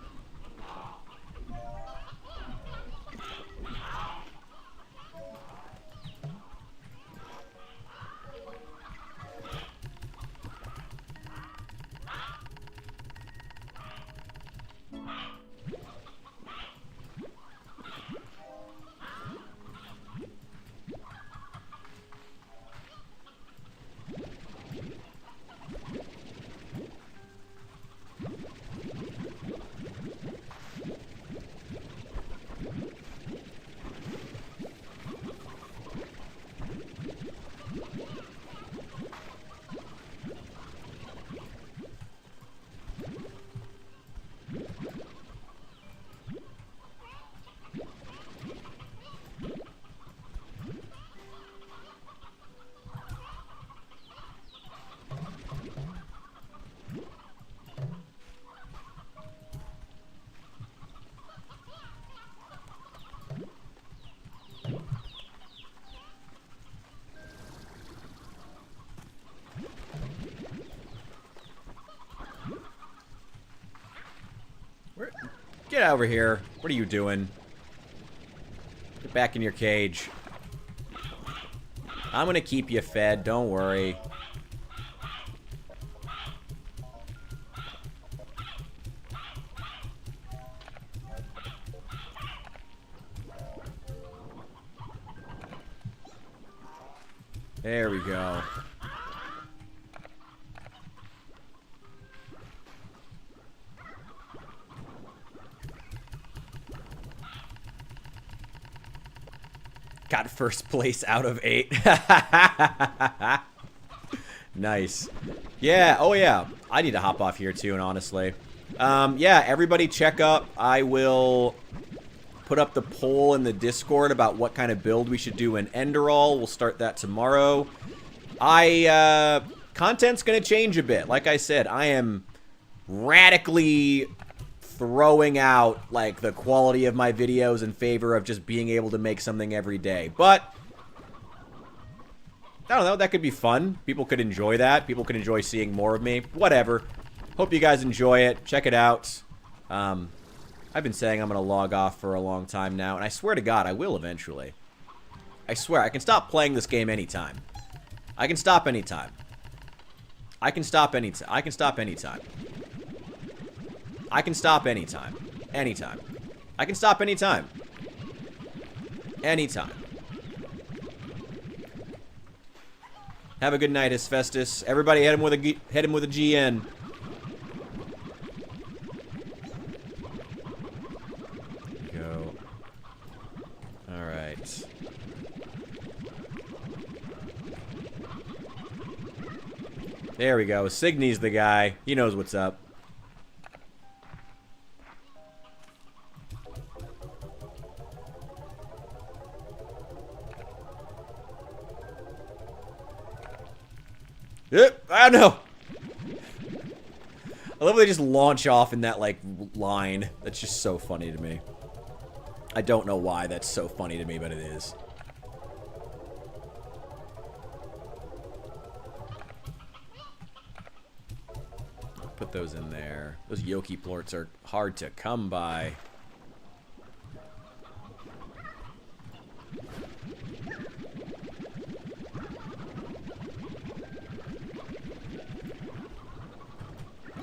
Get over here. What are you doing? Get back in your cage. I'm gonna keep you fed, don't worry. There we go. Got first place out of 8. Nice. Yeah, oh yeah. I need to hop off here too, and honestly. Yeah, everybody check up. I will put up the poll in the Discord about what kind of build we should do in Enderall. We'll start that tomorrow. Content's gonna change a bit. Like I said, I am radically throwing out, like, the quality of my videos in favor of just being able to make something every day. But I don't know, that could be fun. People could enjoy that. People could enjoy seeing more of me. Whatever. Hope you guys enjoy it. Check it out. I've been saying I'm going to log off for a long time now, and I swear to God, I will eventually. I swear, I can stop playing this game anytime. I can stop anytime. I can stop anytime. I can stop anytime. I can stop anytime. Anytime. I can stop anytime. Anytime. Have a good night, Hephaestus. Everybody hit him with a GN. Go. All right. There we go. Signy's the guy. He knows what's up. I don't know. I love how they just launch off in that, like, line. That's just so funny to me. I don't know why that's so funny to me, but it is. Put those in there. Those Yoki plorts are hard to come by.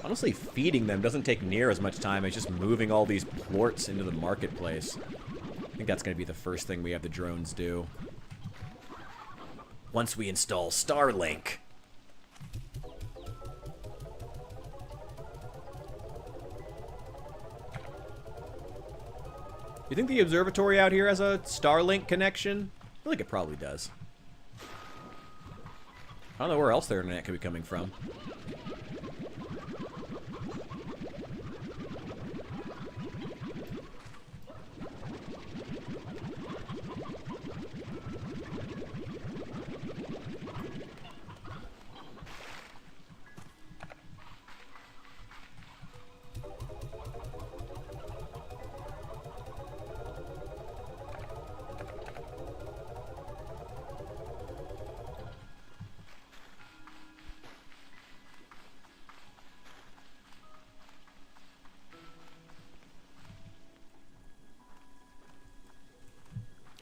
Honestly, feeding them doesn't take near as much time as just moving all these plorts into the marketplace. I think that's going to be the first thing we have the drones do. Once we install Starlink. You think the observatory out here has a Starlink connection? I feel like it probably does. I don't know where else their internet could be coming from.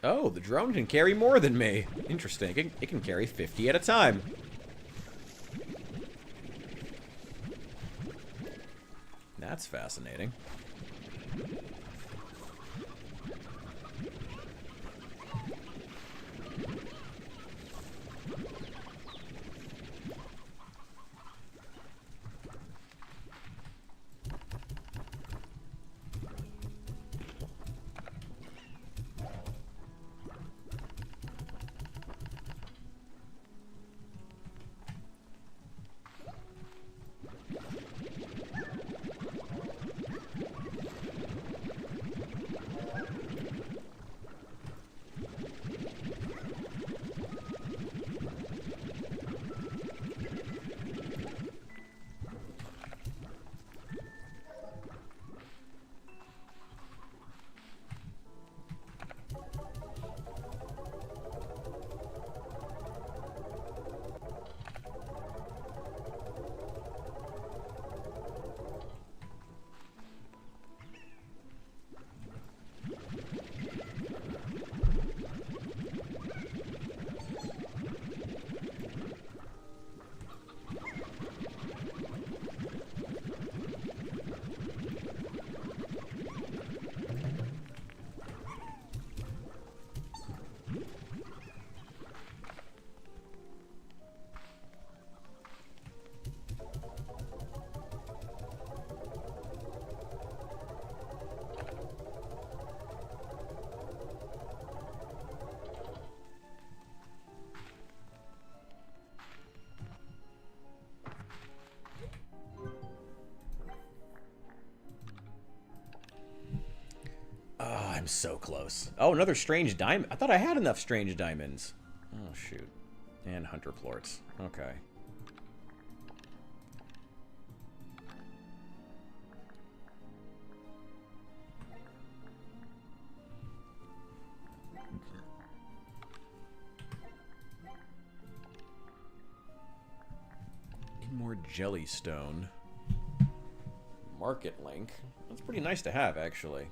Oh, the drone can carry more than me. Interesting. It can carry 50 at a time. That's fascinating. I'm so close. Oh, another strange diamond. I thought I had enough strange diamonds. Oh, shoot. And hunter plorts. Okay. Need more jellystone. Market link. That's pretty nice to have, actually.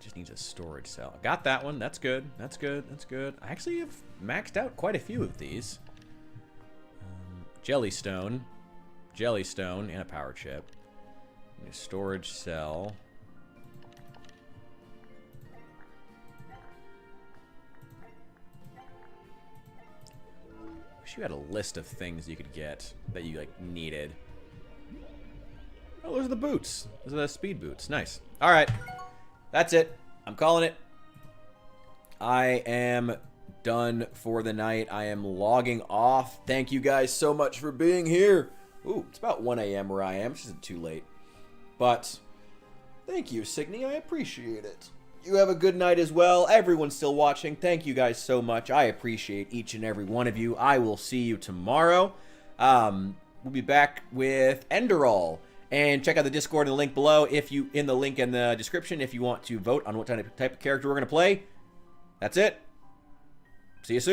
Just needs a storage cell. Got that one. That's good. That's good. That's good. I actually have maxed out quite a few of these. Jellystone. Jellystone and a power chip. A storage cell. Wish you had a list of things you could get that you like needed. Oh, those are the boots. Those are the speed boots. Nice. All right. That's it. I'm calling it. I am done for the night. I am logging off. Thank you guys so much for being here. Ooh, it's about 1 a.m. where I am, which isn't too late. But thank you, Signy. I appreciate it. You have a good night as well. Everyone's still watching. Thank you guys so much. I appreciate each and every one of you. I will see you tomorrow. We'll be back with Enderall. And check out the Discord in the link below, in the link in the description, if you want to vote on what type of character we're going to play. That's it. See you soon.